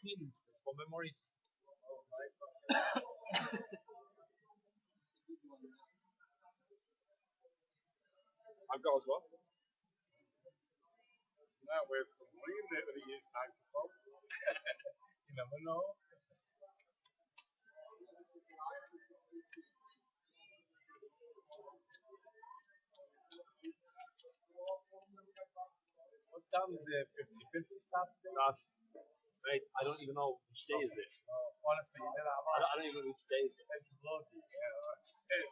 It's for memories. I've got as well. That way, some money in there, but it is time to come. You never know. What time is the 50-50 stuff? Gosh, mate, I don't even know which day is it. Honestly, you know that I don't even know which day is it. It's loaded. Yeah,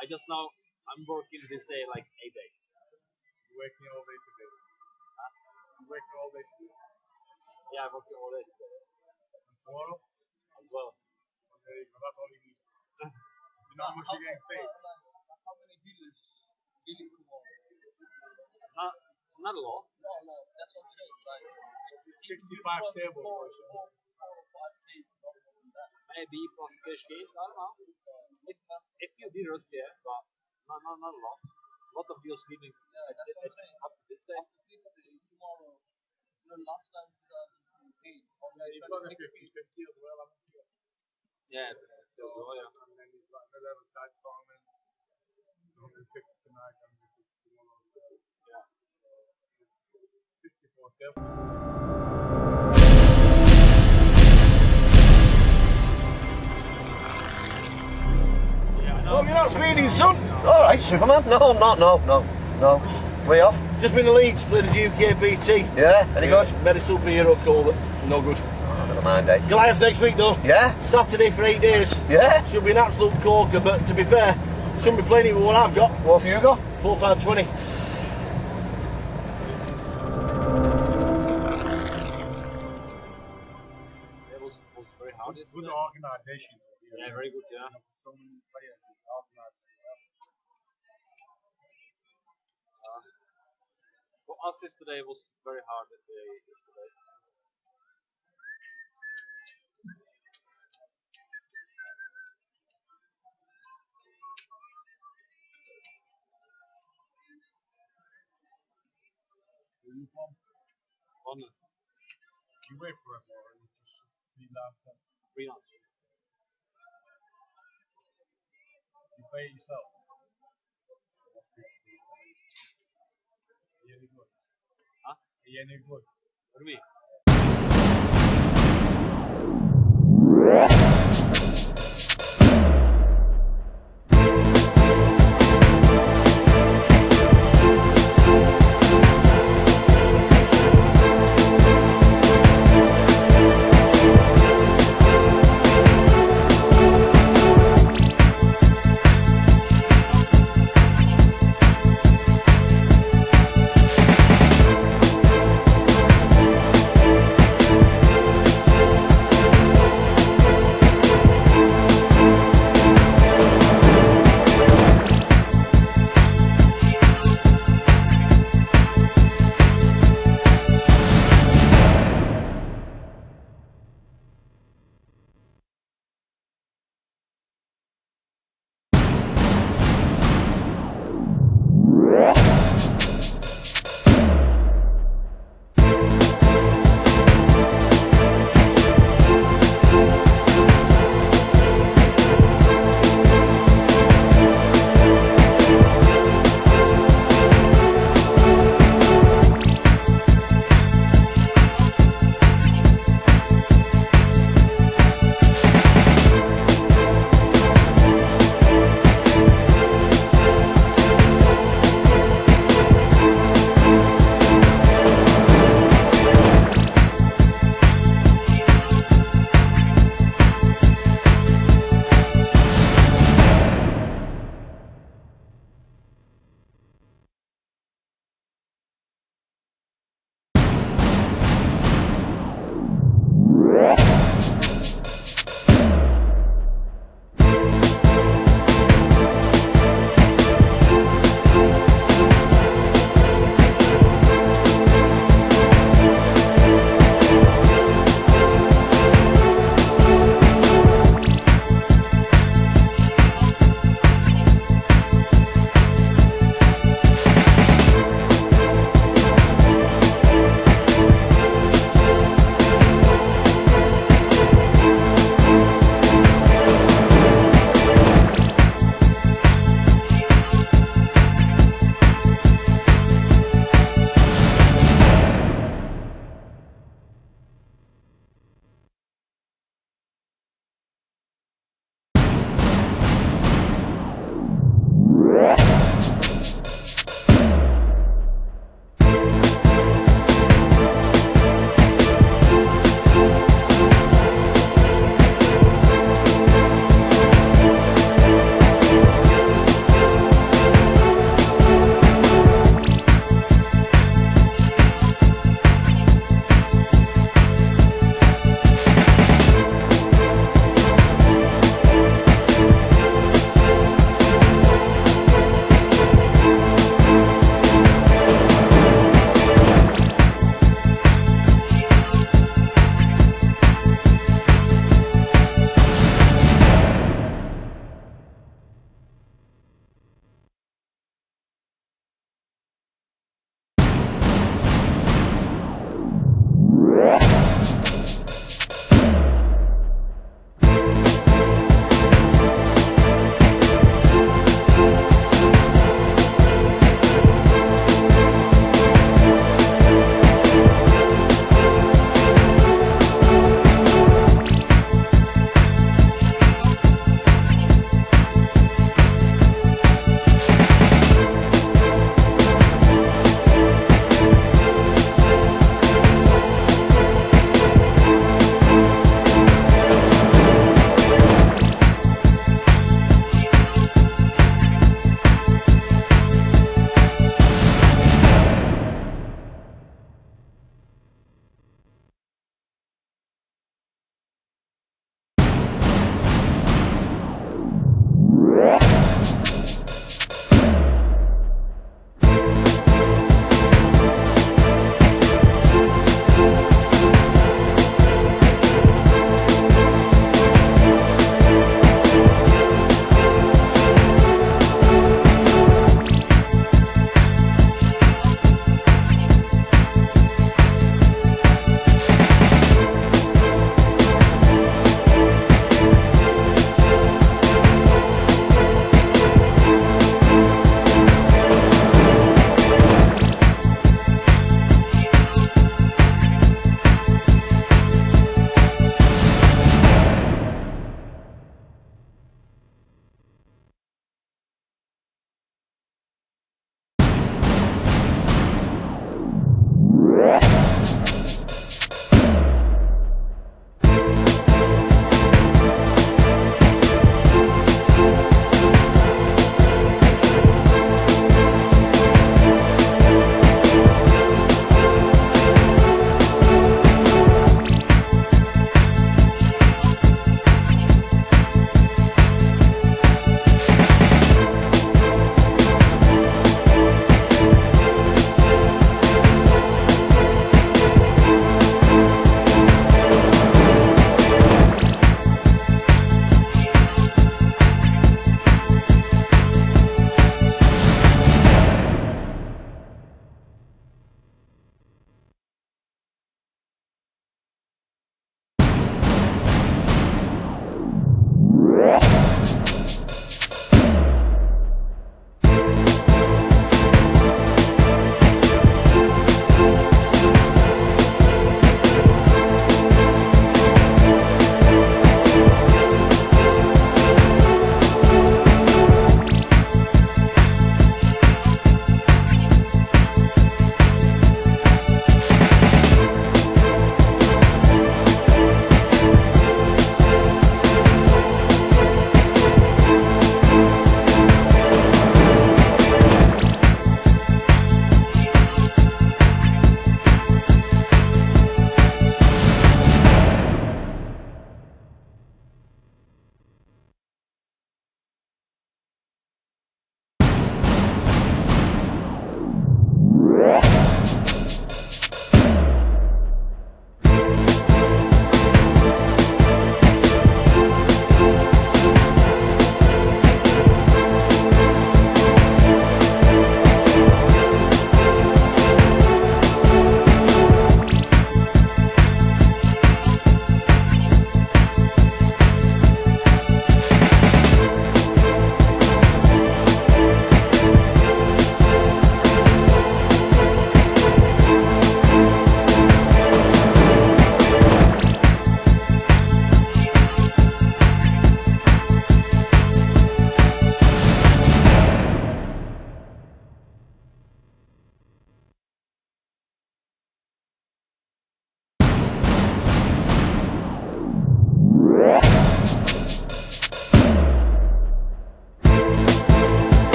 I just know I'm working this day like 8 days. You're working all day today. Huh? You're working all day today. Yeah, I'm working all day today And tomorrow? as well. There you go. That's all you need. You know how much you're getting paid? How many dealers dealing tomorrow? Not a lot. No, that's what I'm saying. Like 65 tables. four or 5 days, not more than that. Maybe plus cash games, I don't know. If you dealers, yeah, but not a lot. A lot of deals leaving Yeah, that's what I'm saying. up to this day. After this day, tomorrow, last time 2008, You've got the 50-50 as well, haven't you? Yeah, so, yeah. And then you've got another side comment. 150 tonight and 150 tomorrow as well. Yeah. 64 tables. Oh, you're not speeding, son? Alright, Superman. No, I'm not, no. Way off. Just been to Leeds, played the UKBT. Yeah? Any good? Made a superhero call, but no good. Oh, never mind, eh? Goliath next week though. Yeah? Saturday for 8 days. Yeah? Should be an absolute corker, but to be fair, shouldn't be playing it with what I've got. What have you got? £4.20. It was very hard. Good organisation. Yeah, very good, yeah. So many players organised. For us yesterday was very hard yesterday. Where you from? London, You work for us or you just freelancer? freelance. You pay yourself. Are you any good? Huh? Are you any good? What do you mean?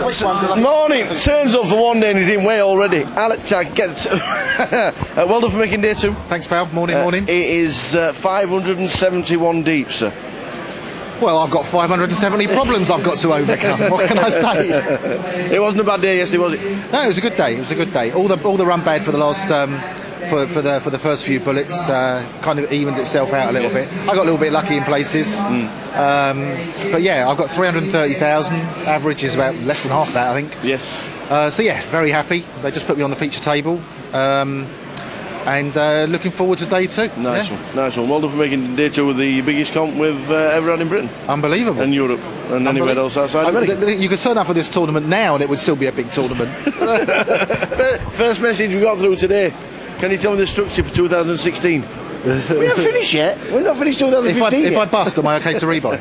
Alex, morning. Turns up for one day and he's in way already. Alex, well done for making day 2. Thanks, pal. Morning. It is 571 deep, sir. Well, I've got 570 problems I've got to overcome. What can I say? It wasn't a bad day yesterday, was it? No, it was a good day. It was a good day. All the run bad for the last for the first few bullets kind of evened itself out a little bit. I got a little bit lucky in places, but yeah, I've got 330,000. Average is about less than half that, I think. Yes. So yeah, very happy. They just put me on the feature table. And looking forward to day 2. Nice one. Well done for making day 2 with the biggest comp we've ever had in Britain. Unbelievable. And Europe and anywhere else outside America. You could turn up for this tournament now and it would still be a big tournament. First message we got through today. Can you tell me the structure for 2016? We haven't finished yet. We're not finished 2015 If yet. I bust, am I okay to rebuy?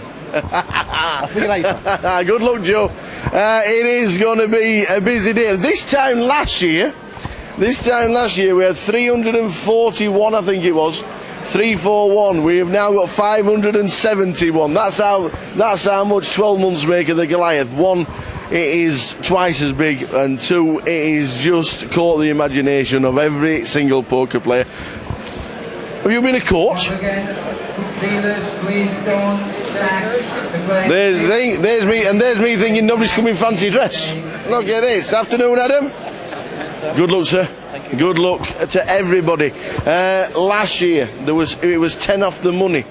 I'll see you later. Good luck, Joe. It is going to be a busy day. This time last year we had 341, I think it was. 341. We have now got 571. That's how much 12 months make of the Goliath. 1, it is twice as big, and 2, it is just caught the imagination of every single poker player. Have you been a coach? Dealers, please don't stack the play. There's me thinking nobody's coming fancy dress. Look at this. Afternoon, Adam. Good luck, sir. Good luck to everybody. Last year it was 10 off the money.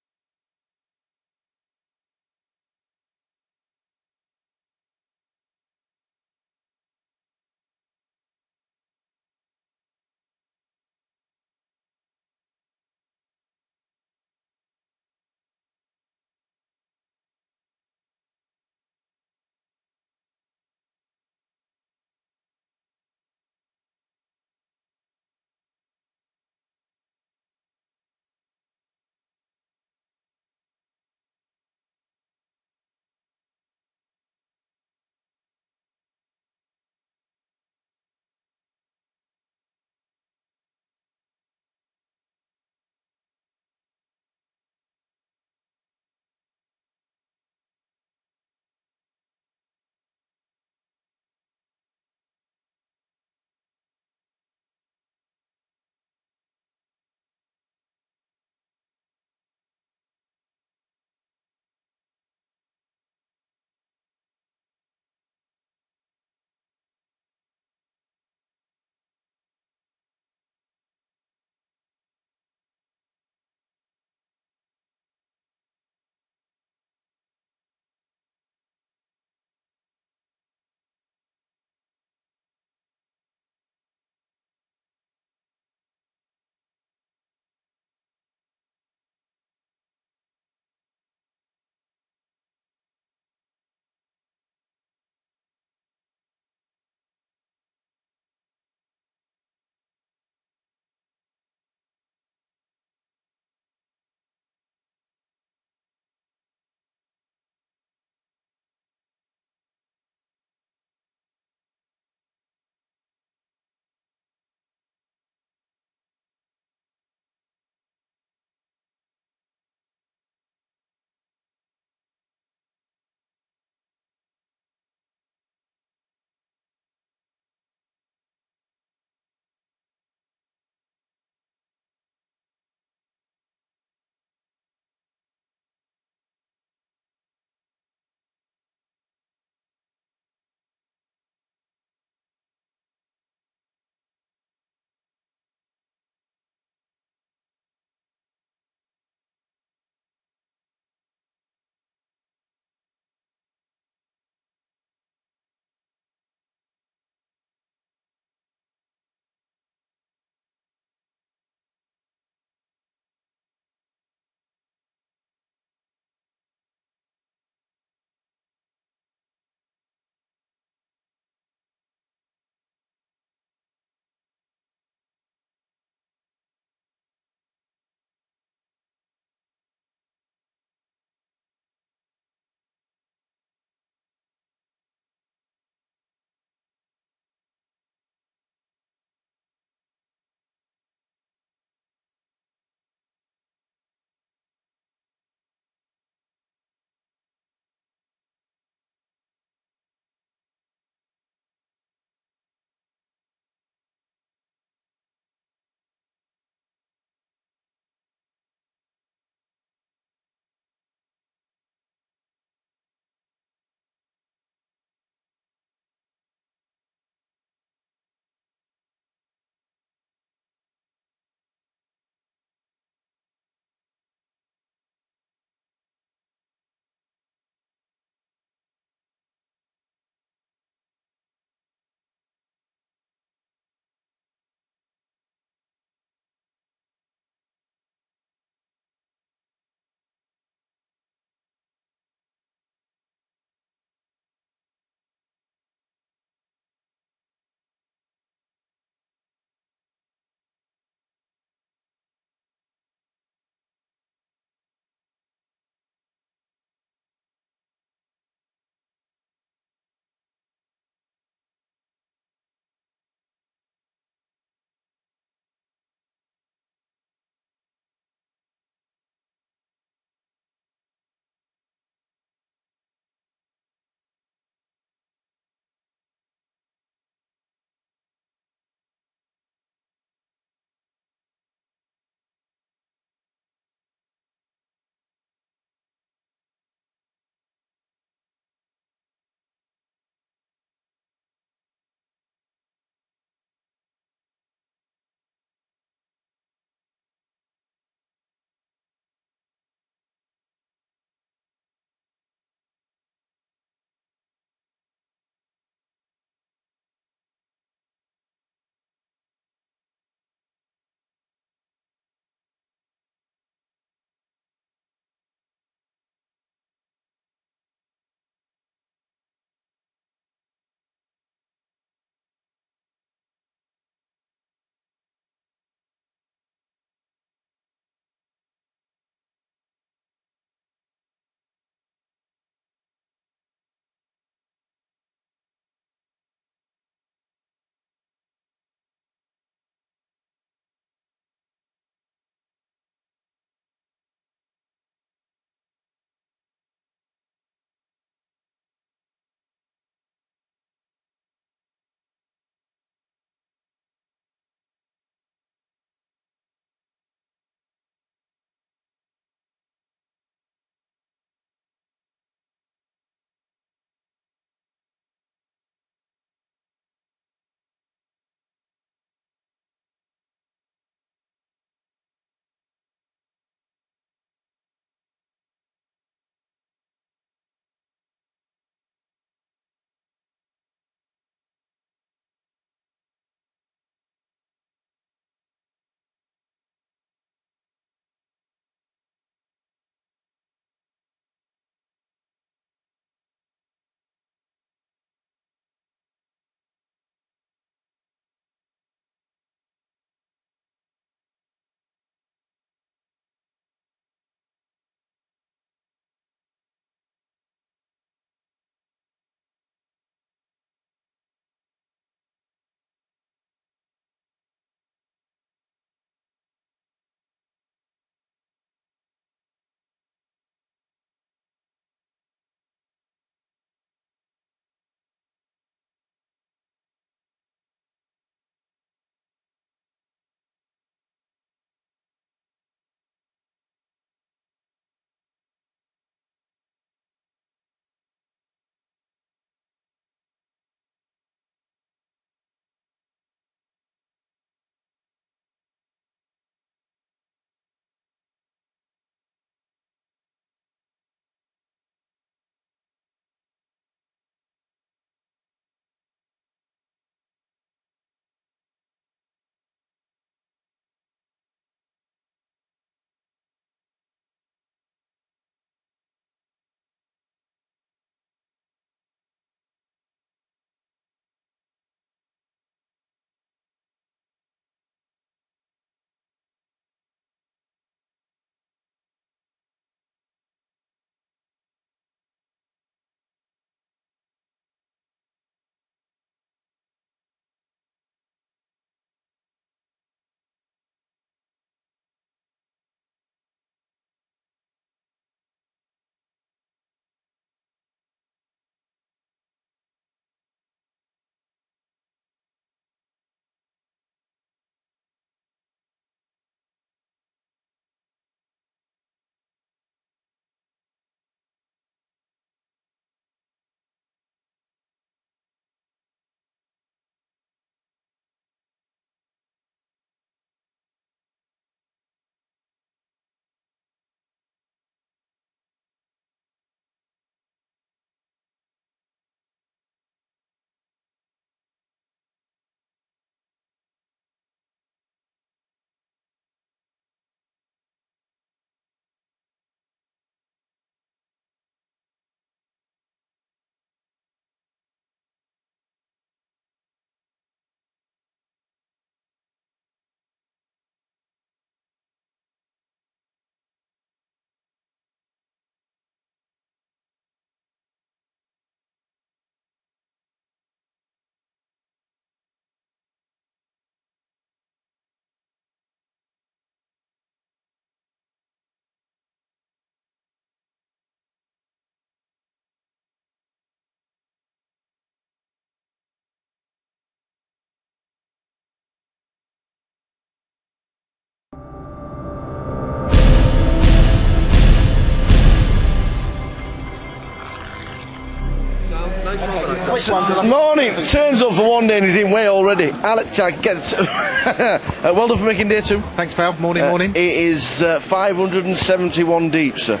Nice one. Morning. Turns up for one day and he's in way already. Alex, well done for making day 2. Thanks, pal. Morning, morning. It is 571 deep, sir.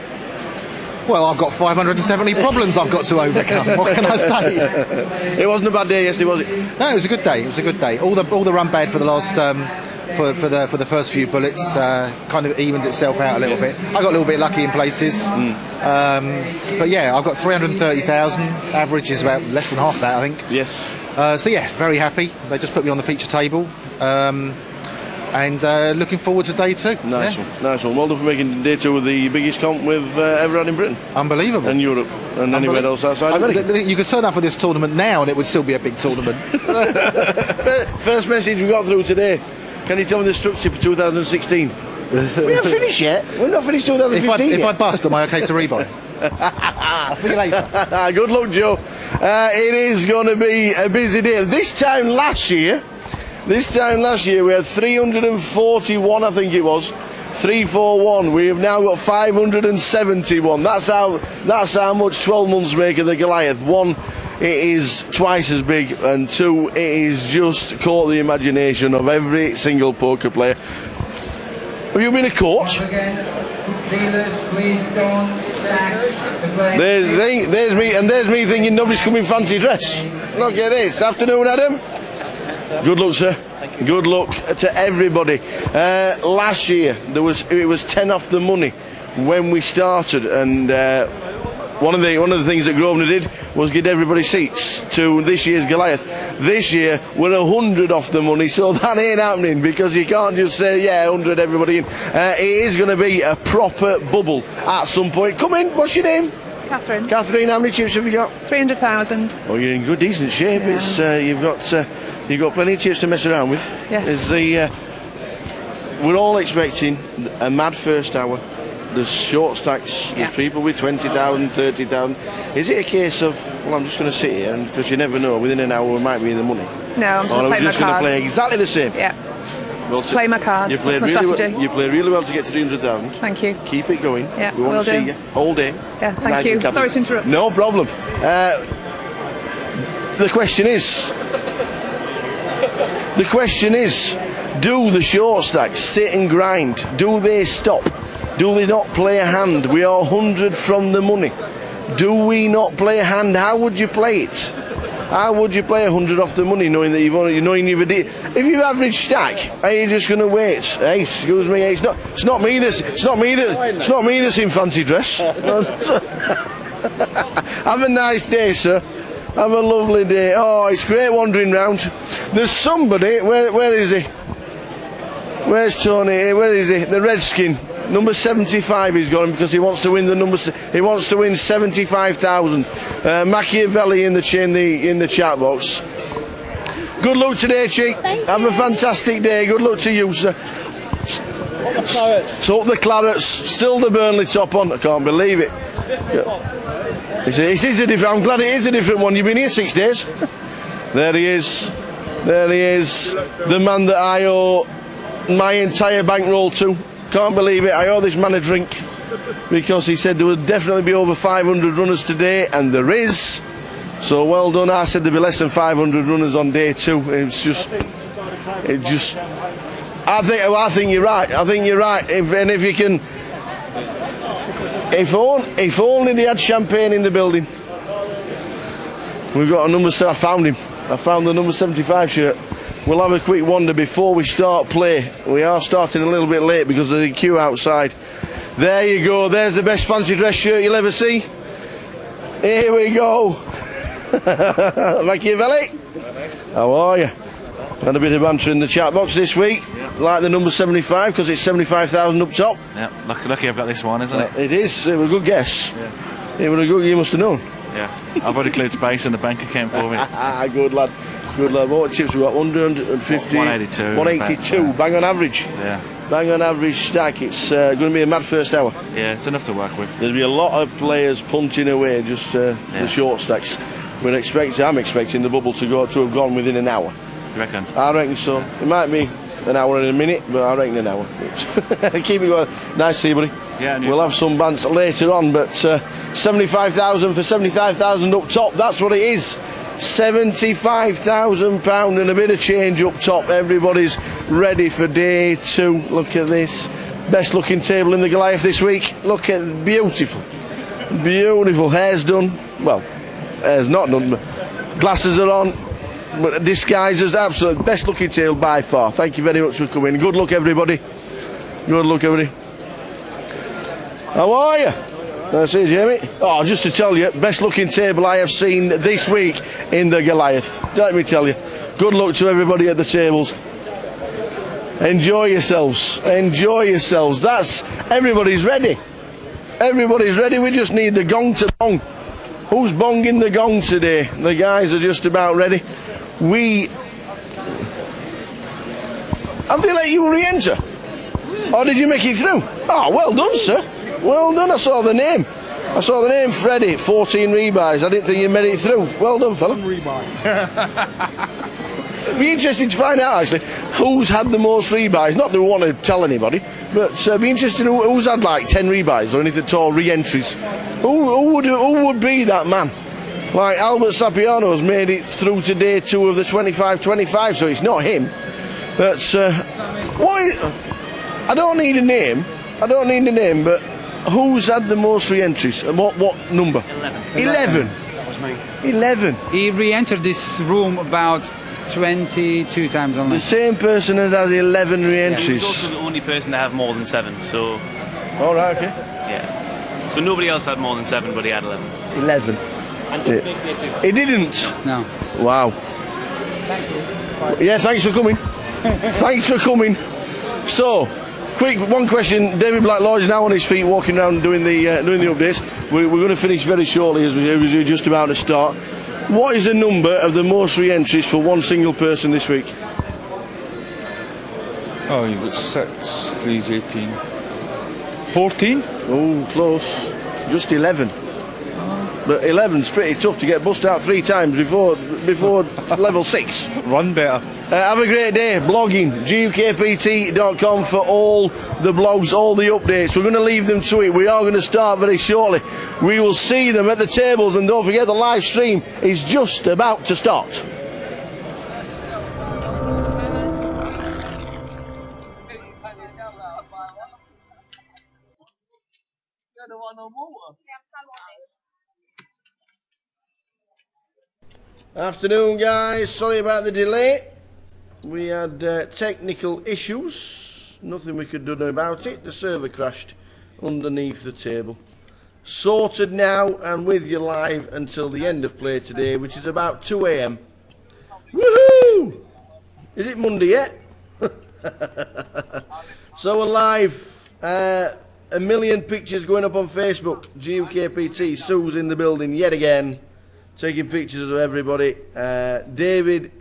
Well, I've got 570 problems I've got to overcome. What can I say? It wasn't a bad day yesterday, was it? No, it was a good day. It was a good day. All the run bad for the last for the first few bullets kind of evened itself out a little bit. I got a little bit lucky in places, but yeah, I've got 330,000. Average is about less than half that, I think. Yes. So yeah, very happy. They just put me on the feature table. And looking forward to day 2. Nice one. Well done for making day 2 of the biggest comp we've ever had in Britain. Unbelievable. And Europe. And anywhere else outside America. You could turn up for this tournament now and it would still be a big tournament. First message we got through today. Can you tell me the structure for 2016? We haven't finished yet. We're not finished 2015 If I bust, am I okay to rebuy? I'll see you later. Good luck, Joe. It is going to be a busy day. This time last year we had 341, I think it was. 341. We have now got 571. That's how much 12 months make of the Goliath. 1, it is twice as big, and 2, it is just caught the imagination of every single poker player. Have you been a coach? Dealers, please don't stack the flames. There's me thinking nobody's coming fancy dress. Look at this. Afternoon, Adam. Good luck, sir. Good luck to everybody. Last year it was 10 off the money when we started, and one of the things that Grosvenor did was give everybody seats to this year's Goliath. This year we're 100 off the money, so that ain't happening, because you can't just say 100 everybody in. It is going to be a proper bubble at some point. Come in. What's your name? Catherine. Catherine, how many chips have you got? 300,000. Oh, you're in good, decent shape. Yeah. It's you've got plenty of chips to mess around with. Yes. We're all expecting a mad first hour. There's short stacks. There's people with 20,000, 30,000. Is it a case of, well, I'm just going to sit here, and because you never know, within an hour we might be in the money? No, I'm just going going to play exactly the same. Yeah. Well, just play my cards. You played That's my really strategy. well. You played really well to get 300,000. Thank you. Keep it going. Yeah, we want will to see do. you all day. Yeah, thank Nice you. and Sorry to interrupt. No problem. The question is, do the short stacks sit and grind? Do they stop? Do they not play a hand? We are 100 from the money. Do we not play a hand? How would you play it? How would you play 100 off the money, knowing that if you average stack, are you just going to wait? Hey, excuse me, it's not me that's in fancy dress. Have a nice day, sir. Have a lovely day. Oh, it's great wandering round. There's somebody. Where is he? Where's Tony? Where is he? The Redskin. Number 75 he's got him because he wants to win he wants to win 75,000. Machiavelli in the chat box. Good luck today, Chick. Have a fantastic day. Good luck to you, sir. So up the Clarets, still the Burnley top on. I can't believe it. It is a different. I'm glad it is a different one. You've been here 6 days. There he is. The man that I owe my entire bankroll to. Can't believe it. I owe this man a drink because he said there would definitely be over 500 runners today, and there is. So well done. I said there'd be less than 500 runners on day 2. I think you're right. If only they had champagne in the building. We've got a number. I found him. I found the number 75 shirt. We'll have a quick wander before we start play. We are starting a little bit late because of the queue outside. There you go. There's the best fancy dress shirt you'll ever see. Here we go. Machiavelli. How are you? Had a bit of banter in the chat box this week. Like the number 75 because it's 75,000 up top. Yeah, lucky I've got this one, isn't it? It is. It was a good guess. Yeah. It was a good. You must have known. Yeah. I've already cleared space in the bank account for me. Good lad. Good lad. What chips we got? 150. 182. 182. Bang on average. Yeah. Bang on average stack. It's going to be a mad first hour. Yeah, it's enough to work with. There'll be a lot of players punting away just the short stacks. I'm expecting the bubble to have gone within an hour. You reckon? I reckon so. It might be an hour and a minute, but I reckon an hour. Keep it going. Nice to see you, buddy. Yeah, we'll have some banter later on, but 75,000 for 75,000 up top. That's what it is. £75,000 and a bit of change up top. Everybody's ready for day 2. Look at this. Best looking table in the Goliath this week. Look at beautiful. Beautiful. Hair's done. Well, hair's not done, but glasses are on. But disguises, absolute best looking table by far. Thank you very much for coming. Good luck, everybody. Good luck, everybody. How are you? That's it, Jamie. Oh, just to tell you, best looking table I have seen this week in the Goliath. Let me tell you. Good luck to everybody at the tables. Enjoy yourselves. Enjoy yourselves. That's everybody's ready. Everybody's ready. We just need the gong to bong. Who's bonging the gong today? The guys are just about ready. Have they let you re-enter? Or did you make it through? Oh, well done, sir. Well done. I saw the name. I saw the name, Freddie. 14 rebuys. I didn't think you made it through. Well done, fella. Be interesting to find out, actually, who's had the most rebuys. Not that we want to tell anybody, but be interested who's had like 10 rebuys or anything at all, re-entries. Who would be that man? Like Albert Sapiano's made it through to day 2 of the 25-25, so it's not him. But I don't need a name. But who's had the most re-entries? And what number? 11. That was me. 11. He re-entered this room about 22 times only. The same person had 11 re-entries. He was also the only person to have more than 7, so... All right, okay. Yeah. So nobody else had more than 7, but he had 11. 11. And He didn't? No. Wow. Thank you. Yeah, thanks for coming. Thanks for coming. So, quick one question. David Blacklaw's now on his feet, walking around doing the updates. We're going to finish very shortly as we're just about to start. What is the number of the most re-entries for one single person this week? Oh, you've got 6, 3's 18. 14? Oh, close. Just 11. But 11's pretty tough to get bust out 3 times before level 6. Run better. Have a great day. Blogging, gukpt.com for all the blogs, all the updates. We're going to leave them to it. We are going to start very shortly. We will see them at the tables, and don't forget the live stream is just about to start. Afternoon, guys. Sorry about the delay. We had technical issues. Nothing we could do about it. The server crashed underneath the table. Sorted now, and with you live until the end of play today, which is about 2 AM. Woohoo! Is it Monday yet? So we're live. 1 million pictures going up on Facebook. GUKPT. Sue's in the building yet again, taking pictures of everybody. David,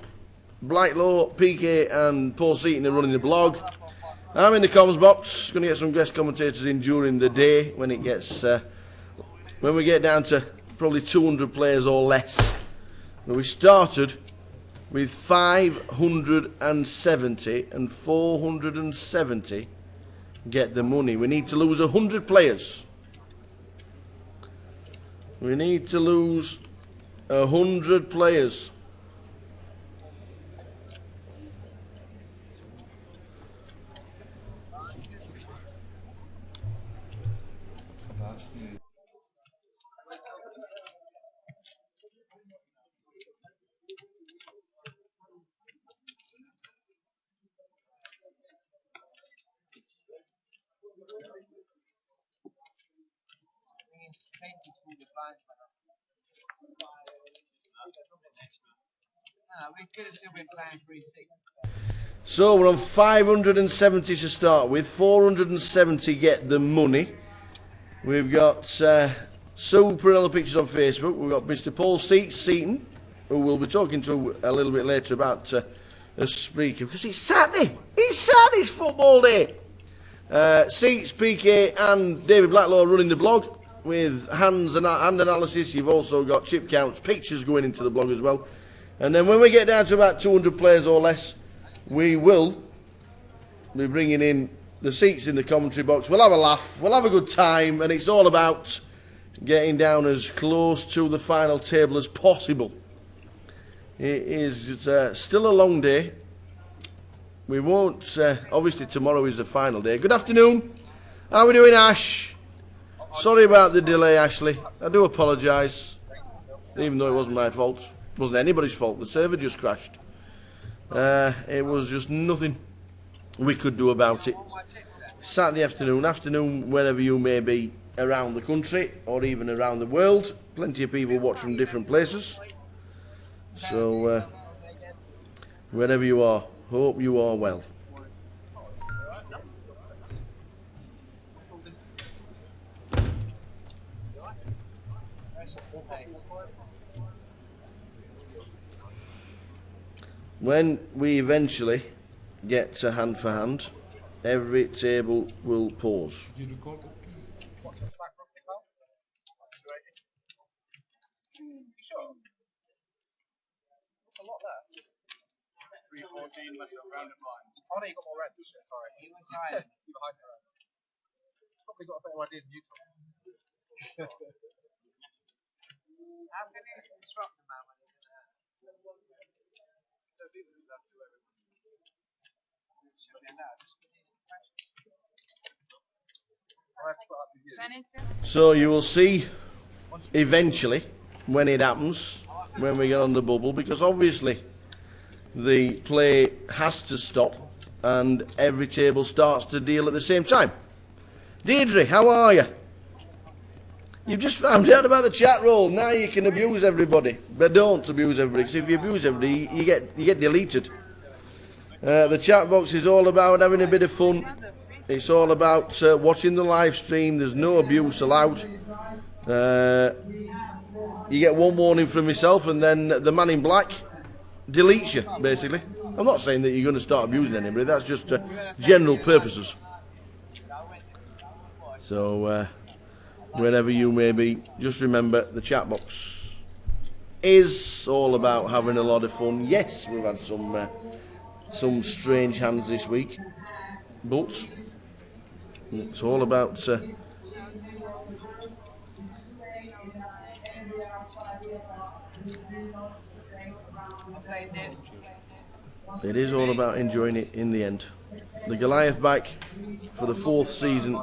Blacklaw, PK and Paul Seaton are running the blog. I'm in the comms box, going to get some guest commentators in during the day when it gets when we get down to probably 200 players or less. But we started with 570 and 470 get the money. We need to lose 100 players. We need to lose 100 players. So we're on 570 to start with. 470 get the money. We've got Sue Prinella Pictures on Facebook. We've got Mr. Paul Seaton, who we'll be talking to a little bit later about a speaker, because it's Saturday. It's Saturday's football day. Seats, PK and David Blacklaw running the blog with hand analysis. You've also got chip counts, pictures going into the blog as well. And then when we get down to about 200 players or less, we will be bringing in the seats in the commentary box. We'll have a laugh, we'll have a good time, and it's all about getting down as close to the final table as possible. It is still a long day. We won't, obviously tomorrow is the final day. Good afternoon. How are we doing, Ash? Sorry about the delay, Ashley. I do apologise. Even though it wasn't my fault. It wasn't anybody's fault. The server just crashed. It was just nothing we could do about it. Saturday afternoon, wherever you may be around the country or even around the world. Plenty of people watch from different places. So, wherever you are, hope you are well. When we eventually get to hand for hand, every table will pause. What's the stack roughly, pal? Sure. What's a lot there? 314 less than round and blind. Oh no, you got more reds. Sorry. He was higher. You got higher. Probably got a better idea than you. How can you disrupt the man when he's in there? So you will see eventually when it happens, when we get on the bubble, because obviously the play has to stop and every table starts to deal at the same time. Deirdre, how are you? You've just found out about the chat roll. Now you can abuse everybody, but don't abuse everybody, because if you abuse everybody, you get deleted. The chat box is all about having a bit of fun. It's all about watching the live stream. There's no abuse allowed. You get one warning from myself, and then the man in black deletes you, basically. I'm not saying that you're going to start abusing anybody. That's just general purposes. So, wherever you may be, just remember the chat box is all about having a lot of fun. Yes, we've had some strange hands this week, but it's all about it is all about enjoying it in the end. The Goliath back for the 4th season,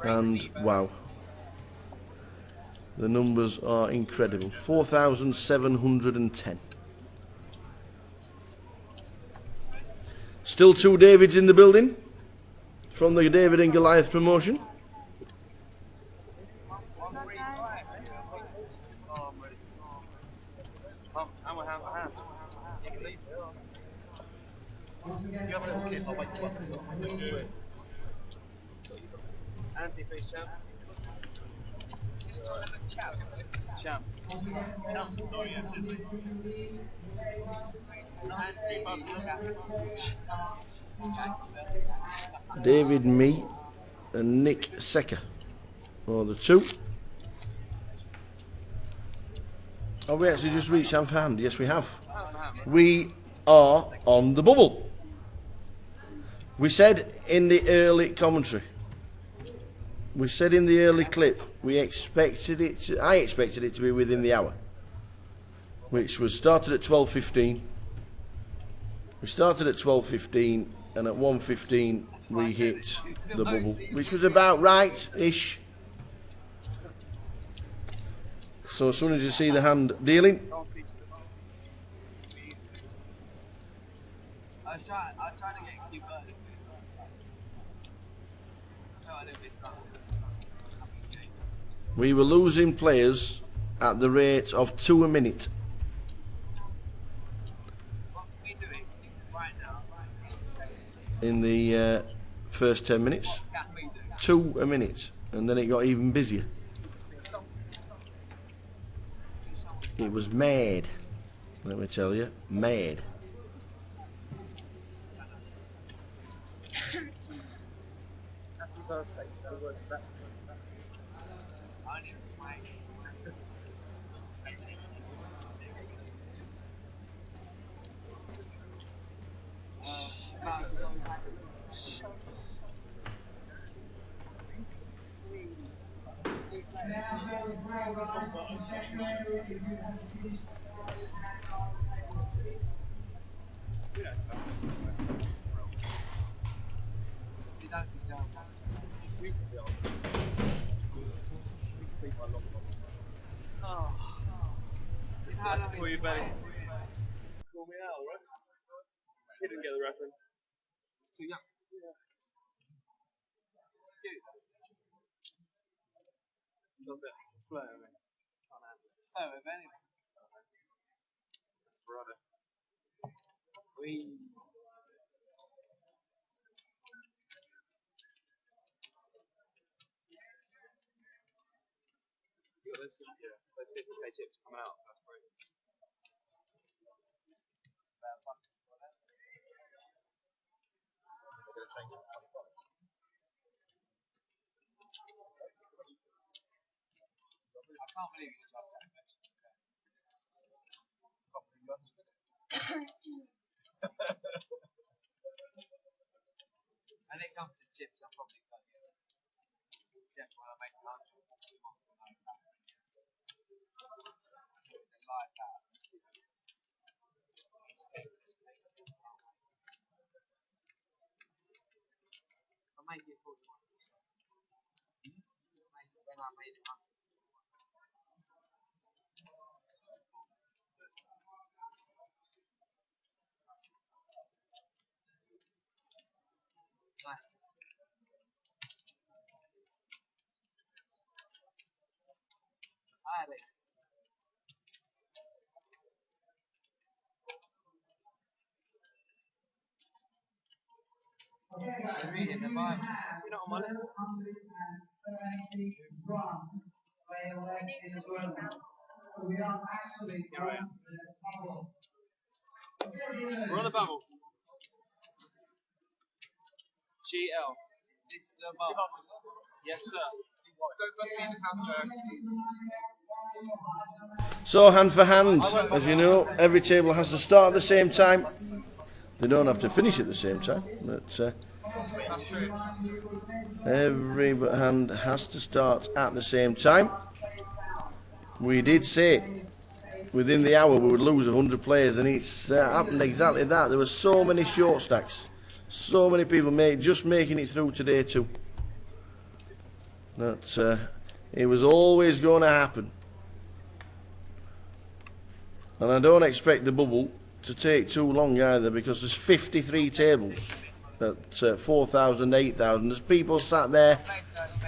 and wow, the numbers are incredible. 4,710. Still 2 Davids in the building from the David and Goliath promotion. David, me, and Nick Secker are the 2. Have we actually just reached hand for hand? Yes, we have. We are on the bubble. We said in the early commentary, we said in the early clip, I expected it to be within the hour, which was started at 12:15. We started at 12:15, and at 1:15 we hit the bubble, which was about right-ish. So as soon as you see the hand dealing, I was trying to get a cue early. we were losing players at the rate of 2 a minute. In the first 10 minutes, 2 a minute, and then it got even busier. It was mad, let me tell you, mad. Were you betting? Call me out, right? He didn't get the reference. It's too young. Stop it. Slow, man. Oh, if anyway. Brother. You got those 50k chips coming out. That's great. I can't believe you just asked that question. When it comes to chips, I'm probably got you. Except when I make lunch. Like that. I make it for when I made it. Nice. Hi, Alex. Okay, guys, we have 171 player left in the tournament. So we are actually on the bubble. We're on the bubble. GL. This is the bubble. Yes, sir. Don't bust me in the hand, Joe. So hand for hand, as you know, every table has to start at the same time. They don't have to finish at the same time, but That's true. every hand has to start at the same time. We did say within the hour we would lose 100 players, and it's happened exactly that. There were so many short stacks, so many people just making it through today too. That it was always going to happen, and I don't expect the bubble to take too long either, because there's 53 tables at 4,000, 8,000. There's people sat there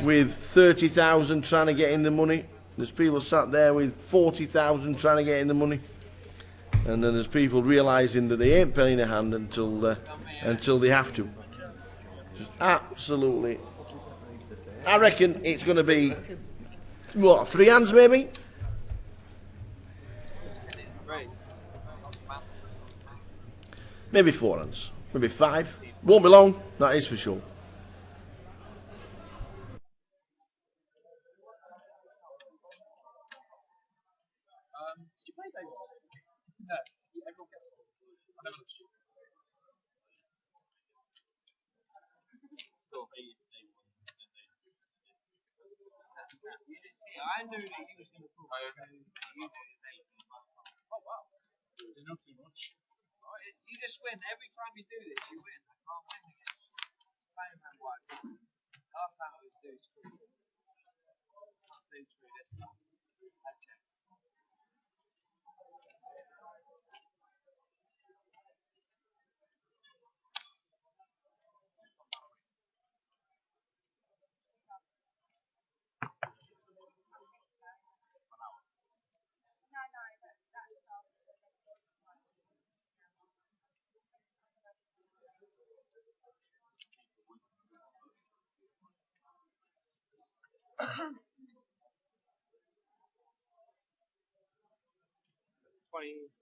with 30,000 trying to get in the money. There's people sat there with 40,000 trying to get in the money, and then there's people realising that they ain't paying a hand until they have to. Just absolutely. I reckon it's going to be what, 3 hands maybe. Maybe 4 hands, maybe 5. Won't be long, that is for sure. Did you play those? No, everyone gets one. I never looked at you. You didn't see, I knew that you was going to talk. Oh, wow. Not too much. You just win. Every time you do this, you win. I can't win against Spider-Man White. Last time I was doing screw. Doing screw this time. Okay. 24.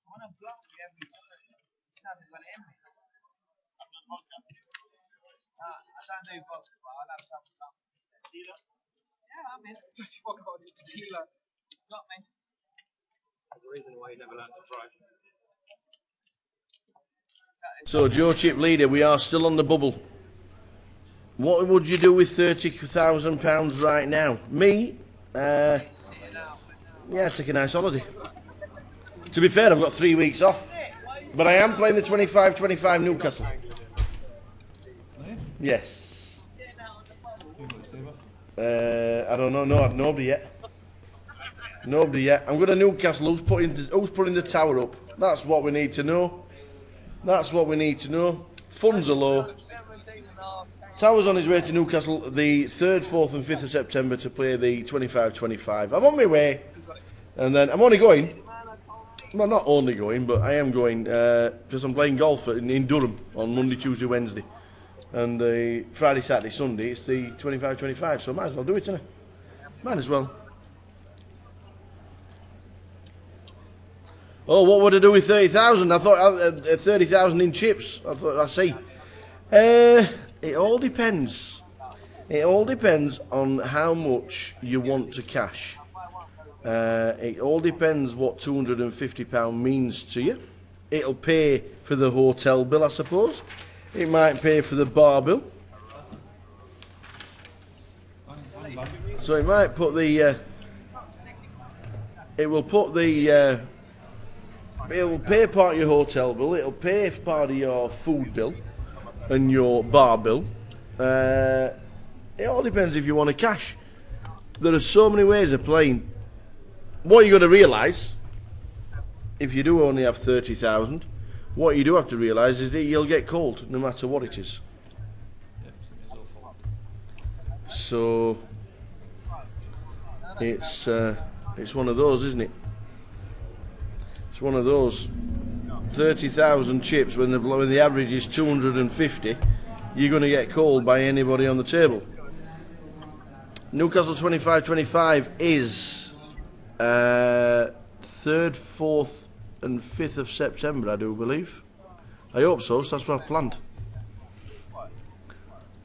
I want to block you every time. Just haven't got it in me. don't do vodka, but I'll have some. Yeah, I'm in. Dirty fuck about tequila. Not me. There's a reason why you never learned to drive. So, Joe Chip Leader, we are still on the bubble. What would you do with £30,000 right now? Me? Yeah, take a nice holiday. To be fair, I've got 3 weeks off. But I am playing the 25-25 Newcastle. Yes. I don't know. No, nobody yet. Nobody yet. I'm going to Newcastle. Who's putting the tower up? That's what we need to know. That's what we need to know. Funds are low. Tower's on his way to Newcastle the 3rd, 4th and 5th of September to play the 25-25. I'm on my way. And then I'm only going. Well, not only going, but I am going because I'm playing golf in Durham on Monday, Tuesday, Wednesday. And Friday, Saturday, Sunday, it's the 25-25. So I might as well do it, innit? Might as well. Oh, what would I do with 30,000? I thought 30,000 in chips. I thought, I see. It all depends. It all depends on how much you want to cash. It all depends what £250 means to you. It'll pay for the hotel bill, I suppose. It might pay for the bar bill. So it might put the... it will put the... it'll pay part of your hotel bill. It'll pay part of your food bill and your bar bill. It all depends if you want to cash. There are so many ways of playing. What you've got to realise, if you do only have 30,000, what you do have to realise is that you'll get called no matter what it is. So it's one of those, isn't it? It's one of those. 30,000 chips when the average is 250, you're going to get called by anybody on the table. Newcastle 25-25 is 3rd, 4th and 5th of September, I do believe. I hope so, so that's what I've planned.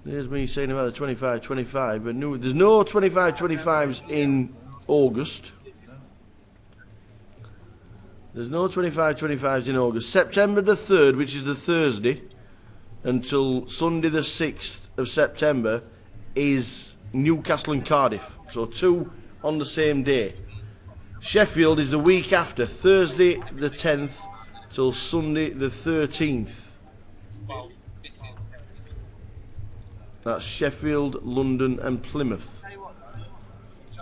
There's me saying about the 25-25, but there's no 25-25s in August. There's no 25-25s in August. September the 3rd, which is the Thursday, until Sunday the 6th of September, is Newcastle and Cardiff. So 2 on the same day. Sheffield is the week after, Thursday the 10th till Sunday the 13th. That's Sheffield, London and Plymouth.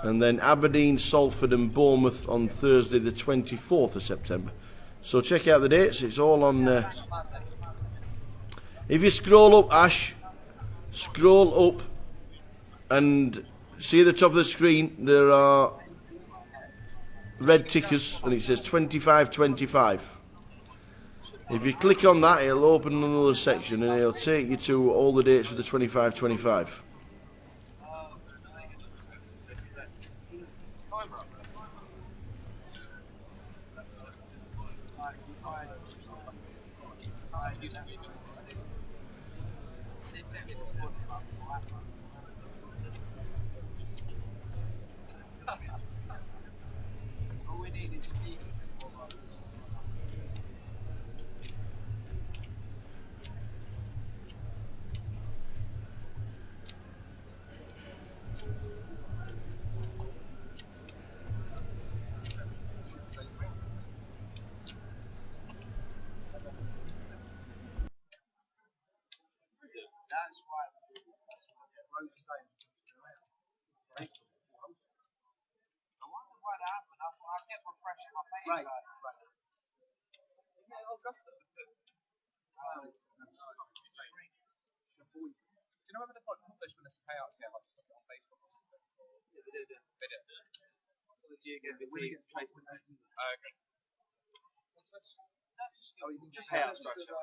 And then Aberdeen, Salford and Bournemouth on Thursday the 24th of September. So check out the dates, it's all on... if you scroll up, Ash, scroll up and see at the top of the screen there are red tickers and it says 25-25. If you click on that, it'll open another section and it'll take you to all the dates for the 25-25. All we need is speed. That's why I wonder why that happened. I kept refreshing my page. Right. Yeah, Augusta. Do you know when they publish when there's payouts here, like stuff on Facebook or something? Yeah, they did. They did. So the GGBT placement. Okay. What's this? Oh, you can just Payout have this, structure.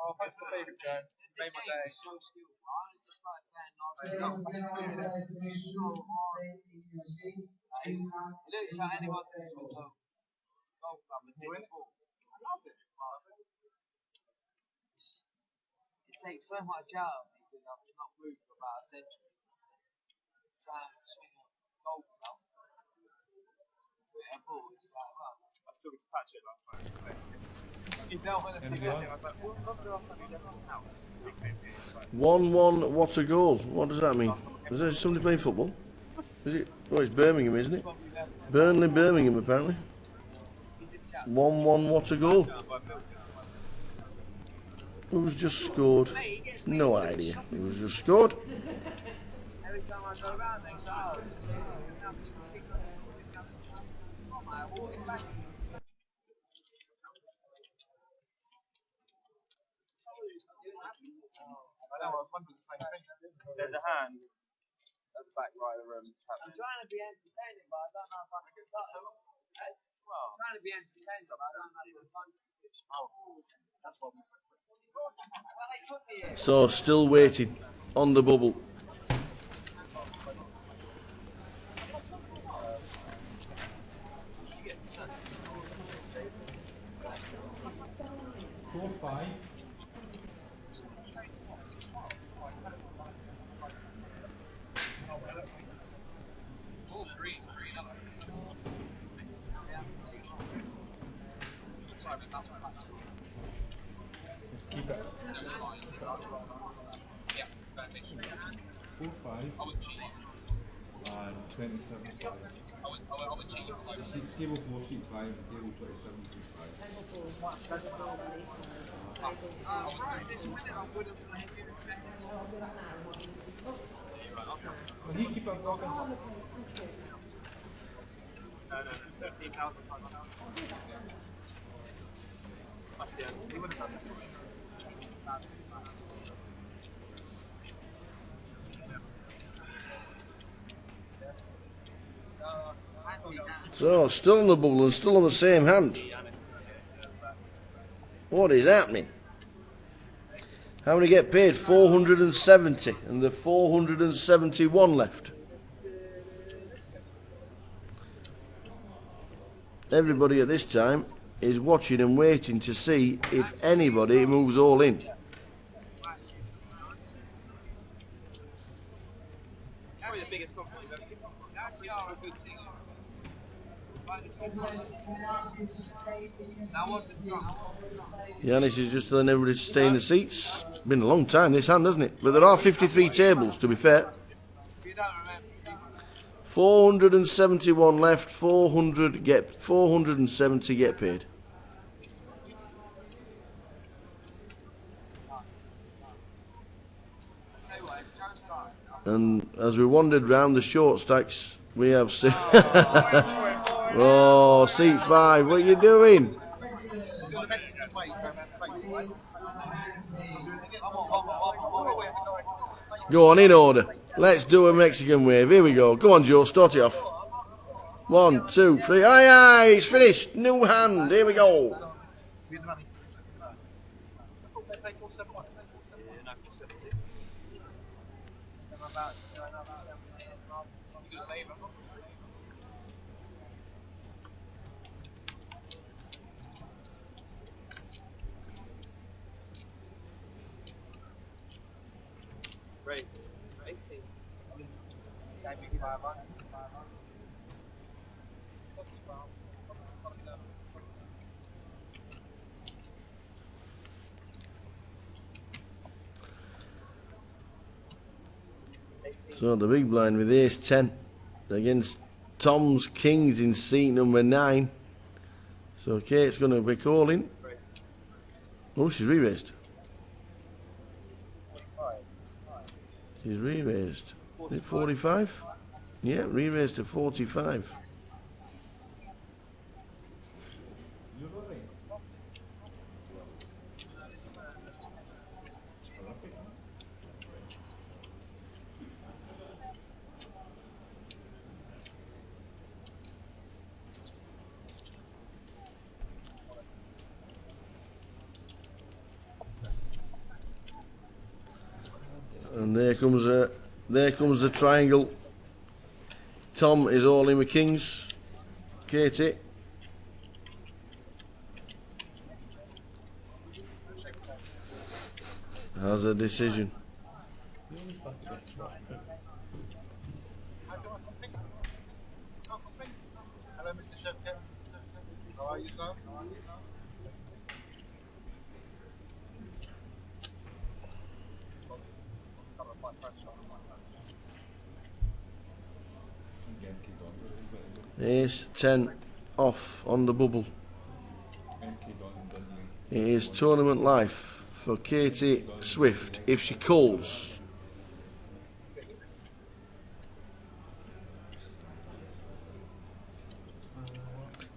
oh, thanks for the favourite, Joe. Made my day. So skillful. I just like playing nice. Ladies and gentlemen, guys, make sure you stay in your seats. Do not It looks like anyone who's with the golf club and hit the ball. I love it. takes so much out of me because I've not moved for about a century. Trying to swing a golf club with a ball, it's like, well. I still get to patch it last night. You don't want to I said to him, I was like, well, when's the last time you left this house? 1-1, what a goal. What does that mean? Is there somebody playing football? Is it? Oh, it's Birmingham, isn't it? Burnley, Birmingham, apparently. 1-1, what a goal. Who's just scored? No idea. Who's just scored? Every time I go around, they say, oh, There's a hand at the back right of the room. I'm trying to be entertaining, but I don't know if I can cut it. Well, I'm trying to be entertaining, but I don't know if I can. That's what we said. So, still waiting on the bubble. Keep it. 4-5 and 27-5. Table 4, sheet 5, and table 27, sheet 5. Will he keep up walking? No, 17,500. That's the end. He would have done it. So, still on the bubble and still on the same hand. What is happening? How many get paid? 470, and the 471 left. Everybody at this time is watching and waiting to see if anybody moves all in. Yanis is just telling everybody to stay in the seats. It's been a long time this hand, hasn't it? But there are 53 tables, to be fair. 471 left, 470 get paid. And as we wandered round the short stacks, we have oh, seat 5, what are you doing? Go on, in order. Let's do a Mexican wave. Here we go. Come on, Joe, start it off. 1, 2, 3. Aye, aye, it's finished. New hand. Here we go. Right. 18. So the big blind with ace 10 against Tom's Kings in seat number 9. So Kate's going to be calling. Oh, she's re-raised. She's re-raised. Is it 45? Yeah, re-raised to 45. And there comes a triangle. Tom is all in with kings. Katie. has a decision. Hello, Mr. Shevket. How are you, sir? Ace 10 off on the bubble. It is tournament life for Katie Swift if she calls.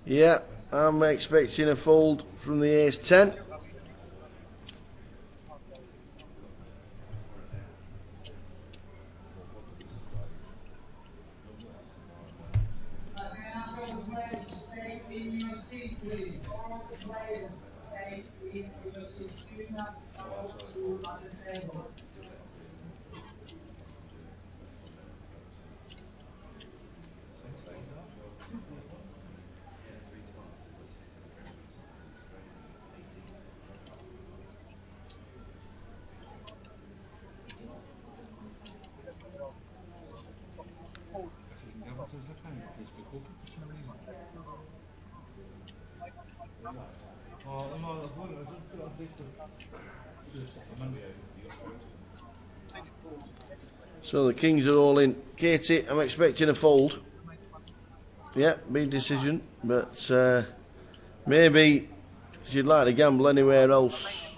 Yeah, I'm expecting a fold from the Ace 10. Stay in your seats, please. All the players stay in your seats. Do not go to other tables. So the kings are all in. Katie, I'm expecting a fold. Yeah, big decision, but maybe she'd like to gamble anywhere else.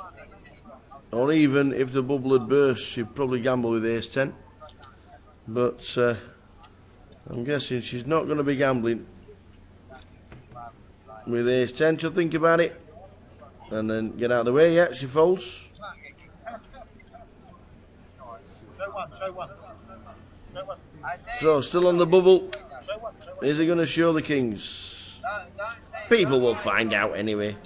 Or even if the bubble had burst, she'd probably gamble with Ace 10. But I'm guessing she's not going to be gambling with Ace 10. She'll think about it and then get out of the way. Yeah, she folds. So, still on the bubble. Is he going to show the kings? People will find out anyway.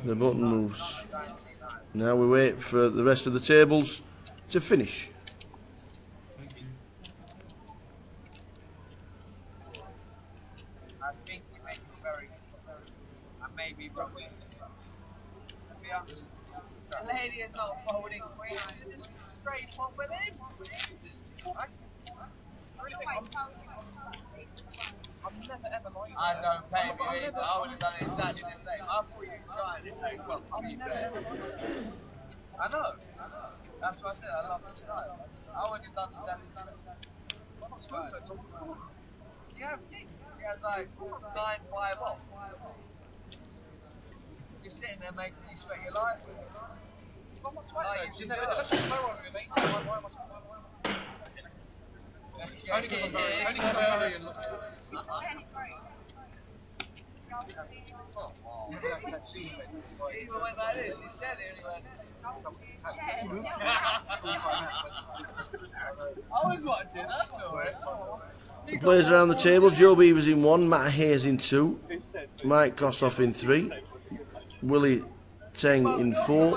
The button moves. Now we wait for the rest of the tables to finish. I think you make it very, and maybe rugby. The lady is not folding queen, she's just straight on with him. I don't pay me either. I would have done exactly the same. I thought you signed it based on what you said. I know. That's what I said. I love the style. I would have done exactly the same. You have kings. She has like 9-5 off. You're sitting there making you sweat your life. I'm not sweating. Let's just slow on with me. Why am I only because I'm very and look. Even went like this, he's steady and he went. I was watching, I saw it. The players around the table: Joe Beavers in 1, Matt Hayes in 2, Mike Kossoff in 3, Willie Teng in 4,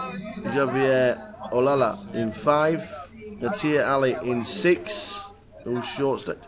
Javier Olala in 5, Natia Ali in 6, who's short stacked.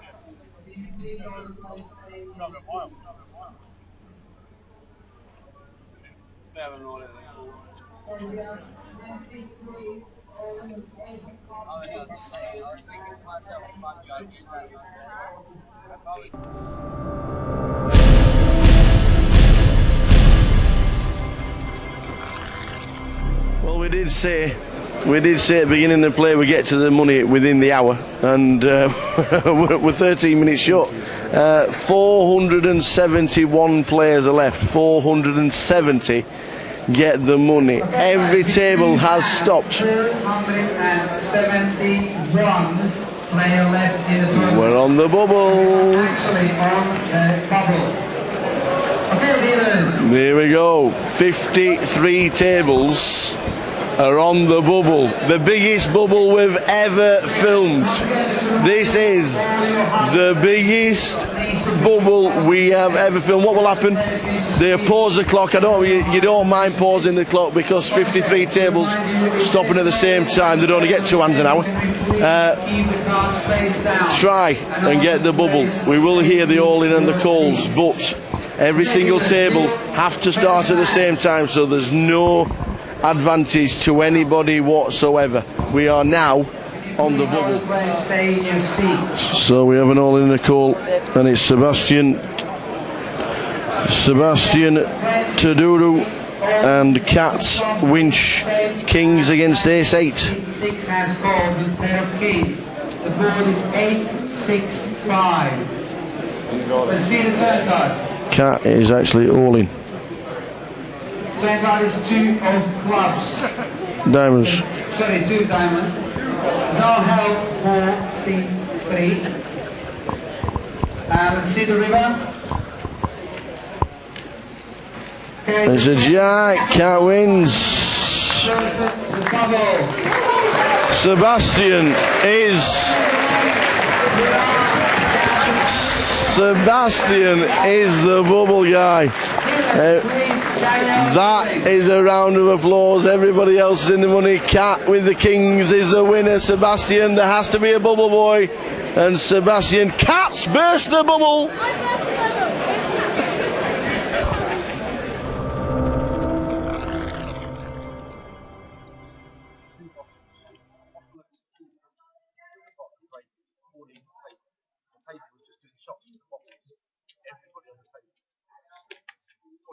Well, we did say at the beginning of the play we get to the money within the hour, and we're 13 minutes short. 471 players are left. 470 get the money. Every table has stopped. 271 player left in the tournament. We're on the bubble. Actually on the bubble. Okay, dealers. There we go. 53 tables are on the bubble. The biggest bubble we've ever filmed. This is the biggest bubble we have ever filmed. What will happen? They pause the clock. You don't mind pausing the clock because 53 tables stopping at the same time. They'd only get 2 hands an hour. Try and get the bubble. We will hear the all-in and the calls, but Every single table have to start at the same time, so there's no advantage to anybody whatsoever. We are now on the bubble. So we have an all in the call, and it's Sebastian Taduru and Cat Winch, kings against ace 8. 6 has called with pair of kings. The board is 8-6-5. Let's see the turn card. Cat is actually all in. Turn card is 2 of clubs. Diamonds. Sorry, 2 diamonds. There's no help for seat 3. Let's see the river. Okay, It's a jack. Cat wins. the bubble. Sebastian is the bubble guy. That is a round of applause. Everybody else is in the money. Cat with the kings is the winner. Sebastian, there has to be a bubble boy. And Sebastian, Cat's burst the bubble.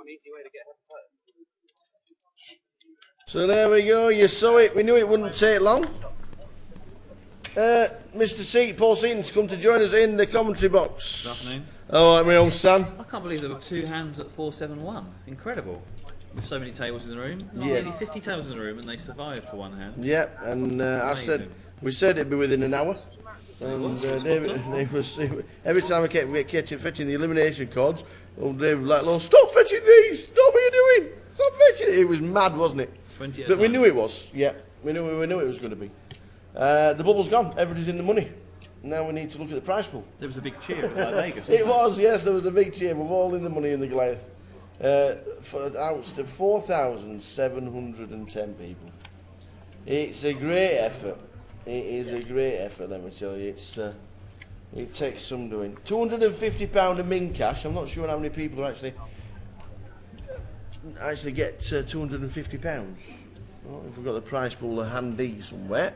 Easy way to get So there we go, you saw it, we knew it wouldn't take long. Mr. Seat, Paul Seaton's come to join us in the commentary box. Good afternoon. Alright, my old son. I can't believe there were 2 hands at 4-7-1. Incredible. With so many tables in the room. Yeah. Nearly 50 tables in the room and they survived for 1 hand. Yeah, and we said it'd be within an hour. And every time I kept fetching the elimination cards, old Dave was like, "Lord, stop fetching these! Stop what you're doing! Stop fetching it!" It was mad, wasn't it? 20 But we knew it was. Yeah, we knew it was going to be. The bubble's gone. Everybody's in the money. Now we need to look at the prize pool. There was a big cheer at Las Vegas. It was, yes, there was a big cheer. We're all in the money in the Goliath. Out to 4,710 people. It's a great effort. It is a great effort, let me tell you. It takes some doing. £250 of min cash. I'm not sure how many people actually get £250. Well, if we've got the prize pool handy somewhere.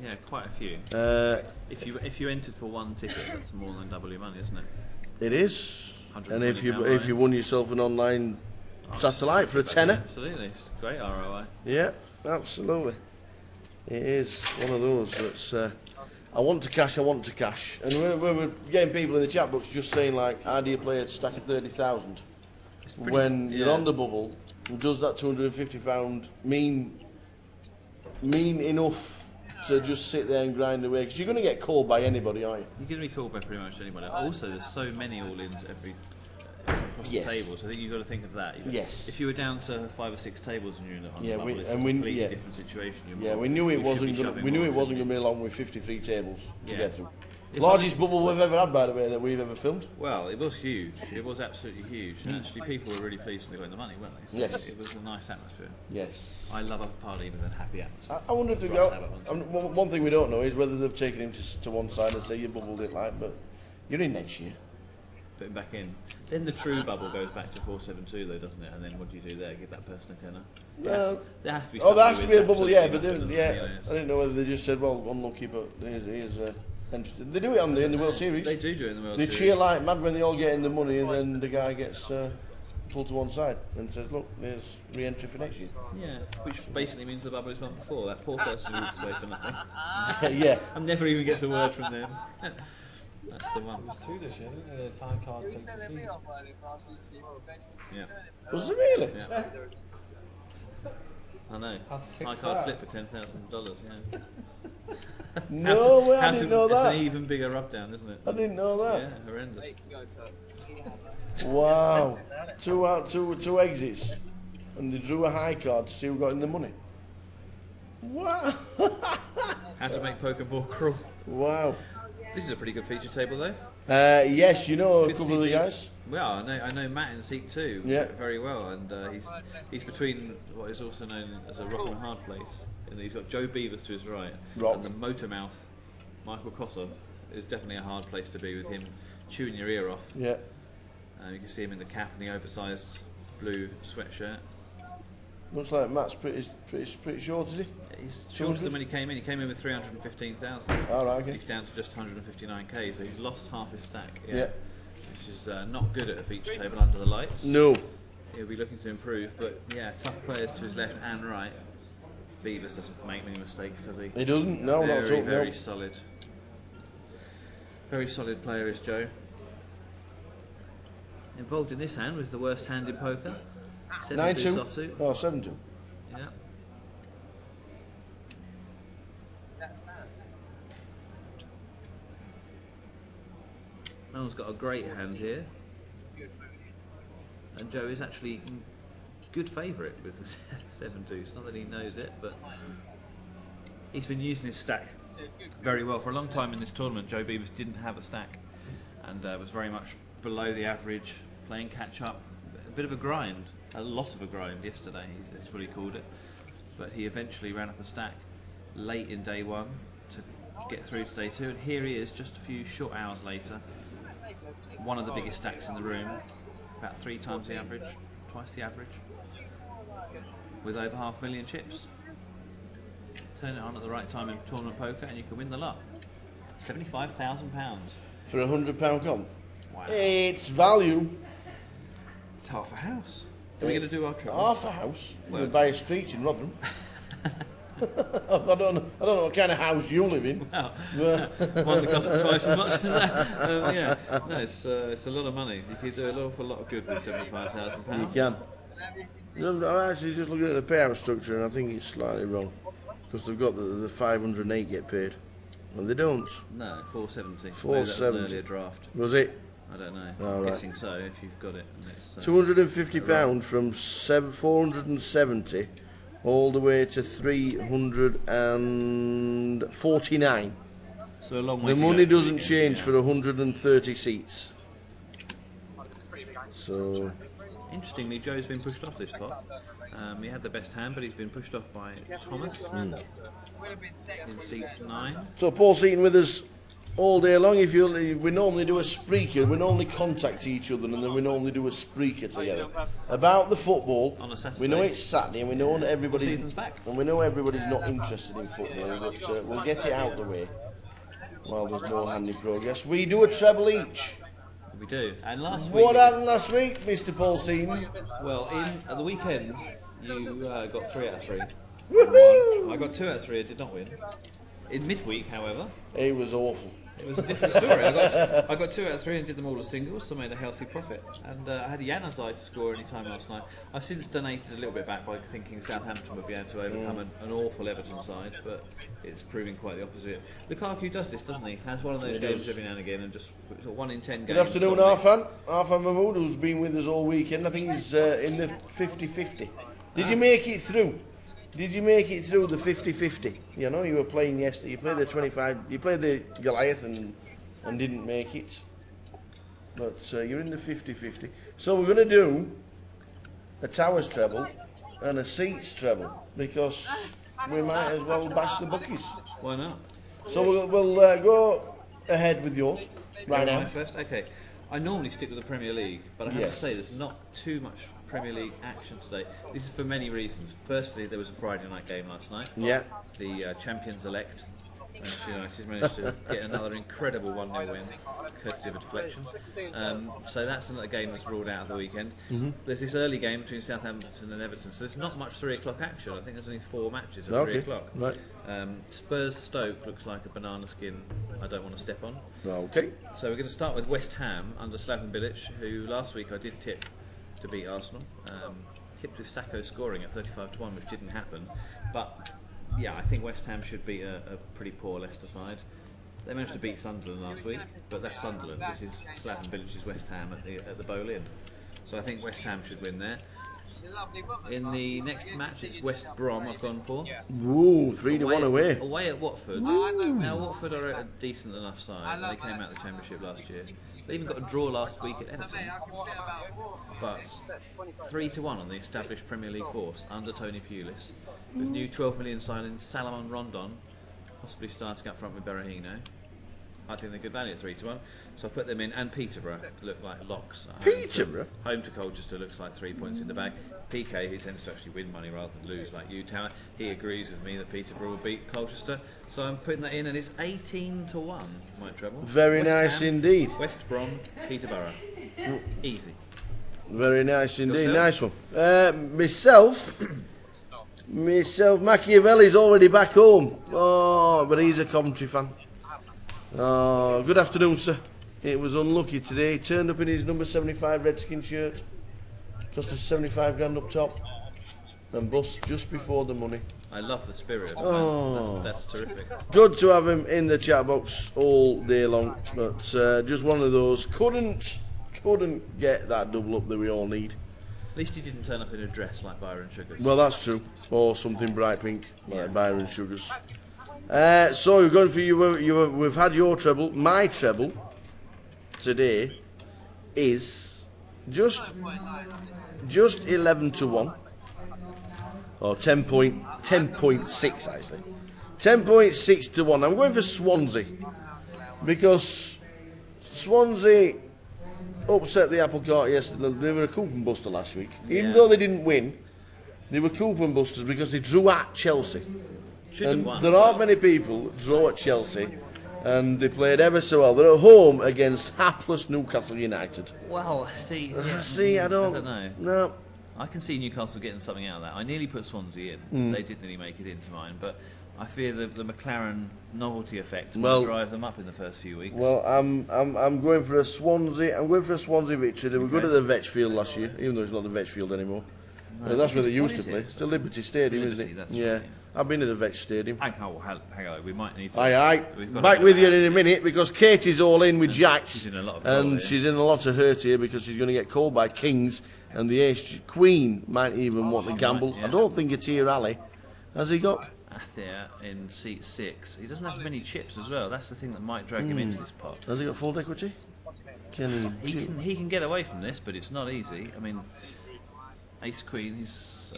Yeah, quite a few. If you entered for 1 ticket, that's more than double your money, isn't it? It is. And if you won yourself an online satellite for a tenner. Absolutely, it's great ROI. Yeah, absolutely. It is one of those that's I want to cash, and we're getting people in the chat box just saying like, how do you play a stack of 30,000 when you're on the bubble? And does that £250 mean enough to just sit there and grind away? Because you're going to get called by anybody, aren't you? You're going to be called by pretty much anybody. Also, there's so many all-ins across the tables. I think you've got to think of that. Yes. If you were down to 5 or 6 tables and you're in the bubble, it's a we completely different situation. We knew it wasn't going to be along with 53 tables to get through. If Largest bubble we've ever had, by the way, that we've ever filmed. Well, it was huge. It was absolutely huge. And actually, people were really pleased to win the money, weren't they? So Yes. It was a nice atmosphere. Yes. I love a party with a happy atmosphere. I wonder if they go. One thing we don't know is whether they've taken him to one side and say you bubbled it like, but you're in next year. Put him back in. Then the true bubble goes back to 472 though, doesn't it? And then what do you do there? Give that person a tenner? There has to be. Oh, there has to be a bubble, yeah. But I didn't know whether they just said, well, unlucky, but here's interesting. They do it in the World Series. They do it in the World Series. They cheer like mad when they all get in the money, and then the guy gets pulled to one side and says, look, there's re-entry for next year. Yeah, which basically means the bubble is gone before. That poor person who walks away for nothing. Yeah. And never even gets a word from them. That's the one. There's 2 this year, isn't there? There's high card to see. Yeah. Was it really? Yeah. I know. High card flip for $10,000, yeah. No way, I didn't know that. It's an even bigger rub down, isn't it? I didn't know that. Yeah, horrendous. Wow. Two exits. And they drew a high card to see who got in the money. Wow. How to make poker more cruel. Wow. This is a pretty good feature table though. Yes, you know a couple of the guys. Well, I know Matt in Seek 2 very well, and he's between what is also known as a rock and hard place. And he's got Joe Beavers to his right, and the motor mouth, Michael Kosov, is definitely a hard place to be with him chewing your ear off. Yeah. You can see him in the cap and the oversized blue sweatshirt. Looks like Matt's pretty short, is he? He's shorter than when he came in. He came in with 315,000. All right, okay. He's down to just 159k, so he's lost half his stack. Yeah. Which is not good at a feature table under the lights. No. He'll be looking to improve, but yeah, tough players to his left and right. Beavers doesn't make many mistakes, does he? He doesn't. No, not at all. Very solid. Very solid player is Joe. Involved in this hand was the worst hand in poker. 9-2. Offsuit. Oh, 7-2. Yeah. Noel's got a great hand here. And Joe is actually good favourite with the 7-2. It's not that he knows it, but he's been using his stack very well. For a long time in this tournament, Joe Beavers didn't have a stack and was very much below the average, playing catch up. A bit of a grind, a lot of a grind yesterday, that's what he called it. But he eventually ran up a stack late in day one to get through to day two, and here he is just a few short hours later. One of the biggest stacks in the room, about 3 times the average, twice the average, with over 500,000 chips. Turn it on at the right time in tournament poker and you can win the lot. £75,000. For £100 comp? Wow. It's value. It's half a house. Are we going to do our trip? Half a house? Well, we'll buy a street in Rotherham. I don't know what kind of house you live in. Well, one that costs twice as much as that. Yeah, no, it's a lot of money. You can do an awful lot of good with £75,000. You can. I'm actually just looking at the payout structure and I think it's slightly wrong. Because they've got the 508 get paid. And they don't. No, 470. 470. Maybe that was an earlier draft. Was it? I don't know. Oh, I'm right. guessing so, if you've got it. £250 from 470 all the way to 349. So a long way the to money go. doesn't change for 130 seats. So interestingly, Joe's been pushed off this pot. He had the best hand, but he's been pushed off by Thomas in seat 9. So Paul's eating with us all day long. We normally do a spreaker, we normally contact each other, and then we normally do a spreaker together about the football. On a Saturday. We know it's Saturday, and we know that everybody's back. and we know everybody's not interested in football, but we'll get it out of the way while there's no hand in progress. We do a treble each. We do. And last week. What happened last week, Mr. Paul Seaton? Well, at the weekend, you got 3 out of 3. Woohoo! I got 2 out of 3. I did not win. In midweek, however, it was awful. It was a different story. I got 2 out of 3 and did them all as singles, so I made a healthy profit. And I had Januzaj to score any time last night. I've since donated a little bit back by thinking Southampton would be able to overcome an awful Everton side, but it's proving quite the opposite. Lukaku does this, doesn't he? Has one of those games every now and again, and just 1 in 10 games. Good afternoon, Arfan. Arfan Mahmood, who's been with us all weekend. I think he's in the 50-50. Did you make it through? Did you make it through the 50-50? You know, you were playing yesterday. You played the 25. You played the Goliath and didn't make it. But you're in the 50-50. So we're going to do a towers treble and a seats treble because we might as well bash the bookies. Why not? So we'll go ahead with yours right now. First, okay. I normally stick with the Premier League, but I have to say there's not too much Premier League action today. This is for many reasons. Firstly, there was a Friday night game last night. Yeah. The champions-elect Manchester United managed to get another incredible 1-0 win, courtesy of a deflection. So that's another game that's ruled out of the weekend. There's this early game between Southampton and Everton, so there's not much 3 o'clock action. I think there's only 4 matches at 3 o'clock. Right. Spurs-Stoke looks like a banana skin I don't want to step on. Okay. So we're going to start with West Ham under Slaven Bilic, who last week I did tip to beat Arsenal. Tipped with Sacco scoring at 35-1, which didn't happen. But yeah, I think West Ham should beat a pretty poor Leicester side. They managed to beat Sunderland last week, but that's Sunderland. This is Slaven Bilic's West Ham at the Bowl Inn. So I think West Ham should win there. In the next match, it's West Brom I've gone for. Ooh, 3-1 away. Away at Watford. Now Watford are a decent enough side. They came out of the Championship last year. They even got a draw last week at Everton. But 3-1 on the established Premier League force under Tony Pulis. With new 12 million signing Salomon Rondon, possibly starting up front with Berahino. I think they're good value at 3-1. So I put them in, and Peterborough look like locks. Peterborough? Home to Colchester looks like 3 points in the bag. PK, who tends to actually win money rather than lose like you, Tower, he agrees with me that Peterborough will beat Colchester. So I'm putting that in, and it's 18-1, my treble. Very nice indeed. West Brom, Peterborough. Easy. Very nice indeed. Yourself? Nice one. Myself, Machiavelli's already back home. Oh, but he's a Coventry fan. Oh, good afternoon, sir. It was unlucky today. He turned up in his number 75 Redskin shirt. Cost us 75 grand up top. And bust just before the money. I love the spirit of the Oh. man. That's terrific. Good to have him in the chat box all day long. But just one of those. Couldn't get that double up that we all need. At least he didn't turn up in a dress like Byron Sugars. Well, that's true. Or something bright pink, like Byron Sugars. So we're going for you. We've had your treble. My treble today is just 11-1, or 10.6 actually. 10.6 to 1. I'm going for Swansea because Swansea upset the apple cart yesterday. They were a coupon buster last week. Even though they didn't win, they were coupon busters because they drew at Chelsea. And there aren't many people draw at Chelsea, and they played ever so well. They're at home against hapless Newcastle United. Well, see, I don't know. No. I can see Newcastle getting something out of that. I nearly put Swansea in. They didn't really make it into mine, but I fear the McLaren novelty effect will drive them up in the first few weeks. Well, I'm going for a Swansea. I'm going for a Swansea victory. They were good at the Vetchfield last year, even though it's not the Vetchfield anymore. No, that's where they used what to is play. it? It's the Liberty Stadium, isn't it? That's yeah. right. I've been to the Vetch Stadium. Hang on, we might need to. Aye. Back with you in a minute because Katie's all in with Jax. She's in a lot of trouble and here. she's in a lot of hurt here because she's going to get called by Kings, and the Ace Queen might even want to gamble. Might, yeah. I don't think it's here, Ali. Has he got? Athia in seat 6. He doesn't have many chips as well. That's the thing that might drag him into this pot. Has he got full equity? He can get away from this, but it's not easy. I mean, Ace Queen, he's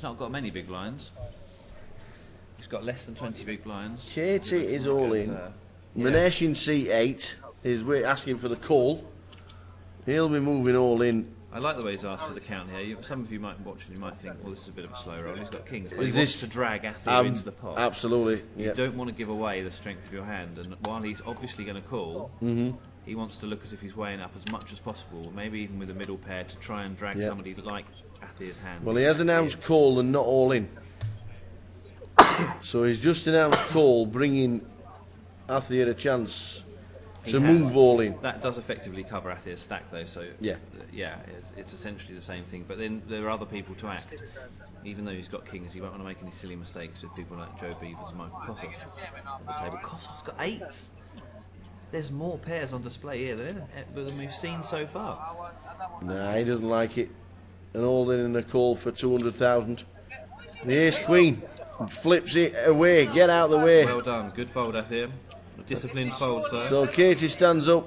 not got many big blinds. He's got less than 20 big blinds. Katie is all in. Manesh in C8 is asking for the call. He'll be moving all in. I like the way he's asked for the count here. Some of you might watch and you might think, well, this is a bit of a slow roll. He's got kings, but he wants to drag Athia into the pot. Absolutely. You don't want to give away the strength of your hand, and while he's obviously going to call, he wants to look as if he's weighing up as much as possible, maybe even with a middle pair, to try and drag somebody like Athia's hand. Well, he has announced call and not all in. So he's just announced call, bringing Athia a chance to move all in. That does effectively cover Athia's stack, though. So yeah, it's essentially the same thing. But then there are other people to act. Even though he's got kings, he won't want to make any silly mistakes with people like Joe Beevers and Michael Kossoff at the table. Kossoff's got 8s. There's more pairs on display here than we've seen so far. Nah, he doesn't like it. An all in and a call for 200,000. The Ace Queen flips it away. Get out of the way. Well done. Good fold, Athia. A disciplined fold, sir. So Katie stands up.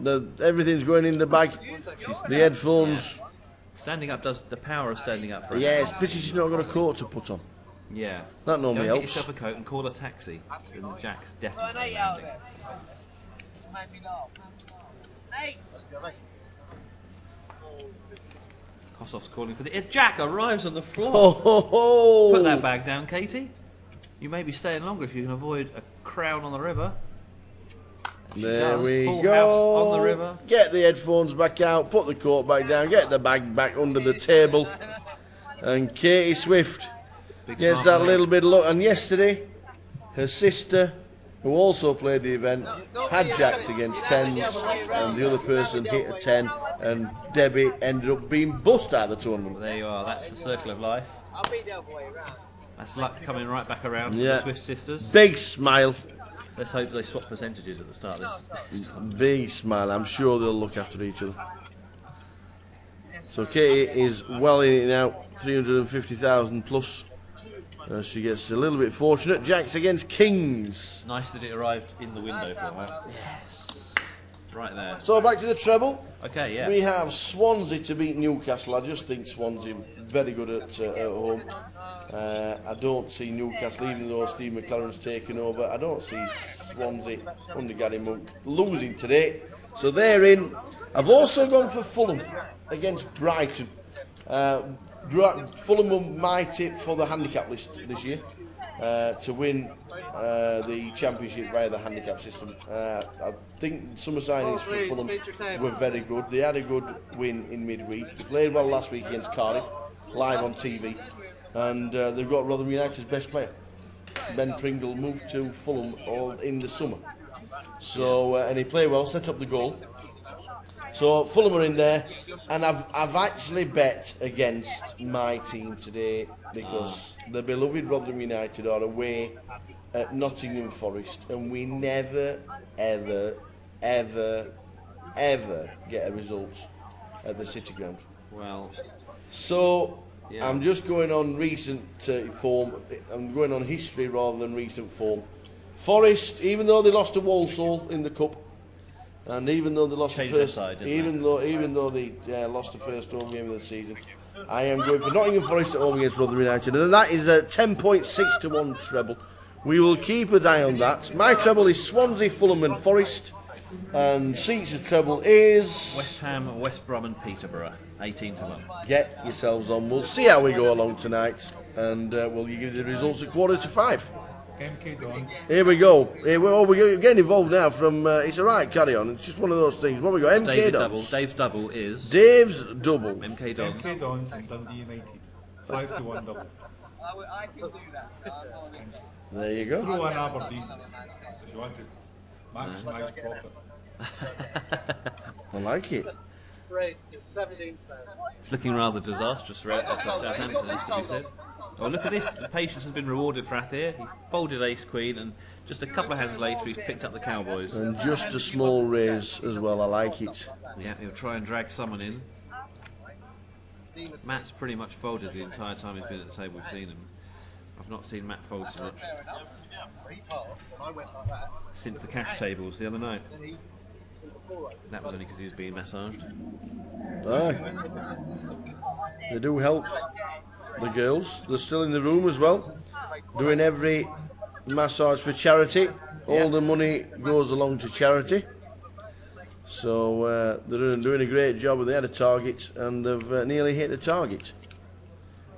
Everything's going in the bag. The headphones. Yeah. Standing up does the power of standing up for it's pity she's not got a coat to put on. Yeah. That normally Go helps. Get yourself a coat and call a taxi. And Jack's definitely landing. Kossoff's calling for the... Jack arrives on the floor. Put that bag down, Katie. You may be staying longer if you can avoid a crown on the river. There we Full go. house on the river. Get the headphones back out, put the coat back down, get the bag back under the table. And Katie Swift gets that little bit of luck. And yesterday, her sister, who also played the event, had jacks against 10s, and the other person hit a 10, and Debbie ended up being bussed out of the tournament. There you are, that's the circle of life. I'll be the other way around. That's luck coming right back around for the Swift sisters. Big smile. Let's hope they swap percentages at the start of this. Big smile. I'm sure they'll look after each other. So Katie is well in it now, 350,000 plus. She gets a little bit fortunate. Jacks against Kings. Nice that it arrived in the window for her. right there. So back to the treble. Okay, yeah. We have Swansea to beat Newcastle. I just think Swansea very good at home. I don't see Newcastle, even though Steve McLaren's taken over, I don't see Swansea under Gary Monk losing today. So they're in. I've also gone for Fulham against Brighton. Fulham were my tip for the handicap list this year. To win the championship via the handicap system. I think summer signings for Fulham were very good. They had a good win in midweek. They played well last week against Cardiff, live on TV, and they've got Rotherham United's best player. Ben Pringle moved to Fulham all in the summer. So and he played well, set up the goal. So Fulham are in there, and I've actually bet against my team today because the beloved Rotherham United are away at Nottingham Forest, and we never, ever, ever, ever get a result at the City Ground. Well, so yeah. I'm just going on recent form. I'm going on history rather than recent form. Forest, even though they lost to Walsall in the cup. And even though they lost the first, even though they lost the first home game of the season, I am going for Nottingham Forest at home against Rotherham United, and that is a 10.6 to 1 treble. We will keep an eye on that. My treble is Swansea, Fulham, and Forest, and Seats' treble is West Ham, West Brom, and Peterborough, 18 to 1. Get yourselves on. We'll see how we go along tonight, and we'll give you the results at 4:45. MK Dons. Here we go. We're getting involved now from... it's alright, carry on. It's just one of those things. What we got? MK Dons. Dave's double is... Dave's double. MK Dons. MK Dons and Dundee United. 5 to 1 double. I can do that. There you go. Throw on Aberdeen if you want to maximise profit. I like it. Race to 17 It's looking rather disastrous for Southampton, has to be said. Oh, look at this. The patience has been rewarded for Athir. He folded ace queen, and just a couple of hands later, he's picked up the Cowboys. And just a small raise as well. I like it. Yeah, he'll try and drag someone in. Matt's pretty much folded the entire time he's been at the table. We've seen him. I've not seen Matt fold so much since the cash tables the other night. That was only because he was being massaged. They do help. The girls, they're still in the room as well, doing every massage for charity. All the money goes along to charity. So they're doing a great job. They had a target and they've nearly hit the target.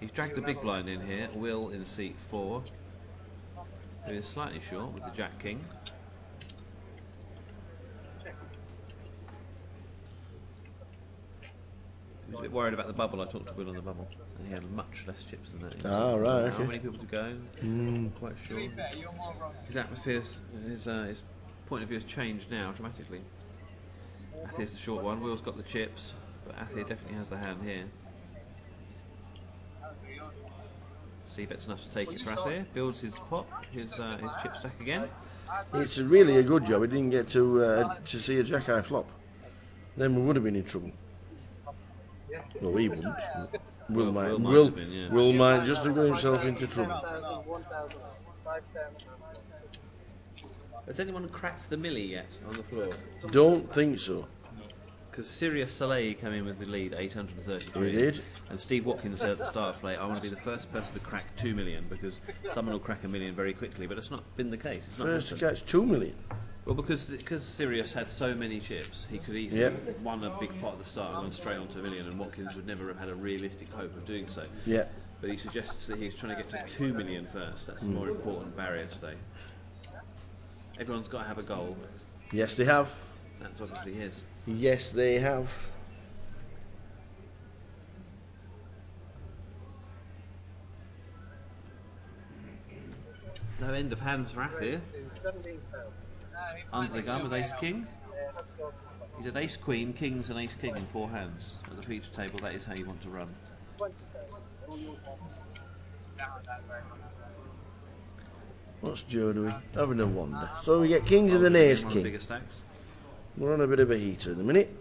He's dragged the big blind in here. Will in seat 4. Who is slightly short with the Jack King. He was a bit worried about the bubble. I talked to Will on the bubble, and he had much less chips than that. Ah, right, okay. How many people to go? Quite sure. His atmosphere's, his point of view has changed now dramatically. Athir's the short one. Will's got the chips, but Athir definitely has the hand here. C-bet's enough to take it for Athir. Builds his pot, his chip stack again. It's really a good job. He didn't get to see a jack-eye flop. Then we would have been in trouble. Well, he wouldn't. Will might just have got himself into trouble. Has anyone cracked the millie yet on the floor? Don't think so. Because Sirius Soleil came in with the lead, 833. He did. And Steve Watkins said at the start of play, I want to be the first person to crack 2 million, because someone will crack 1 million very quickly, but it's not been the case. It's not First to happened. catch 2 million. Well, because Sirius had so many chips, he could easily have won a big pot at the start and gone straight on to 1 million, and Watkins would never have had a realistic hope of doing so. Yeah. But he suggests that he's trying to get to 2 million first. That's the more important barrier today. Everyone's got to have a goal. Yes, they have. That's obviously his. Yes, they have. No end of hands for Athir. Under the gun with ace king. He's at ace queen, kings and ace king in 4 hands. At the feature table, that is how you want to run. What's Joe doing? Having a wander. So we get kings and an ace king. Bigger stacks. We're on a bit of a heater at the minute.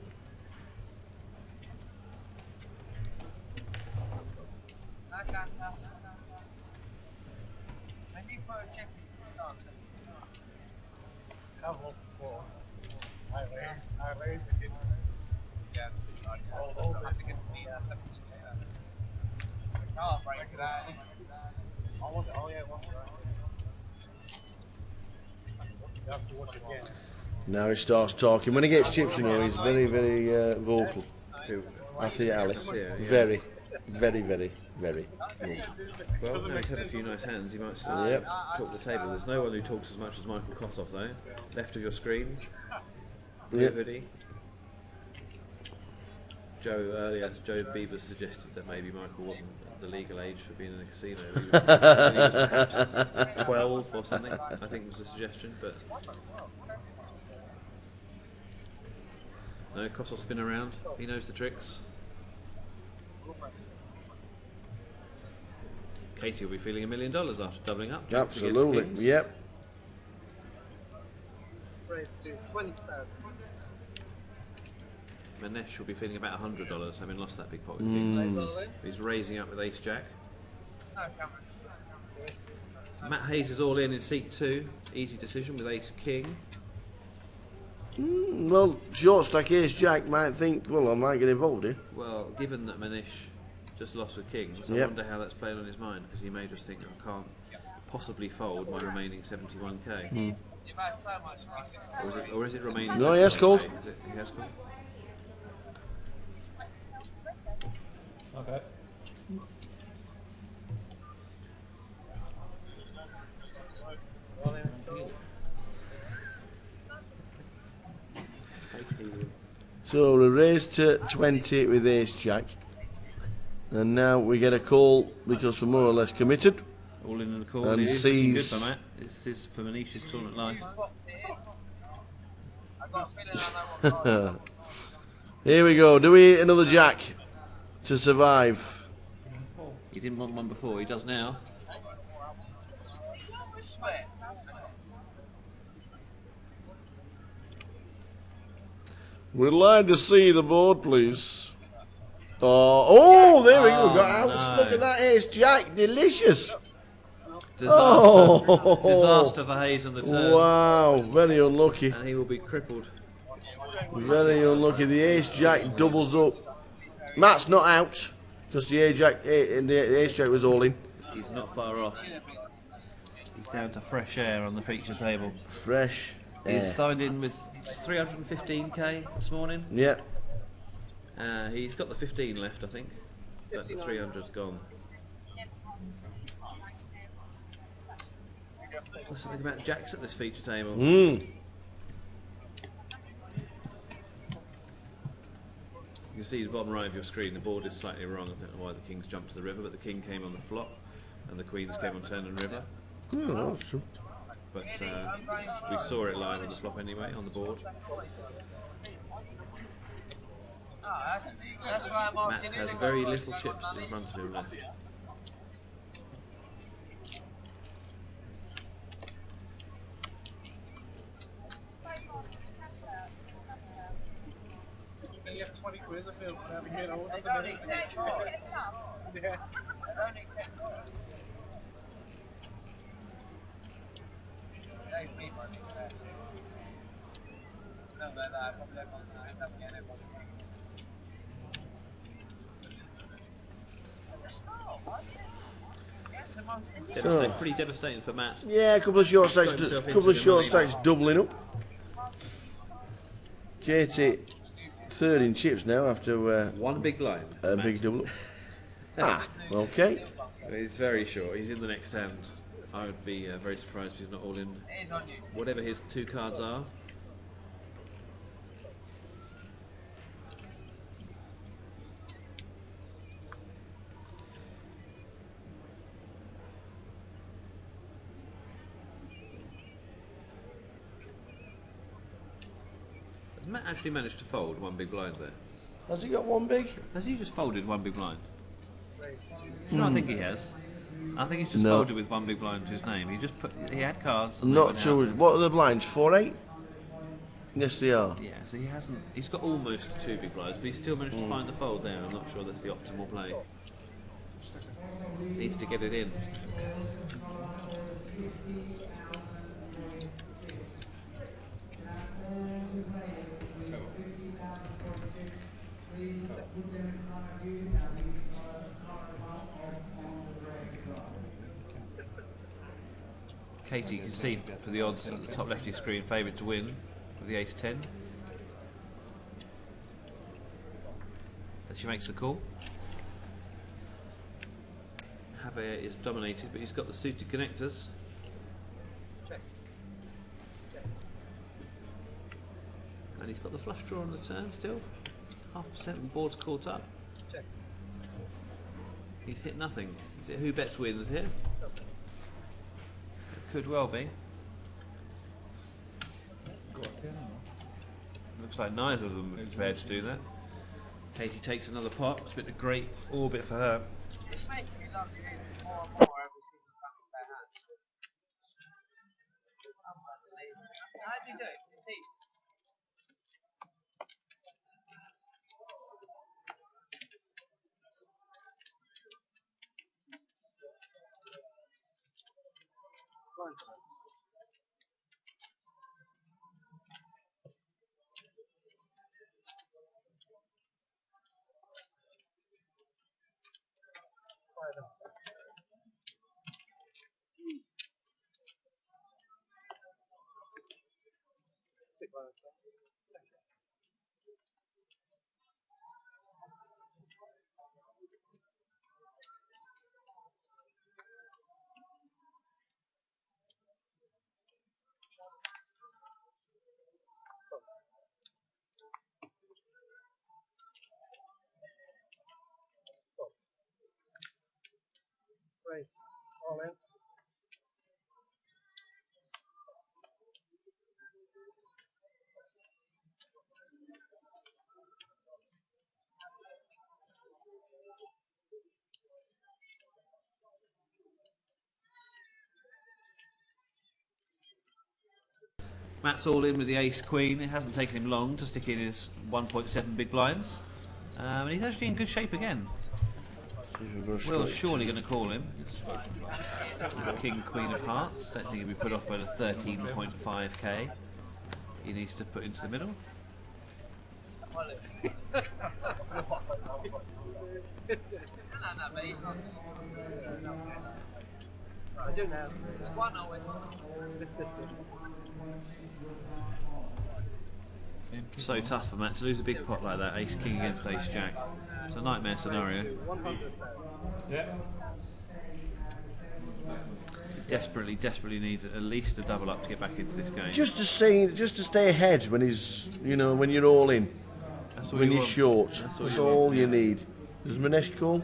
Yeah. I think it's the 17K. Oh, break it out. Oh, was it? Oh, yeah, it was. Now he starts talking. When he gets chips, you know, he's very, very vocal. I think Alex. Very, very, very, very vocal. Well, now he's had a few nice hands. He might still talk the table. There's no one who talks as much as Michael Kossoff, though. Left of your screen. Blue hoodie. Joe Beavers suggested that maybe Michael wasn't the legal age for being in a casino. He was perhaps 12 or something, I think was the suggestion, but no, Kossoff's been around. He knows the tricks. Katie will be feeling $1 million after doubling up. Absolutely, yep. Raise to 20,000. Manesh will be feeling about $100, having lost that big pot with Kings. He's raising up with Ace Jack. Matt Hayes is all in seat 2. Easy decision with Ace King. Well, short stack Ace Jack might think, well, I might get involved here. Well, given that Manish just lost with Kings, I wonder how that's playing on his mind, because he may just think, I can't possibly fold my remaining 71k. Or is it remaining? No, he has called. He has called. Okay. So we raised to 20 with Ace Jack, and now we get a call because we're more or less committed. All in the call. And It is looking good sees. for Matt. This is for Manish's tournament life. Here we go. Do we another Jack to survive? He didn't want one before. He does now. We'd like to see the board, please. Oh, there we go. Got outs. No. Look at that Ace Jack. Delicious. Disaster. Disaster for Hayes on the turn. Wow, very unlucky. And he will be crippled. Very unlucky. The Ace Jack doubles up. Matt's not out because the Ace Jack was all in. He's not far off. He's down to fresh air on the feature table. Fresh air. He's signed in with 315k this morning. Yeah. He's got the 15 left, I think, but the 300's gone. What's the thing about Jacks at this feature table? You can see the bottom right of your screen, the board is slightly wrong. I don't know why the Kings jumped to the river, but the King came on the flop and the Queens came on turn and river. Oh, that's true. But we saw it live on the flop anyway, on the board. Matt has very little chips in front of him left. You have 20 quid of film. They don't accept cards. They don't accept cards. Save me money. No, but I probably don't want to end up getting everyone. Pretty devastating for Matt. Yeah, a couple of short stacks, doubling up. Katie, third in chips now after one big blind. A big double up. Okay. He's very sure. He's in the next hand. I would be very surprised if he's not all in. Whatever his 2 cards are. Has Matt actually managed to fold one big blind there? Has he got one big? Has he just folded one big blind? No, I think he has. I think he's just No. folded with one big blind to his name. He had cards. And Not sure. What are the blinds? 4-8? Yes, they are. Yeah, so he hasn't. He's got almost 2 big blinds, but he's still managed to find the fold there. I'm not sure that's the optimal play. Needs to get it in. Katie, you can see for the odds at the top left of your screen, favourite to win with the ace-10. As she makes the call. Javier is dominated, but he's got the suited connectors. And he's got the flush draw on the turn still. 0.5% and board's caught up. He's hit nothing. Is it who bets wins here? It could well be. Looks like neither of them are prepared to do that. Katie takes another pot. It's been a great orbit for her. It's making me love you more and more every single time we play hands. How do you do it? Compete? Race. All in. Matt's all in with the ace queen. It hasn't taken him long to stick in his 1.7 big blinds. And he's actually in good shape again. Will's surely going to call him. King, queen of hearts. Don't think he'll be put off by the 13.5k he needs to put into the middle. I do now. It's one always. So tough for Matt to lose a big pot like that, ace king against ace jack. It's a nightmare scenario. Yeah. He desperately needs at least a double up to get back into this game. Just to stay ahead when he's, when you're all in. When you're short. That's all you need. Does Manesh call?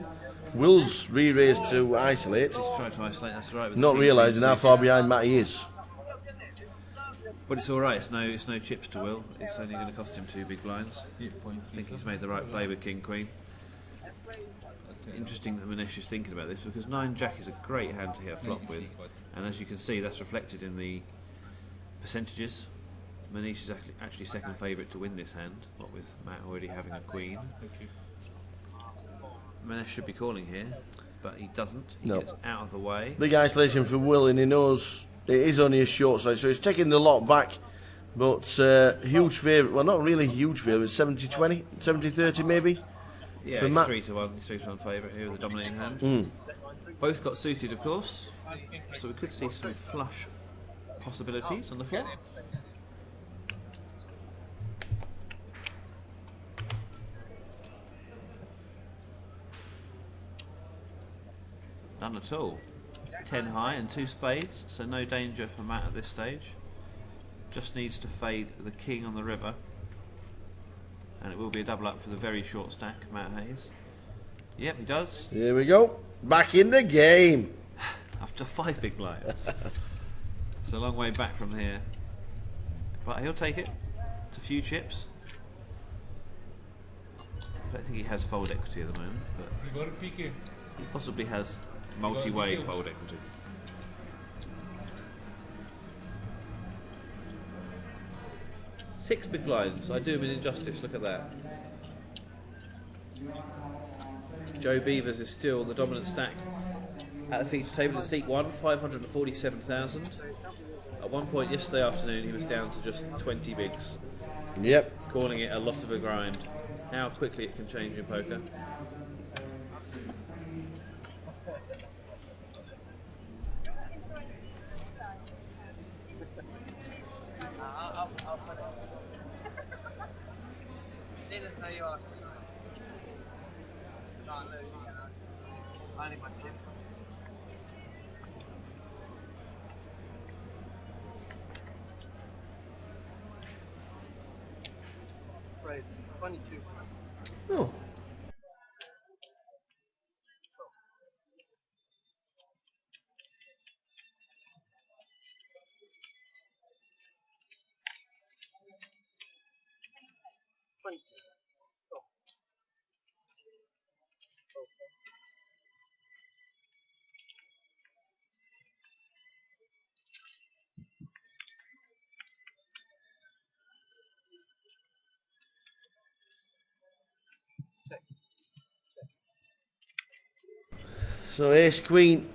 Will's re-raised to isolate. He's trying to isolate, that's right. Not realising how far behind Matty is. But it's alright, it's no chips to Will. It's only going to cost him 2 big blinds. I think he's made the right play with king queen. Interesting that Manesh is thinking about this, because 9 jack is a great hand to hit a flop with, and as you can see that's reflected in the percentages. Manesh is actually second favourite to win this hand, what with Matt already having a queen. Manesh should be calling here, but he doesn't. He gets out of the way. Big isolation for Will, and he knows it is only a short side, so he's taking the lot back. But huge favourite, well, not really huge favourite, 70-20, 70-30 maybe. Yeah, for he's Matt. 3-1. He's 3-1 favourite here with the dominating hand. Both got suited, of course, so we could see some flush possibilities on the floor. None at all. 10 high and 2 spades, so no danger for Matt at this stage. Just needs to fade the king on the river, and it will be a double up for the very short stack, Matt Hayes. Yep, he does. Here we go. Back in the game. After 5 big blinds. It's a long way back from here. But he'll take it. It's a few chips. I don't think he has fold equity at the moment, but he possibly has multi-way fold equity. Six big blinds. I do him an injustice. Look at that. Joe Beavers is still the dominant stack at the feature table in seat 1, 547,000. At one point yesterday afternoon he was down to just 20 bigs. Yep. Calling it a lot of a grind. How quickly it can change in poker. where you are, so can't lose, you know. Only my kids. Raise 22. Oh. So ace queen,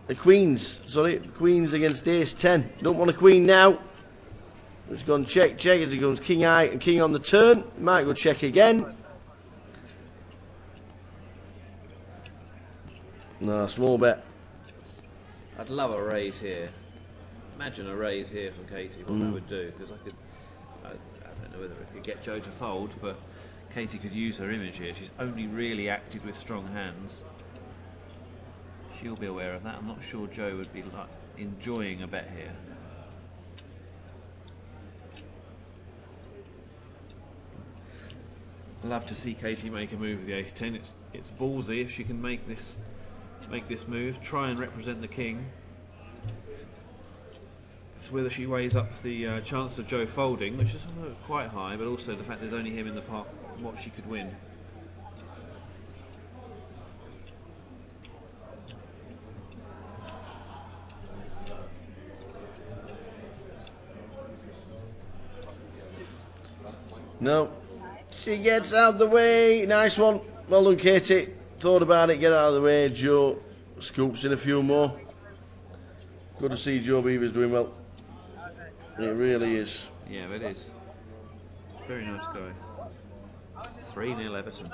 the queens, sorry, queens against ace 10. Don't want a queen now. It's gone check, check as he goes king high and king on the turn. Might go check again. No, small bet. I'd love a raise here. Imagine a raise here from Katie, what that would do, because I don't know whether it could get Joe to fold, but Katie could use her image here. She's only really acted with strong hands. She'll be aware of that. I'm not sure Joe would be like enjoying a bet here. I'd love to see Katie make a move with the ace-10. It's ballsy if she can make this move. Try and represent the king. It's whether she weighs up the chance of Joe folding, which is quite high, but also the fact there's only him in the pot, what she could win. No. She gets out of the way. Nice one. Well done, Katie. Thought about it. Get out of the way. Joe scoops in a few more. Good to see Joe Beaver's doing well. It really is. Yeah, it is. Very nice guy. 3-0 Everton.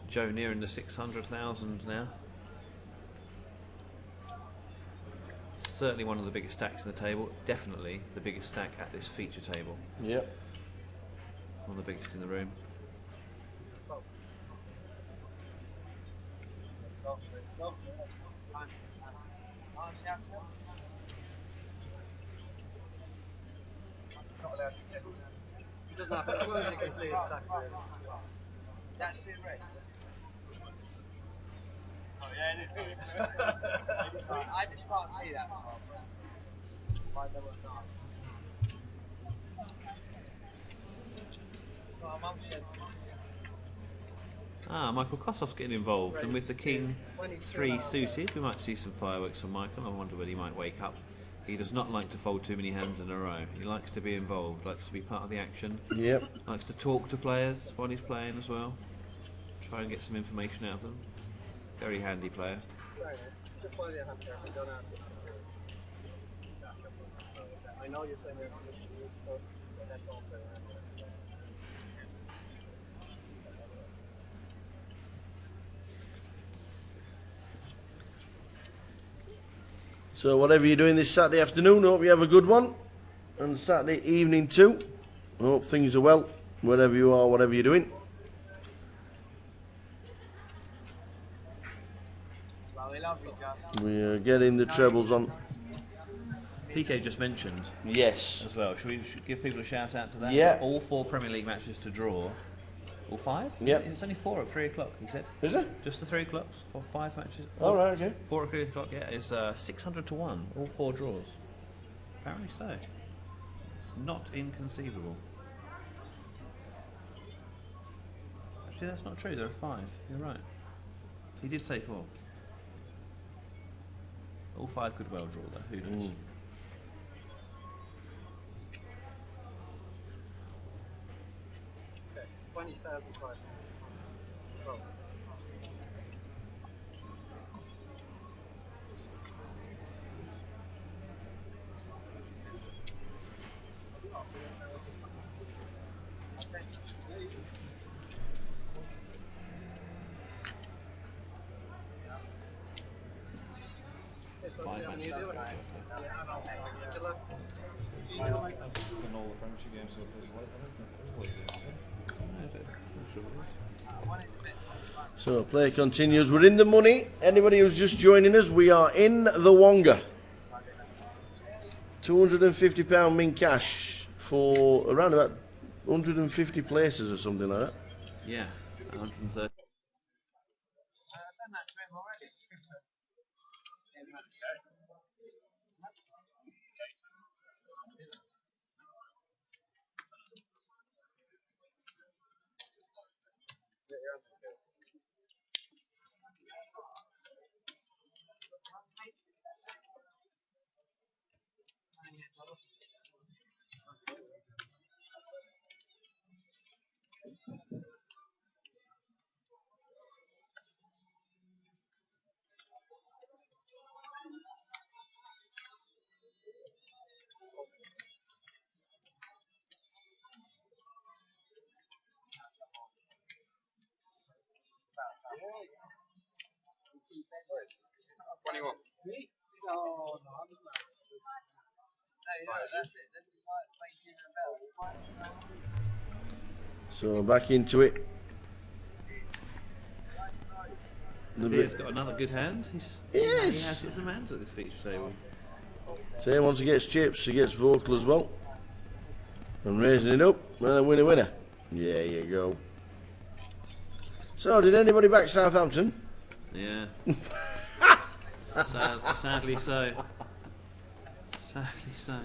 Joe nearing the 600,000 now. Certainly one of the biggest stacks in the table. Definitely the biggest stack at this feature table. Yep. One of the biggest in the room. He doesn't have to. Well, you can see his sack. That's too red. Oh yeah, it is. I just can't see that. Why they were not. Well, Mum said. Michael Kossoff's getting involved, and with the king 3 suited, we might see some fireworks from Michael. I wonder whether he might wake up. He does not like to fold too many hands in a row. He likes to be involved, likes to be part of the action. Yep. Likes to talk to players while he's playing as well. Try and get some information out of them. Very handy player. Just play the hand there. We don't have to. I know you're saying you're just use but that's all fair. So whatever you're doing this Saturday afternoon, hope you have a good one. And Saturday evening too. I hope things are well, wherever you are, whatever you're doing. We are getting the trebles on. PK just mentioned. Yes. As well. Should we give people a shout out to that? Yeah. All 4 Premier League matches to draw. All 5? Yep. It's only 4 at 3 o'clock, he said. Is it? Just the 3 o'clocks for 5 matches. All right, okay. 4 at 3 o'clock, yeah. It's 600 to 1. All 4 draws. Apparently so. It's not inconceivable. Actually, that's not true. There are 5. You're right. He did say 4. All 5 could well draw, though. Who knows? 20,500. Five matches. Good luck. I've just done all the Premiership games, so there's late. I don't think there's late. So play continues. We're in the money. Anybody who's just joining us, we are in the Wonga. £250 min cash for around about 150 places or something like that. Yeah, 130. I've done that to him already. So back into it. Thea's got another good hand. He has some hands at this feature table. So once he gets chips, he gets vocal as well. And raising it up, and then winner. Yeah, you go. So, did anybody back Southampton? Yeah. Sadly so. Sadly so.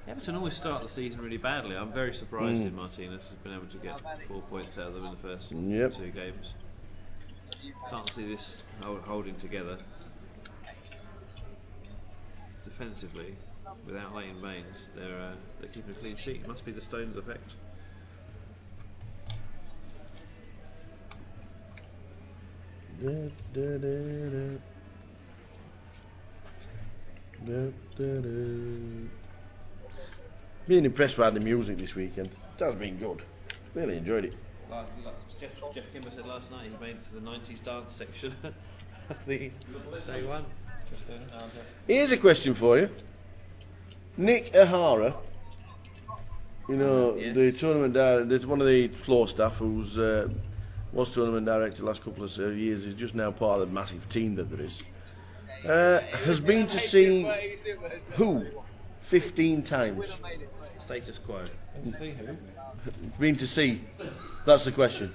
Everton always start the season really badly. I'm very surprised in Martinez has been able to get 4 points out of them in the first 2 games. Can't see this holding together. Defensively, without laying veins, they're keeping a clean sheet. It must be the Stones effect. Being impressed by the music this weekend. It has been good. Really enjoyed it. Jeff Kimber said last night he made it to the 90s dance section of the day one. Here's a question for you. Nick O'Hara, you know, the tournament director, one of the floor staff who's was tournament director the last couple of years, is just now part of the massive team that there is, has been to see who 15 times. Status quo. Been to see. That's the question.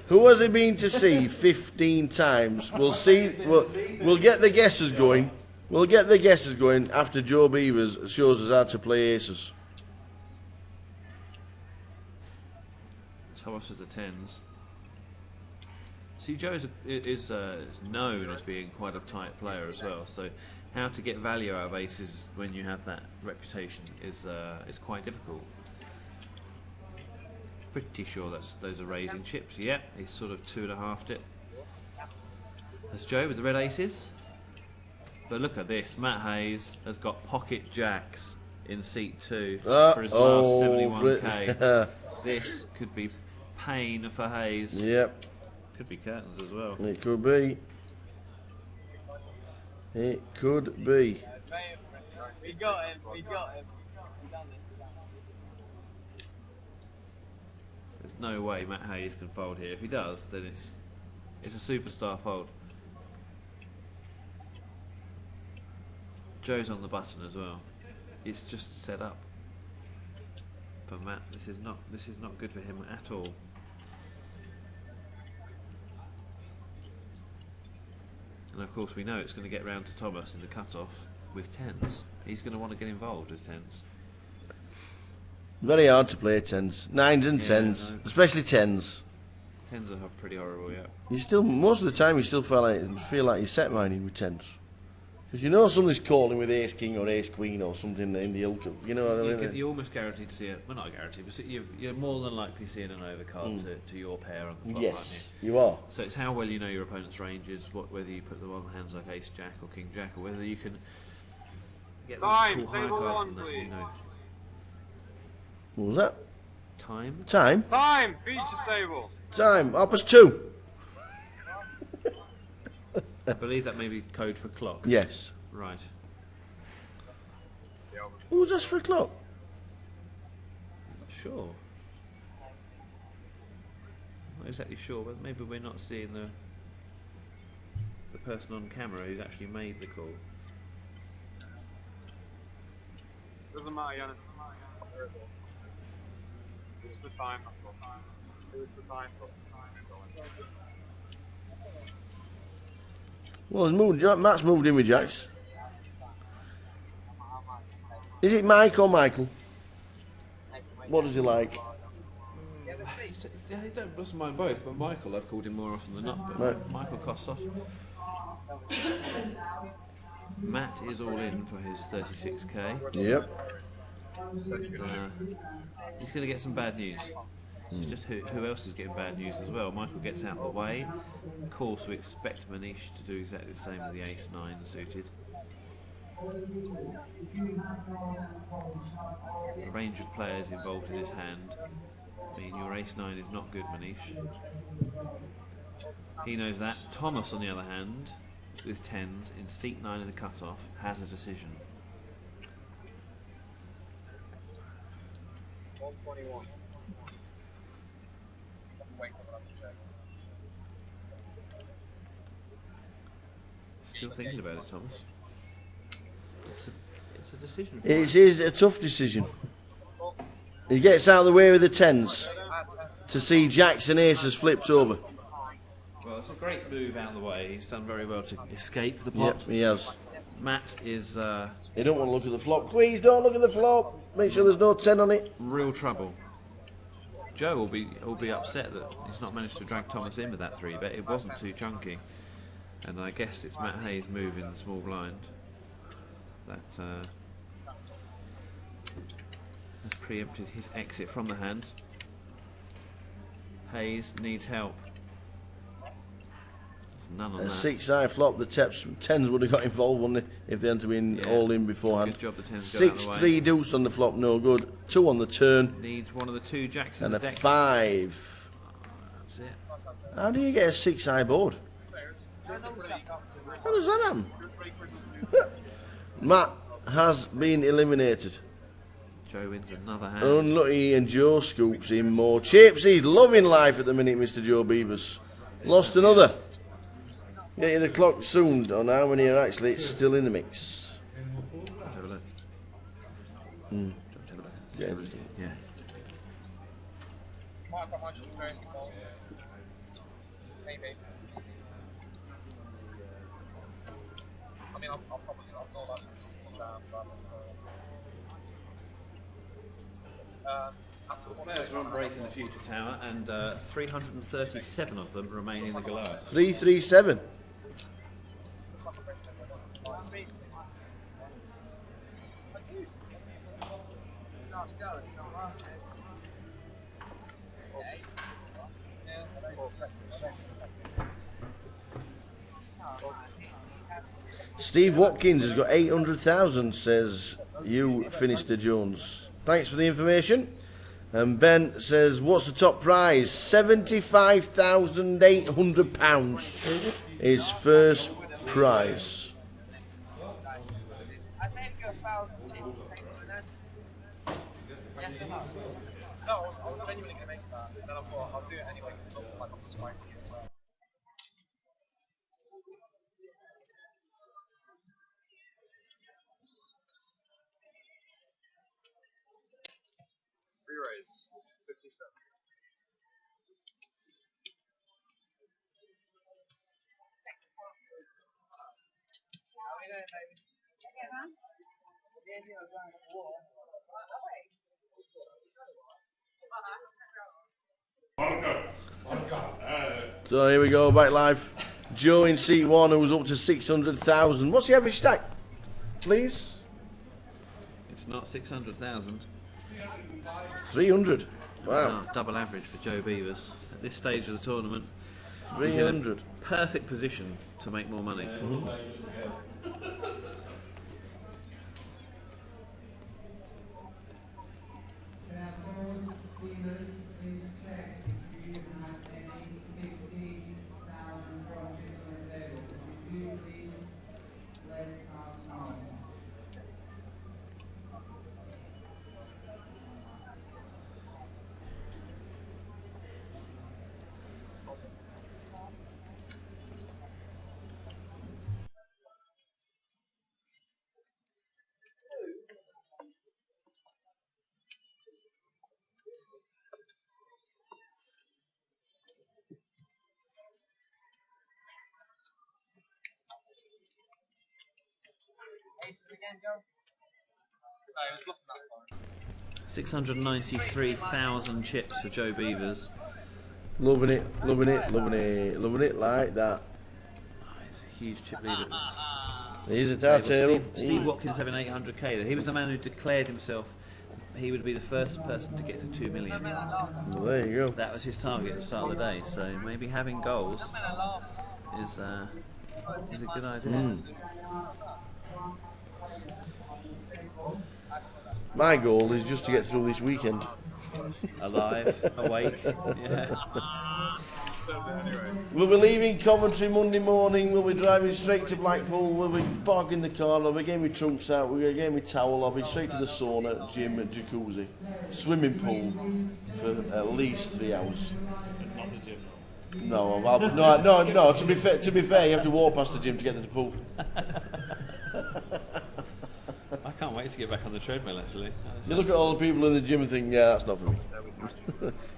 Who has he been to see 15 times? We'll see. We'll get the guesses going. We'll get the guesses going after Joe Beavers shows us how to play aces. Thomas with the tens. See, Joe is known as being quite a tight player as well. So, how to get value out of aces when you have that reputation is quite difficult. Pretty sure those are raising chips. Yeah, he's sort of 2.5'd it. That's Joe with the red aces. But look at this. Matt Hayes has got pocket jacks in seat 2 for his last 71k. This could be pain for Hayes. Yep. Could be curtains as well. It could be. It could be. We got him. We got him. We done it. There's no way Matt Hayes can fold here. If he does, then it's a superstar fold. Joe's on the button as well. It's just set up for Matt. This is not good for him at all. And of course we know it's going to get round to Thomas in the cut-off with tens. He's going to want to get involved with tens. Very hard to play tens. Nines and tens, especially tens. Tens are pretty horrible, yeah. You still, most of the time, you still feel like you're set mining with tens. Because you know somebody's calling with ace king or ace queen or something in the ilk. You know what I mean? You're almost guaranteed to see it. Well, not guaranteed, but you're more than likely seeing an overcard to your pair on the flop. Yes, you are. So it's how well you know your opponent's ranges, whether you put them on hands like ace jack or king jack, or whether you can get them to call higher cards than that. You know. What was that? Time. Time? Time! Feature table! Time. 2:30. I believe that may be code for clock. Yes. Right. What was that for a clock? Not sure. Not exactly sure, but maybe we're not seeing the person on camera who's actually made the call. Doesn't matter, Yannis. It's the time. It's the time. Well, Matt's moved in with Jax. Is it Mike or Michael? What does he like? Yeah, he doesn't mind both, but Michael, I've called him more often than not. But Right. Michael Kossoff. Matt is all in for his 36k. Yep. He's going to get some bad news. It's just who else is getting bad news as well. Michael gets out of the way. Of course, we expect Manish to do exactly the same with the ace-9 suited. A range of players involved in his hand. I mean, your ace-9 is not good, Manish. He knows that. Thomas, on the other hand, with 10s in seat 9 in the cut-off, has a decision. 121. Still thinking about it, Thomas. It's a decision. For It is a tough decision. He gets out of the way with the 10s to see Jackson aces flipped over. Well, it's a great move out of the way. He's done very well to escape the pot. Yep, he has. Matt is... He don't want to look at the flop. Please don't look at the flop. Make sure there's no 10 on it. Real trouble. Joe will be upset that he's not managed to drag Thomas in with that 3-bet. It wasn't too chunky. And I guess it's Matt Hayes' move in the small blind that has preempted his exit from the hand. Hayes needs help. There's none on A that. 6-eye flop, the 10s would have got involved, wouldn't they, if they hadn't been all in beforehand. Good job the 10s got out of the way. 6-3 deuce on the flop, no good. 2 on the turn. Needs one of the 2 jacks in And the a deck. 5. That's it. How do you get a 6-eye board? How does that happen? Matt has been eliminated. Joe wins another hand. Unlucky, and Joe scoops in more chips. He's loving life at the minute, Mr. Joe Beavers. Lost another. Get you the clock soon on how many are actually still in the mix. Let's have a look. Yeah. Yeah. Might have got my shot very involved. Maybe. I mean, I'll probably not know that. Players are on break in the future tower, and 337 of them remain in the Goliath. 337. Steve Watkins has got 800,000, says you, Finister Jones. Thanks for the information. And Ben says, what's the top prize? £75,800 is first prize. I say go 1,000 chips, yes or no? No, I was genuinely going to make that, and then I thought I'll do it anyway because it looks like I'm just fine. Free raise, 57. How are we doing, baby? Okay, man. Yeah, if you're going to war. So here we go, back live. Joe in seat 1, who's up to 600,000. What's the average stack, please? It's not 600,000. 300. Wow. No, double average for Joe Beavers. At this stage of the tournament, 300. He's in a perfect position to make more money. again, Joe? No, he was looking that far. 693,000 chips for Joe Beavers. Loving it, loving it, loving it, loving it like that. He's a huge chip leader. He's a tattoo. Steve Watkins having 800k there. He was the man who declared himself he would be the first person to get to 2 million. Well, there you go. That was his target at the start of the day, so maybe having goals is a good idea. My goal is just to get through this weekend. Alive, awake, yeah. We'll be leaving Coventry Monday morning, we'll be driving straight to Blackpool, we'll be parking the car, I'll be getting my trunks out, we'll be getting my towel, I'll be straight to the sauna, gym and jacuzzi, swimming pool for at least 3 hours. Not the gym. No, no, to be fair, you have to walk past the gym to get to the pool. I can't wait to get back on the treadmill actually. You look at all the people in the gym and think, yeah, that's not for me.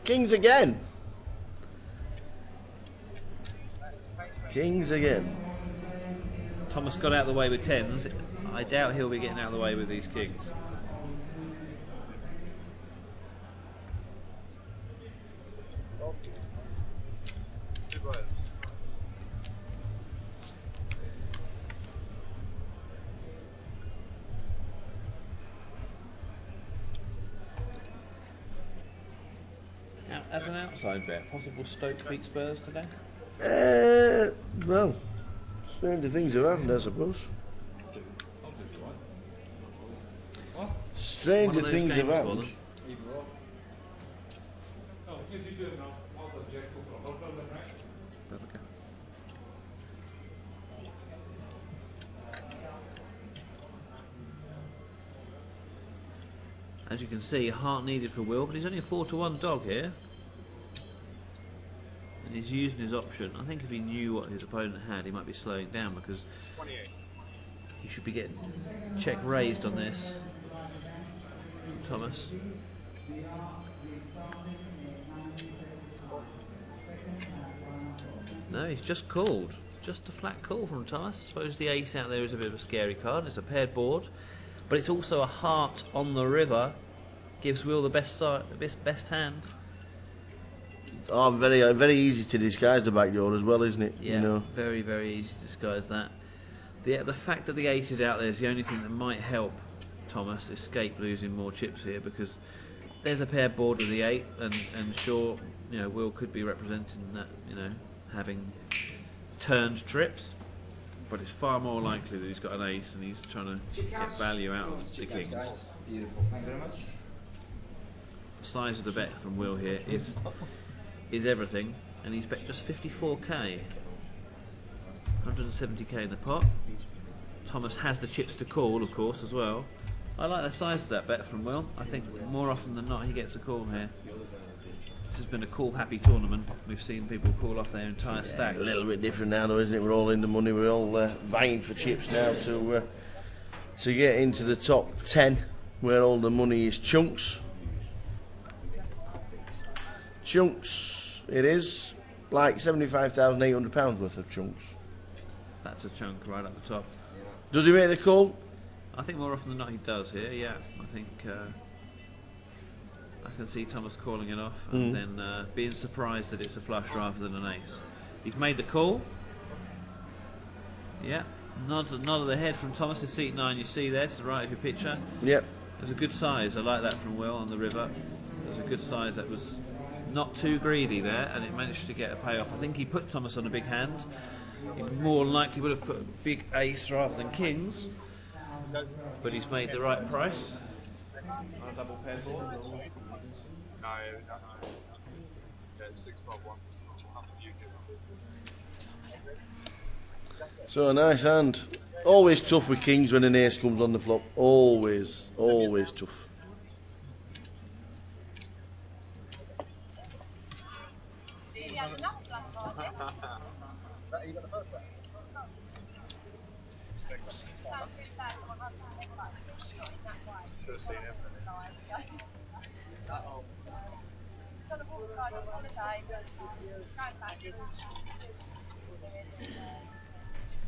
Kings again! Kings again. Thomas got out of the way with 10s. I doubt he'll be getting out of the way with these kings. Now, as an outside bet, possible Stoke beat Spurs today? Well, stranger things have happened, I suppose. Stranger things have happened. As you can see, heart needed for Will, but he's only a 4-1 dog here. And he's using his option. I think if he knew what his opponent had, he might be slowing down because he should be getting check raised on this. Thomas. No, he's just called. Just a flat call from Thomas. I suppose the ace out there is a bit of a scary card. It's a paired board, but it's also a heart on the river. Gives Will the best hand. Oh, very easy to disguise the back door as well, isn't it? Yeah, you know. very, very easy to disguise that. The fact that the ace is out there is the only thing that might help Thomas escape losing more chips here, because there's a paired board with the 8, and sure, you know, Will could be representing that, you know, having turned trips, but it's far more likely that he's got an ace and he's trying to get value out of the kings. Beautiful, thank you very much. The size of the bet from Will here is everything, and he's bet just 54k, 170k in the pot. Thomas has the chips to call, of course, as well. I like the size of that bet from Will. I think more often than not he gets a call here. This has been a call happy tournament. We've seen people call off their entire stacks. A little bit different now though, isn't it? We're all in the money, we're all vying for chips now to get into the top 10 where all the money is chunks. Chunks, it is like £75,800 worth of chunks. That's a chunk right up the top. Does he make the call? I think more often than not he does here, yeah. I think I can see Thomas calling it off and then being surprised that it's a flush rather than an ace. He's made the call. Yeah, nod of the head from Thomas in seat 9, you see there, to the right of your picture. Yep. There's a good size, I like that from Will on the river. There's a good size that was not too greedy there, and it managed to get a payoff. I think he put Thomas on a big hand. He more likely would have put a big ace rather than kings, but he's made the right price. On a double pair board? No, 6-12-1. So a nice hand. Always tough with kings when an ace comes on the flop. Always tough. You got the first one? Should have seen him.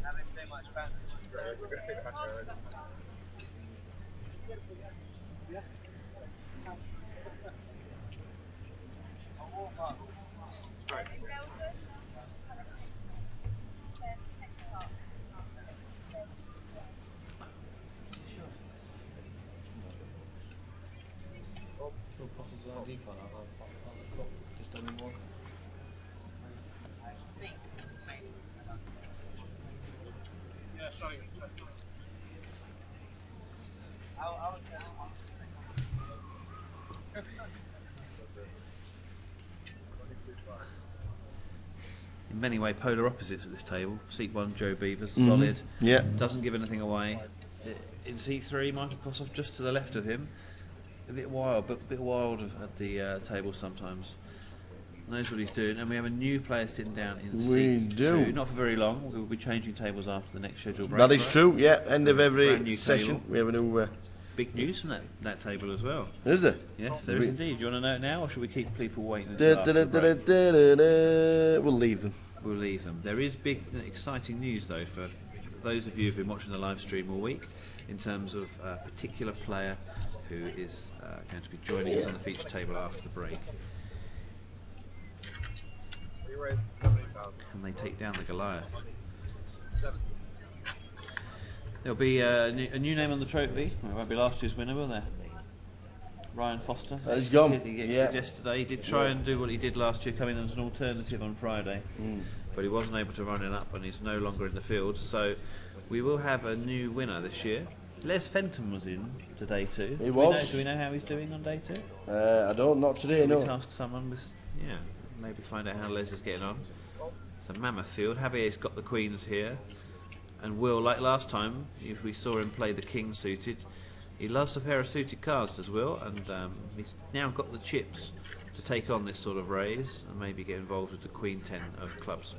Having too much banter. Sure, Postle's ID card out of the cup, just anymore. Yeah, sorry. In many ways, polar opposites at this table. Seat 1, Joe Beavers, solid. Yeah. Doesn't give anything away. In seat 3, Michael Kossoff just to the left of him. A bit wild, but a bit wild at the table sometimes. Knows what he's doing, and we have a new player sitting down in seat 2. Not for very long. We'll be changing tables after the next schedule break. That is true. Yeah. End of every session, table. we have a new. Big news from that table as well. Is there? Yes, there is indeed. Do you want to know it now, or should we keep people waiting until after the break? We'll leave them. We'll leave them. There is big, exciting news though for those of you who've been watching the live stream all week, in terms of a particular player who is going to be joining us on the feature table after the break. And they take down the Goliath. There'll be a new name on the trophy. It won't be last year's winner, will there? Ryan Foster. He's gone. He exited yesterday. He did try and do what he did last year, coming as an alternative on Friday, but he wasn't able to run it up, and he's no longer in the field. So we will have a new winner this year. Les Fenton was in to day 2. He was. Do we know how he's doing on day 2? I don't. Not today. No. We task someone with, maybe find out how Les is getting on. It's a mammoth field. Javier's got the queens here. And Will, like last time, if we saw him play the king suited, he loves a pair of suited cards, does Will, and he's now got the chips to take on this sort of raise and maybe get involved with the queen 10 of clubs.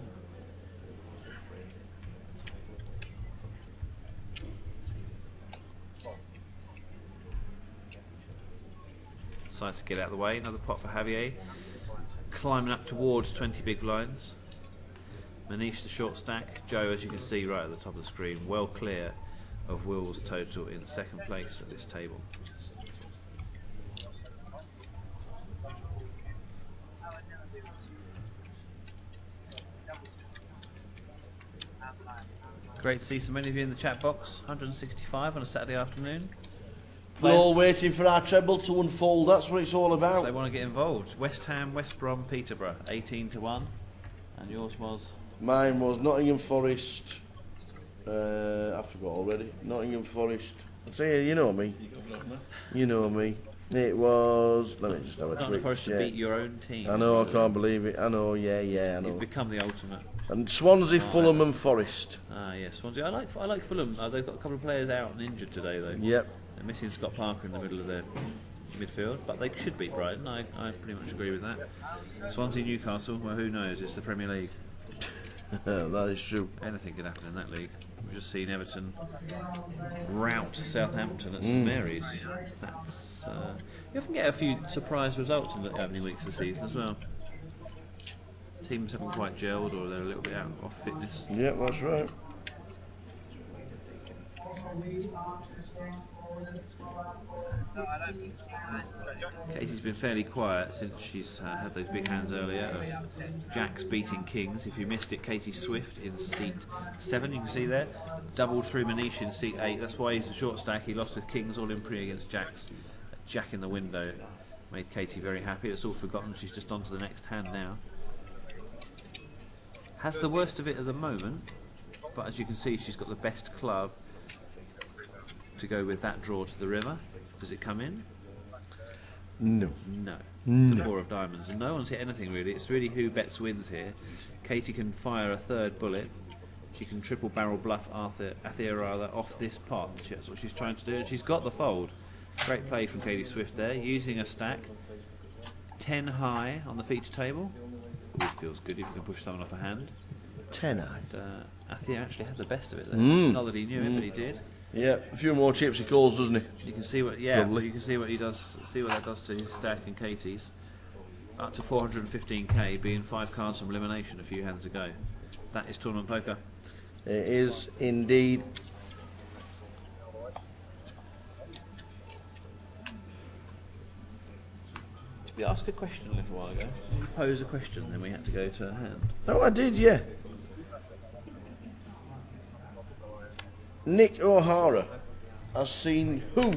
Decides to get out of the way. Another pot for Javier, climbing up towards 20 big blinds. Manish the short stack. Joe, as you can see right at the top of the screen, well clear of Will's total in second place at this table. Great to see so many of you in the chat box. 165 on a Saturday afternoon. We're all waiting for our treble to unfold. That's what it's all about. They want to get involved. West Ham, West Brom, Peterborough, 18-1, and yours was. Mine was Nottingham Forest. I forgot already. Nottingham Forest. I say, you know me. You know me. It was. Let me just have a Nottingham Forest to beat your own team. I know. I can't believe it. I know. Yeah. I know. You've become the ultimate. And Swansea, Fulham, and Forest. Ah, yes, Swansea. I like Fulham. They've got a couple of players out and injured today, though. Yep. They're missing Scott Parker in the middle of their midfield, but they should beat Brighton. I pretty much agree with that. Swansea, Newcastle. Well, who knows? It's the Premier League. That is true. Anything can happen in that league. We've just seen Everton rout Southampton at St Mary's. That's you often get a few surprise results in the opening weeks of the season as well. Teams haven't quite gelled, or they're a little bit out off fitness. Yeah, that's right. Katie's been fairly quiet since she's had those big hands earlier of Jacks beating Kings. If you missed it, Katie Swift in seat 7, you can see there. Doubled through Manish in seat 8. That's why he's a short stack. He lost with Kings all in pre against Jacks. Jack in the window made Katie very happy. It's all forgotten. She's just on to the next hand now. Has the worst of it at the moment, but as you can see, she's got the best club to go with that draw to the river. Does it come in? No. The 4 of diamonds. And no one's hit anything really. It's really who bets wins here. Katie can fire a third bullet. She can triple barrel bluff Athea rather off this pot. That's what she's trying to do. And she's got the fold. Great play from Katie Swift there, using a stack. 10 high on the feature table. Always feels good if you can push someone off a hand. 10 high. And Athea actually had the best of it there. Not that he knew it, but he did. Yeah, a few more chips he calls, doesn't he? You can see what, you can see what he does. See what that does to his stack and Katie's. Up to 415k, being 5 cards from elimination a few hands ago. That is tournament poker. It is indeed. we ask a question a little while ago? Did you pose a question, then we had to go to a hand? Oh, I did, yeah. Nick O'Hara has seen who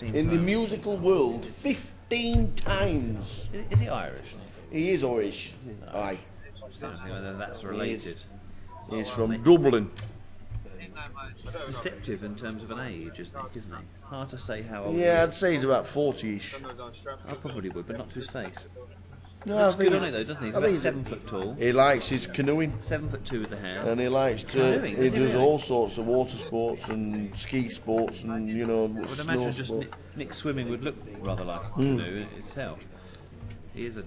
in the musical world 15 times. Is he Irish? He is Irish. Aye. I don't know whether that's related. He's from Dublin. It's deceptive in terms of an age, isn't he? Hard to say how old. Yeah, I'd say he's about 40-ish. I probably would, but not to his face. No, Looks I think good on it though, doesn't he? He's I about think 7 foot tall. He likes his canoeing. 7'2" with the hair. And he likes to. Canoeing, He does he does really? all sorts of water sports and ski sports and I would snow imagine just sports. Nick swimming would look rather like a canoe itself. He is a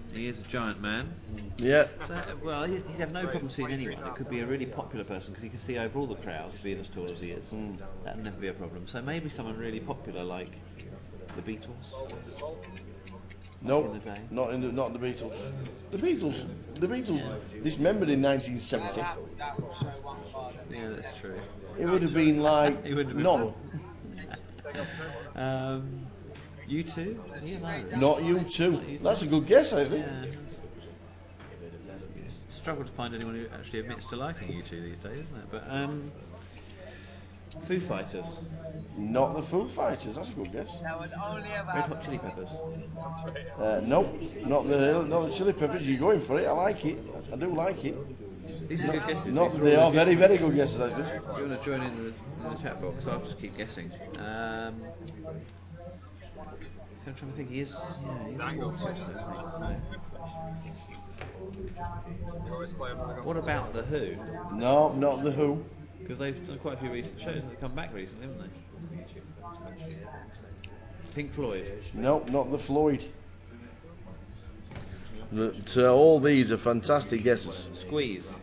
giant man. Yeah. So, well, he'd have no problem seeing anyone. It could be a really popular person because he can see over all the crowds, being as tall as he is. That'd never be a problem. So maybe someone really popular like the Beatles. No, in the day. not the Beatles. The Beatles dismembered in 1970. Yeah, that's true. It would have been like It wouldn't have been none. U2? He is Irish. Not U2. That's a good guess, actually. Yeah. Struggle to find anyone who actually admits to liking U2 these days, isn't it? But Foo Fighters. Not the Foo Fighters. That's a good guess. Red Hot Chili Peppers. Nope, not the Chili Peppers. You're going for it. I like it. I do like it. These are good guesses. They are very, very good guesses, actually. If you want to join in the chat box, I'll just keep guessing. So I'm trying to think. He's What about the Who? No, not the Who. Because they've done quite a few recent shows and they've come back recently, haven't they? Pink Floyd. No, not the Floyd. All these are fantastic guesses. Squeeze.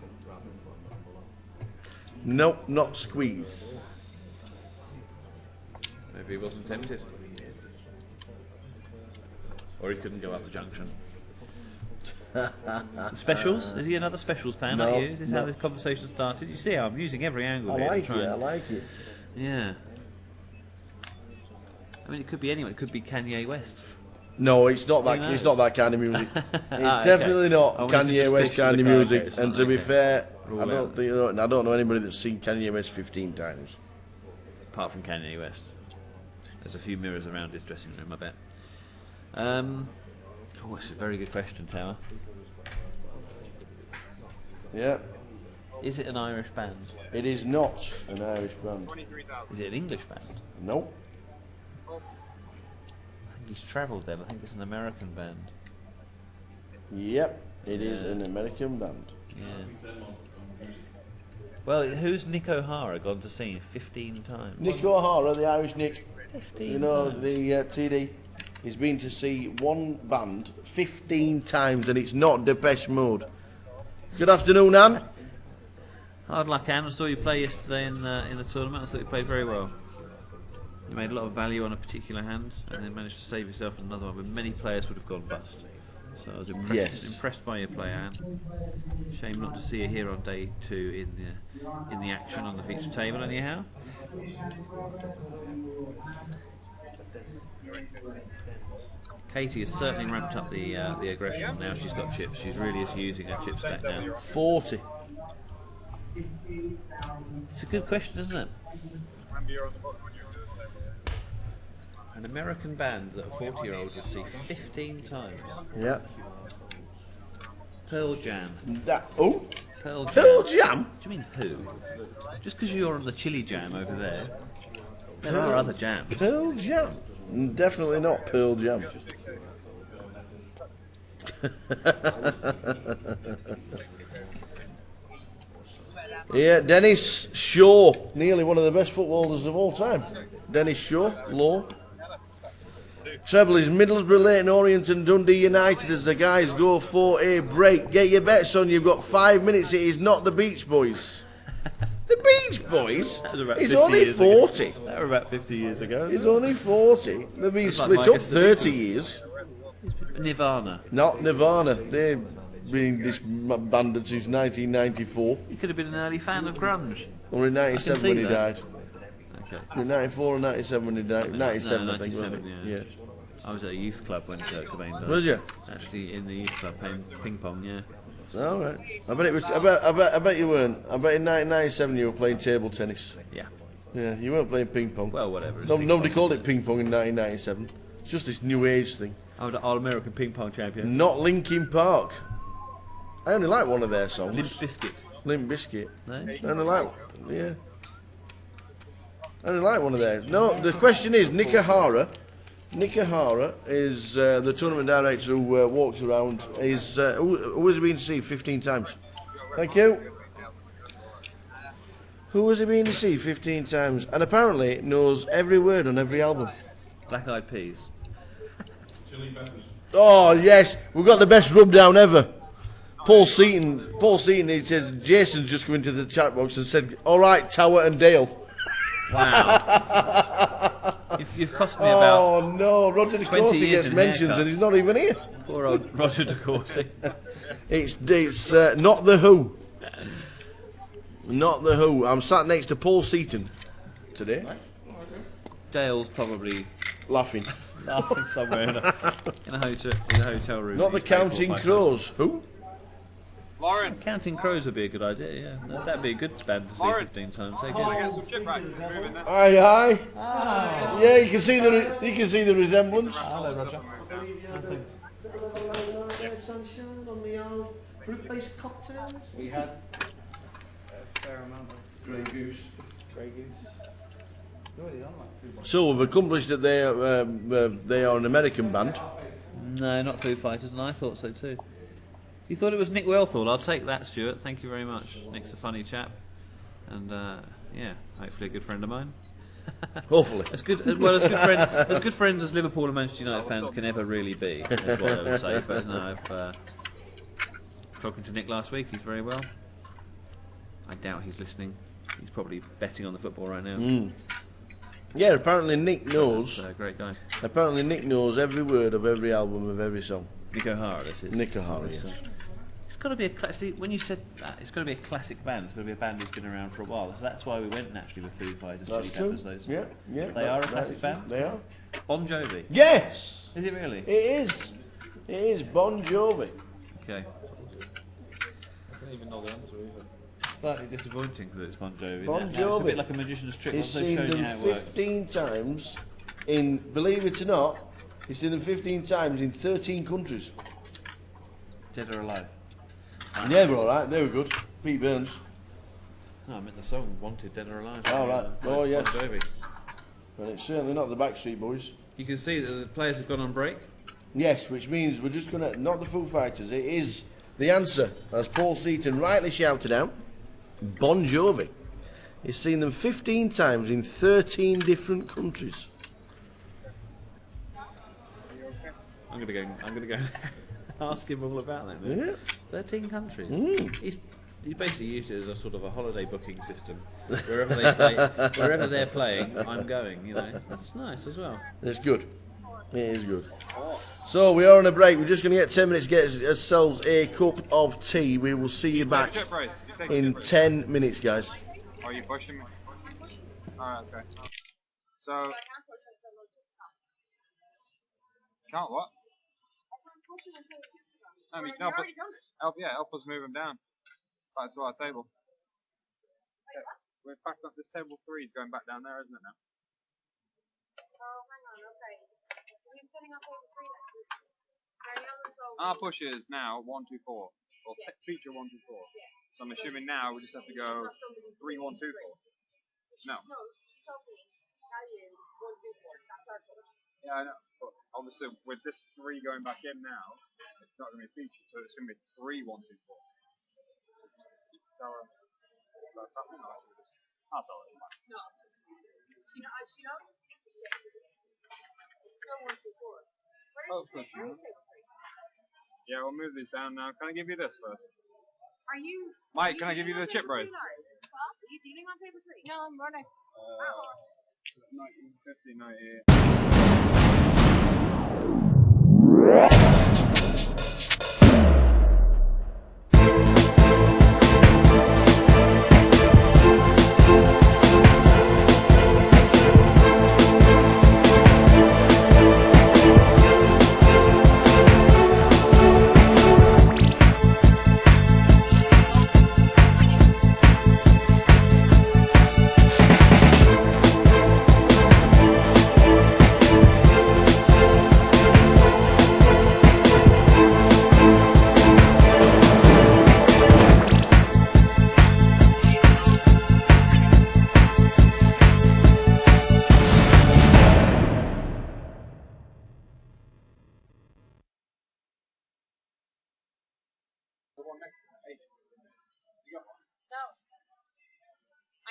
Nope, not Squeeze. Maybe he wasn't tempted. Or he couldn't go up the junction. Specials? Is he another Specials fan like you? Is this how this conversation started? You see how I'm using every angle here to try and... I like it. Yeah. I mean, it could be anyone. It could be Kanye West. No, it's not that. It's not that kind of music. It's definitely not Kanye West kind of music. Okay, and to be fair, I don't know anybody that's seen Kanye West 15 times. Apart from Kanye West. There's a few mirrors around his dressing room, I bet. Oh, it's a very good question, Tower. Yeah. Is it an Irish band? It is not an Irish band. Is it an English band? Nope. I think he's travelled then. I think it's an American band. Yep, it is an American band. Yeah. Well, who's Nick O'Hara gone to see 15 times? Nick O'Hara, the Irish Nick. 15 You know, times. the TD. He's been to see one band 15 times and it's not Depeche Mode. Good afternoon, Anne. Hard luck, Anne. I saw you play yesterday in the tournament. I thought you played very well. You made a lot of value on a particular hand and then managed to save yourself another one, but many players would have gone bust. So I was impressed by your play, Anne. Shame not to see you here on day 2 in the action on the feature table, anyhow. Katie has certainly ramped up the aggression. Now she's got chips. She really is using her chip stack now. 40. It's a good question, isn't it? An American band that a 40-year-old would see 15 times. Yeah. Pearl Jam. Pearl Jam? Do you mean who? Just because you're on the Chili Jam over there, there are other jams. Pearl Jam? Definitely not Pearl Jam. Yeah, Dennis Shaw, nearly one of the best footballers of all time. Dennis Shaw, Law. Treble is Middlesbrough, Leyton Orient and Dundee United as the guys go for a break. Get your bets on, you've got 5 minutes. It is not the Beach Boys. The Beach Boys? He's only 40. That were about 50 years ago. He's only 40. They've been split up 30 years. Nirvana. Not Nirvana. They've been this band since 1994. He could have been an early fan of grunge. Or in 97 when he died. Okay. In 94 or 97 when he died. 97, I think, 97, wasn't it? Yeah. I was at a youth club when Kurt Cobain died. Was you? Actually, in the youth club playing ping pong, yeah. All right. I bet it was. I bet you weren't. I bet in 1997 you were playing table tennis. Yeah. Yeah, you weren't playing ping pong. Well, whatever. Nobody called it ping pong in 1997. It's just this new age thing. I was the All-American ping pong champion. Not Linkin Park. I only like one of their songs. Limp Bizkit. Limp Bizkit. No? I only like, yeah. I only like one of theirs. No, the question is, Nick O'Hara is the tournament director who walks around. Who has he been to see 15 times? Thank you. Who has he been to see 15 times? And apparently knows every word on every album. Black Eyed Peas. Chili peppers. Oh, yes. We've got the best rub down ever. Paul Seaton, he says, Jason's just come into the chat box and said, all right, Tower and Dale. Wow. You've cost me about. Oh, no. Roger De Courcy gets mentioned and he's not even here. Poor old Roger De Courcy. It's not The Who. Not The Who. I'm sat next to Paul Seaton today. Dale's probably laughing somewhere in a hotel room. Not the Counting Crows. Who? Lauren. Counting Crows would be a good idea, yeah. That'd be a good band to see 15 times. I want to get some chip racks and move in there. Aye. Yeah, you can see the resemblance. Hello, Roger. Sunshine on the old fruit-based cocktails. We had a fair amount of Grey Goose. So we've accomplished that they are an American band. No, not Foo Fighters, and I thought so too. You thought it was Nick Wellthall? I'll take that, Stuart. Thank you very much. Nick's a funny chap, and yeah, hopefully a good friend of mine. Hopefully, as good friends as Liverpool and Manchester United fans can ever really be. That's what I would say. But no, I've talking to Nick last week. He's very well. I doubt he's listening. He's probably betting on the football right now. Yeah, apparently Nick knows. Great guy. Apparently Nick knows every word of every album of every song. Nick O'Hara, this is. Nick O'Hara, yes. It's got to be a classic. When you said that, it's got to be a classic band. It's got to be a band who's been around for a while. So that's why we went naturally with Foo Fighters. That's Chili true. Peppers, Yeah. They are a classic band. They are. Bon Jovi. Yes. Is it really? It is. It is Bon Jovi. Okay. I don't even know the answer either. Slightly disappointing that it's Bon Jovi. Bon It's Jovi. a bit like a magician's trick. He's Once they've seen shown you them how it works. 15 times in, believe it or not, he's seen them 15 times in 13 countries. Dead or alive? Yeah, they're alright, they were good. Pete Burns. No, I meant the song Wanted, Dead or Alive. Oh, right. Oh, yes. Bon Jovi. But it's certainly not the Backstreet Boys. You can see that the players have gone on break. Yes, which means we're just going to, not the Foo Fighters, it is the answer, as Paul Seaton rightly shouted out, Bon Jovi. He's seen them 15 times in 13 different countries. I'm gonna go and ask him all about that. Man. Yeah. 13 countries. He's basically used it as a sort of a holiday booking system. Wherever they're playing, I'm going. You know, that's nice as well. It's good. It is good. So we are on a break. We're just going to get 10 minutes to get ourselves a cup of tea. We will see you back in 10 minutes, guys. Are you pushing me? Alright, okay. So... Can't what? No, you can help us move them down. Back to our table. Yeah, we're back up, this table 3 is going back down there, isn't it now? Oh, hang on, okay. So we're setting up table 3 then? Our push is now 1, 2, 4. Or feature 1, 2, 4. So I'm assuming now we just have to go 3, 1, 2, 4. No. No, she told me, tell you 1, 2, 4. That's our push. Yeah, I know. But obviously with this 3 going back in now, it's not going to be featured, so it's going to be 3, 1, 2, 4. So that's happening. I'll tell her. No. She knows? It's still 1, 2, 4. Where is table 3? Yeah, we'll move these down now. Can I give you this first? Are you... Mike, can I give you the chip roast? Are you dealing on table 3? No, I'm running. 1950, 98.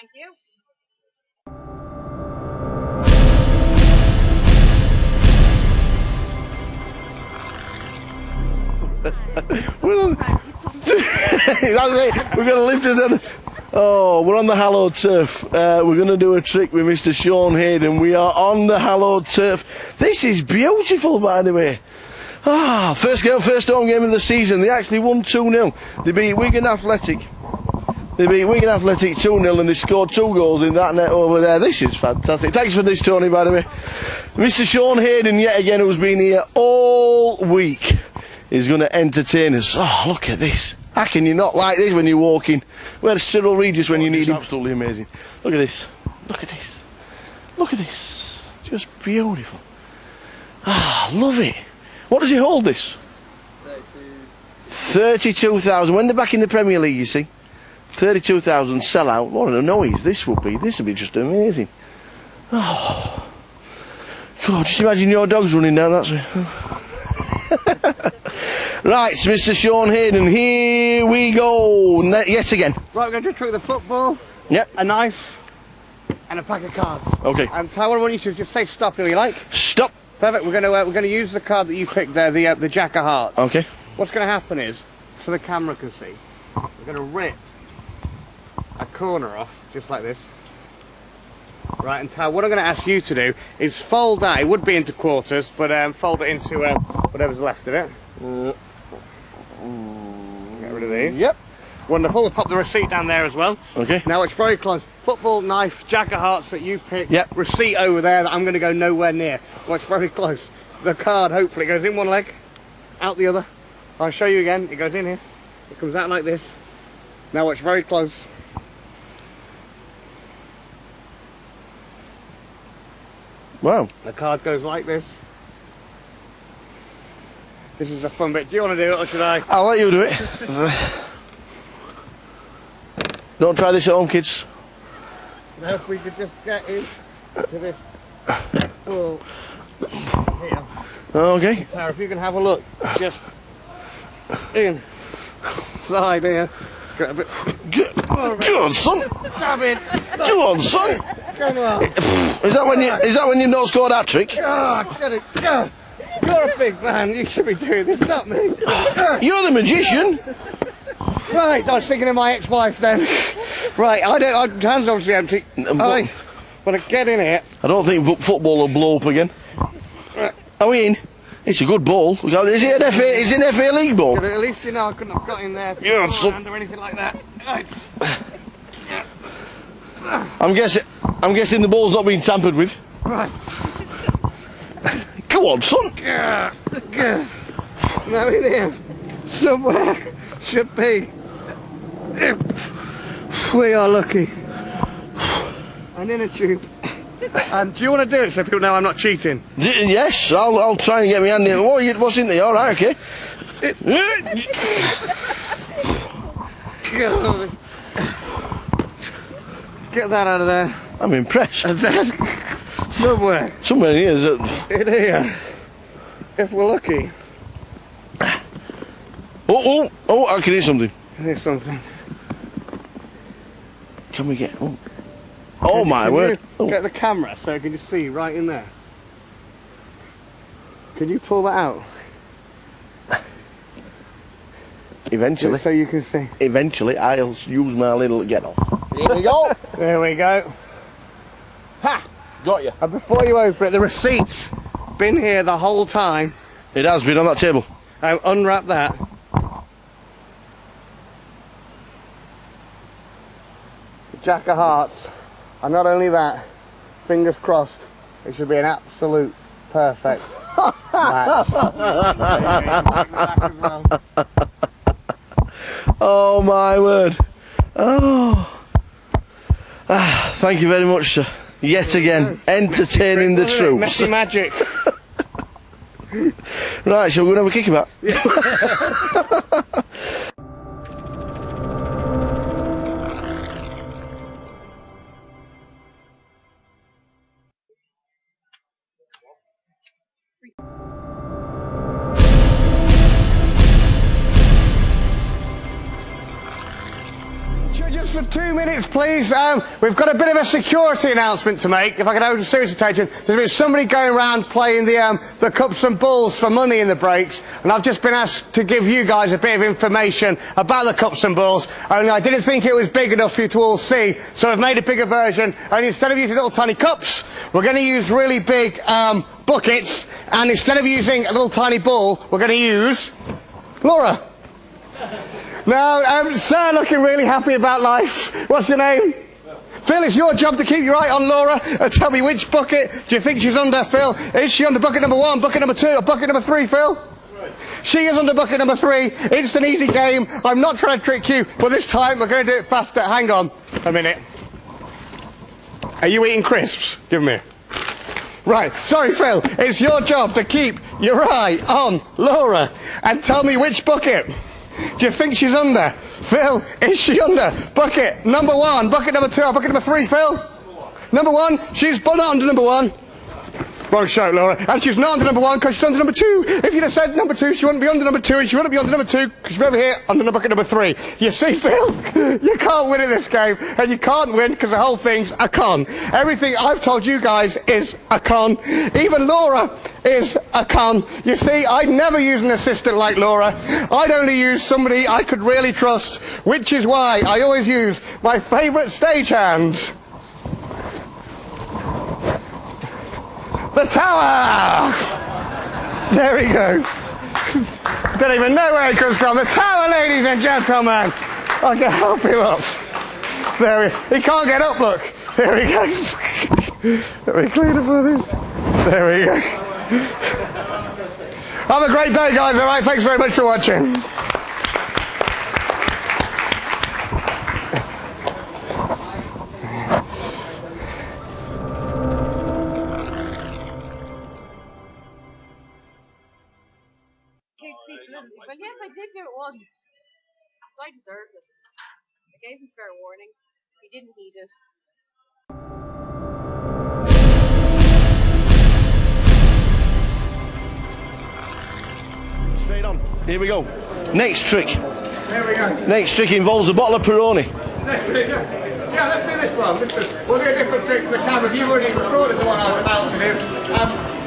Thank you. We're on. That's it. We're going to lift it in. Oh, we're on the hallowed turf. We're going to do a trick with Mr. Sean Hayden. We are on the hallowed turf. This is beautiful, by the way. Ah, first home game of the season. They actually won 2-0. They beat Wigan Athletic. They beat Wigan Athletic 2-0 and they scored 2 goals in that net over there. This is fantastic. Thanks for this, Tony, by the way. Mr. Sean Hayden, yet again, who's been here all week, is going to entertain us. Oh, look at this. How can you not like this when you're walking? Where's Cyril Regis when you need him? Absolutely amazing. Look at this. Look at this. Look at this. Just beautiful. Ah, love it. What does he hold this? 32,000. When they're back in the Premier League, you see. 32,000 sellout. What a noise this would be. This would be just amazing. Oh. God, just imagine your dogs running down that way. Right, Mr. Sean Hayden, here we go. Yet again. Right, we're going to trick the football. Yep. A knife. And a pack of cards. Okay. And Ty, what I want you to just say stop if you like. Stop. Perfect. We're going to use the card that you picked there, the Jack of Hearts. Okay. What's going to happen is, so the camera can see, we're going to rip a corner off, just like this. Right, and Ty, what I'm going to ask you to do is fold that. It would be into quarters, but fold it into whatever's left of it. Get rid of these. Yep. Wonderful. We'll pop the receipt down there as well. Okay. Now it's very close. Football, knife, Jack of Hearts that you picked. Yep. Receipt over there that I'm going to go nowhere near. Watch very close. The card, hopefully, goes in one leg, out the other. I'll show you again. It goes in here. It comes out like this. Now watch very close. Wow. The card goes like this. This is the fun bit. Do you want to do it or should I? I'll let you do it. Don't try this at home, kids. Now if we could just get in to this ball here. Okay. Sarah, if you can have a look, just inside here. Get a bit. Go on, son. Stab it. Go on, son. Come on. Is that when you've not scored that trick? Oh, get it. You're a big man. You should be doing this, not me. You're the magician. Right, I was thinking of my ex-wife then. Right, my hand's obviously empty. I want to get in here. I don't think football will blow up again. Are we in? It's a good ball. Is it an FA? Is it an FA League ball? At least you know I couldn't have got in there Yeah, or anything like that. Right. I'm guessing the ball's not been tampered with. Right. Come on, son. Now in here, somewhere should be. We are lucky. And in a tube. And do you want to do it so people know I'm not cheating? Yes, I'll try and get my hand in. What's in there? All right, okay. Get that out of there. I'm impressed. And there's somewhere. Somewhere in here, is it? In here. If we're lucky. Oh, I can hear something. Here's something. Can we get... Oh my word. Get the camera so I can just see right in there. Can you pull that out? Eventually. So you can see. Eventually, I'll use my little get off. Here we go. There we go. Ha! Got you. And before you open it, the receipt's been here the whole time. It has been on that table. Unwrap that. The Jack of Hearts. And not only that, fingers crossed, it should be an absolute perfect match. Oh my word. Oh. Thank you very much, sir. Yet again, entertaining the troops. Messy magic. Right, shall we go and have a kickabout? for 2 minutes, please. We've got a bit of a security announcement to make. If I can have serious attention, there's been somebody going around playing the cups and balls for money in the breaks, and I've just been asked to give you guys a bit of information about the cups and balls. Only I didn't think it was big enough for you to all see, so I've made a bigger version. And instead of using little tiny cups, we're going to use really big buckets, and instead of using a little tiny ball, we're going to use Laura. Now, sir, looking really happy about life. What's your name? Phil, it's your job to keep your eye on Laura and tell me which bucket do you think she's under, Phil? Is she under bucket number 1, bucket number 2, or bucket number 3, Phil? Right. She is under bucket number 3. It's an easy game. I'm not trying to trick you, but this time we're going to do it faster. Hang on a minute. Are you eating crisps? Give me. Right, sorry Phil, it's your job to keep your eye on Laura and tell me which bucket do you think she's under? Phil, is she under bucket number 1, bucket number 2, or bucket number 3, Phil? Number 1, she's not under number 1. Wrong shout, Laura. And she's not under number 1 because she's under number 2. If you'd have said number 2, she wouldn't be under number 2, and she wouldn't be under number 2 because she's over here under bucket number 3. You see, Phil, you can't win at this game, and you can't win because the whole thing's a con. Everything I've told you guys is a con. Even Laura is a con. You see, I'd never use an assistant like Laura. I'd only use somebody I could really trust, which is why I always use my favourite stagehands. The tower! There he goes. Don't even know where he comes from. The tower, ladies and gentlemen. I can help him up. There he can't get up, look. There he goes. Let me clean up all this. There we go. Have a great day, guys. All right, thanks very much for watching. Well, yes, I did do it once. I deserved it. I gave him fair warning. He didn't heed it. Straight on. Here we go. Next trick. Here we go. Next trick involves a bottle of Peroni. Next trick, yeah, let's do this one. We'll do a different trick for the camera. You've already recorded the one I was about to do.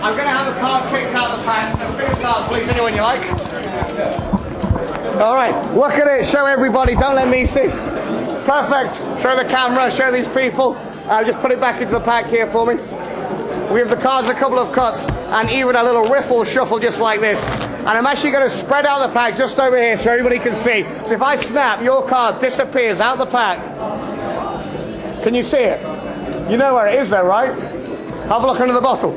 I'm going to have a card kicked out of the pack. A big card, please, anyone you like. All right, look at it. Show everybody. Don't let me see. Perfect. Show the camera. Show these people. Just put it back into the pack here for me. We have the cards, a couple of cuts, and even a little riffle shuffle just like this. And I'm actually going to spread out the pack just over here so everybody can see. So if I snap, your card disappears out the pack. Can you see it? You know where it is though, right? Have a look under the bottle.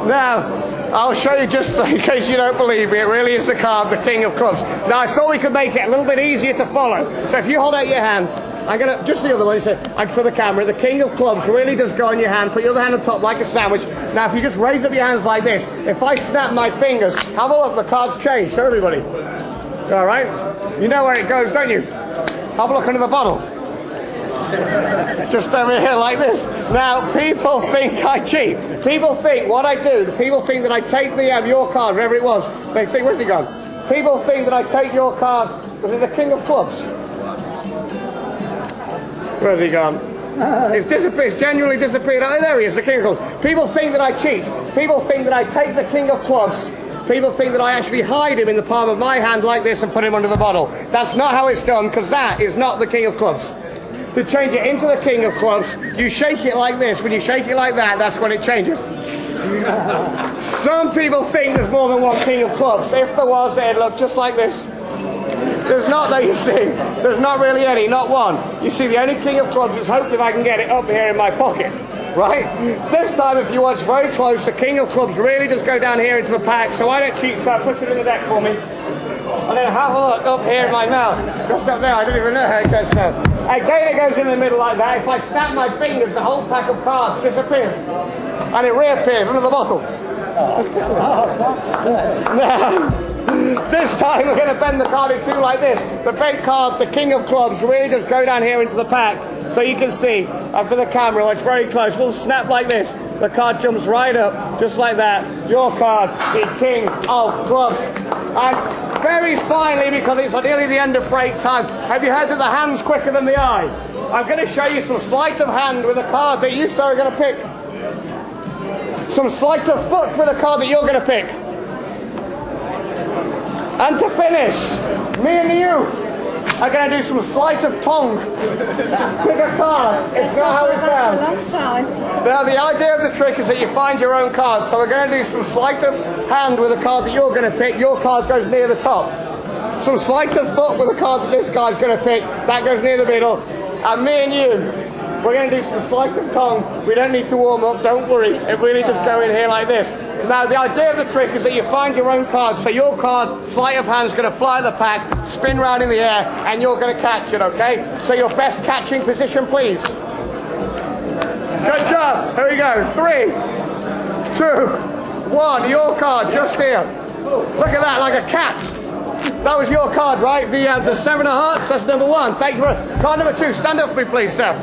Now, I'll show you just in case you don't believe me, it really is the card, the King of Clubs. Now, I thought we could make it a little bit easier to follow. So if you hold out your hand, I'm going to, just the other one, for the camera, the King of Clubs really does go on your hand. Put your other hand on top like a sandwich. Now, if you just raise up your hands like this, if I snap my fingers, have a look, the cards change. Show everybody. All right? You know where it goes, don't you? Have a look under the bottle. Just over here like this. Now, people think I cheat. People think what I do, people think that I take your card, wherever it was. They think, where's he gone? People think that I take your card, was it the King of Clubs? Where's he gone? It's disappeared, it's genuinely disappeared. Oh, there he is, the King of Clubs. People think that I cheat. People think that I take the King of Clubs. People think that I actually hide him in the palm of my hand like this and put him under the bottle. That's not how it's done, because that is not the King of Clubs. To change it into the King of Clubs, you shake it like this. When you shake it like that, that's when it changes. Some people think there's more than one King of Clubs. If there was, it'd look just like this. There's not, though, you see. There's not really any, not one. You see, the only King of Clubs is hopefully if I can get it up here in my pocket. Right? This time, if you watch very close, the King of Clubs really does go down here into the pack. So I don't cheat, so push it in the deck for me. And then have a look up here in my mouth. Just up there, I don't even know how it goes now. Again, it goes in the middle like that. If I snap my fingers, the whole pack of cards disappears. And it reappears under the bottle. Now, this time we're going to bend the card in two like this. The bent card, the King of Clubs, really does go down here into the pack. So you can see, for the camera, it's very close. A little snap like this. The card jumps right up, just like that. Your card, the King of Clubs. And very finally, because it's nearly the end of break time, have you heard that the hand's quicker than the eye? I'm going to show you some sleight of hand with a card that you, sir, are going to pick. Some sleight of foot with a card that you're going to pick. And to finish, me and you are going to do some sleight of tongue. Pick a card. It's not how it sounds. Now, the idea of the trick is that you find your own card. So we're going to do some sleight of hand with a card that you're going to pick. Your card goes near the top. Some sleight of foot with a card that this guy's going to pick. That goes near the middle. And me and you, we're going to do some sleight of tongue. We don't need to warm up. Don't worry. It really does go in here like this. Now, the idea of the trick is that you find your own card. So your card, sleight of hand, is going to fly the pack, spin round in the air, and you're going to catch it, okay? So your best catching position, please. Good job. Here we go. 3, 2, 1. Your card, just here. Look at that, like a cat. That was your card, right? The 7 of hearts, that's number 1. Thank you for card number 2. Stand up for me, please, sir.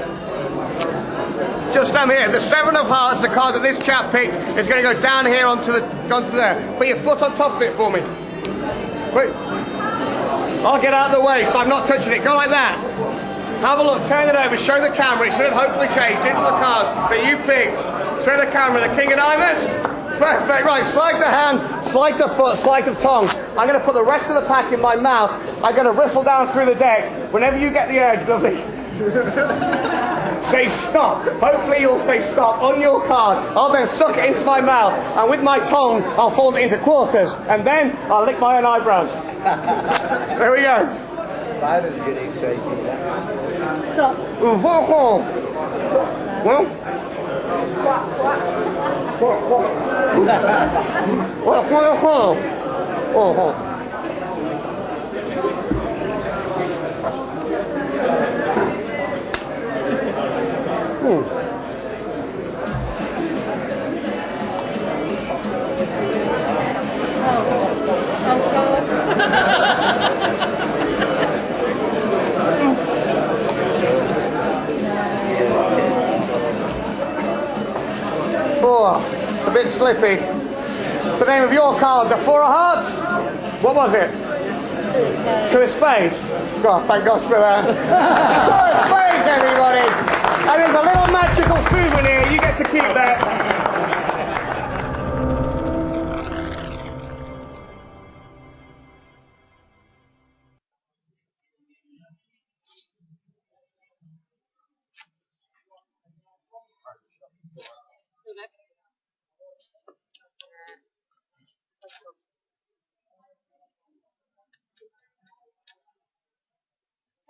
Just down here, the 7 of hearts, the card that this chap picked, is going to go down here onto there. Put your foot on top of it for me. Wait. I'll get out of the way, so I'm not touching it. Go like that. Have a look, turn it over, show the camera. It should have hopefully changed into the card that you picked. Show the camera, the king of diamonds. Perfect, right, sleight of hand, sleight of foot, sleight of tongue. I'm going to put the rest of the pack in my mouth. I'm going to riffle down through the deck. Whenever you get the urge, lovely. Say stop. Hopefully you'll say stop on your card. I'll then suck it into my mouth, and with my tongue I'll fold it into quarters, and then I'll lick my own eyebrows. There we go. That is getting shaky. Stop. Well. It's a bit slippy. The name of your card, the 4 of hearts. What was it? 2 of spades. God, thank God for that. 2 of spades, everybody. And there's a little magical souvenir. You get to keep that.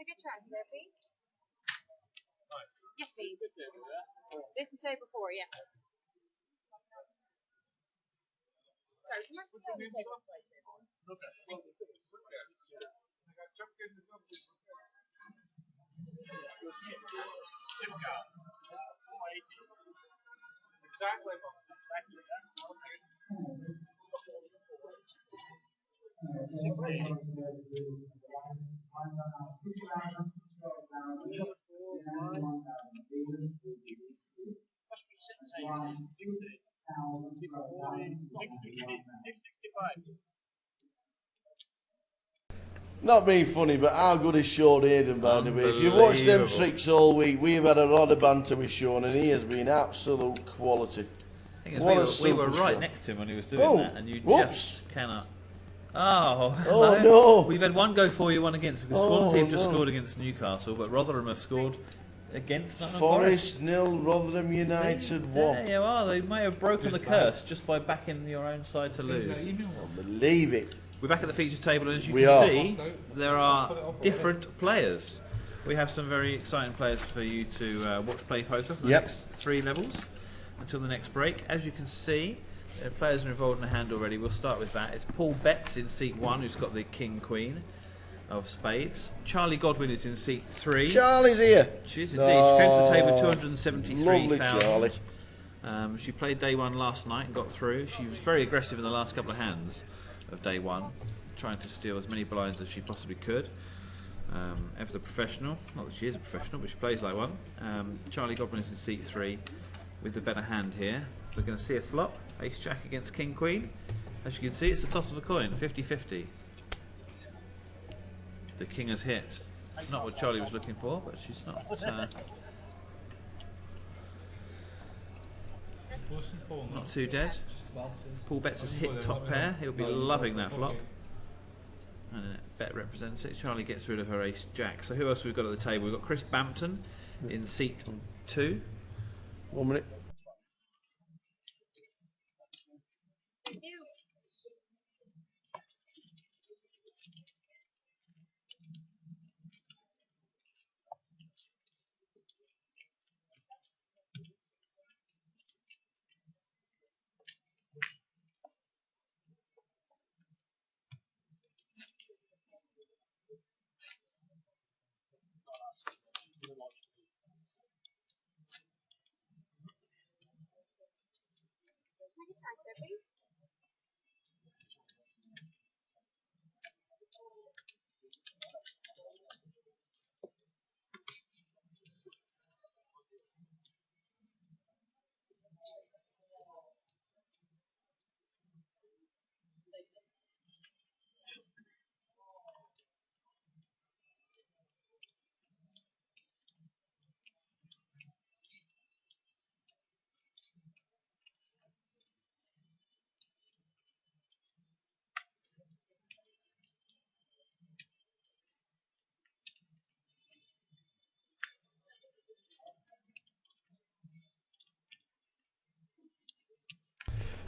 Take a chance there, please. Yes, please. This is table 4, yes. Sorry, come on. Thank you. Exactly. Not being funny, but how good is Sean Hayden, by the way? If you've watched them tricks all week, we've had a lot of banter with Sean, and he has been absolute quality. We were right next to him when he was doing that, and you just cannot. Oh no! We've had one go for you, one against, because Swansea have just scored against Newcastle, but Rotherham have scored against Nottingham Forest 0, Rotherham United 1. There you are. They may have broken the curse just by backing your own side to lose. Believe it. We're back at the features table, and as you can see, there are different players. We have some very exciting players for you to watch play poker for the next 3 levels until the next break. As you can see, players are involved in a hand already. We'll start with that. It's Paul Betts in seat 1, who's got the King Queen of spades. Charlie Godwin is in seat 3. Charlie's here. She is indeed. She came to the table with 273,000. Lovely Charlie. She played day 1 last night and got through. She was very aggressive in the last couple of hands of day 1, trying to steal as many blinds as she possibly could. Ever the professional, not that she is a professional, but she plays like one. Charlie Godwin is in seat 3 with the better hand here. We're going to see a flop, Ace Jack against King Queen. As you can see, it's the toss of a coin, 50-50. The king has hit. It's not what Charlie was looking for, but she's not. Not too dead. Paul Betts has hit top pair. He'll be loving that flop. And Bet represents it. Charlie gets rid of her ace jack. So who else have we got at the table? We've got Chris Bampton in seat 2. 1 minute. Thank you.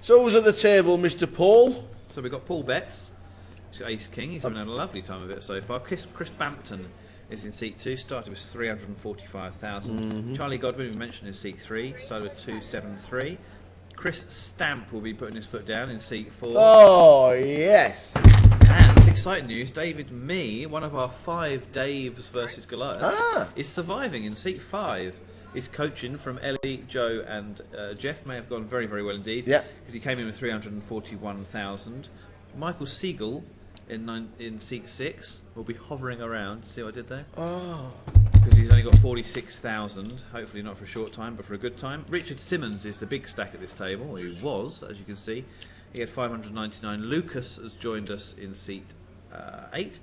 So who's at the table, Mr. Paul? So we've got Paul Betts. He's got ace king. He's having a lovely time of it so far. Chris Bampton is in seat 2. Started with 345,000. Charlie Godwin, we mentioned, in seat 3. Started with 273. Chris Stamp will be putting his foot down in seat 4. Oh, yes. And exciting news, David Mee, one of our 5 Daves versus Goliath, is surviving in seat 5. His coaching from Ellie, Joe and Jeff may have gone very, very well indeed. Yeah. Because he came in with 341,000. Michael Siegel in seat 6 will be hovering around. See what I did there? Oh. Because he's only got 46,000. Hopefully not for a short time, but for a good time. Richard Simmons is the big stack at this table. He was, as you can see. He had 599. Lucas has joined us in seat 8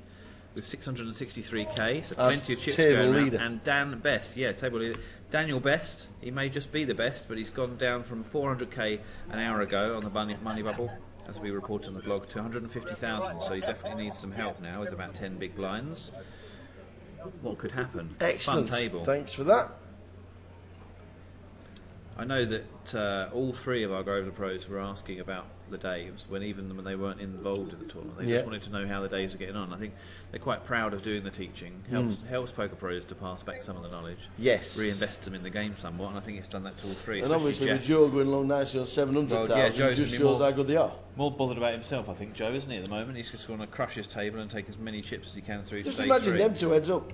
with 663k. So plenty of chips going around. And Dan Best, table leader. Daniel Best, he may just be the best, but he's gone down from 400k an hour ago on the money bubble, as we reported on the blog, to 150,000. So he definitely needs some help now with about 10 big blinds. What could happen? Excellent. Fun table. Thanks for that. I know that all 3 of our Grosvenor pros were asking about the Daves when they weren't involved in the tournament. They just wanted to know how the Daves are getting on. I think they're quite proud of doing the teaching. Helps poker pros to pass back some of the knowledge. Yes. Reinvests them in the game somewhat, and I think it's done that to all 3. And obviously with Joe going along nicely on 700,000, it just shows how good they are. More bothered about himself, I think, Joe, isn't he, at the moment? He's just going to crush his table and take as many chips as he can through Just stage imagine 3. them 2 heads up.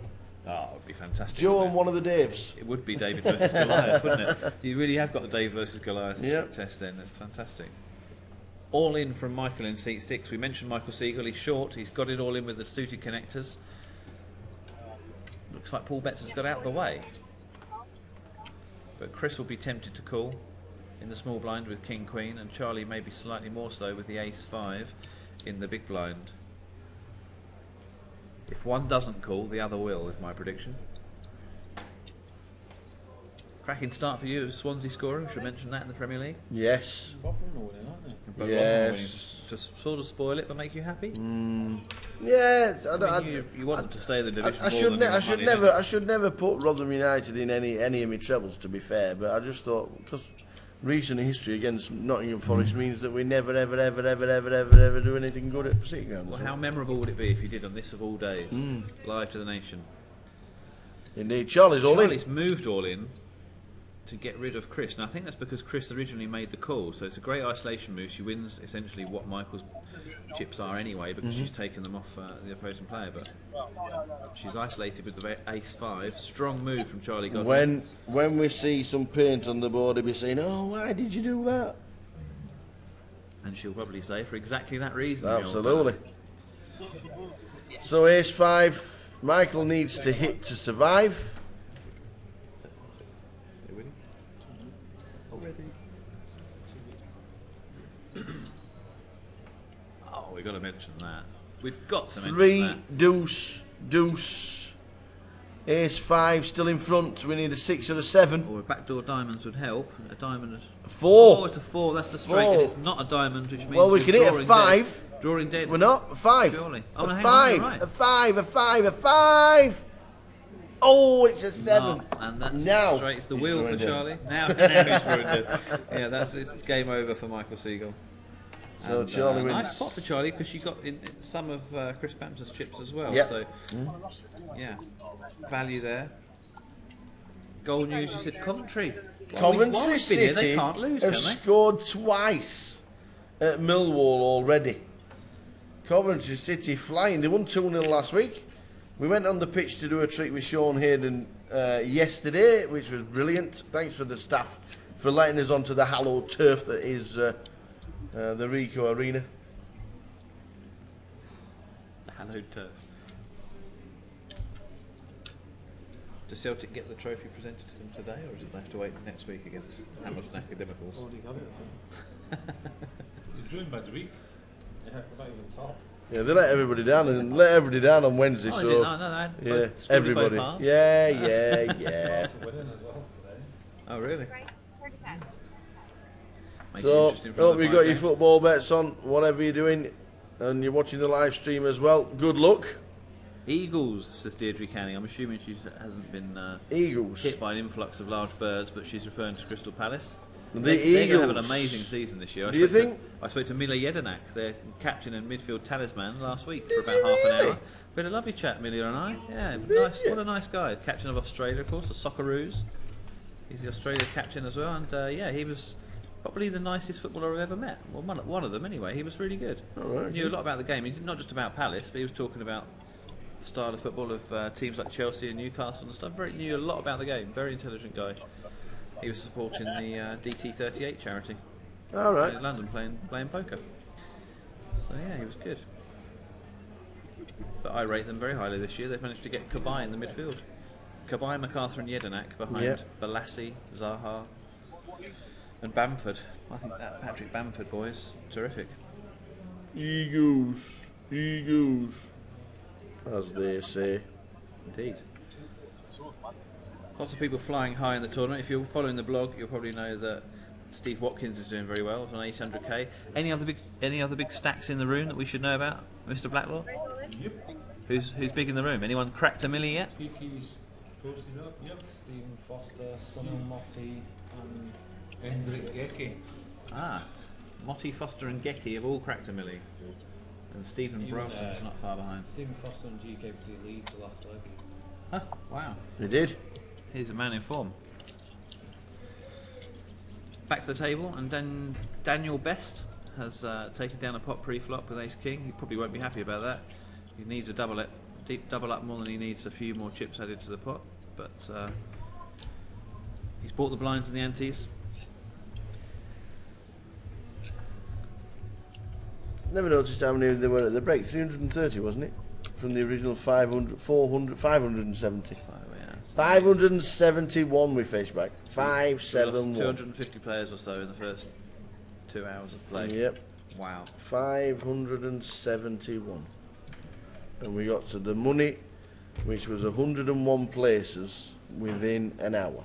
Oh, it would be fantastic. Joe and one of the Daves. It would be David versus Goliath, wouldn't it? You really have got the Dave versus Goliath test then. That's fantastic. All in from Michael in seat 6. We mentioned Michael Siegel. He's short. He's got it all in with the suited connectors. Looks like Paul Betts has got out of the way. But Chris will be tempted to call in the small blind with King Queen, and Charlie maybe slightly more so with the Ace 5 in the big blind. If one doesn't call, the other will, is my prediction. Cracking start for you as Swansea scorer. We should mention that in the Premier League. Yes. But yes. Just sort of spoil it, but make you happy. Yeah. You want them to stay in the division. I should never put Rotherham United in any of my trebles, to be fair. But I just thought, because recent history against Nottingham Forest means that we never ever do anything good at City Ground. Well, how memorable would it be if you did on this of all days, live to the nation? Indeed, Charlie's moved all in to get rid of Chris. Now I think that's because Chris originally made the call, so it's a great isolation move. She wins essentially what Michael's chips are anyway, because she's taken them off the opposing player, but she's isolated with the Ace 5. Strong move from Charlie Godwin. When we see some paint on the board, he'll be saying, "Oh, why did you do that?" And she'll probably say, for exactly that reason. Absolutely. So Ace 5, Michael needs to hit to survive. Oh, we've got to mention that. We've got to mention 3 that. deuce deuce, ace 5 still in front. We need a 6 or a 7. Or a backdoor diamonds would help. A diamond. 4. Oh, it's a 4. That's the straight, and it's not a diamond, which means Well, we we're can hit a drawing 5. Dead. Drawing dead. We're not. A 5. Surely. Oh, a no, hang 5. on, you're right. A 5. A 5. A 5 Oh, it's a 7. No, and that's now straight. It's the wheel for ruined Charlie. it. Now he's ruined it. Yeah, it's game over for Michael Siegel. So And, Charlie wins. Nice pot for Charlie because she got in some of Chris Banter's chips as well. Yep. So, yeah, value there. Goal news, you said Coventry. Coventry City here, they can't lose, have can they? scored twice at Millwall already. Coventry City flying. They won 2-0 last week. We went on the pitch to do a trick with Sean Hayden yesterday, which was brilliant. Thanks for the staff for letting us onto the hallowed turf that is the Ricoh Arena. The hallowed turf. Does Celtic get the trophy presented to them today, or does it have to wait next week against Hamilton Academicals? Already got it, I think. You're doing midweek. Yeah, we're not even top. Yeah, they let everybody down and let everybody down on Wednesday. Oh, so yeah, everybody. Yeah. Oh, really? So, hope you got your football bets on, whatever you're doing, and you're watching the live stream as well. Good luck. Eagles, says Deirdre Canning. I'm assuming she hasn't been Eagles hit by an influx of large birds, but she's referring to Crystal Palace. They're going to have an amazing season this year. Do you think? I spoke to Mila Jedinak, their captain and midfield talisman, last week for about half an hour. Been a lovely chat, Mila and I. Yeah, nice. What a nice guy. Captain of Australia, of course, the Socceroos. He's the Australia captain as well, and yeah, he was probably the nicest footballer I've ever met. Well, one of them anyway. He was really good. Right, Knew a lot about the game. He did not just about Palace, but he was talking about the style of football of teams like Chelsea and Newcastle and stuff. Knew a lot about the game. Very intelligent guy. He was supporting the DT38 charity. All right. In London playing poker. So yeah, he was good. But I rate them very highly this year. They've managed to get Cabaye in the midfield. Cabaye, MacArthur and Jedinak behind Balassi, Zaha and Bamford. I think that Patrick Bamford boy is terrific. Eagles, as they say. Indeed. Lots of people flying high in the tournament. If you're following the blog, you'll probably know that Steve Watkins is doing very well. It's on 800k. Any other big stacks in the room that we should know about, Mr. Blacklaw? Yep. Who's big in the room? Anyone cracked a milli yet? Peaky's posted up. Yep. Stephen Foster, Sunil Motti, and Hendrik Gecki. Ah, Motti, Foster, and Gecki have all cracked a milli, and Stephen Bronson's not far behind. Stephen Foster and GKPT lead the last leg. Huh, wow. They did. He's a man in form. Back to the table, and then Daniel Best has taken down a pot pre-flop with Ace King. He probably won't be happy about that. He needs a double up more than he needs a few more chips added to the pot. But he's bought the blinds and the antes. Never noticed how many there were at the break. 330, wasn't it? From the original 500, 400, 570. 571 we faced back. 571. 250 players or so in the first 2 hours of play. Yep. Wow. 571. And we got to the money, which was 101 places within an hour.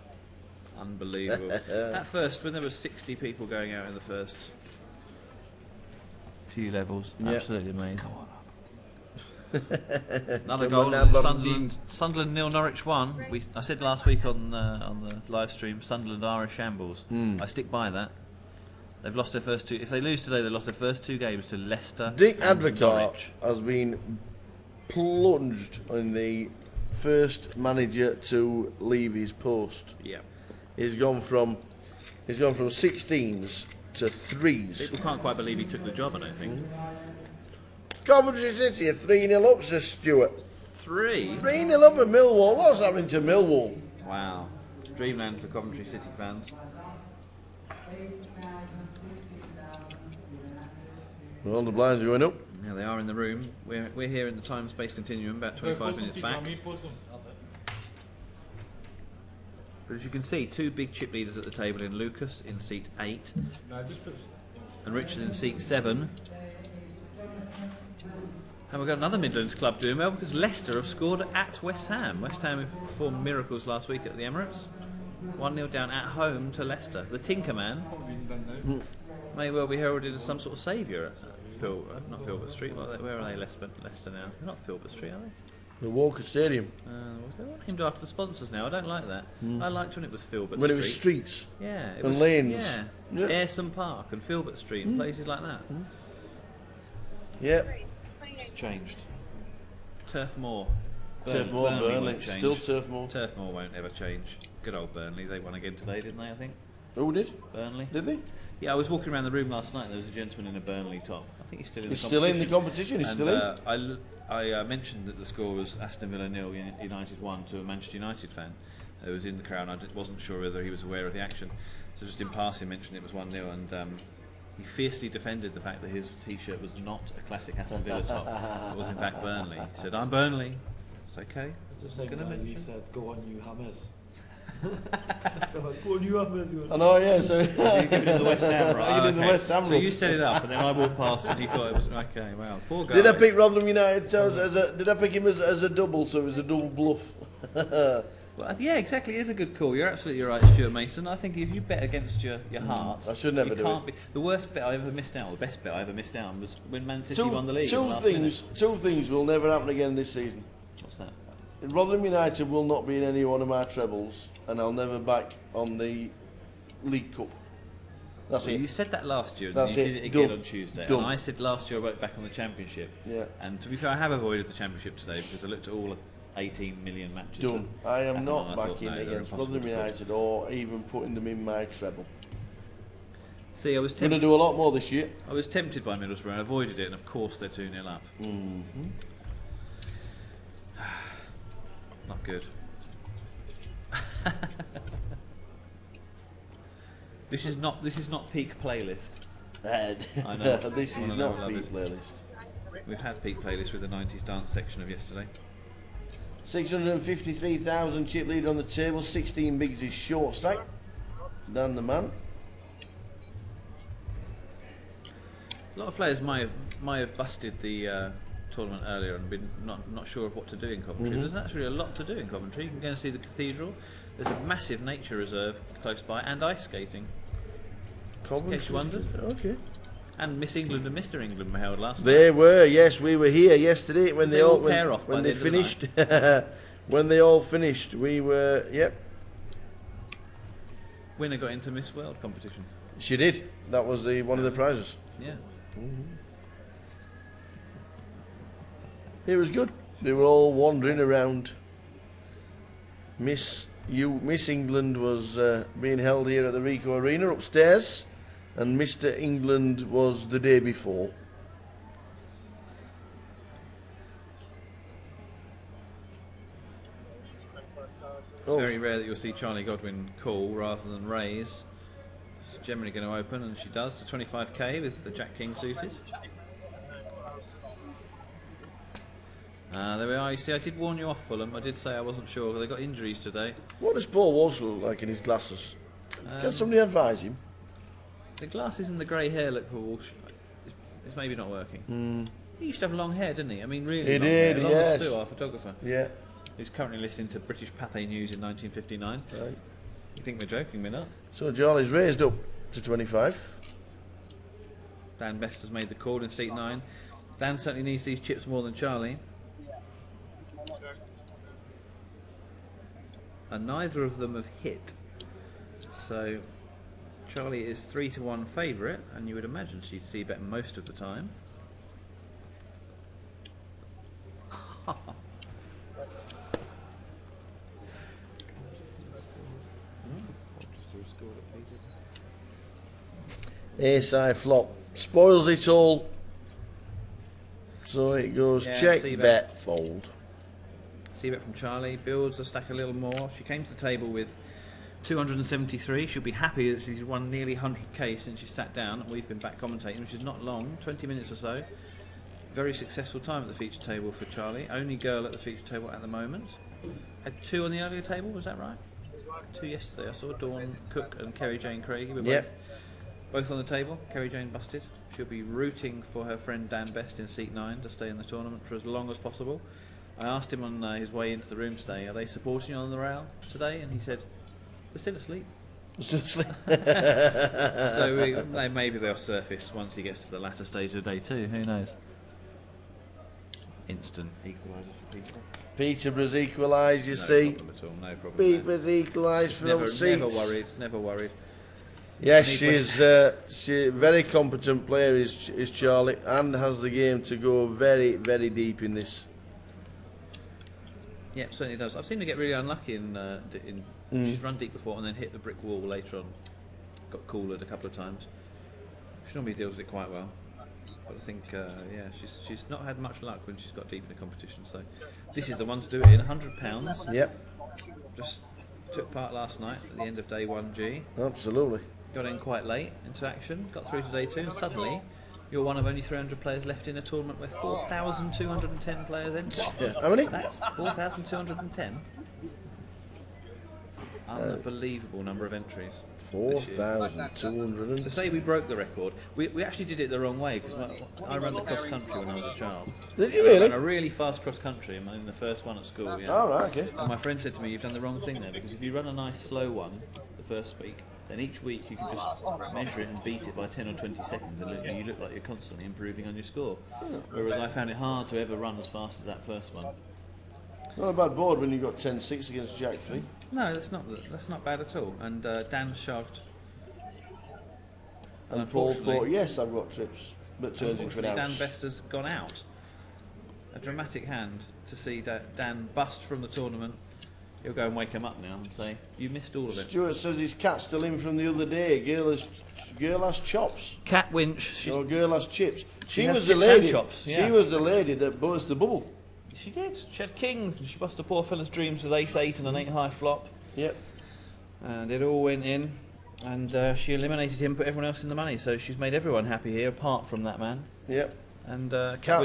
Unbelievable. At first, when there were 60 people going out in the first few levels, absolutely amazing. Come on up. Another goal. Sunderland 0, Norwich 1. I said last week on the live stream, Sunderland are a shambles. I stick by that. They've lost their first two. If they lose today, they lost their first 2 games to Leicester. Dick and Advocaat Norwich. has been plunged in the first manager to leave his post. Yeah. He's gone from 16s to 3s. People can't quite believe he took the job, I don't think. Coventry City are 3-0 up, says Stuart. 3? 3-0 up at Millwall. What's happening to Millwall? Wow. Dreamland for Coventry City fans. Well, the blinds are going up. Yeah, they are in the room. We're here in the time-space continuum, about 25 minutes back. But as you can see, 2 big chip leaders at the table in Lucas in seat 8 and Richard in seat 7. And we've got another Midlands club doing well because Leicester have scored at West Ham. West Ham have performed miracles last week at the Emirates. 1-0 down at home to Leicester. The Tinkerman may well be heralded as some sort of saviour at not Filbert Street. Where are they, Leicester now? They're not Filbert Street, are they? The Walker Stadium. They're all named after the sponsors now. I don't like that. I liked when it was Filbert Street. When it was streets. Yeah. It and was, lanes. Yeah. Ayrson Park and Filbert Street and places like that. Yeah. It's changed. Turf Moor. Turf Moor, Burnley. won't change. Still Turf Moor. Turf Moor won't ever change. Good old Burnley. They won again today, didn't they, I think? Who did? Burnley. Did they? Yeah, I was walking around the room last night and there was a gentleman in a Burnley top. I think he's still in He's the still competition. in the competition, he's still in. I mentioned that the score was Aston Villa 0, United 1 to a Manchester United fan who was in the crowd. I wasn't sure whether he was aware of the action. So just in passing mentioned it was 1-0 and he fiercely defended the fact that his t-shirt was not a classic Aston Villa top. It was in fact Burnley. He said, I'm Burnley. It's okay. It's the same way you said, go on you Hammers. Go on you Hammers. I know, yeah, so... You give it to the West Ham, right? I give it to the West Ham. So you set it up and then I walked past and he thought it was, okay, wow, poor guy. Did I pick Rotherham United did I pick him as a double, so it was a double bluff? Well, yeah, exactly. It is a good call. You're absolutely right, Stuart Mason. I think if you bet against your heart, I should never you do can't it. be. The worst bet I ever missed out, or the best bet I ever missed out on, was when Man City Two won the league. in the last minute. Two things will never happen again this season. What's that? Rotherham United will not be in any one of my trebles, and I'll never back on the League Cup. That's Well, it. you said that last year, and That's you it. did it again Done. on Tuesday. Done. And I said last year I went back on the Championship. Yeah. And to be fair, I have avoided the Championship today because I looked at all 18 million matches. Done. I am not and I thought, backing no, they're against impossible Rotherham to put. United or even putting them in my treble. See, I was I'm going to tempted. do a lot more this year. I was tempted by Middlesbrough and avoided it, and of course they're 2-0 up. Not good. This is not peak playlist. I know. This is Wanna know not what love peak is. playlist. We've had peak playlist with the 90s dance section of yesterday. 653,000 chip lead on the table. 16 bigs is short stack. Dan the man. A lot of players may have busted the tournament earlier and been not sure of what to do in Coventry. There's actually a lot to do in Coventry. You can go and see the cathedral. There's a massive nature reserve close by, and ice skating. In case you wondered. Okay. And Miss England and Mr. England were held last night. They were, yes, we were here yesterday when They they all all pair off by when the they end of the night. finished. When they all finished, we were, yep. Winner got into Miss World competition. She did. That was one of the prizes. Yeah. It was good. They were all wandering around. Miss England was being held here at the Ricoh Arena upstairs, and Mr. England was the day before. It's very rare that you'll see Charlie Godwin call rather than raise. She's generally going to open, and she does, to 25k with the Jack King suited. There we are. You see, I did warn you off, Fulham. I did say I wasn't sure. They got injuries today. What does Paul Walsh look like in his glasses? Can somebody advise him? The glasses and the grey hair look for Walsh. It's maybe not working. He used to have long hair, didn't he? I mean, really He long did, hair. Long yes. as Sue, our photographer. Yeah. Who's currently listening to British Pathé News in 1959. Right. You think we're joking, we're not. So Charlie's raised up to 25. Dan Best has made the call in seat 9. Dan certainly needs these chips more than Charlie. And neither of them have hit. So Charlie is 3-1 favourite, and you would imagine she'd see bet most of the time. Ace high flop spoils it all. So it goes check, see bet, fold. See bet from Charlie, builds the stack a little more. She came to the table with 273. She'll be happy that she's won nearly 100k since she sat down, and we've been back commentating, which is not long, 20 minutes or so. Very successful time at the feature table for Charlie. Only girl at the feature table at the moment. Had 2 on the earlier table, was that right? 2 yesterday. I saw Dawn Cook and Kerry Jane Craig. Were both both on the table. Kerry Jane busted. She'll be rooting for her friend Dan Best in seat 9 to stay in the tournament for as long as possible. I asked him on his way into the room today, are they supporting you on the rail today? And he said, they're still asleep. Still asleep. So maybe they'll surface once he gets to the latter stage of day 2. Who knows? Instant equaliser for Peterborough. Peterborough's equalised, you see. No problem at all, no problem. Peterborough's equalised for all seats. Never worried. Yes, she's a very competent player, is Charlie, and has the game to go very, very deep in this. Yeah, certainly does. I've seen her get really unlucky she's run deep before and then hit the brick wall later on. Got cooled a couple of times. She normally deals with it quite well. But I think, yeah, she's not had much luck when she's got deep in the competition. So this is the one to do it in. £100. Yep. Just took part last night at the end of day 1G. Absolutely. Got in quite late into action. Got through to day 2, and suddenly you're one of only 300 players left in a tournament where 4,210 players entered. Yeah. How many? That's 4,210. Unbelievable number of entries. 4,200. To say we broke the record, we actually did it the wrong way because I ran the cross country when I was a child. Did you really? I ran a really fast cross country in the first one at school. Yeah. Oh, right, okay. And my friend said to me, "You've done the wrong thing there because if you run a nice slow one the first week, then each week you can just measure it and beat it by 10 or 20 seconds, and you look like you're constantly improving on your score." Whereas I found it hard to ever run as fast as that first one. Not a bad board when you got 10-6 against Jack 3. No, that's not bad at all. And Dan shoved. And Paul thought, yes, I've got trips, but turns into an ouch. Dan Best has gone out. A dramatic hand to see Dan bust from the tournament. He'll go and wake him up now and say, "You missed all of it." Stuart says his cat's still in from the other day. Girl has chops. Cat winch. Or girl has chips. She has was the chips and lady. chops, yeah. She was the lady that burst the bubble. She did. She had kings, and she bust a poor fella's dreams with ace-8 and an 8-high flop. Yep. And it all went in, and she eliminated him, put everyone else in the money. So she's made everyone happy here, apart from that man. Yep. And Cat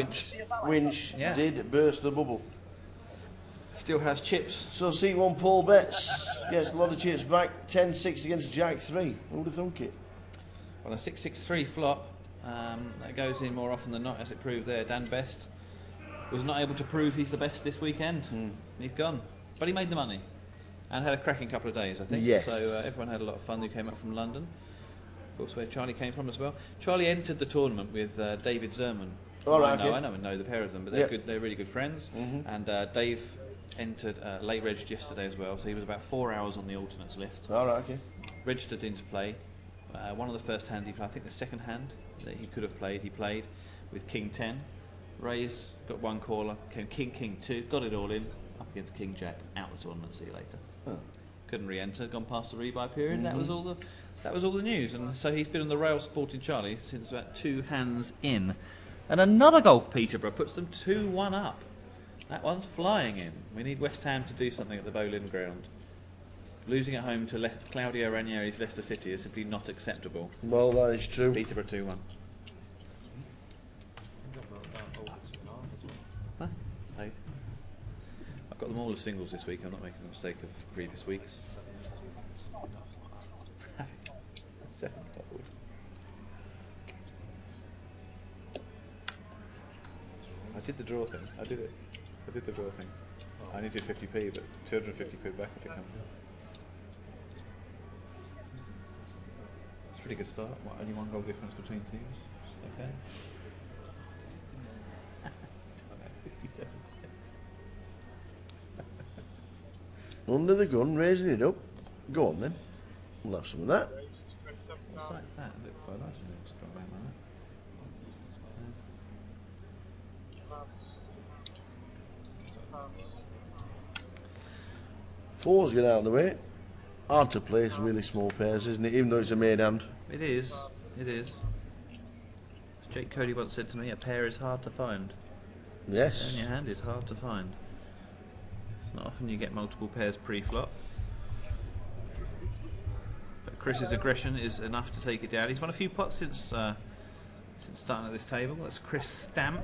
winch did burst the bubble. Still has chips. So seat 1, Paul Betts gets a lot of chips back. 10-6 against Jack 3. Who'd have thunk it? On a 6-6-3 flop, that goes in more often than not, as it proved there. Dan Best was not able to prove he's the best this weekend. He's gone. But he made the money. And had a cracking couple of days, I think. Yes. So everyone had a lot of fun who came up from London. Of course, where Charlie came from as well. Charlie entered the tournament with David Zerman. All right, I know the pair of them, but they're good. They're really good friends. And Dave entered late registered yesterday as well, so he was about 4 hours on the alternates list. All right, okay. Registered into play. One of the first hands he played, I think the second hand that he could have played, he played with King 10. Raised, got one caller, came King 2, got it all in, up against King Jack, out the tournament, see you later. Couldn't re-enter, gone past the rebuy period. That was all the news, and so he's been on the rail supporting Charlie since about 2 hands in. And another golf Peterborough puts them 2-1 up. That one's flying in. We need West Ham to do something at the Boleyn ground. Losing at home to Claudio Ranieri's Leicester City is simply not acceptable. Well, that is true. Peterborough 2-1. Paid. I've got them all as singles this week. I'm not making the mistake of previous weeks. 7-fold. I did the draw thing. I did the draw thing. I only did 50p, but 250p back if it comes. It's a pretty good start. What, only 1 goal difference between teams? Okay. 57. Under the gun, raising it up. Go on then. We'll have some of that. What's like that? A bit further. I don't know what's going on there. Four's get out of the way. Hard to place really small pairs, isn't it? Even though it's a maid hand. It is. It is. As Jake Cody once said to me, a pair is hard to find. Yes. In your hand is hard to find. It's not often you get multiple pairs pre-flop. But Chris's aggression is enough to take it down. He's won a few pots since since starting at this table. That's Chris Stamp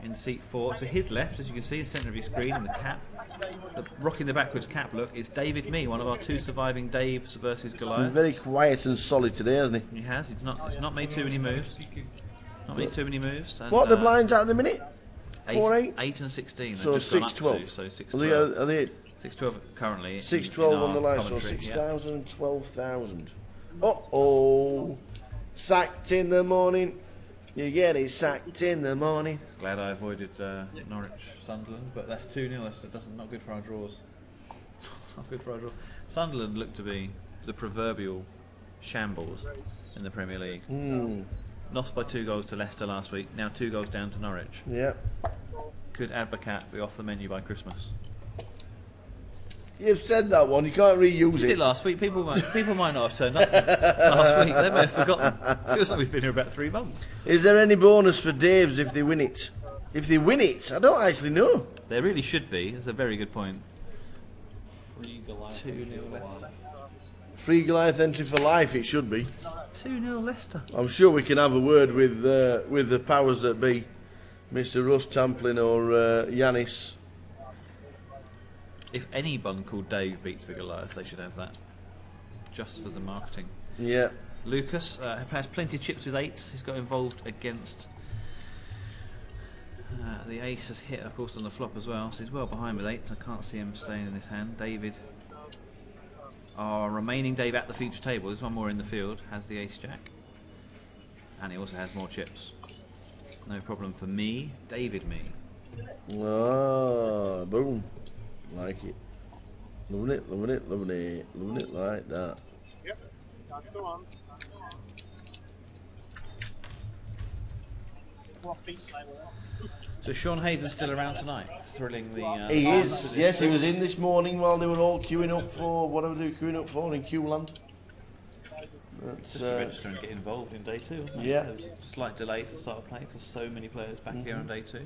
in seat 4. To his left, as you can see, the centre of your screen and the cap, rocking the backwards cap look, is David Mee, one of our 2 surviving Daves versus Goliath. Very quiet and solid today, hasn't he? He has. He's not made too many moves. Not made too many moves. And, What are the blinds at the minute? 8 and 16. So They've just gone up 6-12. to, so 6-12. Are they 6-12 currently. 6-12 on the line, so commentary, 6,000 and 12,000. Uh-oh. Sacked in the morning. You get it sacked in the morning. Glad I avoided Norwich Sunderland, but that's 2-0. That's not good for our draws. Not good for our draws. Sunderland look to be the proverbial shambles in the Premier League. Lost by 2 goals to Leicester last week. Now 2 goals down to Norwich. Yeah. Could Advocat be off the menu by Christmas? You've said that one. You can't reuse We did it. last week. People might not have turned up last week. They may have forgotten. Feels like we've been here about 3 months. Is there any bonus for Daves if they win it? If they win it, I don't actually know. There really should be. That's a very good point. Free Goliath. 2-0 Leicester. Free Goliath entry for life. It should be. 2-0 Leicester. I'm sure we can have a word with the powers that be, Mr. Russ Tamplin or Yanis. If anyone called Dave beats the Goliath, they should have that. Just for the marketing. Yeah. Lucas has plenty of chips with 8s. He's got involved against the ace has hit, of course, on the flop as well. So he's well behind with 8s. I can't see him staying in his hand. David, our remaining Dave at the feature table. There's one more in the field. Has the ace jack, and he also has more chips. No problem for me, David Mee. Ah, boom. Like it. Loving it, loving it, loving it. Loving it like that. Yep. That's the one. So Sean Hayden's still around tonight, thrilling the... He is, yes, he was in this morning while they were all queuing up for, whatever they were queuing up for in Q-Land. Just to register and get involved in day 2. Yeah. There was a slight delay to the start of play because so many players back here on day 2.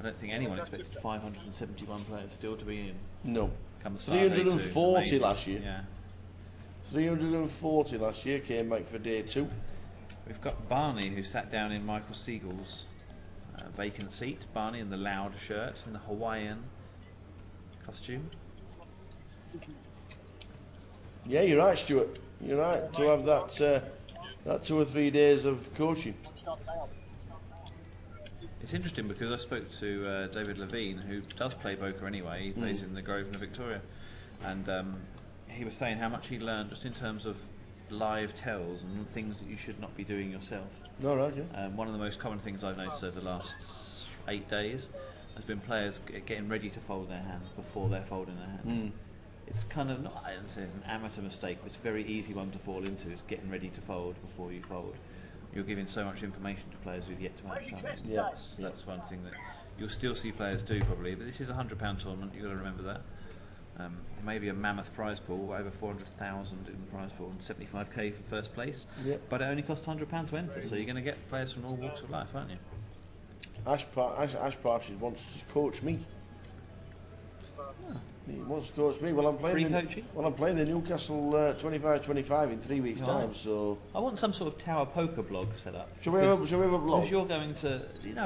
I don't think anyone expected 571 players still to be in. No. Come the start of day 2. 340 Amazing. last year. Yeah. 340 last year came back for day 2. We've got Barney who sat down in Michael Siegel's vacant seat. Barney in the loud shirt, in the Hawaiian costume. Yeah, you're right, Stuart. You're right to have that 2 or 3 days of coaching. It's interesting because I spoke to David Levine, who does play poker anyway. He plays in the Grosvenor Victoria, and he was saying how much he learned just in terms of live tells and things that you should not be doing yourself. No, right, okay. One of the most common things I've noticed over the last 8 days has been players getting ready to fold their hand before they're folding their hands. It's kind of not, I don't say it's an amateur mistake, but it's a very easy one to fall into, is getting ready to fold before you fold. You're giving so much information to players who've yet to match time. Yeah. That's one thing that you'll still see players do probably, but this is a £100 tournament, you've got to remember that. Maybe a mammoth prize pool, over 400,000 in the prize pool, and 75k for first place. Yep. But it only costs £100 to enter, so you're going to get players from all walks of life, aren't you? Ash Partridge wants to coach me. He wants to coach me. Well, I'm playing the Newcastle 25-25 in 3 weeks' time. So I want some sort of tower poker blog set up. Shall we have a blog? Because you're going to,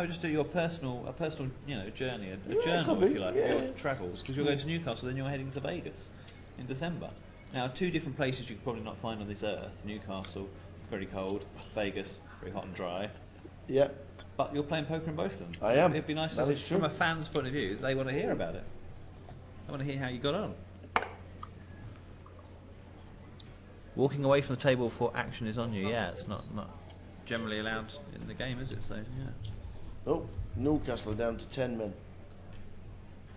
just do your personal, journey, a journal could if be, you like, yeah. of your travels. Because you're going to Newcastle, then you're heading to Vegas in December. Now, 2 different places you could probably not find on this earth. Newcastle, very cold. Vegas, very hot and dry. Yeah. But you're playing poker in both of them. I am. It'd be nice That to, is from true. a fan's point of view, they want to hear about it. I want to hear how you got on. Walking away from the table before action is on you, yeah, it's not generally allowed in the game, is it? So, yeah. Oh, Newcastle are down to 10 men.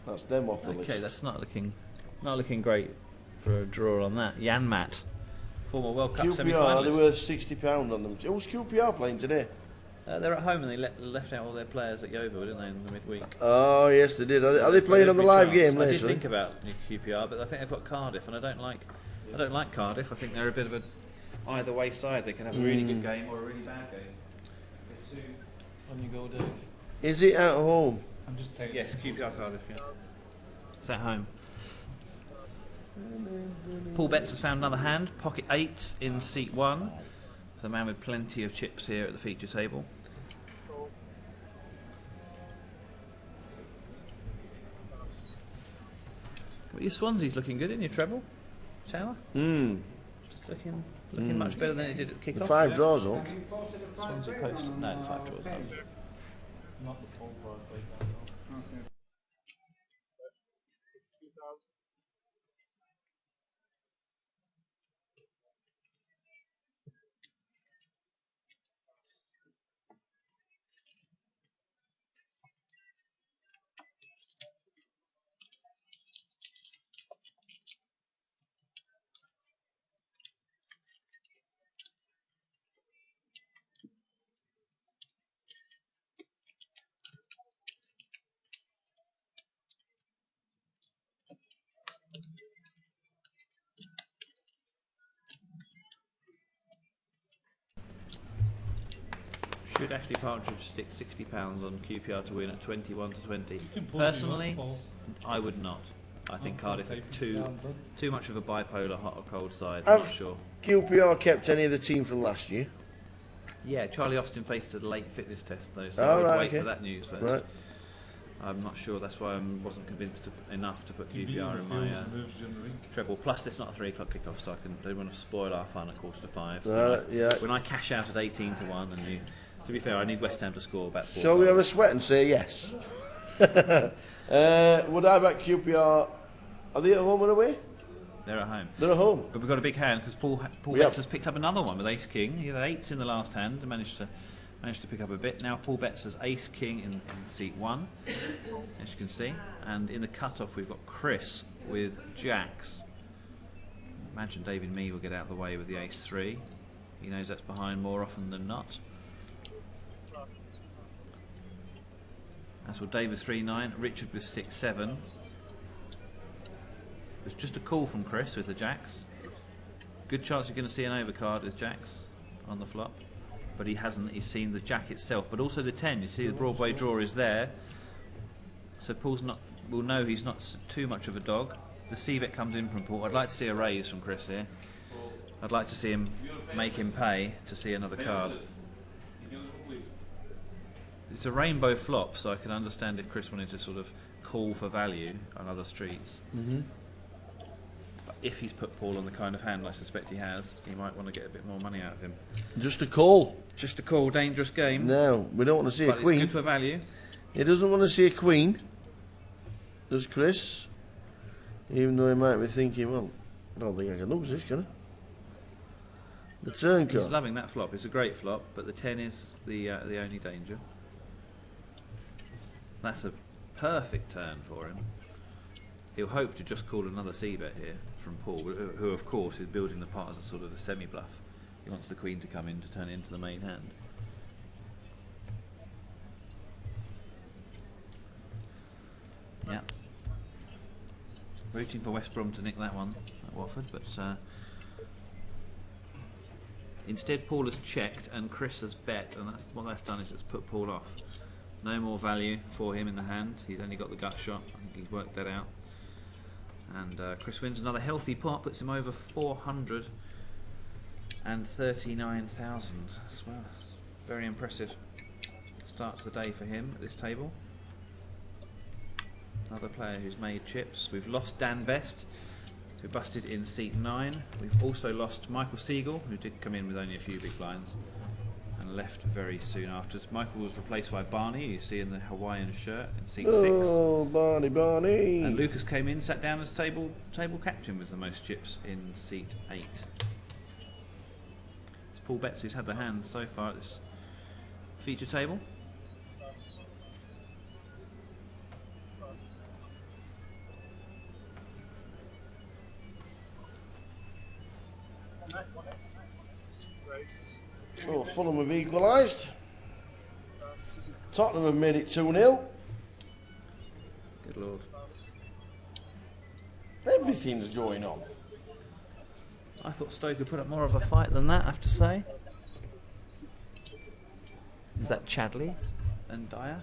That's them off the list. Okay, that's not looking great for a draw on that. Jan Matt, former World Cup QPR, semi-finalist. they were £60 on them. Who's QPR playing today? They're at home and they left out all their players at Yeovil, didn't they, in the midweek? Oh yes, they did. Are they playing on the live game later? I did think about QPR, but I think they've got Cardiff, and I don't like Cardiff. I think they're a bit of a either way side. They can have a really good game or a really bad game. Get 2 on you go, Dave. Is it at home? I'm just taking. Yes, QPR Cardiff. Yeah, it's at home. Paul Betts has found another hand. Pocket 8s in seat 1. The man with plenty of chips here at the feature table. Well, your Swansea's looking good in your treble tower. Looking much better than it did at kick-off. The 5 draws all. Swansea post. No, the 5 draws. Not the full price breakdown. Okay. Should Ashley Partridge stick £60 on QPR to win at 21 to 20? Personally, I would not. I think Cardiff are too much of a bipolar hot or cold side. I'm not sure. QPR kept any of the team from last year? Yeah, Charlie Austin faced a late fitness test though, so I would wait for that news first. Right. I'm not sure. That's why I wasn't convinced enough to put QPR in my treble. Plus, it's not a 3 o'clock kickoff, so I don't want to spoil our fun at 4:45. When I cash out at 18 to 1, and you, to be fair, I need West Ham to score about 4 Shall goals. we have a sweat and say yes? Would I back QPR? Are they at home or away? They're at home. They're at home. But we've got a big hand because Paul Betts has picked up another one with Ace King. He had 8s in the last hand and managed to pick up a bit. Now Paul Betts has Ace King in seat 1, as you can see. And in the cut-off we've got Chris with Jacks. Imagine David Mee will get out of the way with the Ace 3. He knows that's behind more often than not. That's for David 3-9, Richard with 6-7. There's just a call from Chris with the Jacks. Good chance you're going to see an overcard with Jacks on the flop. But he hasn't, he's seen the Jack itself, but also the 10. You see the Broadway draw is there. So Paul's will know he's not too much of a dog. The C-bet comes in from Paul. I'd like to see a raise from Chris here. I'd like to see him make him pay to see another card. It's a rainbow flop, so I can understand if Chris wanted to sort of call for value on other streets. But if he's put Paul on the kind of hand I suspect he has, he might want to get a bit more money out of him. Just a call. Just a call, dangerous game. No, we don't want to see but a queen. It's good for value. He doesn't want to see a queen, does Chris? Even though he might be thinking, well, I don't think I can lose this, can I? The turn card. He's loving that flop. It's a great flop, but the 10 is the only danger. That's a perfect turn for him. He'll hope to just call another C-bet here from Paul, who of course is building the pot as a sort of a semi-bluff. He wants the queen to come in to turn it into the main hand. Yeah. Rooting for West Brom to nick that one at Watford, but instead Paul has checked and Chris has bet, and what that's done is it's put Paul off. No more value for him in the hand. He's only got the gut shot. I think he's worked that out. And Chris wins another healthy pot, puts him over 439,000. Well, very impressive start to the day for him at this table. Another player who's made chips. We've lost Dan Best, who busted in seat 9. We've also lost Michael Siegel, who did come in with only a few big blinds and left very soon after. Michael was replaced by Barney, you see in the Hawaiian shirt in seat 6. Oh, Barney. And Lucas came in, sat down as table captain with the most chips in seat 8. It's Paul Betts who's had the hand so far at this feature table. So Fulham have equalised. Tottenham have made it 2-0. Good lord. Everything's going on. I thought Stoke would put up more of a fight than that, I have to say. Is that Chadley and Dyer?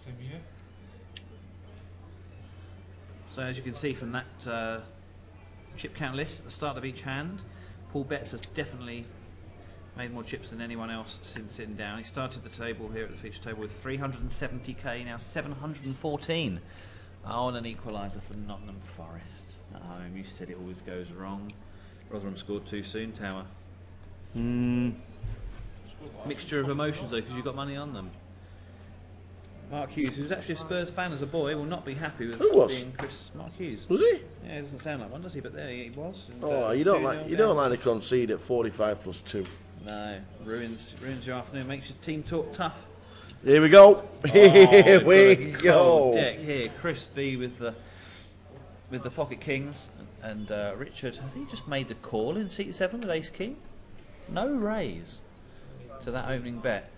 Same year. So as you can see from that chip count list at the start of each hand, Paul Betts has definitely made more chips than anyone else since sitting down. He started the table here at the feature table with 370k, now 714. On an equaliser for Nottingham Forest at home. You said it always goes wrong. Rotherham scored too soon, Tower. Mixture of emotions though, because you got money on them. Mark Hughes, who's actually a Spurs fan as a boy, will not be happy with being Chris. Mark Hughes. Was he? Yeah, it doesn't sound like one, does he? But there he was. And, You don't like to concede at 45 plus 2. No, ruins your afternoon. Makes your team talk tough. Here we go. Here we go. Deck here, Chris B with the pocket kings, and Richard. Has he just made the call in seat 7 with Ace King? No raise to that opening bet.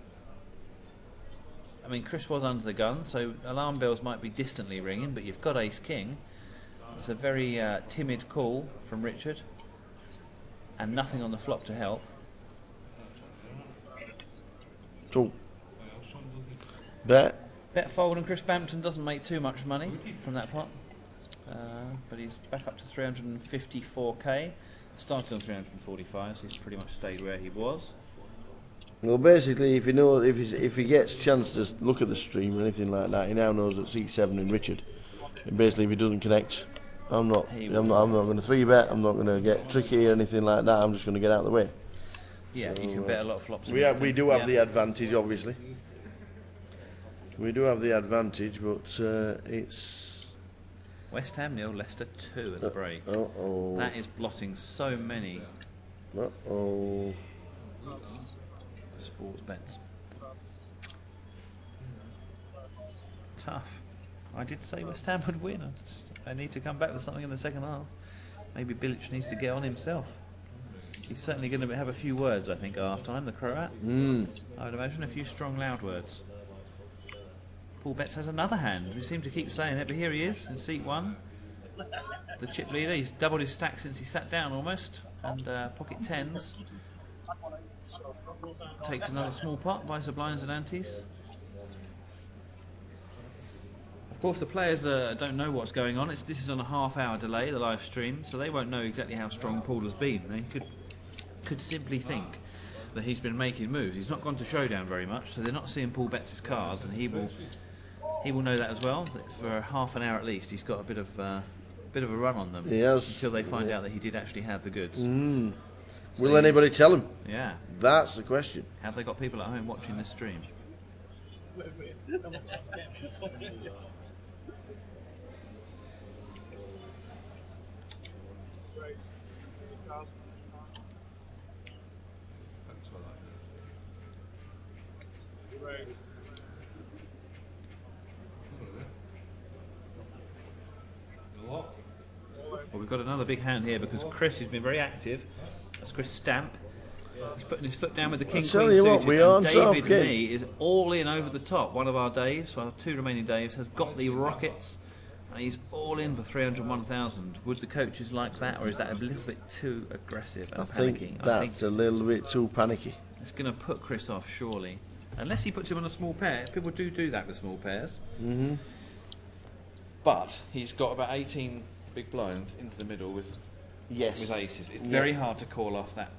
I mean, Chris was under the gun, so alarm bells might be distantly ringing, but you've got Ace King. It's a very timid call from Richard, and nothing on the flop to help. So, bet fold, and Chris Bampton doesn't make too much money from that pot, but he's back up to 354k. Started on 345, so he's pretty much stayed where he was. well, basically, if he gets a chance to look at the stream or anything like that, he now knows that seat 7 in Richard. And basically, if he doesn't connect, I'm not going to 3-bet. I'm not going to get tricky or anything like that. I'm just going to get out of the way. Yeah, so, you can bet a lot of flops. We do have the advantage, obviously. We do have the advantage, but it's West Ham 0, Leicester 2 at the break. That is blotting so many. Sports bets. Tough. I did say West Ham would win. I need to come back with something in the second half. Maybe Bilic needs to get on himself. He's certainly going to have a few words, I think, at half time, the Croat. I would imagine a few strong, loud words. Paul Betts has another hand. We seem to keep saying it, but here he is in seat 1. The chip leader. He's doubled his stack since he sat down almost. And pocket 10s. Takes another small pot, buys the blinds and antes. Of course, the players don't know what's going on. This is on a half-hour delay, the live stream, so they won't know exactly how strong Paul has been. They could simply think that he's been making moves. He's not gone to showdown very much, so they're not seeing Paul Betts' cards, and he will know that as well. That for half an hour at least, he's got a bit of a run on them. Until they find out that he did actually have the goods. So will anybody tell him? Yeah. That's the question. Have they got people at home watching this stream? Well, we've got another big hand here because Chris has been very active. That's Chris Stamp. He's putting his foot down with the king queen suited. And David Me is all in over the top. One of our Daves, our 2 remaining Daves, has got the rockets. And he's all in for 301,000. Would the coaches like that, or is that a little bit too aggressive and panicking? I think that's a little bit too panicky. It's going to put Chris off, surely. Unless he puts him on a small pair. People do that with small pairs. But he's got about 18 big blinds into the middle with aces. It's very hard to call off that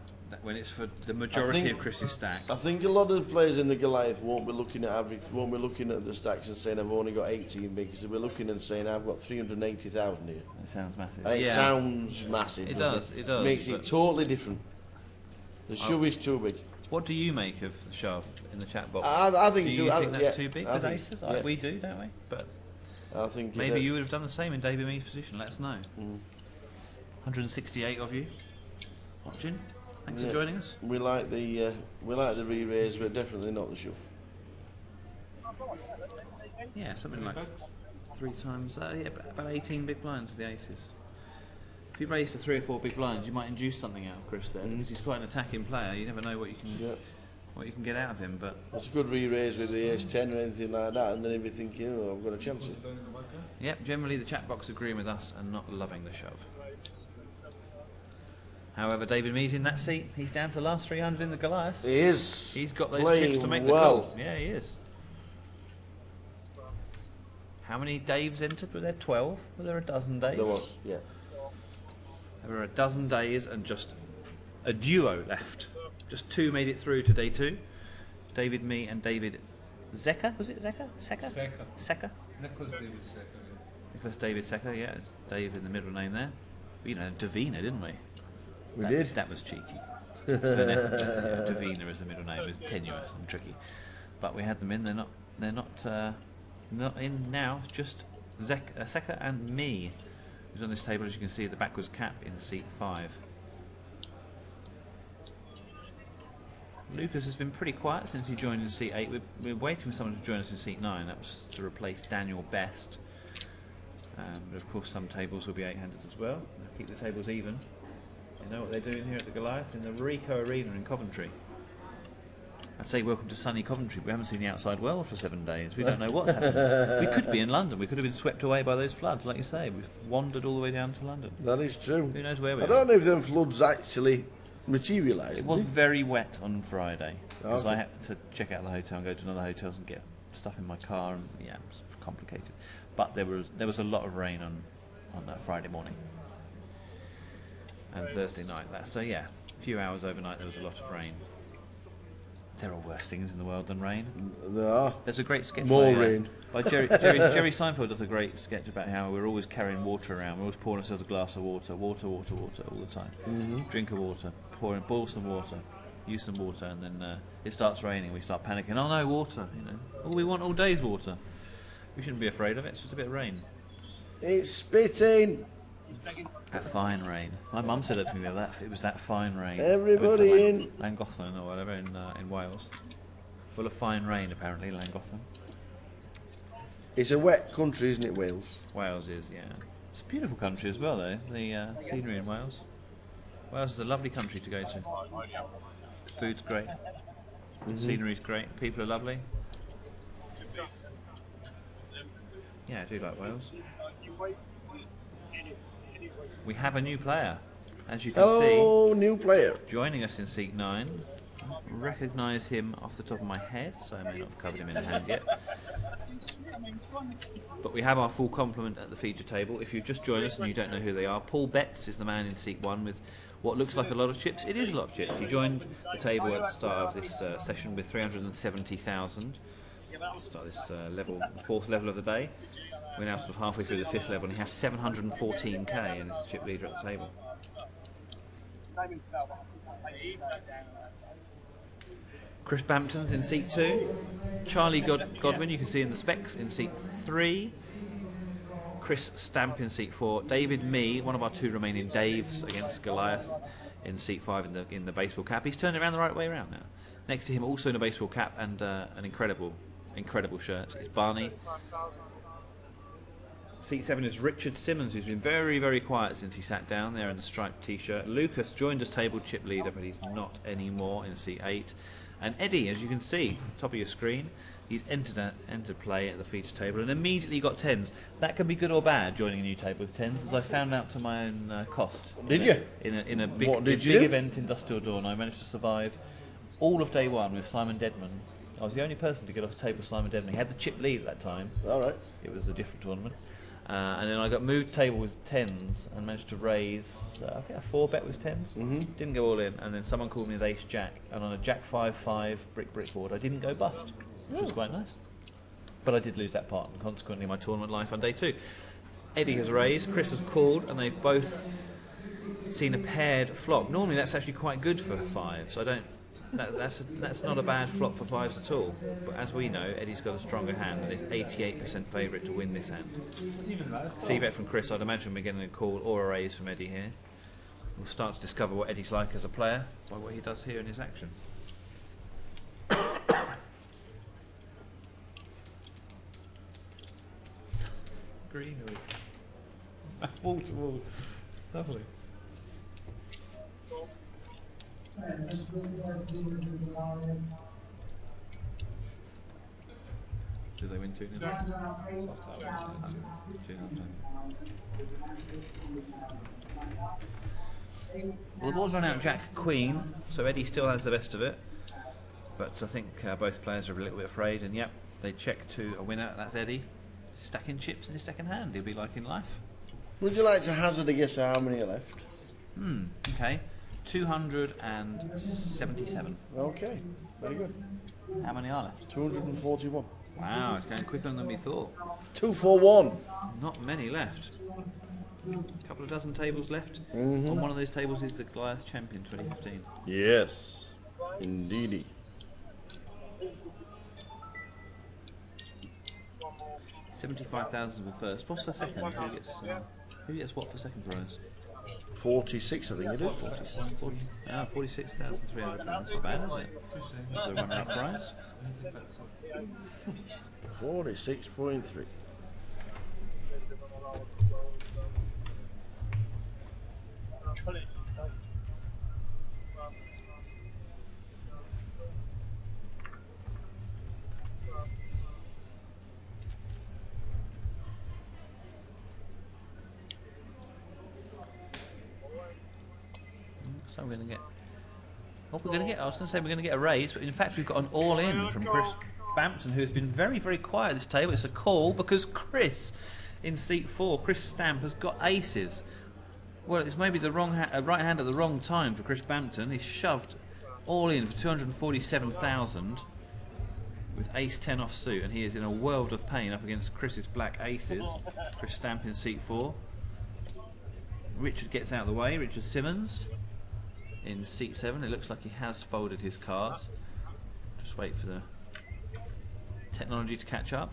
when it's for the majority of Chris's stack. I think a lot of the players in the Goliath won't be looking at average, won't be looking at the stacks and saying I've only got 18 bigs. They'll be looking and saying I've got 380,000 here. It sounds massive. It sounds massive. It does. It does. Makes it totally different. The shove is too big. What do you make of the shove in the chat box? I think do you think that's too big with aces? We do, don't we? But I think maybe you would have done the same in David Mead's position. Let us know. 168 of you watching. Thanks for joining us. We like the re-raise, but definitely not the shove. Yeah, something like 3 times. About 18 big blinds with the aces. If you raise to 3 or 4 big blinds, you might induce something out of Chris there, because he's quite an attacking player. You never know what you can get out of him. But it's a good re-raise with the ace 10 or anything like that, and then he'll be thinking, oh, I've got a chance. Yep, generally the chat box agreeing with us and not loving the shove. However, David Mee's in that seat. He's down to the last 300 in the Goliath. He is. He's got those playing chips to make well. the call. Yeah, he is. How many Daves entered? Were there 12? Were there a dozen Daves? There was, yeah. There were a dozen days and just a duo left. Just 2 made it through to day 2. David Mee and David Zecker. Was it Zecker? Secker? Secker. Nicholas David Secker. Nicholas David Secker, yeah. Dave in the middle name there. You know, Davina, didn't we? We did. That was cheeky. Davina as a middle name is tenuous and tricky. But we had them in. They're not in now. It's just Secker and me, who's on this table, as you can see, the backwards cap in seat 5. Lucas has been pretty quiet since he joined in seat 8. We're waiting for someone to join us in seat 9. That was to replace Daniel Best. But of course, some tables will be 8-handed as well. They'll keep the tables even. You know what they're doing here at the Goliath in the Rico Arena in Coventry. I'd say welcome to sunny Coventry. We haven't seen the outside world for 7 days. We don't know what's happening. We could be in London. We could have been swept away by those floods, like you say. We've wandered all the way down to London. That is true. Who knows where we are? I don't know if them floods actually materialised. It was very wet on Friday because Okay. I had to check out the hotel and go to another hotels and get stuff in my car, and yeah, it was complicated. But there was a lot of rain on that Friday morning and Thursday night. So yeah, a few hours overnight there was a lot of rain. There are worse things in the world than rain. There are. There's a great sketch More by, rain. By Jerry Seinfeld does a great sketch about how we're always carrying water around. We're always pouring ourselves a glass of water all the time. Drink of water, boil some water, use some water, and then it starts raining. We start panicking. Oh no, water! You know, all we want all day is water. We shouldn't be afraid of it. It's just a bit of rain. It's spitting. That fine rain. My mum said it to me the other day. It was that fine rain. Everybody in. Llangollen or whatever in Wales. Full of fine rain apparently, Llangollen. It's a wet country, isn't it, Wales? Wales is, yeah. It's a beautiful country as well, though. The scenery in Wales. Wales is a lovely country to go to. Food's great. Scenery's great. People are lovely. Yeah, I do like Wales. We have a new player, as you can see. Oh, new player. Joining us in seat 9. Recognise him off the top of my head, so I may not have covered him in hand yet. But we have our full complement at the feature table. If you've just joined us and you don't know who they are, Paul Betts is the man in seat 1 with what looks like a lot of chips. It is a lot of chips. He joined the table at the start of this session with 370,000. Start this level, the 4th level of the day. We're now sort of halfway through the 5th level, and he has 714k and is the chip leader at the table. Chris Bampton's in seat 2. Charlie Godwin, you can see in the specs, in seat 3. Chris Stamp in seat 4. David Mee, one of our 2 remaining Daves against Goliath, in seat 5 in the baseball cap. He's turned it around the right way around now. Next to him, also in a baseball cap and an incredible shirt, is Barney. Seat 7 is Richard Simmons, who's been very, very quiet since he sat down there in the striped t-shirt. Lucas joined us table chip leader, but he's not anymore in seat 8. And Eddie, as you can see, top of your screen, he's entered play at the feature table and immediately got 10s. That can be good or bad, joining a new table with 10s, as I found out to my own cost. Did you? In a big event, Industrial Dawn, I managed to survive all of day 1 with Simon Dedman. I was the only person to get off the table with Simon Dedman. He had the chip lead at that time. All right. It was a different tournament. And then I got moved table with 10s and managed to raise, I think a 4-bet with 10s. Didn't go all in, and then someone called me with ace jack, and on a jack 5-5 brick board I didn't go bust, which was quite nice. But I did lose that part, and consequently my tournament life on day 2. Eddie has raised, Chris has called, and they've both seen a paired flop. Normally that's actually quite good for 5s. So I don't. That's not a bad flop for 5s at all. But as we know, Eddie's got a stronger hand and is 88% favourite to win this hand. C-bet from Chris. I'd imagine we're getting a call or a raise from Eddie here. We'll start to discover what Eddie's like as a player by what he does here in his action. Greenery. Wall to wall. Lovely. Do they win 2-0? Well, the ball's run out Jack Queen, so Eddie still has the best of it. But I think both players are a little bit afraid, and yep, they check to a winner. That's Eddie, stacking chips in his second hand. He'll be like in life. Would you like to hazard a guess at how many are left? Okay, 277. Okay, very good. How many are left? 241. Wow, it's going quicker than we thought. 241. Not many left. A couple of dozen tables left. On one of those tables is the Goliath Champion 2015. Yes, indeedy. 75,000 for first. What's for second? Who gets what for second prize? 46, I think it is. 46,300. That's not bad, is it? That's a runner-up prize. 46.3. So we're going to get... What we're going to get, I was going to say we're going to get a raise, but in fact we've got an all-in from Chris Bampton, who has been very, very quiet at this table. It's a call because Chris, in seat 4, Chris Stamp, has got aces. Well, it's maybe the wrong right hand at the wrong time for Chris Bampton. He's shoved all in for 247,000 with ace 10 off suit, and he is in a world of pain up against Chris's black aces. Chris Stamp in seat 4. Richard gets out of the way. Richard Simmons in seat 7. It looks like he has folded his cards. Just wait for the technology to catch up.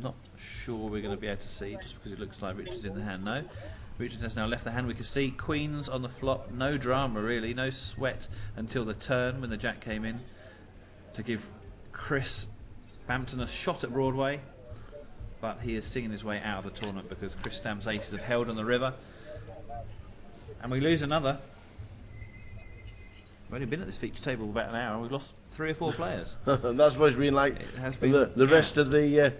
Not sure we're going to be able to see, just because it looks like Richard's in the hand. No, Richard has now left the hand. We can see queens on the flop. No drama really, no sweat until the turn when the jack came in to give Chris Bampton a shot at Broadway. But he is singing his way out of the tournament because Chris Stamp's aces have held on the river. And we lose another. We've only been at this feature table about an hour and we've lost 3 or 4 players. That's supposed to be like it has been, the rest of the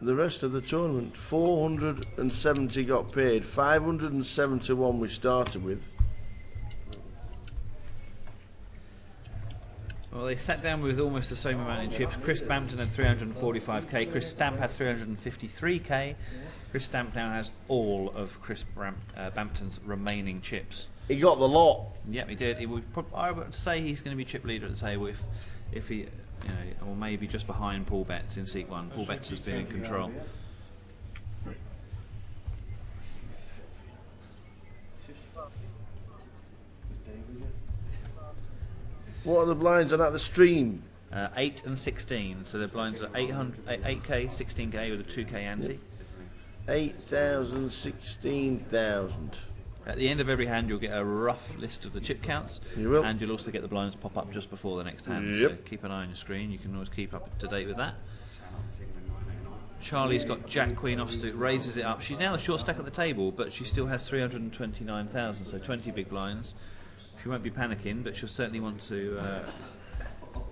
rest of the tournament. 470 got paid, 571 we started with. Well, they sat down with almost the same amount in chips. Chris Bampton had 345k, Chris Stamp had 353k. Chris Stamp now has all of Chris Bampton's remaining chips. He got the lot. Yep, he did. I would say he's going to be chip leader at the table if he, or maybe just behind Paul Betts in seat 1. Paul Betts has been in control. What are the blinds on at the stream? 8 and 16, so the blinds are 8k, 16k with a 2k ante. 8,000, 16,000. At the end of every hand you'll get a rough list of the chip counts. You will. And you'll also get the blinds pop up just before the next hand. Yep. So keep an eye on your screen, you can always keep up to date with that. Charlie's got Jack Queen offsuit, raises it up. She's now the short stack at the table, but she still has 329,000, so 20 big blinds. She won't be panicking, but she'll certainly want to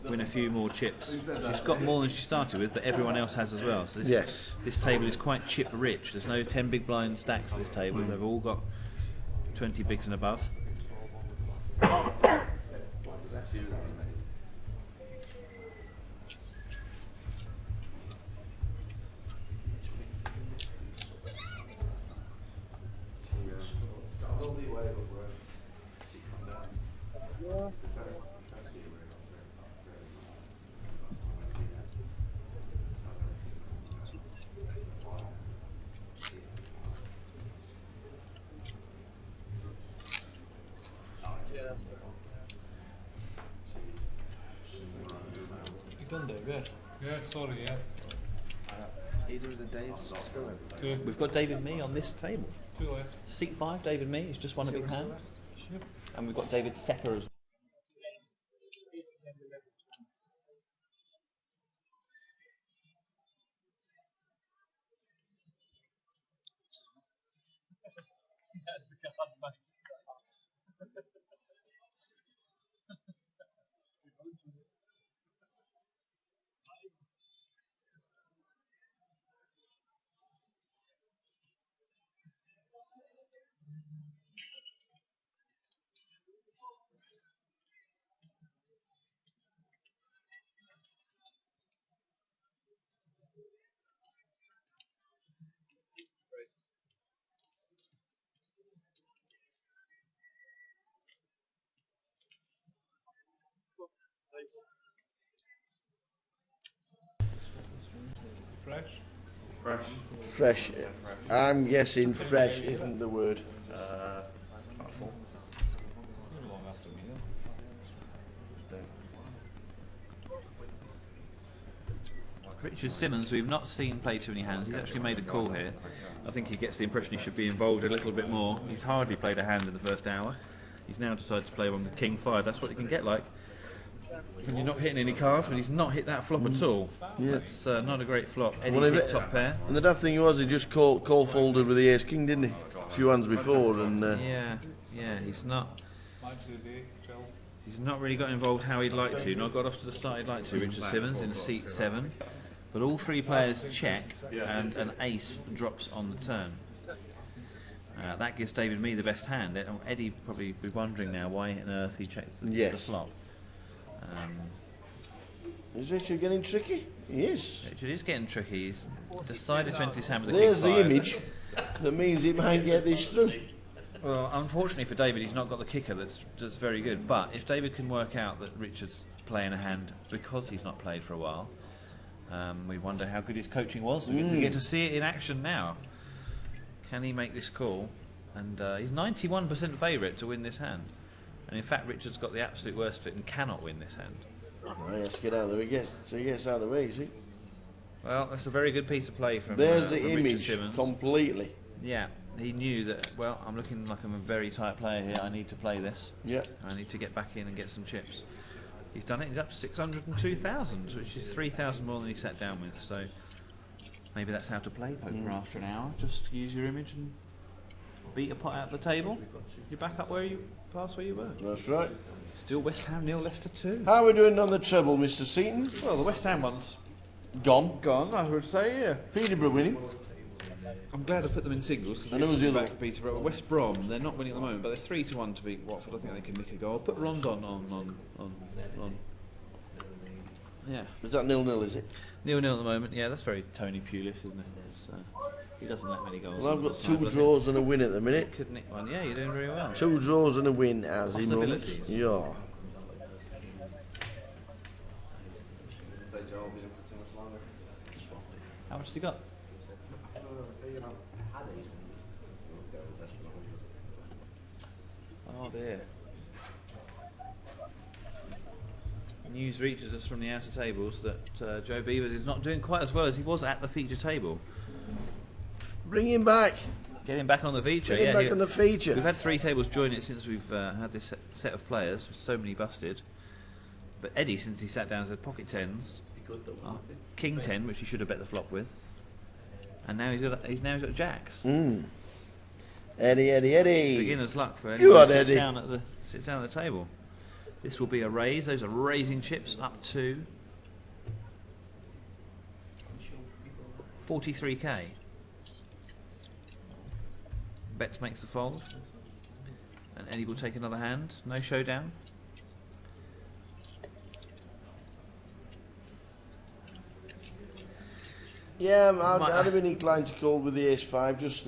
win a few more chips. She's got more than she started with, but everyone else has as well. So this table is quite chip rich. There's no 10 big blind stacks at this table. They've all got 20 bigs and above. You done, Dave? Yeah. Yeah, sorry, yeah. Either of the Daves still over. 2. We've got David Mee on this table. 2 left. Seat 5, David Mee. He's just won a big hand. And we've got David Secker as well. Fresh? Fresh. Fresh. I'm guessing fresh isn't the word. About 4. Long after me. Richard Simmons, we've not seen play too many hands. He's actually made a call here. I think he gets the impression he should be involved a little bit more. He's hardly played a hand in the first hour. He's now decided to play one with King 5. That's what it can get like when you're not hitting any cards, when he's not hit that flop at all. Yeah. That's not a great flop. Eddie's hit top pair. And the daft thing was, he just call folded with the ace king, didn't he? A few hands before, and Yeah, he's not. He's not really got involved how he'd like to. Not got off to the start he'd like to. Richard Simmons in seat 7, but all 3 players check, and an ace drops on the turn. That gives David Mee the best hand. Eddie probably be wondering now why on earth he checked the flop. Is Richard getting tricky? He is. Richard is getting tricky. He's decided to enter his hand with the There's king 5. the image that means he might get this through. Well, unfortunately for David, he's not got the kicker that's very good. But if David can work out that Richard's playing a hand because he's not played for a while, we wonder how good his coaching was. We get to see it in action now. Can he make this call? And he's 91% favourite to win this hand. And in fact, Richard's got the absolute worst of it and cannot win this hand. Right, let's get out of the way. So he gets out of the way, you see. Well, that's a very good piece of play from There's the from image Simmons. completely. Yeah, he knew that, well, I'm looking like I'm a very tight player here. I need to play this. Yeah. I need to get back in and get some chips. He's done it. He's up to 602,000, which is 3,000 more than he sat down with. So maybe that's how to play poker after an hour. Just use your image and beat a pot out of the table. You're back up where you were. That's right. Still West Ham 0, Leicester 2. How are we doing on the treble, Mr. Seaton? Well, the West Ham one's gone. Gone, I would say, yeah. Peterborough winning. I'm glad I put them in singles because I know the other back for Peterborough. West Brom, they're not winning at the moment, but they're 3-1 to beat Watford. I think they can nick a goal. Put Rondon on. Yeah. Is that 0-0, is it? 0-0 at the moment. Yeah, that's very Tony Pulis, isn't it? He doesn't let many goals. Well, I've got 2 draws and a win at the minute. Could nick one. Yeah, you're doing very well. 2 draws and a win as he moves. Possibilities. Yeah. How much has he got? Oh dear. News reaches us from the outer tables that Joe Beavers is not doing quite as well as he was at the feature table. Bring him back. Get him back on the feature. Get him back on the feature. We've had 3 tables join it since we've had this set of players. So many busted. But Eddie, since he sat down, has had pocket 10s, king 10, which he should have bet the flop with, and now he's got jacks. Eddie. Beginner's luck for You anyone are who Eddie. sits down at the table. This will be a raise. Those are raising chips up to 43k. Betts makes the fold, and Eddie will take another hand. No showdown. Yeah, I'd have been inclined to call with the ace-5 just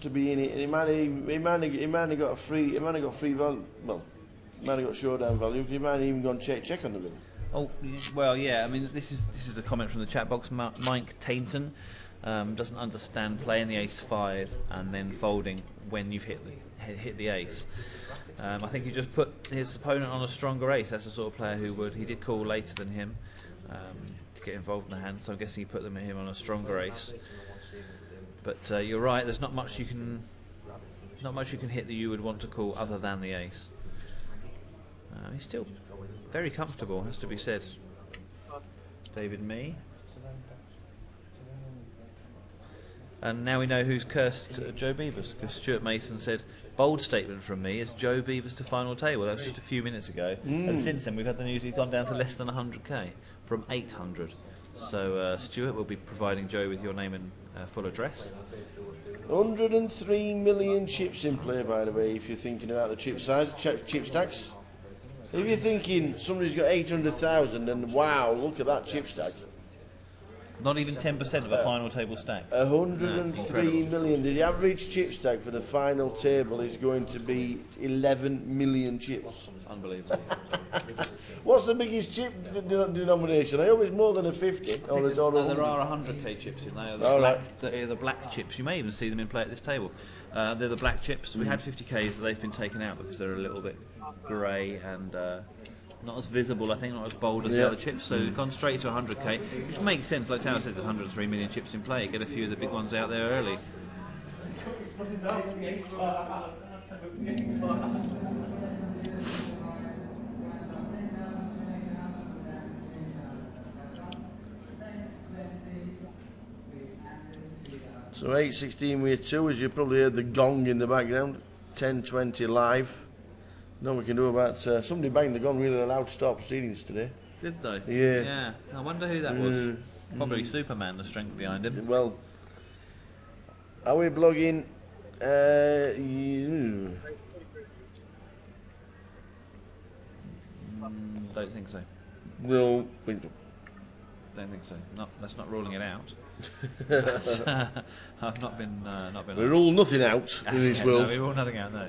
to be in it. And he might have got free value. Well, he might have got showdown value. He might have even gone check on the middle. Oh well, yeah. I mean, this is a comment from the chat box. Mike Tainton doesn't understand playing the ace-5 and then folding when you've hit the ace. I think he just put his opponent on a stronger ace. That's the sort of player who would. He did call later than him to get involved in the hand, so I'm guessing he put him on a stronger ace. But you're right. There's not much you can hit that you would want to call other than the ace. He's still very comfortable, has to be said. David Mee. And now we know who's cursed Joe Beavers, because Stuart Mason said, bold statement from me, it's Joe Beavers to final table. That was just a few minutes ago. And since then we've had the news he's gone down to less than 100k, from 800. So Stuart will be providing Joe with your name and full address. 103 million chips in play, by the way, if you're thinking about the chip size, chip stacks. If you're thinking somebody's got 800,000 and wow, look at that chip stack. Not even 10% of a final table stack. 103 million. The average chip stack for the final table is going to be 11 million chips. Unbelievable. What's the biggest chip denomination? I hope it's more than a 50. Or There are 100k chips in there. They're the black chips. You may even see them in play at this table. They're the black chips. We had 50ks, they've been taken out because they're a little bit grey and not as visible, I think, not as bold as the other chips. So we've gone straight to 100k, which makes sense. Like Tower said, there's 103 million chips in play. Get a few of the big ones out there early. So 8:16 with 2, as you probably heard the gong in the background. 10:20 live. No, we can do about. Somebody banged the gong really loud to start proceedings today. Did they? Yeah. Yeah. I wonder who that was. Probably Superman, the strength behind him. Well, are we blogging? Don't think so. No. Don't think so. No, that's not ruling it out. I've not been. We rule nothing out in this world. No, we rule nothing out. No.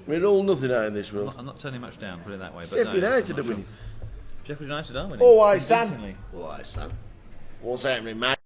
We rule nothing out in this world. I'm not turning much down. Put it that way. But Sheffield no, United are winning. Sheffield United are winning. Oh, I son. Oh, I son. What's happening, mate?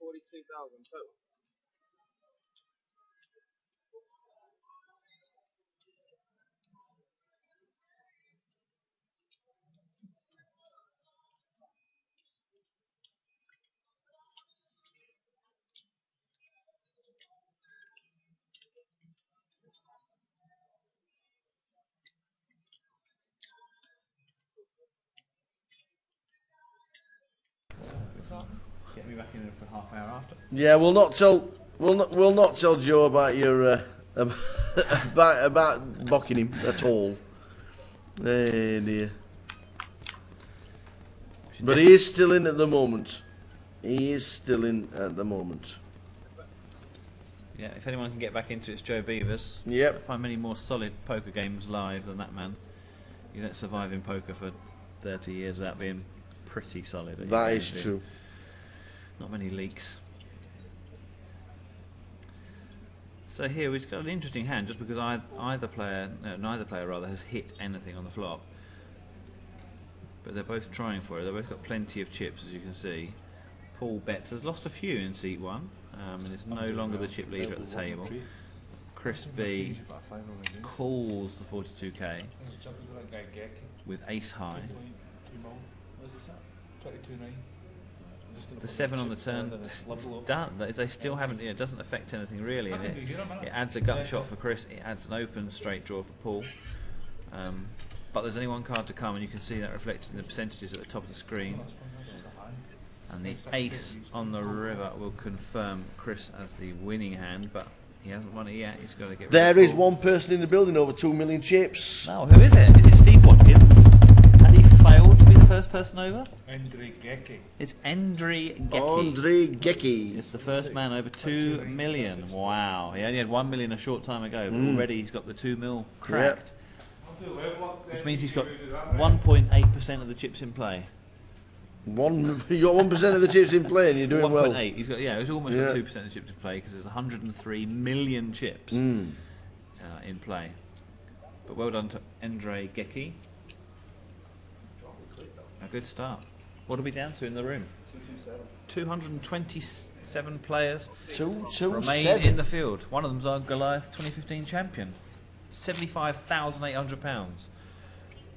$42,000 total. Get me back in for half an hour after. Yeah, we'll not tell Joe about your about bocking him at all. Eh dear. But he is still in at the moment. He is still in at the moment. Yeah, if anyone can get back into it, it's Joe Beavers. Yep. I find many more solid poker games live than that man. You don't survive in poker for 30 years without being pretty solid. That is true. Not many leaks. So here we've got an interesting hand, just because neither player has hit anything on the flop. But they're both trying for it. They've both got plenty of chips, as you can see. Paul Betts has lost a few in seat 1, and is no longer the chip leader at the table. Chris B calls the 42k with ace high. The 7 on the turn, it's done. They still haven't. It doesn't affect anything really. And it adds a gut shot for Chris. It adds an open straight draw for Paul. But there's only one card to come, and you can see that reflected in the percentages at the top of the screen. And the ace on the river will confirm Chris as the winning hand, but he hasn't won it yet. He's got to get. There is one person in the building over 2 million chips. No, who is it? Is it Steve Watkins? Has he failed to be the first person over? Andre Gecki. It's Andre Gecki. Andre Gecki. It's the first man over 2 million. Wow. He only had 1 million a short time ago, but already he's got the 2 mil cracked. which means he's got 1.8% of the chips in play. You got 1% of the chips in play, and you're doing well. 1.8. He's got he's almost got 2% of the chips in play because there's 103 million chips in play. But well done to Andre Geki. A good start. What are we down to in the room? 227 players remain in the field. One of them's our Goliath 2015 champion. £75,800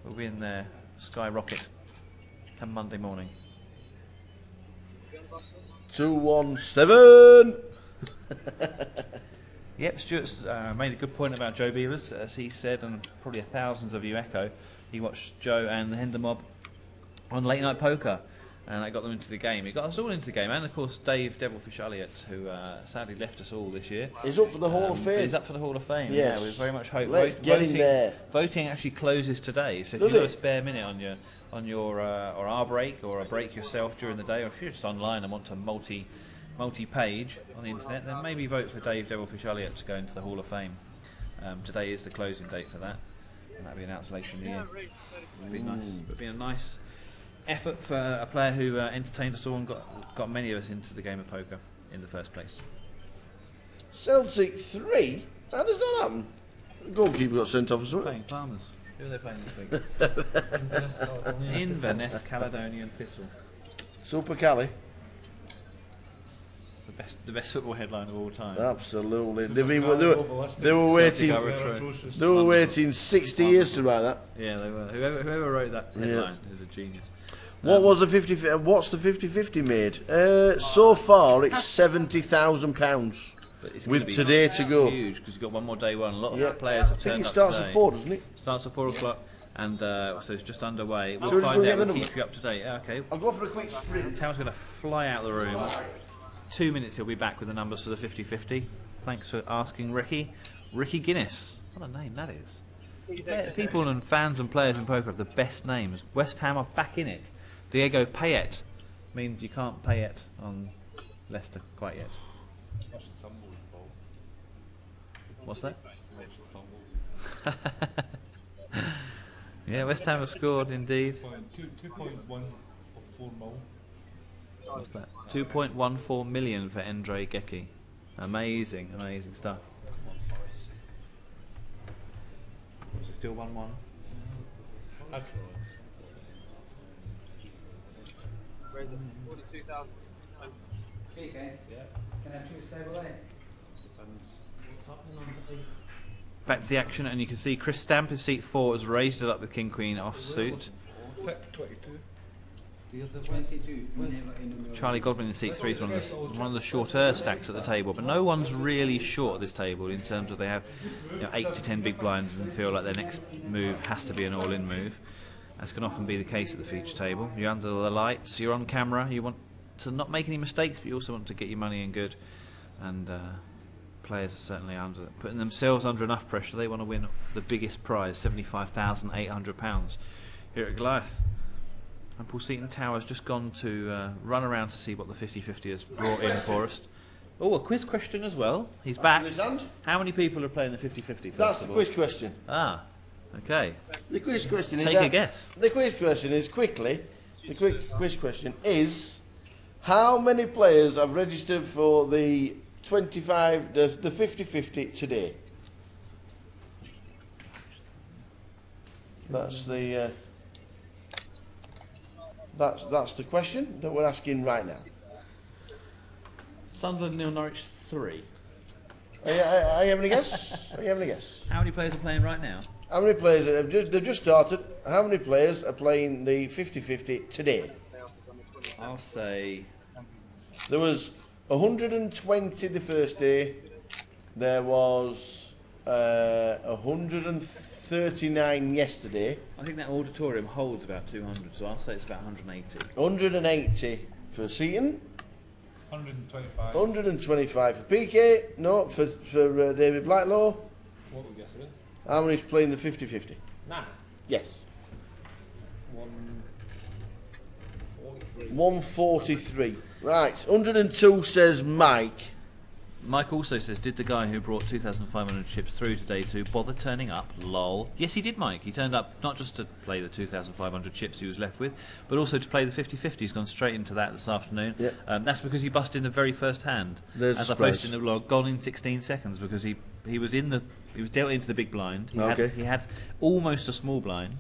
will be in their skyrocket come Monday morning. 217. Yep, Stuart's made a good point about Joe Beavers, as he said, and probably thousands of you echo. He watched Joe and the Hinder Mob on Late Night Poker, and that got them into the game. It got us all into the game, and of course Dave Devilfish Elliott, who sadly left us all this year. He's up for the Hall of Fame. He's up for the Hall of Fame. Yes. Yeah, we very much hope. Let's get him there. Voting actually closes today, so if Does you've got a it? spare minute on your or our break, or a break yourself during the day, or if you're just online and want to multi-page on the internet, then maybe vote for Dave Devilfish Elliott to go into the Hall of Fame. Today is the closing date for that, and that'll be announced later in the year. It'd be nice. It'd be a nice effort for a player who entertained us all and got many of us into the game of poker in the first place. Celtic 3? How does that happen? The goalkeeper got sent off as well. Playing Farmers. Who are they playing this week? Inverness Caledonian Thistle. Super Cali. The best football headline of all time. Absolutely. They were waiting 60 years to write that. Yeah, they were. Whoever wrote that headline is a genius. What was the 50? What's the 50-50 made? So far, it's £70,000 with today to go. Huge, because you've got one more day one. A lot of players have turned up. It starts today. at 4, doesn't it? Starts at 4 o'clock, and so it's just underway. We'll So find out. We'll keep you up to date. Okay. I'll go for a quick sprint. Tam's going to fly out of the room. 2 minutes, he'll be back with the numbers for the 50-50. Thanks for asking, Ricky. Ricky Guinness. What a name that is. People and fans and players in poker have the best names. West Ham are back in it. Diego Payet means you can't pay it on Leicester quite yet. What's that? Yeah, West Ham have scored indeed. 2.1 mil. What's that? 2.14 million for Andre Geki. Amazing, amazing stuff. Is it still 1-1? That's right. Where's it? 42,000. Okay. Yeah. Can I choose table A? Depends what's happening on the day. Back to the action, and you can see Chris Stamp in seat 4 has raised it up with King Queen off suit. Pick 22. 22. Charlie Godwin in seat 3 is one of the shorter stacks at the table, but no one's really short at this table in terms of they have 8 to 10 big blinds and feel like their next move has to be an all-in move. As can often be the case at the feature table. You're under the lights, you're on camera, you want to not make any mistakes, but you also want to get your money in good. And players are certainly putting themselves under enough pressure. They want to win the biggest prize, £75,800 here at Goliath. And Paul Seaton Tower's just gone to run around to see what the 50-50 has brought in for us. Oh, a quiz question as well. He's back. How many people are playing the 50-50? That's the quiz question. Ah, okay. The quiz question Take a guess. The quiz question is quiz question is how many players have registered for the 50-50 today? That's the that's the question that we're asking right now. Sunderland 0 Norwich 3. Are you having a guess? Are you having a guess? How many players are playing right now? How many players they've just started? How many players are playing the 50-50 today? I'll say there was 120 the first day. There was 139 yesterday. I think that auditorium holds about 200, so I'll say it's about 180. 180 for Seaton. 125. 125 for PK. No, for David Blacklow. What were we guessing? How many's playing the 50-50? Nah. Yes. 143. 143. Right. 102 says Mike. Mike also says, did the guy who brought 2,500 chips through to day 2 bother turning up? Lol. Yes, he did, Mike. He turned up not just to play the 2,500 chips he was left with, but also to play the 50-50. He's gone straight into that this afternoon. Yep. That's because he busted in the very first hand. There's as a I posted surprise. in the blog, gone in 16 seconds because he was dealt into the big blind. He had almost a small blind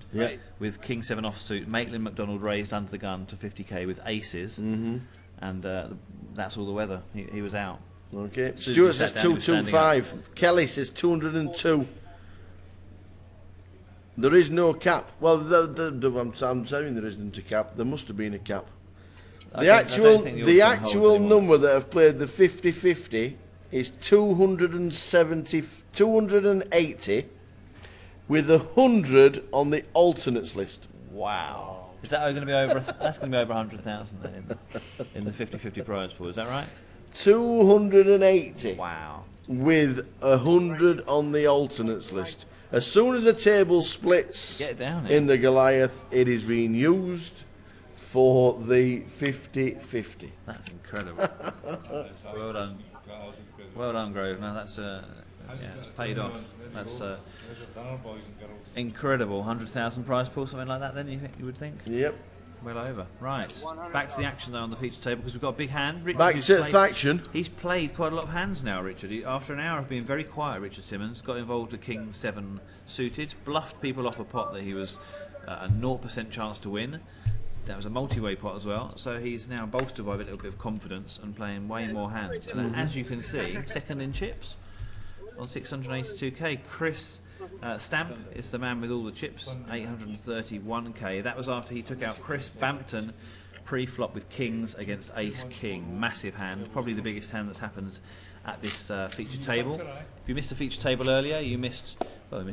with King 7 offsuit. Maitland McDonald raised under the gun to 50k with aces, and that's all the weather. He was out. Okay. As soon as Stuart he says sat down, he was standing 225. Kelly says 202. There is no cap. Well, I'm saying there isn't a cap. There must have been a cap. The actual number that have played the 50-50 is 280 with 100 on the alternates list. Wow. Is that going to be over? That's going to be over 100,000 then in the 50-50 prize pool. Is that right? 280. Wow. With 100 on the alternates list. As soon as the table splits in the Goliath, it is being used for the 50-50. That's incredible. Well done. Well done, Grove. Now that's it's paid off. That's incredible. 100,000 prize pool, something like that. Then you would think. Yep. Well over. Right. Back to the action though on the feature table because we've got a big hand. Richard, Back to the action. He's played quite a lot of hands now, Richard. After an hour of being very quiet, Richard Simmons got involved with King 7 suited, bluffed people off a pot that he was a 0% chance to win. That was a multi-way pot as well, so he's now bolstered by a little bit of confidence and playing way more hands. And as you can see, second in chips on 682k. Chris Stamp is the man with all the chips, 831k. That was after he took out Chris Bampton pre-flop with kings against ace king. Massive hand, probably the biggest hand that's happened at this feature table. If you missed a feature table earlier, you missed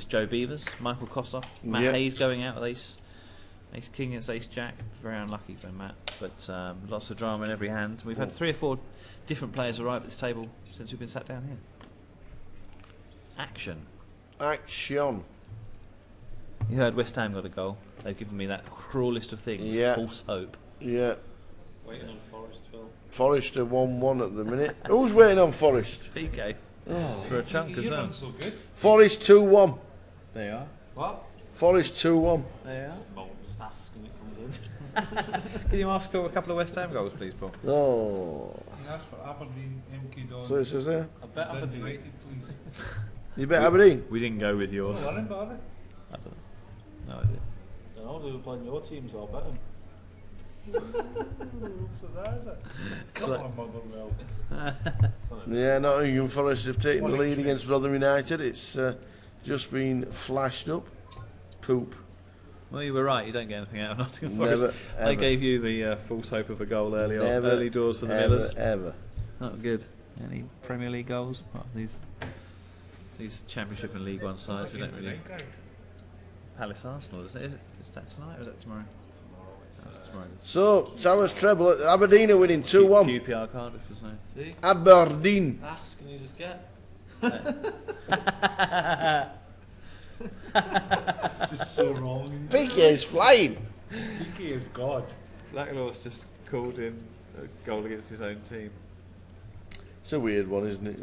Joe Beavers, Michael Kossoff, Matt Hayes going out with ace king against ace jack. Very unlucky for Matt, but lots of drama in every hand. We've had 3 or 4 different players arrive at this table since we've been sat down here. Action. Action. You heard West Ham got a goal. They've given me that cruelest of things, false hope. Yeah. Waiting on Forest, Phil. Forest are 1-1 at the minute. Who's waiting on Forest? PK. For a chunk as well. So good. Forest 2-1. They are. What? Forest 2-1. They are. No, just ask when it comes in. Can you ask for a couple of West Ham goals, please, Paul? Oh. Can you ask for Aberdeen, MK Dons? So it says there. I bet Aberdeen United, please. You bet Aberdeen? We didn't go with yours. No, I didn't bother. I don't know. No idea. No, they were playing your team, so I'll bet them. So there is it. Come on, Motherwell. Yeah, Nottingham Forest have taken the lead against Rotherham United. It's just been flashed up. Poop. Well, you were right. You don't get anything out of Nottingham Forest. Never, they gave you the false hope of a goal early on. Never, Early doors for the Millers. Ever. Not good. Any Premier League goals apart from these Championship and League One sides? We don't really. Palace Arsenal, is it? Is that tonight or is that tomorrow? Tomorrow. So, Towers treble. Aberdeen are winning 2-1. QPR Cardiff, isn't it? See? Aberdeen. Ask and you just get. It's just so wrong. PK is flying. PK is God. Blacklaw's just called in a goal against his own team. It's a weird one, isn't it?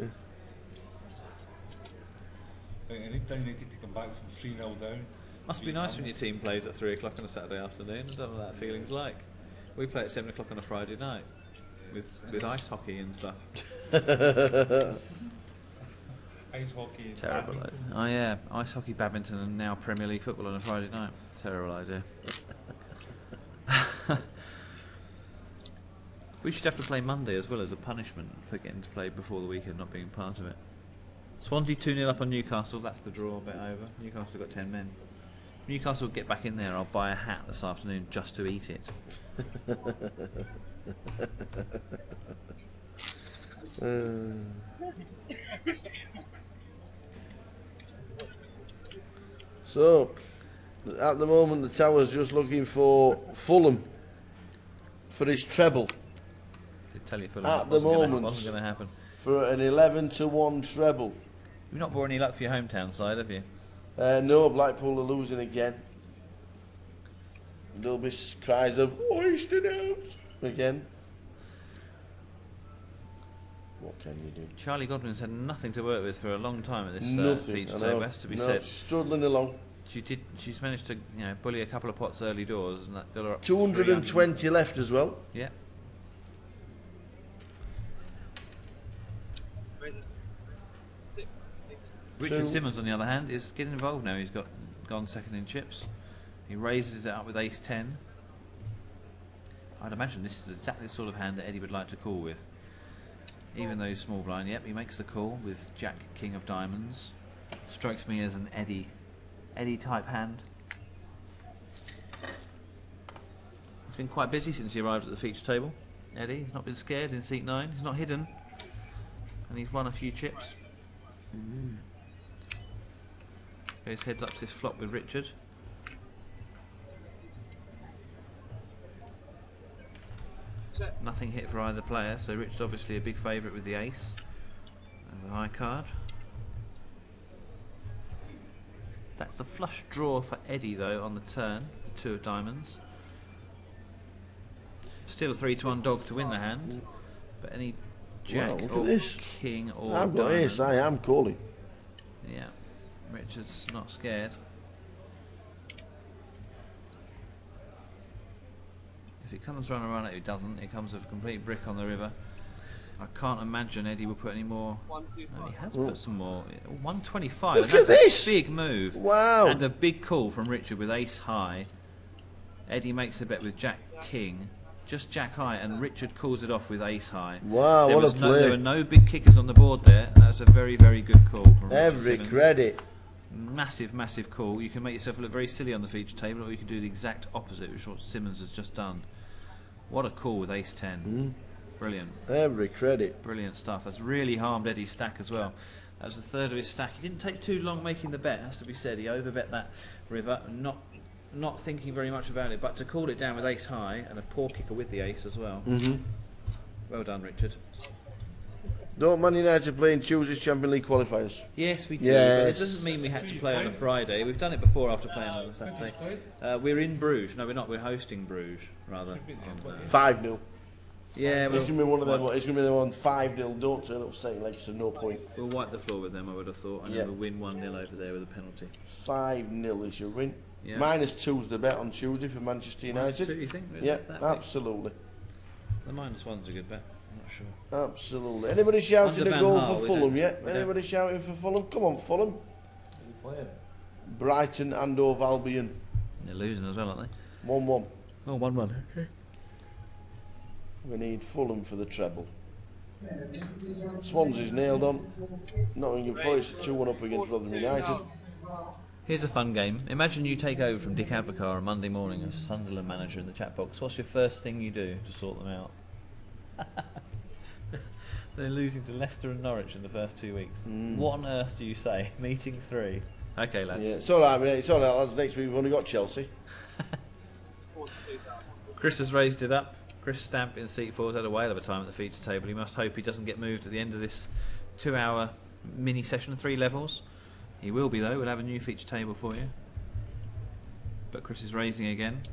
Anytime they get to come back from 3-0 down. Must be nice when your team plays at 3 o'clock on a Saturday afternoon. I don't know what that feeling's like. We play at 7 o'clock on a Friday night with ice hockey and stuff. Ice hockey and terrible idea. Oh yeah, ice hockey, badminton, and now Premier League football on a Friday night. Terrible idea. We should have to play Monday as well as a punishment for getting to play before the weekend, not being part of it. Swansea 2-0 up on Newcastle. That's the draw bit over. Newcastle got 10 men. Newcastle will get back in there. I'll buy a hat this afternoon just to eat it. So, at the moment, the Tower's just looking for Fulham for his treble. Did tell you Fulham at the moment wasn't going to happen for an 11-1 treble. You've not brought any luck for your hometown side, have you? No, Blackpool are losing again. There'll be cries of hoisted out again. What can you do? Charlie Godwin's had nothing to work with for a long time at this feature I table, know. has to be No, said. she's struggling along. She's managed to, you know, bully a couple of pots early doors, and that got her up to 220 left as well. Yeah. Richard Simmons, on the other hand, is getting involved now. He's gone second in chips. He raises it up with ace 10. I'd imagine this is exactly the sort of hand that Eddie would like to call with. Even though he's small blind, yep, he makes the call with Jack King of Diamonds. Strikes me as an Eddie type hand. He's been quite busy since he arrived at the feature table. Eddie, he's not been scared in seat 9. He's not hidden. And he's won a few chips. Goes heads up to this flop with Richard. Nothing hit for either player, so Richard's obviously a big favourite with the ace and the high card. That's the flush draw for Eddie though on the turn, the 2 of diamonds. Still a 3-1 dog to win the hand, but any jack or king or I've got ace, I am calling. Yeah, Richard's not scared. If it comes run around it, it doesn't. It comes with a complete brick on the river. I can't imagine Eddie will put any more. No, he has put some more. 125. Look and that's at this! A big move. Wow. And a big call from Richard with ace high. Eddie makes a bet with Jack King. Just Jack high, and Richard calls it off with ace high. Wow, there what was a play. There were no big kickers on the board there. That was a very, very good call from Every Richard Simmons. credit. Massive, massive call. You can make yourself look very silly on the feature table, or you can do the exact opposite, which is what Simmons has just done. What a call with ace 10. Brilliant. Every credit. Brilliant stuff. That's really harmed Eddie's stack as well. That was the third of his stack. He didn't take too long making the bet, has to be said. He overbet that river, not thinking very much about it, but to call it down with ace high and a poor kicker with the ace as well. Well done, Richard. Don't Man United play in Tuesday's Champions League qualifiers? Yes, we do, but it doesn't mean we had to play on a Friday. We've done it before after playing on a Saturday. We're in Bruges. No, we're not. We're hosting Bruges, rather. 5-0. Yeah, it's going to be one of them. It's going to be the one 5-0. Don't turn up second legs, so no point. We'll wipe the floor with them, I would have thought, and then we'll win 1-0 over there with a penalty. 5-0 is your win. Yeah. -2's the bet on Tuesday for Manchester United. -2, you think? Really? Yeah, absolutely. The -1's a good bet. I'm not sure. Absolutely. Anybody shouting a goal for Fulham yet? Anybody shouting for Fulham? Come on, Fulham. Brighton and Hove Albion. They're losing as well, aren't they? 1-1. Oh, 1-1. Okay. We need Fulham for the treble. Swansea's nailed on. Nottingham Forest 2-1 up against Rotherham United. Here's a fun game. Imagine you take over from Dick Advocar on Monday morning as Sunderland manager in the chat box. What's your first thing you do to sort them out? They're losing to Leicester and Norwich in the first 2 weeks. What on earth do you say? Meeting 3. Okay, lads. Yeah, it's alright, mate. It's alright, lads. Next week we've only got Chelsea. Chris has raised it up. Chris Stamp in seat 4 has had a whale of a time at the feature table. He must hope he doesn't get moved at the end of this 2-hour mini session, 3 levels. He will be though. We'll have a new feature table for you. But Chris is raising again.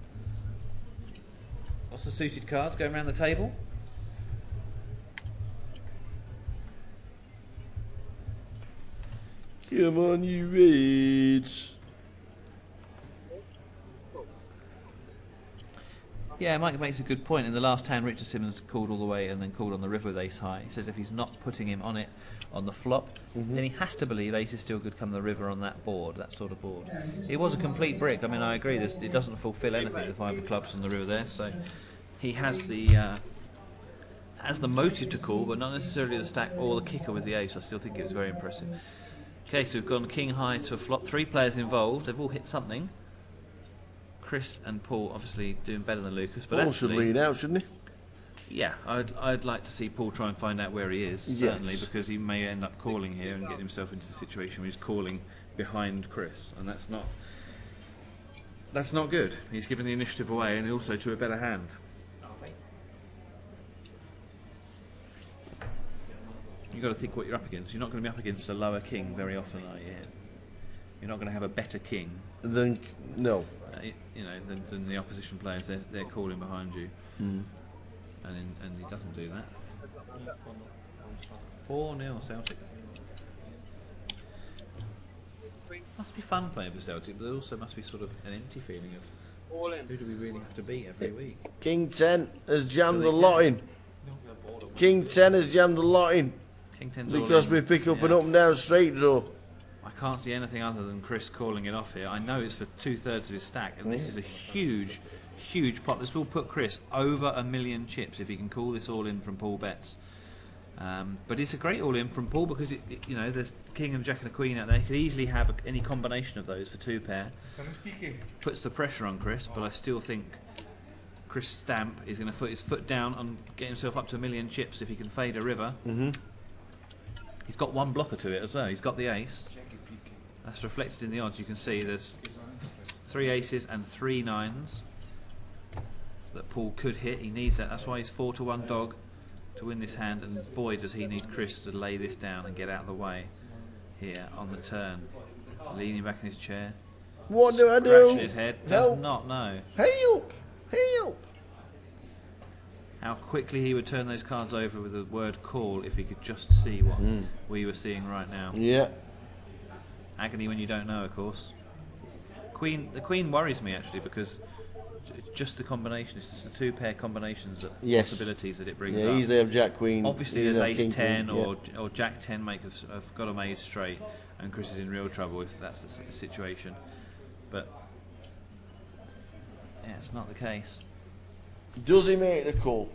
What's the suited cards going around the table? Come on, you Reds. Yeah, Mike makes a good point. In the last hand, Richard Simmons called all the way and then called on the river with ace high. He says if he's not putting him on it on the flop, then he has to believe ace is still good come the river on that board, that sort of board. It was a complete brick. I mean, I agree. It doesn't fulfil anything, the 5 of clubs on the river there. So he has the motive to call, but not necessarily the stack or the kicker with the ace. I still think it was very impressive. Okay, so we've gone king high to a flop. 3 players involved. They've all hit something. Chris and Paul obviously doing better than Lucas, but Paul should lead out, shouldn't he? Yeah, I'd like to see Paul try and find out where he is, certainly, because he may end up calling here and get himself into a situation where he's calling behind Chris, and that's not good. He's given the initiative away, and also to a better hand. You've got to think what you're up against. You're not going to be up against a lower king very often, are you? You're not going to have a better king. Then no. Than the opposition players. They're calling behind you, and he doesn't do that. 4-0 Celtic. Must be fun playing for Celtic, but there also must be sort of an empty feeling of who do we really have to beat every week? King 10 has jammed the lot in. King 10 has jammed the lot in. King 10's because all in. we pick up an up and down straight draw. I can't see anything other than Chris calling it off here. I know it's for 2/3 of his stack, and this is a huge, huge pot. This will put Chris over 1 million chips if he can call this all in from Paul Betts. But it's a great all in from Paul because you know there's King and Jack and a Queen out there. He could easily have any combination of those for 2 pair. Puts the pressure on Chris, but I still think Chris Stamp is going to put his foot down and get himself up to 1 million chips if he can fade a river. He's got 1 blocker to it as well. He's got the ace. That's reflected in the odds. You can see there's 3 aces and 3 nines that Paul could hit. He needs that. That's why he's 4-1 dog to win this hand, and boy does he need Chris to lay this down and get out of the way here on the turn. Leaning back in his chair. What do I do? Scratching his head. Does Help. not know. Help! Help! How quickly he would turn those cards over with the word call if he could just see what we were seeing right now. Yeah. Agony when you don't know, of course. The Queen worries me actually because it's just the combination. It's just the 2 pair combinations, possibilities that it brings up. Easily have Jack Queen. Obviously, there's have Ace King 10 Queen, or Jack 10 make have got a made straight, and Chris is in real trouble if that's the situation. But yeah, it's not the case. Does he make the call?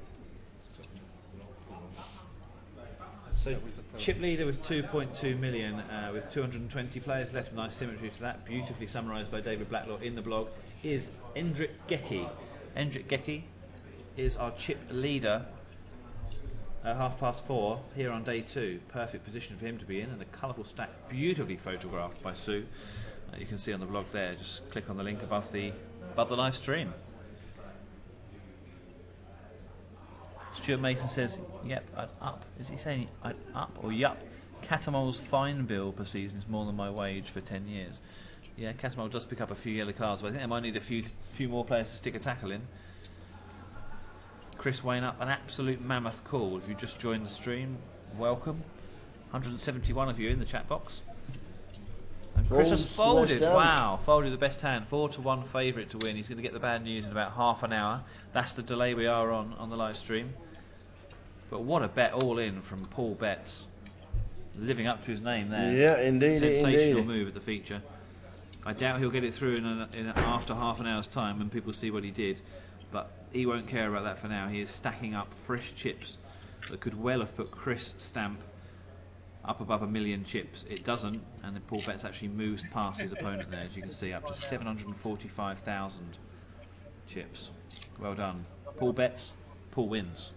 So chip leader with 2.2 million, with 220 players left. Nice symmetry to that. Beautifully summarised by David Blacklaw in the blog. Is Endrick Gecki. Endrick Gecki is our chip leader at 4:30 here on day 2. Perfect position for him to be in, and a colourful stack beautifully photographed by Sue. You can see on the blog there. Just click on the link above the live stream. Stuart Mason says, yep, I'd up. Is he saying I'd up or yup? Catamol's fine bill per season is more than my wage for 10 years. Yeah, Catamol does pick up a few yellow cards, but I think they might need a few more players to stick a tackle in. Chris weighing up an absolute mammoth call. If you just joined the stream, welcome. 171 of you in the chat box. And Chris has folded. Wow, folded the best hand. 4-1 favourite to win. He's going to get the bad news in about half an hour. That's the delay we are on the live stream. But what a bet all in from Paul Betts. Living up to his name there. Yeah, indeed. Sensational move at the feature. I doubt he'll get it through after half an hour's time when people see what he did. But he won't care about that for now. He is stacking up fresh chips that could well have put Chris Stamp up above 1 million chips. It doesn't, and then Paul Betts actually moves past his opponent there, as you can see, up to 745,000 chips. Well done. Paul Betts, Paul wins.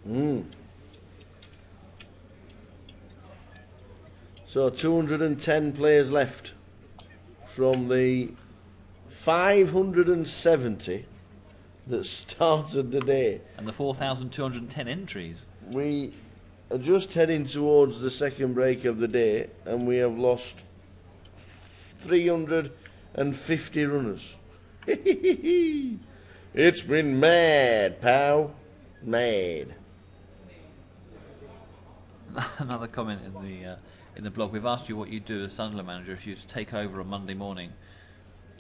So 210 players left from the 570 that started the day. And the 4,210 entries. We are just heading towards the second break of the day, and we have lost 350 runners. It's been mad, pal. Mad. Another comment in the blog. We've asked you what you'd do as Sunderland manager if you were to take over on Monday morning.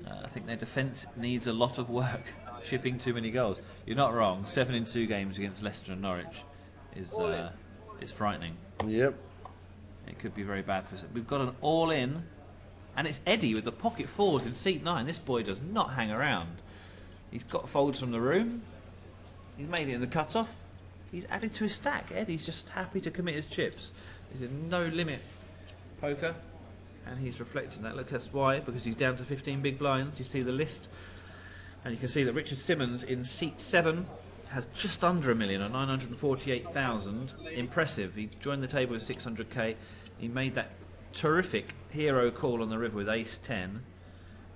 I think their defence needs a lot of work. Shipping too many goals. You're not wrong. 7 in 2 games against Leicester and Norwich is frightening. Yep. It could be very bad for us. We've got an all-in, and it's Eddie with the pocket fours in seat 9. This boy does not hang around. He's got folds from the room. He's made it in the cut-off. He's added to his stack. Eddie's just happy to commit his chips. He's a no-limit poker, and he's reflecting that. Look, that's why, because he's down to 15 big blinds. You see the list, and you can see that Richard Simmons in seat 7 has just under 1 million, or 948,000. Impressive. He joined the table with 600k. He made that terrific hero call on the river with ace 10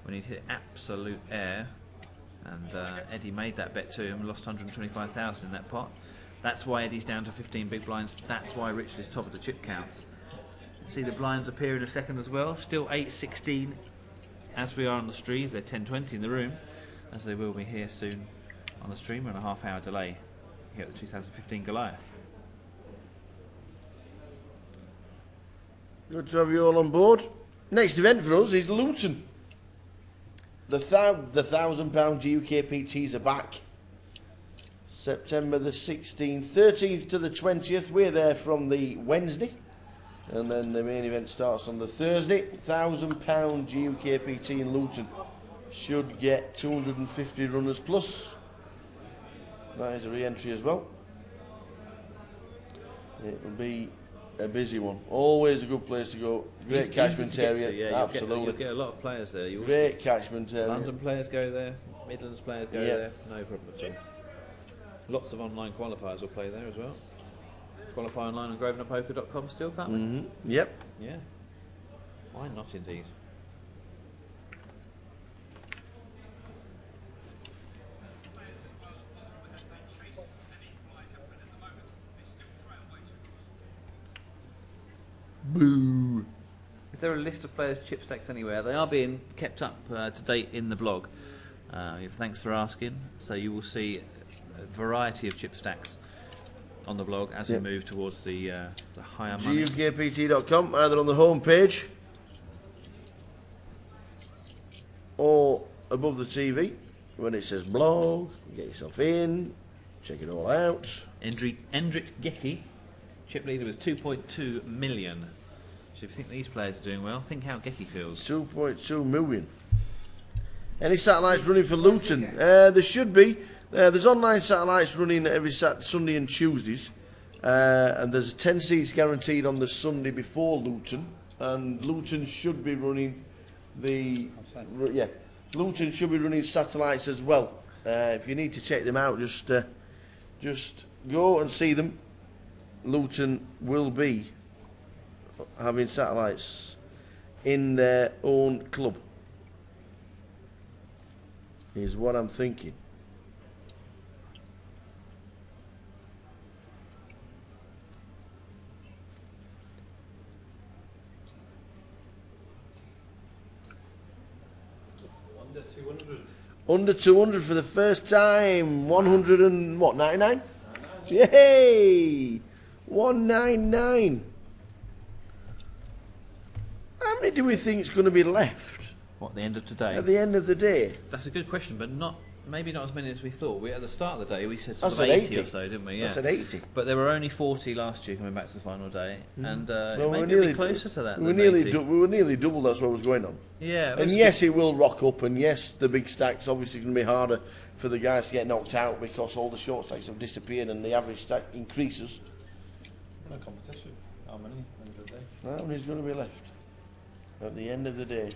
when he'd hit absolute air, and Eddie made that bet to him, lost 125,000 in that pot. That's why Eddie's down to 15 big blinds. That's why Richard is top of the chip counts. See the blinds appear in a second as well. Still 8-16 as we are on the stream. They're 10-20 in the room, as they will be here soon on the stream. We're on a half-hour delay here at the 2015 Goliath. Good to have you all on board. Next event for us is Luton. The £1,000 GUKPTs are back. September the 16th, 13th to the 20th. We're there from the Wednesday. And then the main event starts on the Thursday. £1,000 GUKPT in Luton. Should get 250 runners plus. That is a re-entry as well. It'll be a busy one. Always a good place to go. Great catchment area. Absolutely. You'll get a lot of players there. Great catchment area. London players go there. Midlands players go there. No problem at all. Lots of online qualifiers will play there as well. Qualify online on grosvenorpoker.com still, can't we? Yep. Yeah. Why not, indeed? Boo. Is there a list of players' chip stacks anywhere? They are being kept up to date in the blog. Thanks for asking. So you will see a variety of chip stacks on the blog as we move towards the higher money. GUKPT.com, either on the home page or above the TV when it says blog. Get yourself in, check it all out. Endrick Gecki, chip leader with 2.2 million. So if you think these players are doing well, think how Gecki feels. 2.2 million. Any satellites running for Luton? There should be. There's online satellites running every Sunday and Tuesdays, and there's 10 seats guaranteed on the Sunday before Luton, and Luton should be running Luton should be running satellites as well. If you need to check them out, just go and see them. Luton will be having satellites in their own club, is what I'm thinking. Under 200. Under 200 for the first time. 100 and what? 99? Yay! 199. How many do we think is going to be left? What, the end of today? At the end of the day? That's a good question, but maybe not as many as we thought. At the start of the day, we said I sort said of 80 80 or so, didn't we? Yeah. I said 80. But there were only 40 last year coming back to the final day, and Well, maybe it'll be closer to that. We were nearly double. That's what was going on. Yeah. And yes, it will rock up, and yes, the big stacks obviously going to be harder for the guys to get knocked out because all the short stacks have disappeared and the average stack increases. No competition. How many? End of the day. How many's going to be left at the end of the day?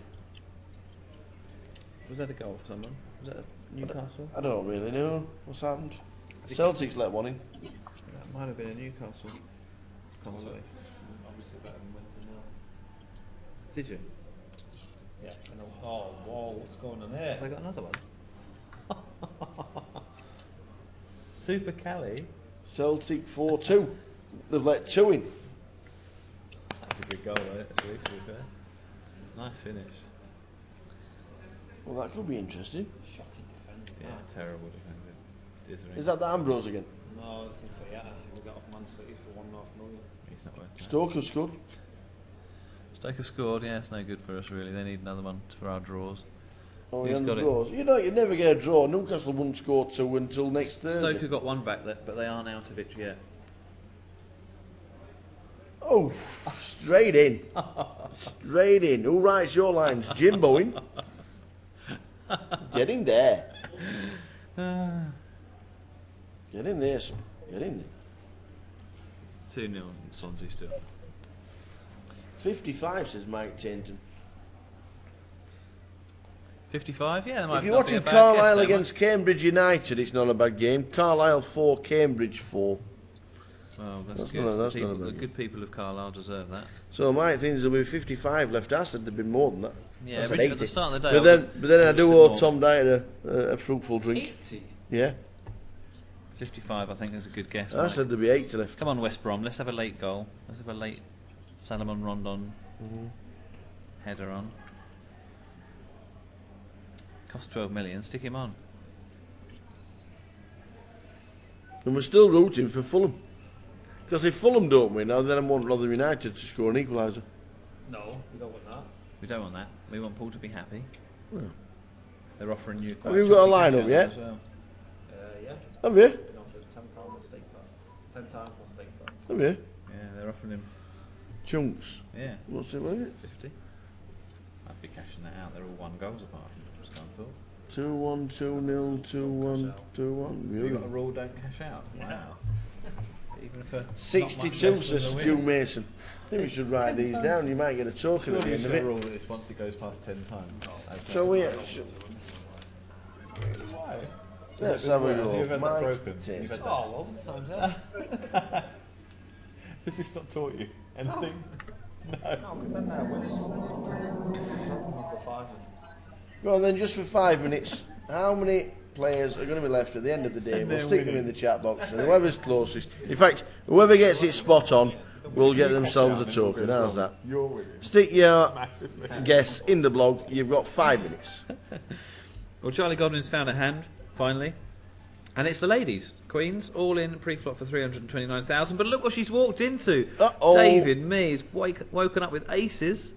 Was that a goal for someone? Was that Newcastle? I don't really know what's happened. Celtics let one in. That might have been a Newcastle consolation. Obviously better than Winter now. Did you? Yeah. Oh, whoa, what's going on there? Have I got another one? Super Cali. Celtic 4-2. They've let 2 in. That's a good goal, though, actually, to be fair. Nice finish. Well, that could be interesting. Shocking defending. Yeah, terrible defending. Dithering. Is that the Ambrose again? No, I think we got off Man City for $1.5 million. He's not working. Stoke have scored. Stoke have scored, yeah, it's no good for us really. They need another one for our draws. Oh, Who's yeah, got the it? draws. You'd never get a draw. Newcastle wouldn't score 2 until next Thursday. Stoke have got one back there, but they aren't out of it yet. Oh, straight in. Straight in. Who writes your lines? Jim Bowen. Get in there. Get in there, son. Get in there. 2-0 Swansea still. 55, says Mike Tainton. 55, yeah. That might If you're not be a watching bad Carlisle guess, against Cambridge United, it's not a bad game. Carlisle 4, Cambridge 4. Well, that's That's good. not- that's People- not a bad the game. good people of Carlisle deserve that. So Mike thinks there'll be 55 left. I said there'd be more than that. Yeah, I said originally 80. at the start of the day, But then I do said owe more. Tom Dyer a fruitful drink. 80? Yeah. 55, I think, is a good guess. I Mike. said there'd be 80 left. Come on, West Brom. Let's have a late goal. Let's have a late Salomon Rondon header on. Cost 12 million. Stick him on. And we're still rooting for Fulham. Because if Fulham don't win, then I want Rotherham United to score an equaliser. No, we don't want that. We don't want that. We want Paul to be happy. Yeah. They're offering you. Have you got a line-up yet? As well. Yeah. Have you? Been offered £10 a steak bar. 10 times for steak bar. Have you? Yeah, they're offering him. Chunks. Yeah. What's it worth? 50. I'd be cashing that out. They're all 1 goals apart. Just can't thought. 2-1, 2-0, 2-1, 2-1. You got a rule, don't cash out. Wow. Even for 62, says Stu Mason. I think we should write these down. You might get a token at the end of it. Rule that it's once it goes past 10 times. So we. Why? Let's have a You've go. had that Mike broken. Tate. You've had that. Oh, loads of times, yeah. Has this not taught you anything? No. No, because then they're winning. For 5 minutes. Go on then, just for 5 minutes. How many players are going to be left at the end of the day? And We'll they're stick them winning. in the chat box, and whoever's closest. In fact, whoever gets it spot on will get themselves a token. How's that? You're winning. Stick your Massively. guess in the blog. You've got 5 minutes. Well, Charlie Godwin's found a hand, finally. And it's the ladies. Queens, all in pre-flop for 329,000. But look what she's walked into. Uh-oh. David Mee is woken up with aces.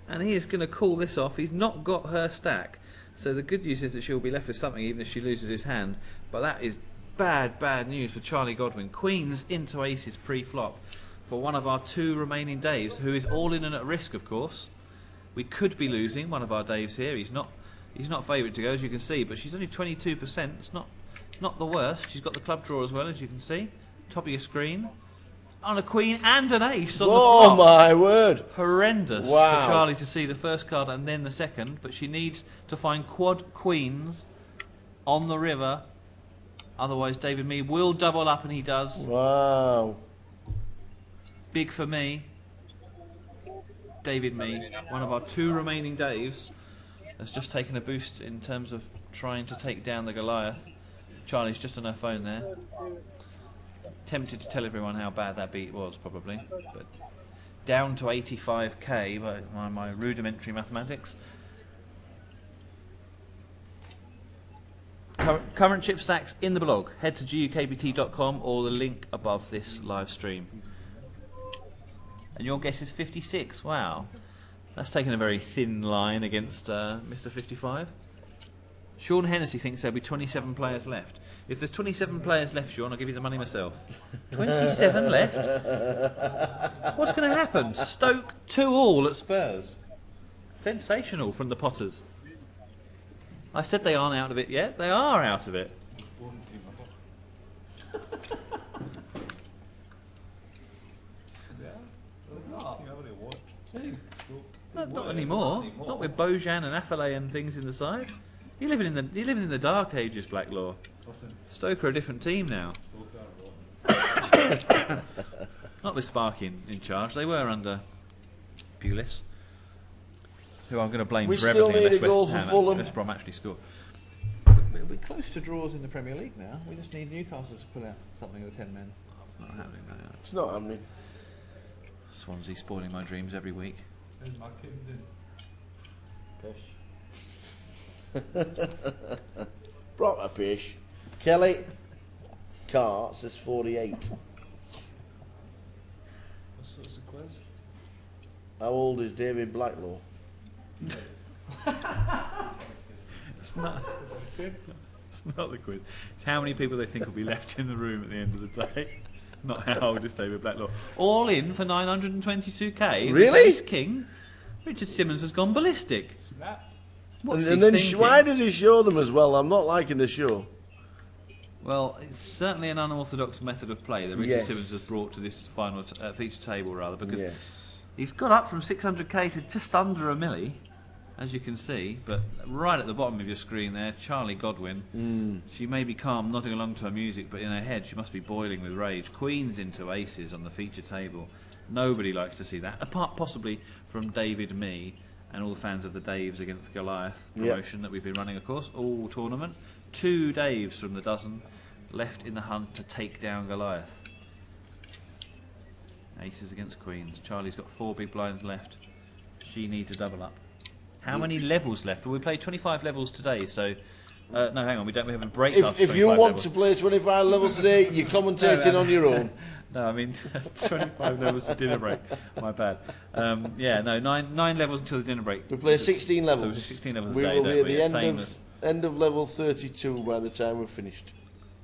And he is going to call this off. He's not got her stack. So the good news is that she'll be left with something even if she loses his hand. But that is bad, bad news for Charlie Godwin. Queens into aces pre-flop for one of our 2 remaining Daves, who is all in and at risk, of course. We could be losing one of our Daves here. He's not favourite to go, as you can see, but she's only 22%. It's not the worst. She's got the club draw as well, as you can see. Top of your screen. On a queen and an ace on the flop. Oh my word! Horrendous Wow. for Charlie to see the first card and then the second, but she needs to find quad queens on the river. Otherwise, David Mee will double up, and he does. Wow. Big for me. David Mee, one of our 2 remaining Daves, has just taken a boost in terms of trying to take down the Goliath. Charlie's just on her phone there. Tempted to tell everyone how bad that beat was, probably. But down to 85k by my rudimentary mathematics. Current chip stacks in the blog. Head to gukbt.com or the link above this live stream. And your guess is 56. Wow. That's taken a very thin line against Mr. 55. Sean Hennessy thinks there'll be 27 players left. If there's 27 players left, Sean, I'll give you the money myself. 27 left? What's going to happen? Stoke 2-all at Spurs. Sensational from the Potters. I said they aren't out of it yet. They are out of it. Not anymore. Not with Bojan and Affalay and things in the side. You're living in the dark ages, Blacklaw. Stoke are a different team now. Not with Sparky in charge. They were under Pulis, who I'm going to blame We for still everything need a goal for Fulham. West Brom actually score. We're close to draws in the Premier League now. We just need Newcastle to pull out something with 10 men. It's not happening now. It's not happening. Swansea spoiling my dreams every week. There's my kid Proper fish. Kelly Carr says 48. What's the quiz? How old is David Blacklaw? It's not the quiz. It's how many people they think will be left in the room at the end of the day. Not how old is David Blacklaw. All in for 922k. Really? Ace King. Richard Simmons has gone ballistic. Snap. What's And he then thinking? why does he show them as well? I'm not liking the show. Well, it's certainly an unorthodox method of play that Richard Yes. Simmons has brought to this final feature table, rather, because Yes. he's got up from 600k to just under a milli, as you can see. But right at the bottom of your screen there, Charlie Godwin. She may be calm, nodding along to her music, but in her head she must be boiling with rage. Queens into aces on the feature table. Nobody likes to see that, apart possibly from David Mee and all the fans of the Daves against Goliath promotion that we've been running, of course, all tournament. 2 Daves from the dozen left in the hunt to take down Goliath. Aces against Queens. Charlie's got 4 big blinds left. She needs a double up. How many levels left? Well, we played 25 levels today, so... no, hang on, we haven't break after If you 25 want levels. to play 25 levels today, you're commentating on your own. No, I mean 25 levels to dinner break. My bad. Yeah, no, nine levels until the dinner break. We play 16 levels. So 16 levels we a day. will be at the Same end of level 32 by the time we're finished.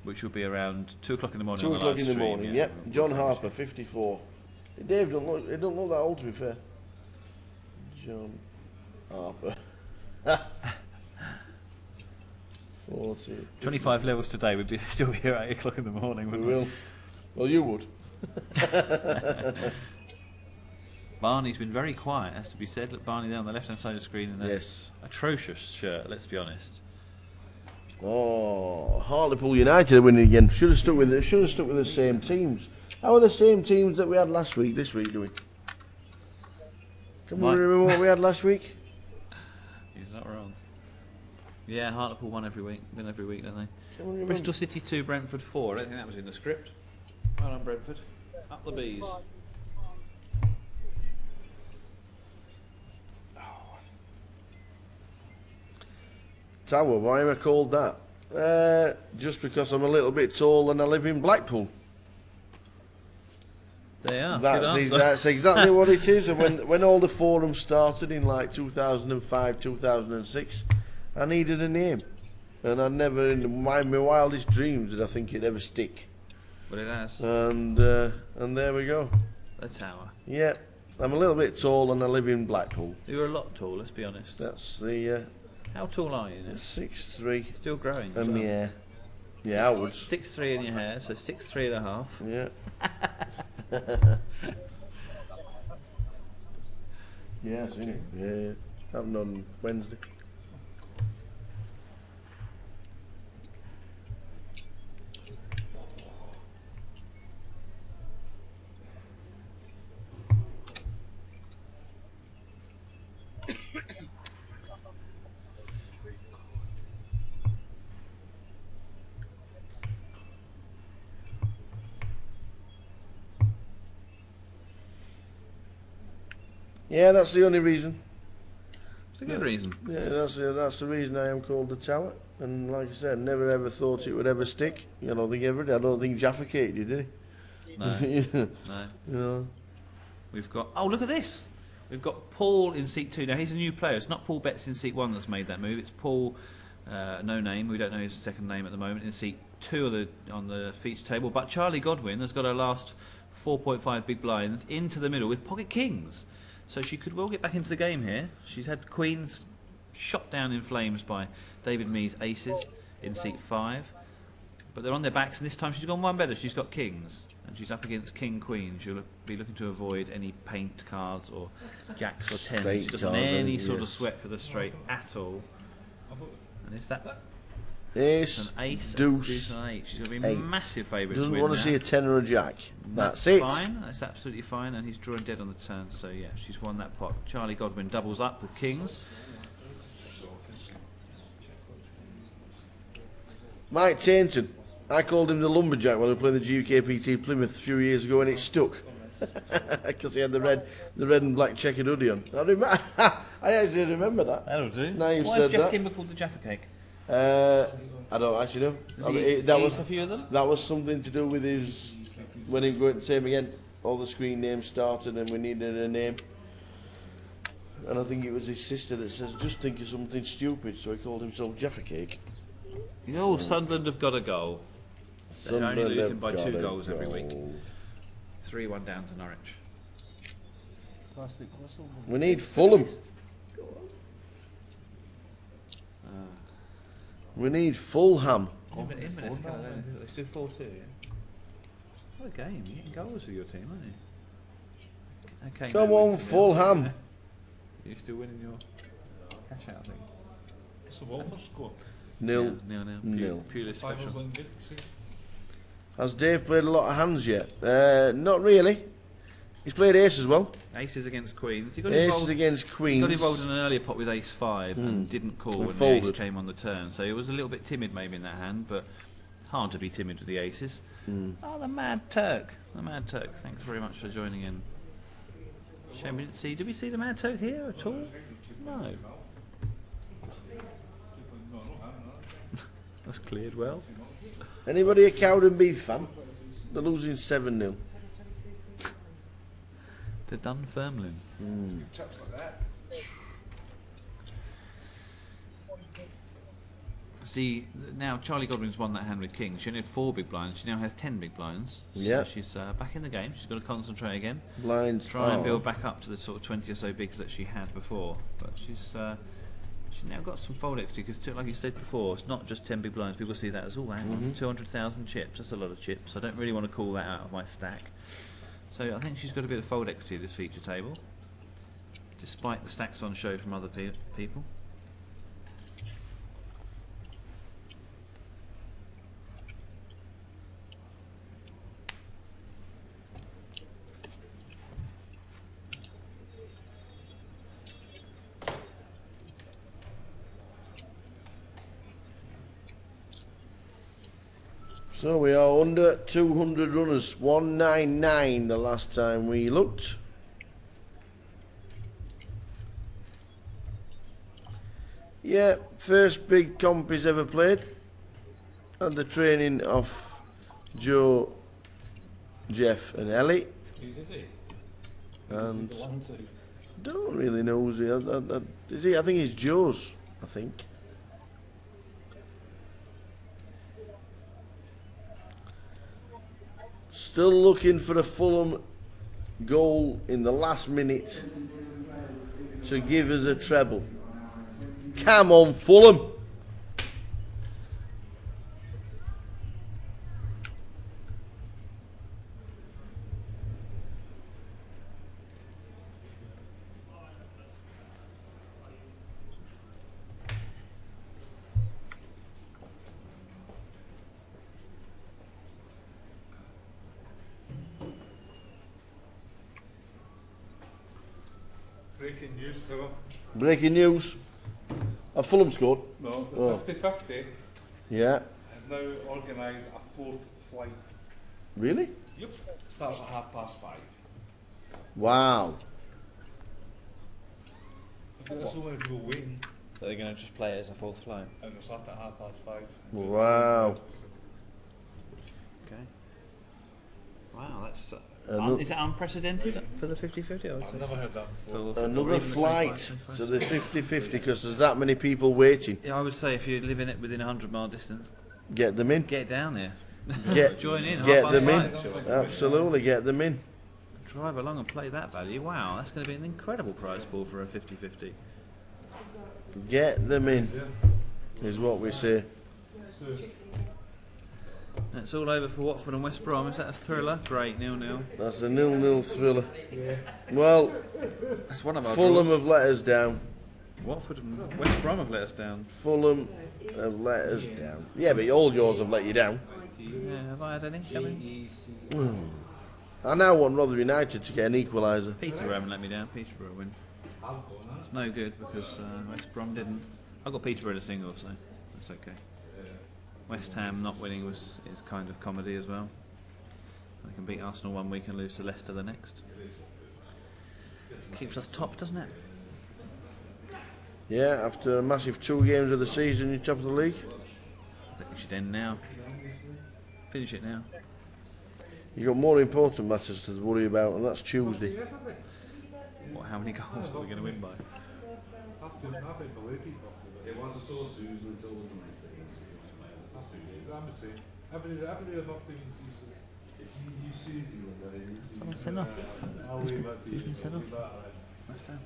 Which will be around 2 o'clock in the morning. 2 on the o'clock live in the stream, morning. yeah. Yep. John Harper, 54. Dave don't look. He don't look that old, to be fair. John Harper. 40. 25 levels today. We'd still be here at 8 o'clock in the morning. We will. Well, you would. Barney's been very quiet, has to be said. Look, Barney there on the left-hand side of the screen in a Yes. atrocious shirt. Let's be honest. Oh, Hartlepool United are winning again. Should have stuck with it. Should have stuck with the same teams. How are the same teams that we had last week? This week doing? Can we remember what we had last week? He's not wrong. Yeah, Hartlepool win every week, don't they? Can we Bristol City 2, Brentford 4. I don't think that was in the script. Well done, Brentford. Up the bees. Tower, why am I called that? Just because I'm a little bit tall and I live in Blackpool. They are. That's exactly what it is. And when all the forums started in like 2005, 2006, I needed a name, and I never, in my wildest dreams, did I think it'd ever stick. But it has. And there we go. The Tower. Yeah, I'm a little bit tall and I live in Blackpool. You're a lot tall, let's be honest. That's the. How tall are you now? 6'3". Still growing. And my hair. Yeah, outwards. 6'3" in your hair, so 6'3" and a half. Yeah. Yeah, I've seen it. Yeah. Happened on Wednesday. Yeah, that's the only reason. It's a good reason. Yeah, that's the reason I am called the Tower. And like I said, never ever thought it would ever stick. I don't think ever did. I don't think Jaffa Cake did he? No. No. You know. We've got. Oh, look at this. We've got Paul in seat 2. Now he's a new player. It's not Paul Betts in seat 1 that's made that move. It's Paul, no name. We don't know his second name at the moment. In seat 2 on the feature table. But Charlie Godwin has got her last 4.5 big blinds into the middle with pocket kings. So she could well get back into the game here. She's had queens shot down in flames by David Mee's aces in seat 5. But they're on their backs, and this time she's gone one better. She's got kings, and she's up against king queen. She'll be looking to avoid any paint cards or jacks or tens. Straight She doesn't want card, any yes. sort of sweat for the straight at all. And it's that Ace, an ace, deuce, and an 8. She's going to be a eight. massive favourite to Doesn't win want to now. see a 10 or a jack. That's it. fine. That's absolutely fine, and he's drawing dead on the turn. So yeah, she's won that pot. Charlie Godwin doubles up with kings. Mike Tainton. I called him the lumberjack when we played the GUKPT Plymouth a few years ago, and it stuck because he had the red and black checkered hoodie on. I actually remember that. That'll do. Now you've Why said is Jeff that. Kimber called the Jaffa Cake? I don't actually know. Does I he mean, that eat was a few of them? That was something to do with his when he went to same again. All the screen names started, and we needed a name. And I think it was his sister that says, "Just think of something stupid." So he called himself Jaffa Cake. Oh, Sunderland have got a goal. They're only Sunderland losing by have 2 got a goals every week. goal. 3-1 down to Norwich. Plastic whistle. We need Fulham. We need Fulham. Inverness, they still 4-2, yeah? What a game. You're getting goals with your team, aren't you? Okay, Come on, Fulham. You're still winning your cash out thing. What's the Wolfers score? Nil. Nil. Purely Five special. was good. See? Has Dave played a lot of hands yet? Not really. He's played ace as well. Aces against queens. He got Aces involved, against queens. He got involved in an earlier pot with ace 5 and didn't call And when the folded. ace came on the turn. So he was a little bit timid maybe in that hand, but hard to be timid with the aces. Oh, the Mad Turk. The Mad Turk. Thanks very much for joining in. Shame we didn't see. Did we see the Mad Turk here at all? No. That was cleared well. Anybody a Cowden Beef fan? They're losing 7-0. to Dunfermline. Chaps like that. See, now Charlie Godwin's won that hand with King. She only had 4 big blinds. She now has 10 big blinds. Yeah. So she's back in the game. She's got to concentrate again. Blinds. Try and build back up to the sort of 20 or so bigs that she had before. But she's now got some fold equity because, like you said before, it's not just 10 big blinds. People see that as all that. 200,000 chips. That's a lot of chips. I don't really want to call that out of my stack. So I think she's got a bit of fold equity at this feature table, despite the stacks on show from other people. So we are under 200 runners, 199 the last time we looked. Yeah, first big comp he's ever played. Had the training of Joe, Jeff and Ellie. Who's he? And The one to don't really know who's he. Is he? I think he's Joe's, I think. Still looking for a Fulham goal in the last minute to give us a treble. Come on, Fulham! Breaking news, Trevor. Breaking news. Have Fulham scored? No, the 50-50 Yeah. has now organised a 4th flight. Really? Yep. Starts at 5:30. Wow. There's so many people waiting. So they're going to just play it as a 4th flight. And it'll start at 5:30. Wow. Okay. Wow, that's Ano- is it unprecedented for the 50-50? I've never heard that before. Another flight to the 50-50 because there's that many people waiting. Yeah, I would say if you live in it within 100-mile distance, Get them in. get down there. Get Join in. Get 5:30. them in. Absolutely, get them in. Drive along and play that value. Wow, that's going to be an incredible prize pool for a 50-50. Get them in. Is what we say. That's all over for Watford and West Brom. Is that a thriller? Great, 0-0. That's a 0-0 thriller. Well, That's one of our Fulham draws. have let us down. Watford and West Brom have let us down. Fulham have let us down. Yeah, but all yours have let you down. Yeah, have I had any coming? I now want Rotherham United to get an equaliser. Peterborough haven't let me down. Peterborough win. It's no good because West Brom didn't. I got Peterborough in a single, so that's okay. West Ham not winning is kind of comedy as well. They can beat Arsenal one week and lose to Leicester the next. Keeps us top, doesn't it? Yeah, after a massive 2 games of the season, you're top of the league. I think we should end now. Finish it now. You've got more important matters to worry about, and that's Tuesday. What? How many goals are we going to win by? I don't believe people. It was a sore Susan until it was a nice thing. I'm the same. Every enough things you say. If you use Susie, then you Someone send off. I'll leave that to you. Who's been sent off? Leave that around. West Ham.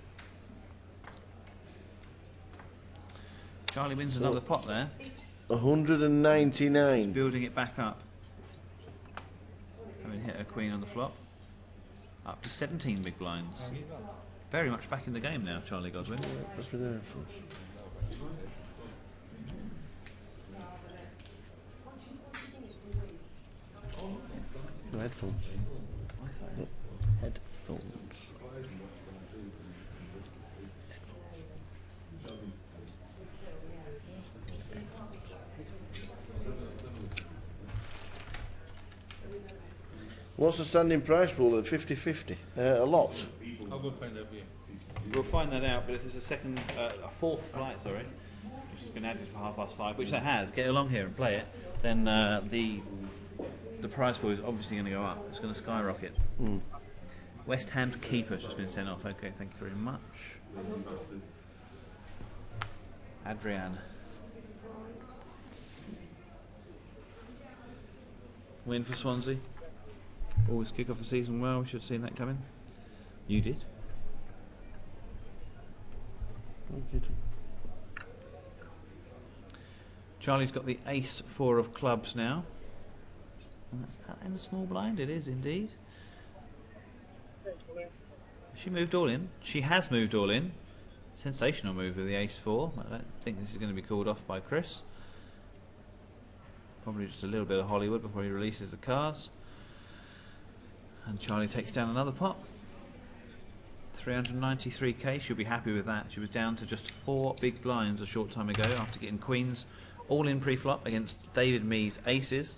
Charlie wins another pot there. 199. Building it back up. Having hit a queen on the flop. Up to 17 big blinds. Very much back in the game now, Charlie Godwin. What's been there for? No headphones. No headphones. What's the standing price pool at 50-50? A lot. I'll go find out for you. We'll find that out, but if there's a 4th flight, sorry, which has been added for 5:30, which that has, get along here and play it, then the prize pool is obviously going to go up. It's going to skyrocket. West Ham's keeper's just been sent off. Okay, thank you very much. Adrian. Win for Swansea. Always kick off the season well. We should have seen that coming. You did. Charlie's got the ace-4 of clubs now. And that's in a small blind. It is indeed. She moved all in. She has moved all in. Sensational move with the ace-4. I don't think this is going to be called off by Chris. Probably just a little bit of Hollywood before he releases the cards. And Charlie takes down another pot. 393k. She'll be happy with that. She was down to just 4 big blinds a short time ago after getting queens all in pre-flop against David Mee's aces.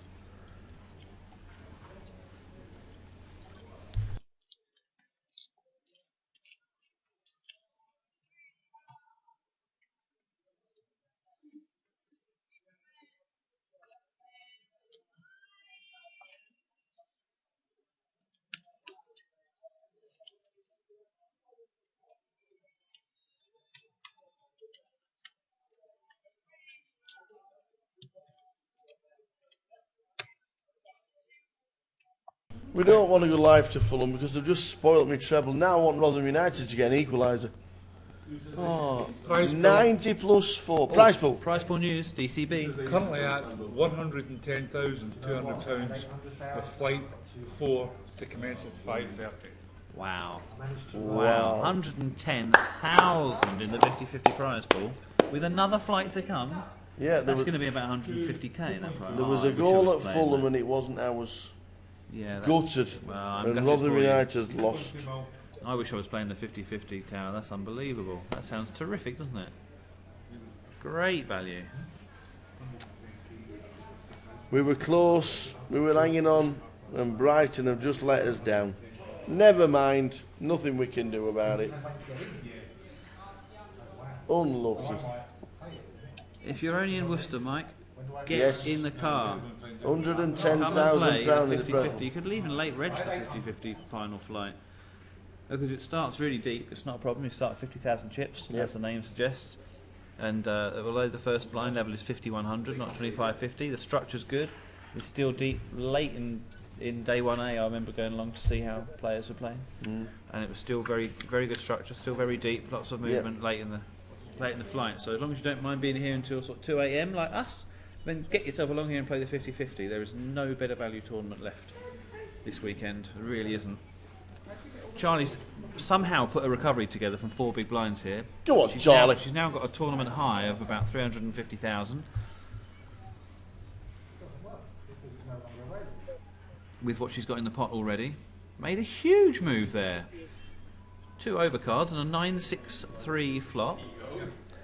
We don't want to go live to Fulham because they've just spoilt me treble. Now I want Rotherham United to get an equaliser. Oh, 90 plus 4. Price pool. Price pool news, DCB. Currently at £110,200 with flight 4 to commence at 5:30. Wow. Wow. 110,000 in the 50-50 prize pool with another flight to come. Yeah, that's going to be about 150k in that prize. There was a goal at Fulham and it wasn't ours. Yeah, gutted. Well, I'm and gutted Rotherham United lost. I wish I was playing the 50-50 tower. That's unbelievable. That sounds terrific, doesn't it? Great value. We were close, we were hanging on, and Brighton have just let us down. Never mind, nothing we can do about it. Unlucky. If you're only in Worcester, Mike, get in the car. £110,000 in the 50-50. You could even late register the 50-50 final flight. Because it starts really deep, it's not a problem. You start at 50,000 chips, as the name suggests. And although the first blind level is 5100, not 2550, the structure's good. It's still deep. Late in day 1A, I remember going along to see how players were playing, and it was still very good structure, still very deep, lots of movement late in the flight. So as long as you don't mind being here until sort of 2 AM like us, then get yourself along here and play the 50-50. There is no better value tournament left this weekend. There really isn't. Charlie's somehow put a recovery together from 4 big blinds here. Go on, Charlie. She's now got a tournament high of about 350,000. With what she's got in the pot already. Made a huge move there. 2 overcards and a 9-6-3 flop.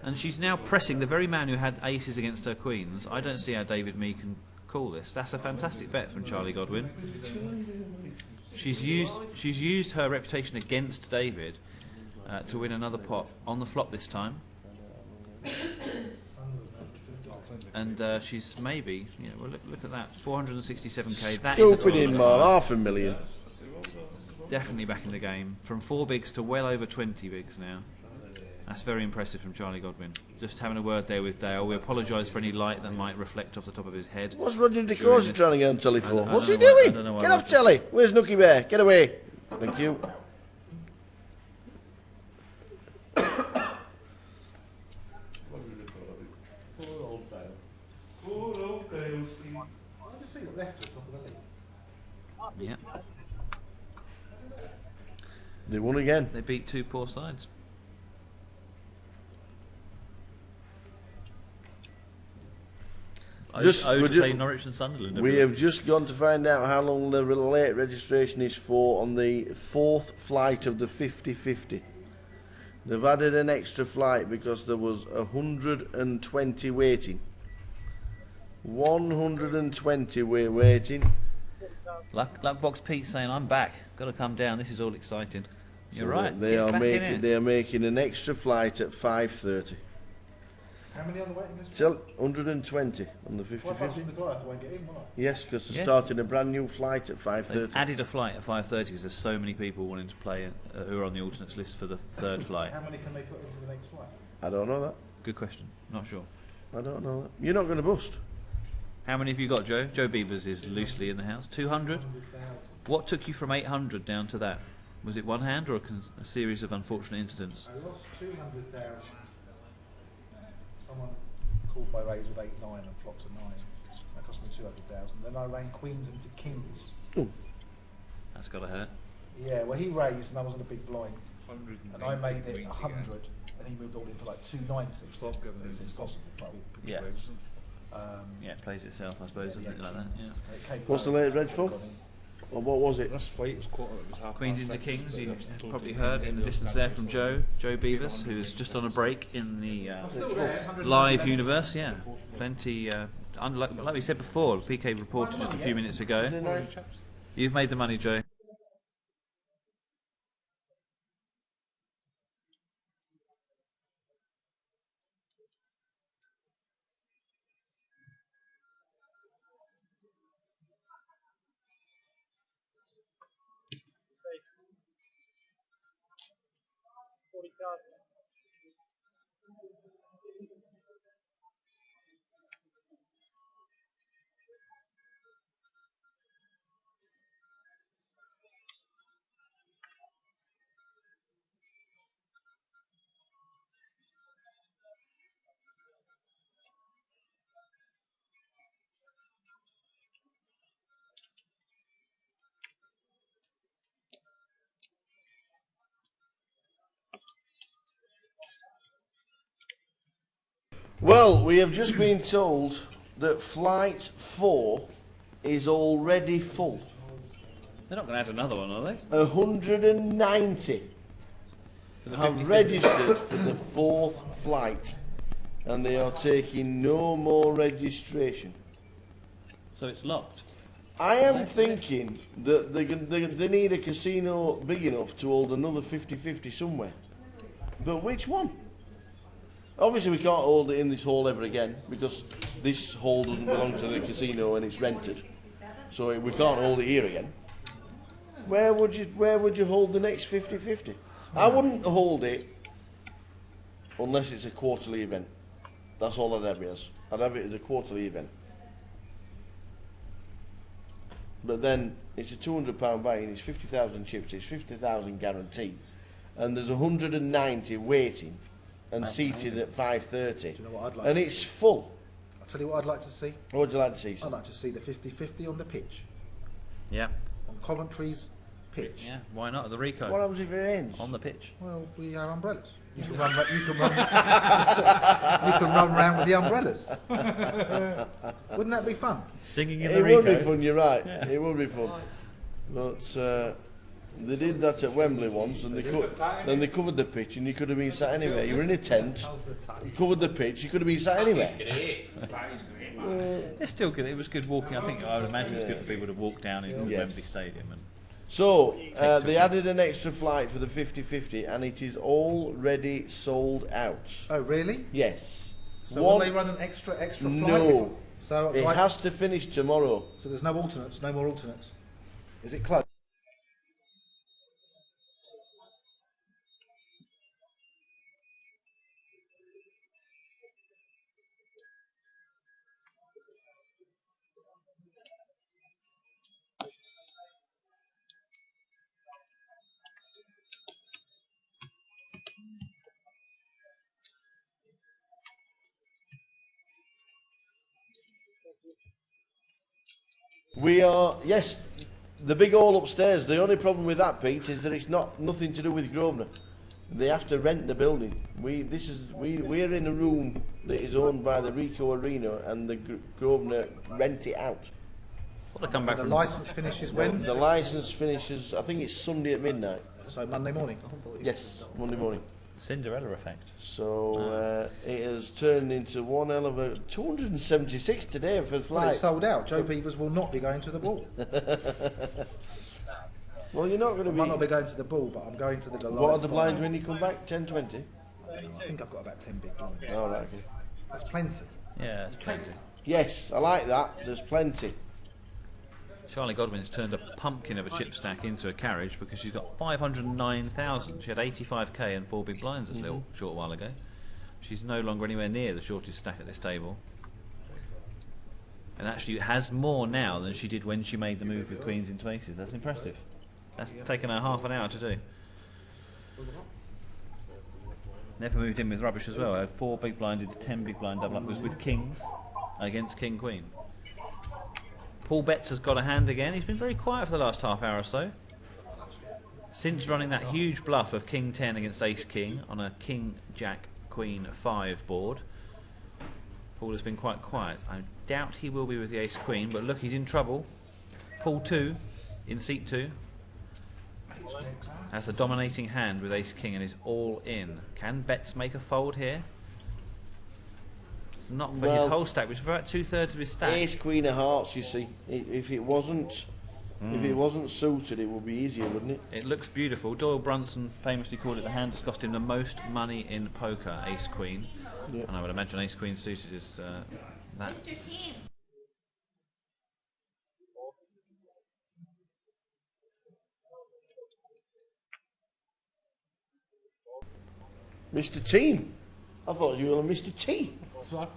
And she's now pressing the very man who had aces against her queens. I don't see how David Mee can call this. That's a fantastic bet from Charlie Godwin. She's used her reputation against David to win another pot on the flop this time. And she's maybe, well, look at that, 467k. That is a tournament high. $500,000. Definitely back in the game. From 4 bigs to well over 20 bigs now. That's very impressive from Charlie Godwin. Just having a word there with Dale. We apologise for any light that might reflect off the top of his head. What's Roger DeCourcy trying to get on telly for? What's he doing? Get off telly. Where's Nookie Bear? Get away. Thank you. Yeah. They won again. They beat 2 poor sides. Norwich and Sunderland. We have just gone to find out how long the late registration is for on the 4th flight of the 50-50. They've added an extra flight because there was 120 waiting. 120 we're waiting. Luckbox Pete saying, I'm back. Got to come down. This is all exciting. You're right. They are making an extra flight at 5:30. How many on the waiting list? Still 120 on the 50-50. Well, if I was from the Goliath, I won't get in, will I? Yes, because they're Yeah. starting a brand new flight at They've 5:30. added a flight at 5:30 because there's so many people wanting to play who are on the alternates list for the third flight. How many can they put into the next flight? I don't know that. Good question. Not sure. I don't know that. You're not going to bust. How many have you got, Joe? Joe Beavers is loosely in the house. 200? What took you from 800 down to that? Was it one hand or a series of unfortunate incidents? I lost 200,000. Someone called my raise with 8-9 and flopped a 9. That cost me 200,000. Then I ran queens into kings. That's got to hurt. Yeah, well he raised and I was on a big blind. 100 And I made it 100 and he moved all in for like 290. Stop giving It's it. impossible. Fold. Yeah. Yeah, it plays itself, I suppose, doesn't it, like that? Yeah. What's the latest red for? Or what was it? This fight was quarter. It was half Queens past into 6, kings. but You've that's totally probably heard in the distance there from Joe Beavers, who's just on a break in the live universe. Yeah, plenty. Like we said before, PK reported just a few minutes ago. You've made the money, Joe. Well, we have just been told that flight 4 is already full. They're not going to add another one, are they? 190 have registered for the 4th flight, and they are taking no more registration. So it's locked. I am thinking that they need a casino big enough to hold another 50-50 somewhere. But which one? Obviously we can't hold it in this hall ever again, because this hall doesn't belong to the casino and it's rented. So we can't hold it here again. Where would you hold the next 50-50? I wouldn't hold it unless it's a quarterly event. That's all I'd have it as. I'd have it as a quarterly event. But then it's a £200 buy-in, it's 50,000 chips, it's 50,000 guaranteed, and there's 190 waiting and seated at 5:30. Do you know what I'd like and to it's see? full. I'll tell you what I'd like to see. What would you like to see, sir? I'd like to see the 50-50 on the pitch. Yeah. On Coventry's pitch. Yeah. Why not? The Rico. What happens if it ends? On the pitch. Well, we have umbrellas. You can run. You can run. You can run around with the umbrellas. Wouldn't that be fun? Singing in the It Rico. would be fun. You're right. Yeah. It would be fun. But they did that at Wembley once, and then they covered the pitch, and you could have been sat anywhere. You were in a tent. You covered the pitch. You could have been sat anywhere. It's still good. It was good walking. I think I would imagine it's good for people to walk down into Wembley Stadium and. So, they added an extra flight for the 50-50, and it is already sold out. Oh, really? Yes. So will they run an extra flight? No. So it has to finish tomorrow. So there's no alternates, no more alternates. Is it closed? We are, yes, the big hall upstairs. The only problem with that, Pete, is that it's nothing to do with Grosvenor. They have to rent the building. We're in a room that is owned by the Rico Arena, and the Grosvenor rent it out. Well, they come back the from licence finishes when? The licence finishes, I think it's Sunday at midnight. So Monday morning? Yes, Monday morning. Cinderella effect. So it has turned into one hell of a 276 today for the flight. Well, it's sold out. Joe Beavers will not be going to the ball. Well, you're not going to be. I might not be going to the ball, but I'm going to the Goliath. What are the blinds when you come back? 10, 20? I think I've got about 10 big blinds. Oh, right, okay. That's plenty. Yeah, that's plenty. Yes, I like that. There's plenty. Charlie Godwin's turned a pumpkin of a chip stack into a carriage because she's got 509,000. She had 85k and 4 big blinds a little short while ago. She's no longer anywhere near the shortest stack at this table. And actually has more now than she did when she made the move with queens into aces. That's impressive. That's taken her half an hour to do. Never moved in with rubbish as well. I had 4 big blind into 10 big blind double up. Was with kings against king queen. Paul Betts has got a hand again. He's been very quiet for the last half hour or so. Since running that huge bluff of king 10 against ace king on a king jack queen 5 board, Paul has been quite quiet. I doubt he will be with the ace queen, but look, he's in trouble. Paul 2 in seat 2. That's a dominating hand with ace king and is all in. Can Betts make a fold here? It's not for his whole stack, which is about 2/3 of his stack. Ace queen of hearts, you see. If it wasn't suited, it would be easier, wouldn't it? It looks beautiful. Doyle Brunson famously called it the hand that's cost him the most money in poker, ace queen. Yep. And I would imagine ace queen suited is that. Mr. Team. Mr. Team. I thought you were a Mr. T.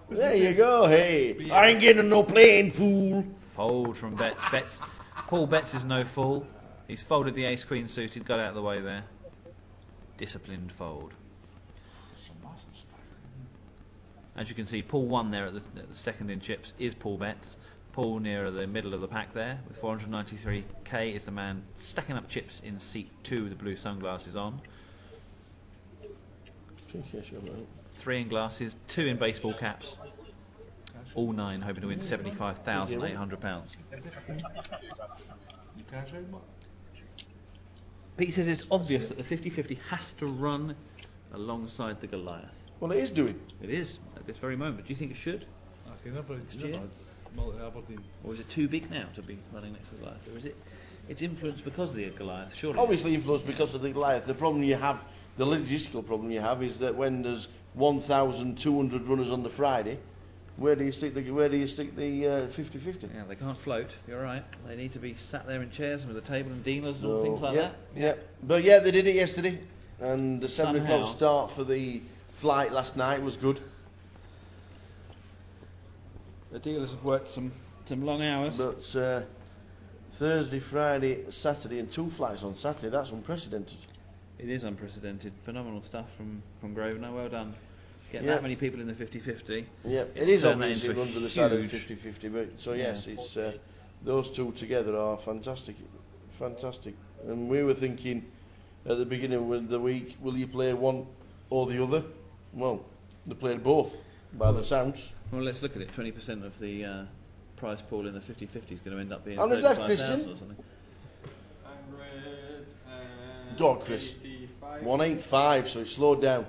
There you go. Hey, I ain't getting no playing, fool. Fold from Betts. Paul Betts is no fool. He's folded the ace queen suited, got out of the way there. Disciplined fold. As you can see, Paul 1 there at the second in chips is Paul Betts. Paul near the middle of the pack there with 493k is the man stacking up chips in seat 2 with the blue sunglasses on. 3 in glasses, 2 in baseball caps. All 9 hoping to win £75,800. Pete says it's obvious that the 50-50 has to run alongside the Goliath. Well, it is doing. It is at this very moment. Do you think it should? I can never Aberdeen. Or is it too big now to be running next to the Goliath? Or is it? It's influenced because of the Goliath, surely. Obviously influenced because of the Goliath. The problem you have, the logistical problem you have, is that when there's 1,200 runners on the Friday, where do you stick the 50-50? Yeah, they can't float. You're right. They need to be sat there in chairs and with a table and dealers and all things like that. Yeah, but yeah, they did it yesterday, and the 7 Somehow. o'clock start for the flight last night was good. The dealers have worked some long hours. But Thursday, Friday, Saturday, and 2 flights on Saturday, that's unprecedented. It is unprecedented. Phenomenal stuff from Grosvenor. Well done. Getting that many people in the 50-50. Yeah, it is obviously run to the side of the 50-50, but so yes, it's those 2 together are fantastic. And we were thinking at the beginning of the week, will you play one or the other? Well, they played both by the sounds. Well, let's look at it. 20% of the prize pool in the 50-50 is going to end up being 35,000 or something. God, Chris. 185, so it slowed down.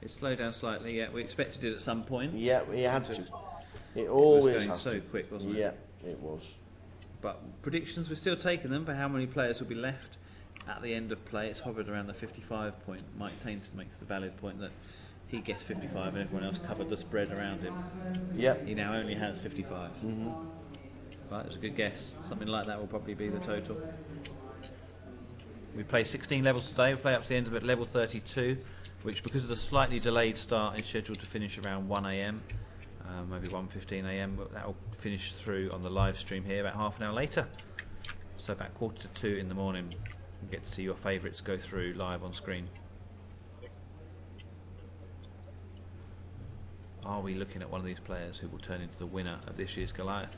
It slowed down slightly, yeah. We expected it at some point. Yeah, we had to. It always was going has so to. quick, wasn't it? Yeah, it was. But predictions, we're still taking them for how many players will be left at the end of play. It's hovered around the 55 point. Mike Tainton makes the valid point that he gets 55 and everyone else covered the spread around him. Yep. He now only has 55. Right, it's a good guess. Something like that will probably be the total. We play 16 levels today. We play up to the end of it level 32, which because of the slightly delayed start is scheduled to finish around 1 AM, maybe 1:15 AM, but that will finish through on the live stream here about half an hour later. So about 1:45 in the morning, you get to see your favourites go through live on screen. Are we looking at one of these players who will turn into the winner of this year's Goliath?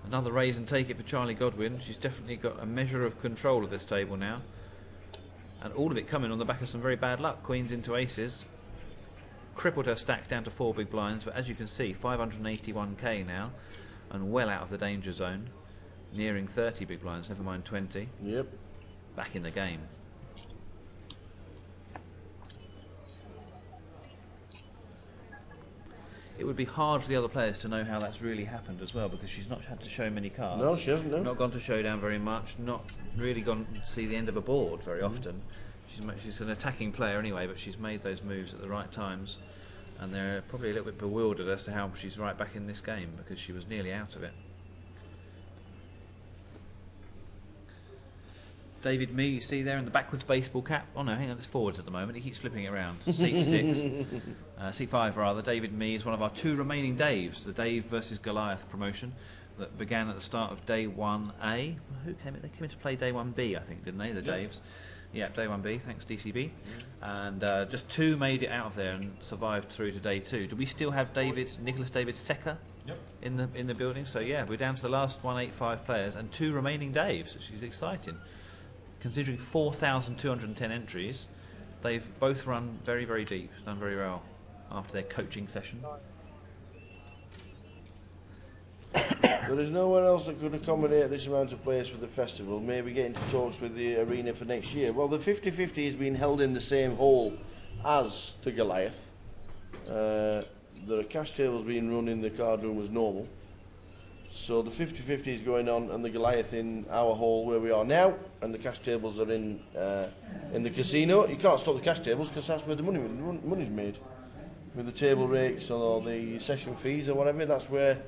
Another raise and take it for Charlie Godwin. She's definitely got a measure of control of this table now. And all of it coming on the back of some very bad luck. Queens into aces. Crippled her stack down to 4 big blinds, but as you can see, 581k now, and well out of the danger zone. Nearing 30 big blinds, never mind 20. Yep. Back in the game. it would be hard for the other players to know how that's really happened as well, because she's not had to show many cards. No, she hasn't, no. Not gone to showdown very much, not really gone to see the end of a board very often. She's an attacking player anyway, but she's made those moves at the right times, and they're probably a little bit bewildered as to how she's right back in this game, because she was nearly out of it. David Mee, you see there in the backwards baseball cap. Oh no, hang on, it's forwards at the moment. He keeps flipping it around. Seat 6, seat 5 rather. David Mee is one of our 2 remaining Daves. The Dave versus Goliath promotion that began at the start of day 1A. Who came in? They came in to play day 1B, I think, didn't they? The Daves. Yeah, day 1B. Thanks, DCB. And just 2 made it out of there and survived through to day 2. Do we still have Nicholas David Secker? Yep. In the building? So yeah, we're down to the last 185 players and 2 remaining Daves, which is exciting. Considering 4,210 entries, they've both run very, very deep, done very well after their coaching session. There is nowhere else that could accommodate this amount of players for the festival. Maybe get into talks with the arena for next year. Well, the 50-50 has been held in the same hall as the Goliath. The cash table's been run in the card room as normal. So the 50-50 is going on, and the Goliath in our hall where we are now, and the cash tables are in the casino. You can't stop the cash tables because that's where the money's made, with the table rakes or the session fees or whatever. That's where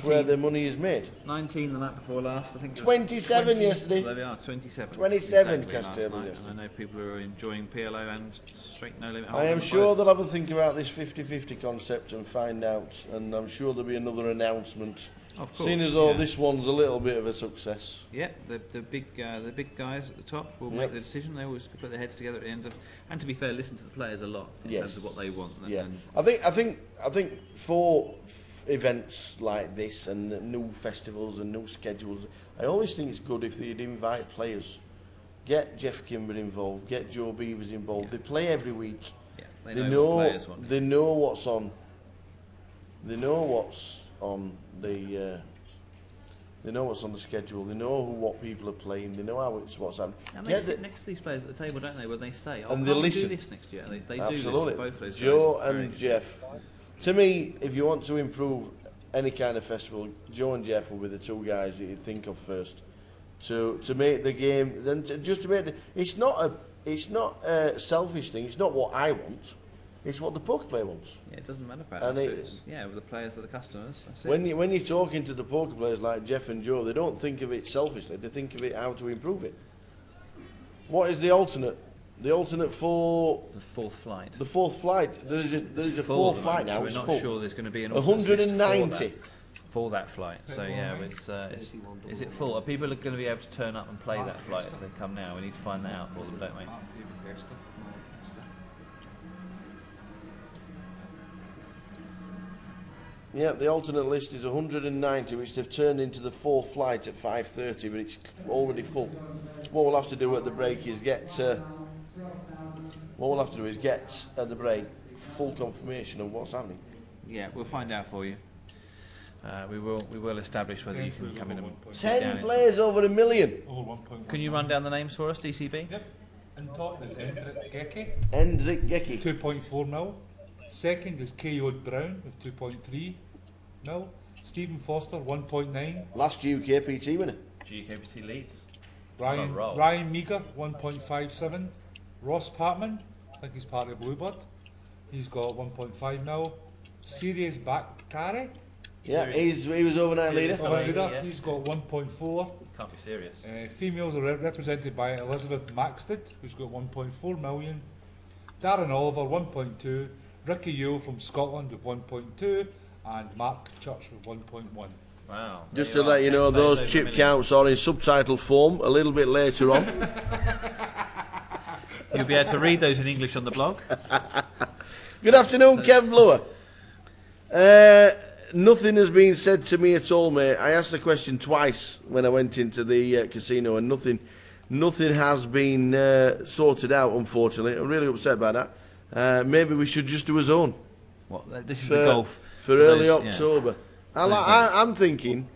where the money is made. 19 the night before last, I think. 27 yesterday. There we are, 27. 27 exactly cash tables yesterday. And I know people are enjoying PLO and straight no limit. I am sure they'll have a think about this 50-50 concept and find out, and I'm sure there'll be another announcement. Of course, seeing as though this one's a little bit of a success. Yeah, the big guys at the top will make the decision. They always put their heads together at the end of, and to be fair, listen to the players a lot in terms of what they want. Yeah, I think for events like this and new festivals and new schedules, I always think it's good if they'd invite players. Get Jeff Kimber involved, get Joe Beavers involved. They play every week. Yeah, they know what players want. They know what's on. They know what's on the they know what's on the schedule. They know what people are playing. They know what's happening. And they sit next to these players at the table, don't they? When they say, "Oh, and can't they we listen. do this next year?" They do Absolutely. listen. Both those Joe guys and Jeff. To me, if you want to improve any kind of festival, Joe and Jeff will be the 2 guys that you'd think of first to make the game. Then just to make it's not a selfish thing. It's not what I want. It's what the poker player wants. Yeah, it doesn't matter about and us. With the players are the customers. That's when you're talking to the poker players like Jeff and Joe, they don't think of it selfishly. They think of it how to improve it. What is the alternate? The alternate for the 4th flight. The 4th flight. There is a 4th flight now. We're it's not full. sure there's going to be an 190 for that flight. So yeah, is it full? Are people going to be able to turn up and play that flight if they come now? We need to find that out for them, don't we? Yeah, the alternate list is 190, which they've turned into the 4th flight at 5:30, but it's already full. What we'll have to do at the break is get at the break full confirmation of what's happening. Yeah, we'll find out for you. We will establish whether you can come in and 10 players over $1 million. Can you run down the names for us, DCB? Yep. In top is Hendrik Gecki. 2.4 mil. Second is K.O. Brown with 2.3 mil. Stephen Foster 1.9. Last UKPT winner. UKPT leads. Ryan Meager 1.57. Ross Patman, I think he's part of Bluebird. He's got 1.5 mil. Sirius Bakari. Yeah, he was overnight leader. He's got 1.4. Can't be serious. Females are represented by Elizabeth Maxted, who's got 1.4 million. Darren Oliver 1.2. Ricky Yule from Scotland with 1.2, and Mark Church with 1.1. Wow. Just to let you know, those chip counts are in subtitle form a little bit later on. You'll be able to read those in English on the blog. Good afternoon, Kev Blower. Nothing has been said to me at all, mate. I asked the question twice when I went into the casino, and nothing has been sorted out, unfortunately. I'm really upset by that. Maybe we should just do a zone. What? This is the golf for early October. I'm thinking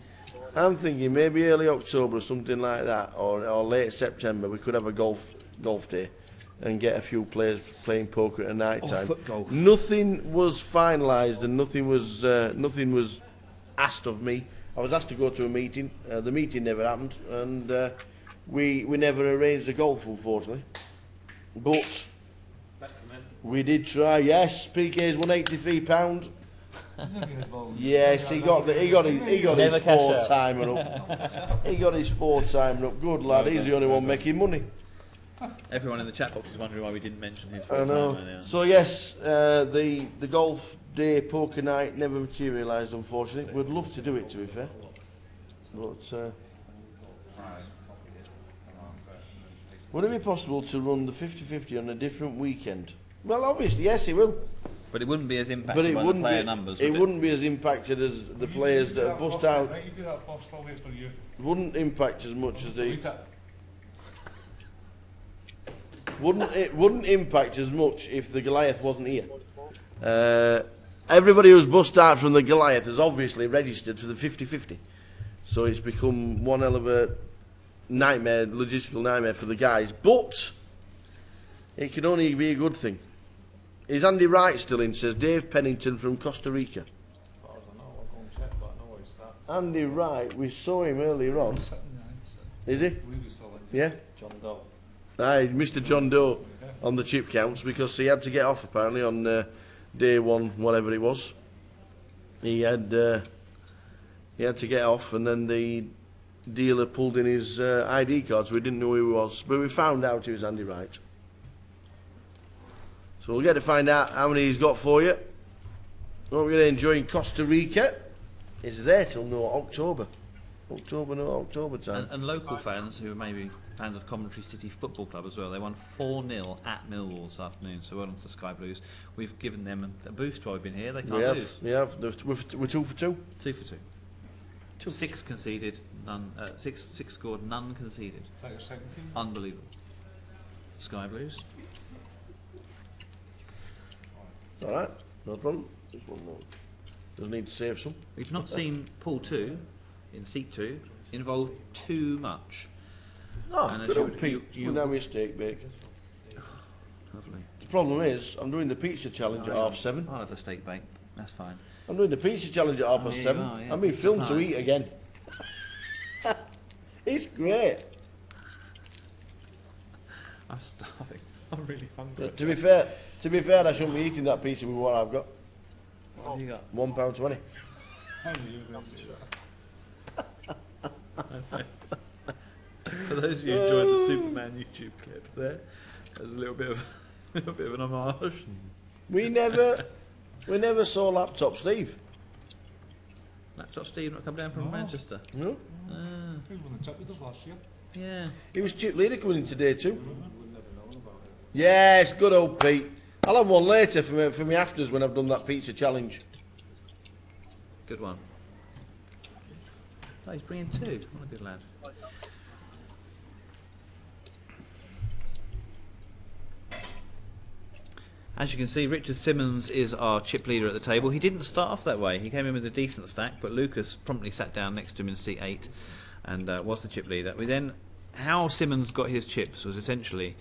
maybe early October or something like that, or late September. We could have a golf day, and get a few players playing poker at night Or time. foot golf. Nothing was finalised and nothing was asked of me. I was asked to go to a meeting. The meeting never happened, and we never arranged the golf, unfortunately. But we did try. Yes, PK's won £83. Yes, he got his 4-timer up. He got his 4-timer up. Good lad. He's the only one making money. Everyone in the chat box is wondering why we didn't mention his I know. now. So yes, the golf day poker night never materialised, unfortunately. We'd love to do it, to be fair. But would it be possible to run the 50-50 on a different weekend? Well, obviously, yes, it will. But it wouldn't be as impacted by the player numbers. It wouldn't be as impacted as the players that have bust out. Right, you do that first, I'll wait for you. Wouldn't impact as much as the. Wouldn't impact as much if the Goliath wasn't here. Everybody who's bust out from the Goliath has obviously registered for the 50-50. So it's become one hell of a nightmare, logistical nightmare for the guys. But it can only be a good thing. Is Andy Wright still in? Says Dave Pennington from Costa Rica. Andy Wright, we saw him earlier on. Is he? Yeah? John Doe. Aye, Mr. John Doe on the chip counts because he had to get off apparently on day one, whatever it was. He had to get off, and then the dealer pulled in his ID card, so we didn't know who he was. But we found out he was Andy Wright. So we'll get to find out how many he's got for you. Hope you're enjoying Costa Rica. It's there till no October. October time. And local fans who are maybe fans of Coventry City Football Club as well, they won 4-0 at Millwall this afternoon, so well done to the Sky Blues. We've given them a boost while we've been here, they can't lose. We have. We're 2 for 2. 2 for 2. 6 conceded, none. 6 scored, none conceded. Unbelievable. Sky Blues. All right, no problem. Just one more. Doesn't need to save some. We've not seen pool 2 in seat 2 involved too much. Oh, and good old Pete. You know me a steak bake. Lovely. The problem is, I'm doing the pizza challenge at 7:30. I'll have a steak bake. That's fine. I'm doing the pizza challenge at 7:30. Yeah. I'm being filmed to eat again. It's great. I'm starving. I'm really hungry. To be fair, I shouldn't be eating that pizza with what I've got. What have you got? £1.20. For those of you who enjoyed the Superman YouTube clip, there's a little bit of an homage. We never saw Laptop Steve. Laptop Steve not come down from Manchester. No. He won the chip leaders last year. Yeah. He was chip leader coming in today too. Yes, good old Pete. I'll have one later for me afters when I've done that pizza challenge. Good one. Oh, he's bringing 2. What a good lad. As you can see, Richard Simmons is our chip leader at the table. He didn't start off that way. He came in with a decent stack, but Lucas promptly sat down next to him in seat 8 and was the chip leader. How Simmons got his chips was essentially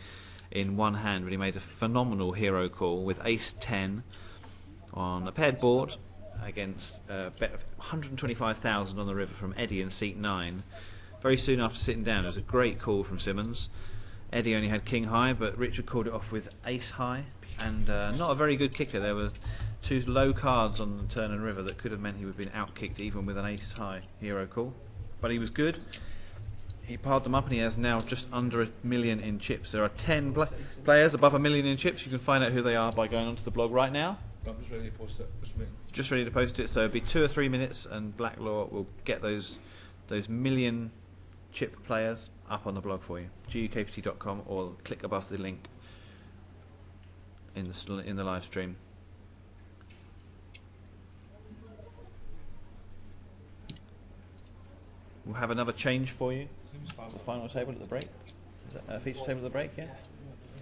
in one hand when he made a phenomenal hero call with ace 10 on a paired board against bet of 125,000 on the river from Eddie in seat 9. Very soon after sitting down, it was a great call from Simmons. Eddie only had king high, but Richard called it off with ace high, and not a very good kicker. There were 2 low cards on the turn and river that could have meant he would have been outkicked even with an ace high hero call, but he was good. He piled them up and he has now just under $1 million in chips. There are 10 players above $1 million in chips. You can find out who they are by going onto the blog right now. I'm just ready to post it. Just ready to post it. So it'll be 2 or 3 minutes and Blacklaw will get those million chip players up on the blog for you. gukpt.com, or click above the link in the live stream. We'll have another change for you. The final table at the break. Is that feature table at the break? Yeah.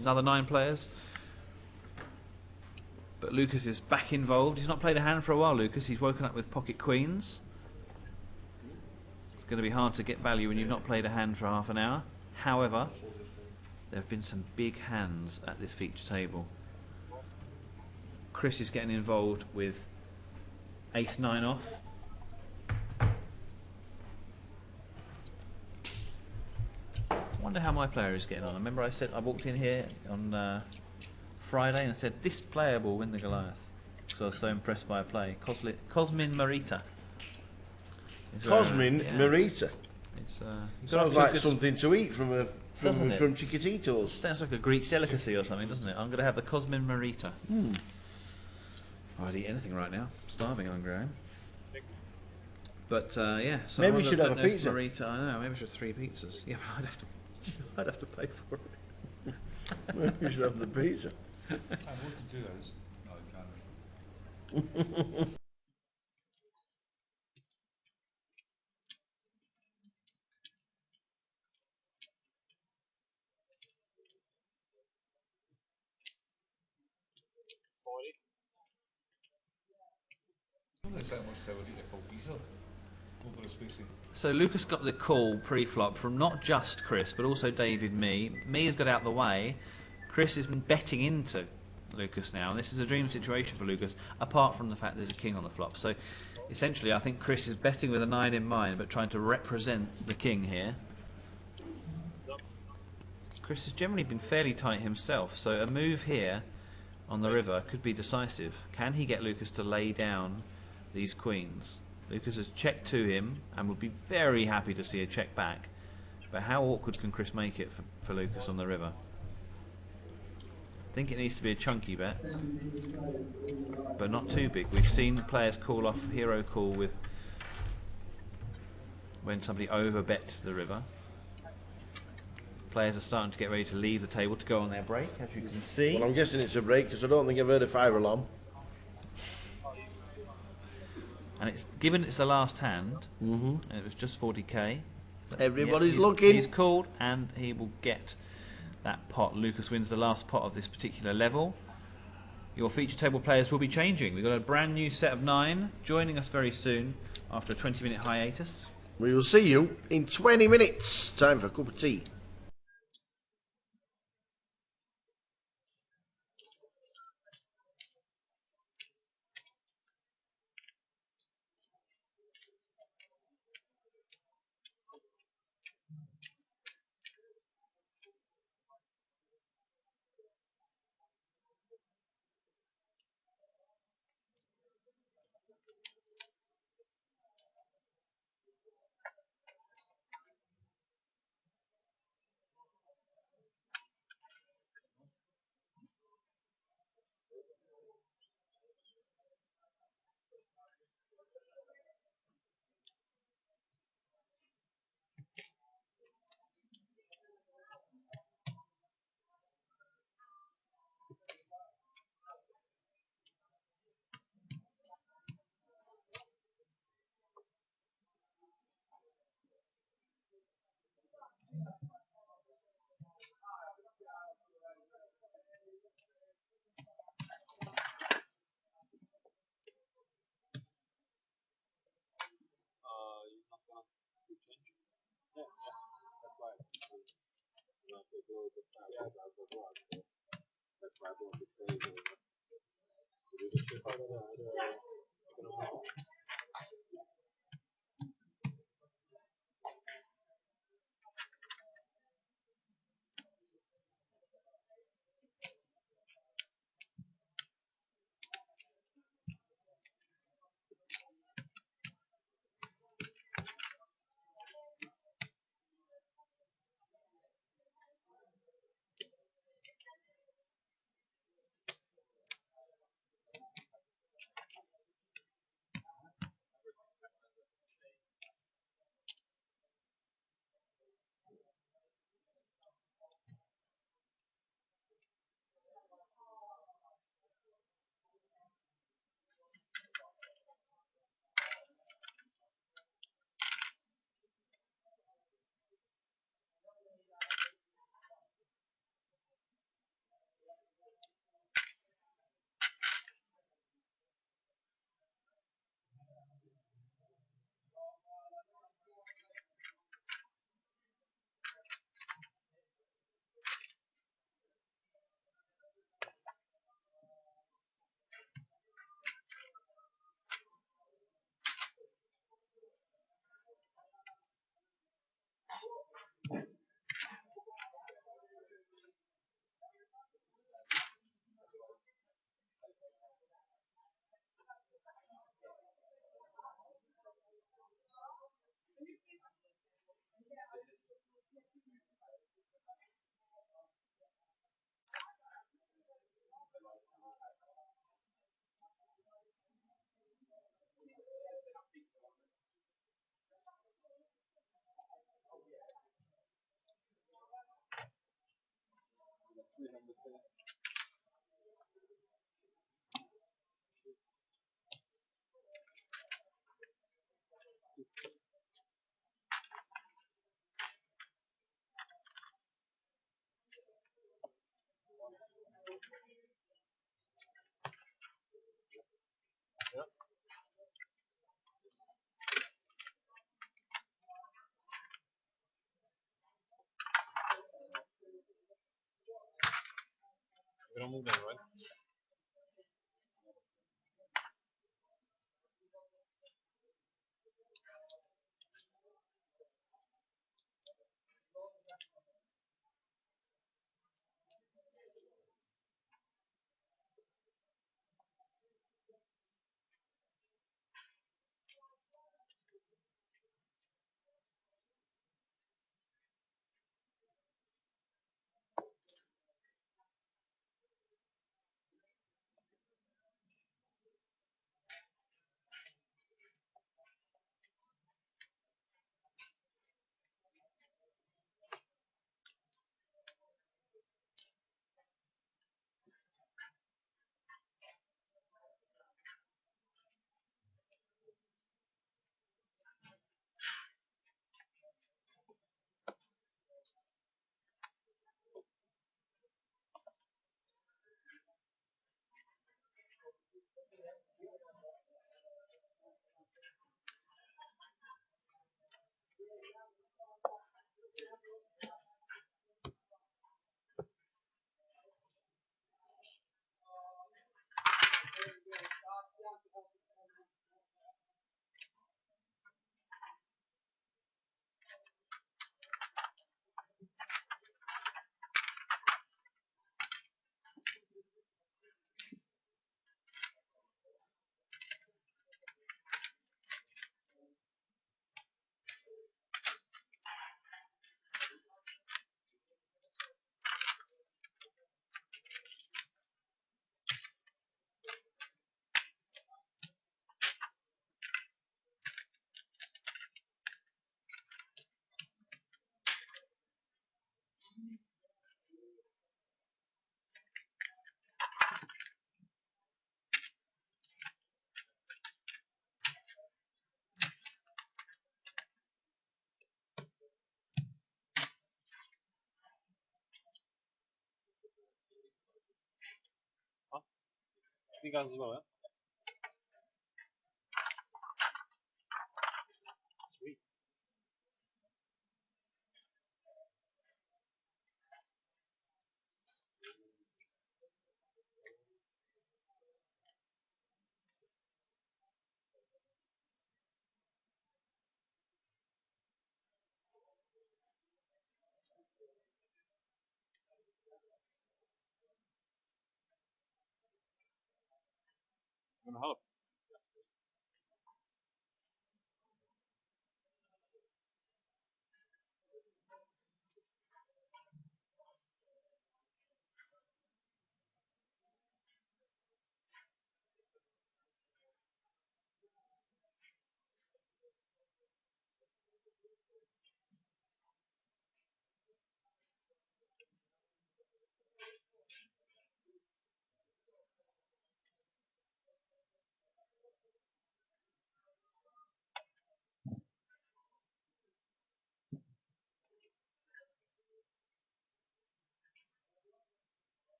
Another 9 players. But Lucas is back involved. He's not played a hand for a while, Lucas. He's woken up with pocket queens. It's going to be hard to get value when you've not played a hand for half an hour. However, There have been some big hands at this feature table. Chris is getting involved with ace-9 off. I wonder how my player is getting on. I remember I said I walked in here on Friday and I said this player will win the Goliath because I was so impressed by a play. Cosmin Marita. Cosmin Marita. Sounds like something to eat from Chiquititos. Sounds like a Greek delicacy or something, doesn't it? I'm going to have the Cosmin Marita. I'd eat anything right now. Starving, hungry I am. But yeah, so maybe we should have a pizza. Marita, I know. Maybe we should have 3 pizzas. Yeah, but I'd have to pay for it. Maybe we should have the pizza. And what to do is, no, you can't. So Lucas got the call pre-flop from not just Chris, but also David Mee. Mee has got out the way. Chris has been betting into Lucas now, and this is a dream situation for Lucas, apart from the fact there's a king on the flop. So essentially I think Chris is betting with a 9 in mind, but trying to represent the king here. Chris has generally been fairly tight himself, so a move here on the river could be decisive. Can he get Lucas to lay down these queens? Lucas has checked to him and would be very happy to see a check back, but how awkward can Chris make it for Lucas on the river? I think it needs to be a chunky bet, but not too big. We've seen players call off hero call with when somebody over bets the river. Players are starting to get ready to leave the table to go on their break, as you can see. Well, I'm guessing it's a break because I don't think I've heard a fire alarm. And it's given it's the last hand, and it was just 40k. So everybody's looking. He's called, and he will get that pot. Lucas wins the last pot of this particular level. Your feature table players will be changing. We've got a brand new set of 9 joining us very soon after a 20-minute hiatus. We will see you in 20 minutes. Time for a cup of tea. We don't move that, right? You guys as well, yeah? Sweet. I'm gonna help.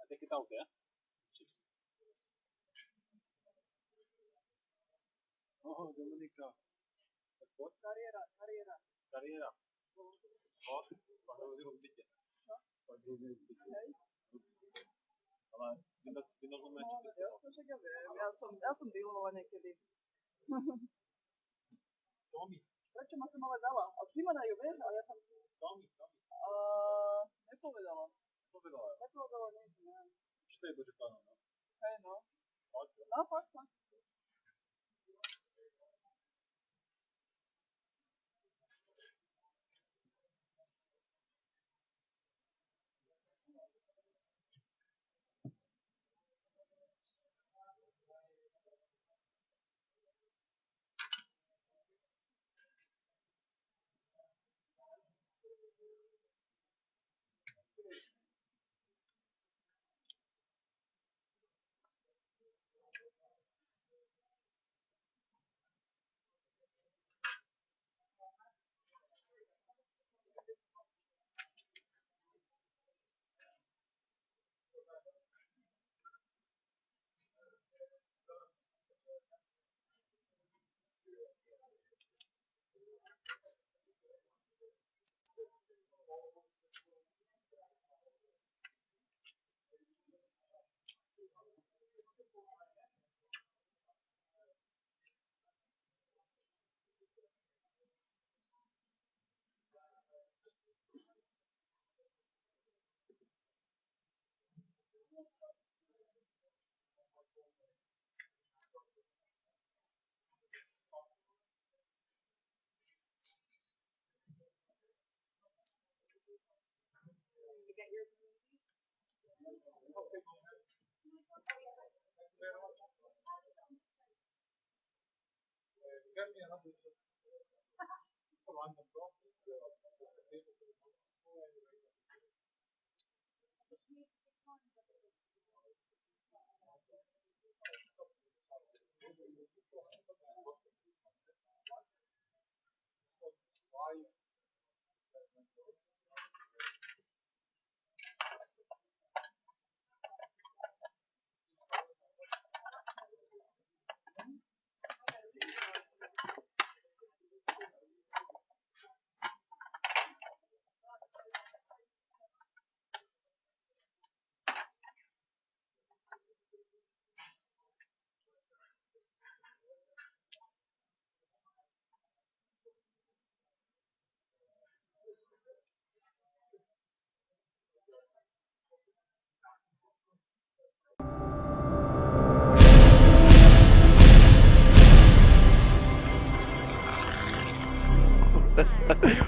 take it out, yeah? Oh, Dominica. What? Carriera. Oh, quando lo sbiglia. Quando lo sbiglia. Allora, vindo come match questo. Ja sam bilo nekedy. Tomi. Prečo ma sam povedala? Ali ti ima na ju vieš, ale ja sam... Tomi. Nepovedala. Nepovedala nič, ne. Čo to je bože pánom, no? Hej, no. No, fakt.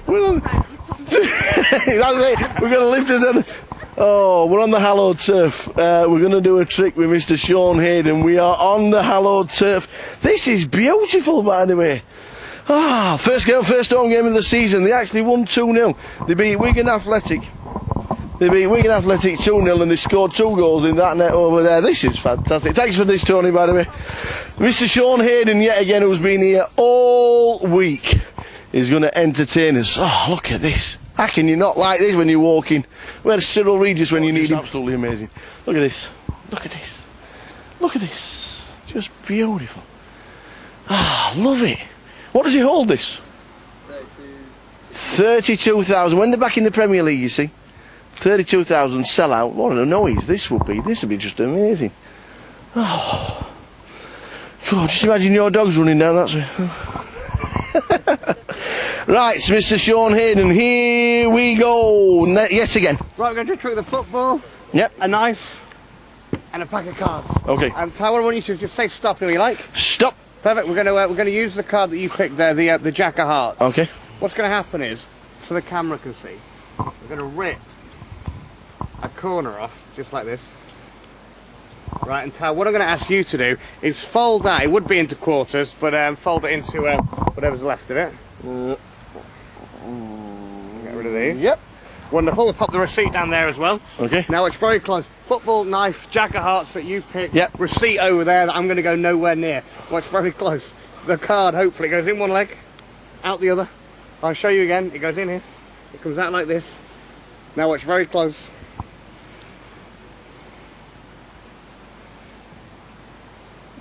We're on. That's it. We're going to lift it in. Oh, we're on the hallowed turf. We're going to do a trick with Mr. Sean Hayden. We are on the hallowed turf. This is beautiful, by the way. First home game of the season. They actually won 2-0. They beat Wigan Athletic. They beat Wigan Athletic 2-0 and they scored 2 goals in that net over there. This is fantastic. Thanks for this, Tony, by the way. Mr. Sean Hayden, yet again, who's been here all week, is going to entertain us. Oh, look at this. How can you not like this when you're walking? Where's Cyril Regis when you need him? Absolutely amazing. Look at this. Look at this. Look at this. Just beautiful. Love it. What does he hold this? 32,000. When they're back in the Premier League, you see. 32,000 sellout. What a noise this would be. This would be just amazing. Oh. God, just imagine your dogs running down that way. Right, Mr. Sean Hayden, here we go. Yet again. Right, we're going to trick the football. Yep. A knife. And a pack of cards. Okay. And Ty, what I want you to just say stop if you like. Stop. Perfect. We're going to use the card that you picked there, the Jack of Hearts. Okay. What's going to happen is, so the camera can see, we're going to rip a corner off, just like this. Right, and Ty, what I'm going to ask you to do is fold that. It would be into quarters, but fold it into whatever's left of it. Get rid of these. Yep. Wonderful. We'll pop the receipt down there as well. Okay. Now it's very close. Football, knife, Jack of Hearts that you picked. Yep. Receipt over there that I'm going to go nowhere near. Watch very close. The card hopefully goes in one leg, out the other. I'll show you again. It goes in here. It comes out like this. Now watch very close.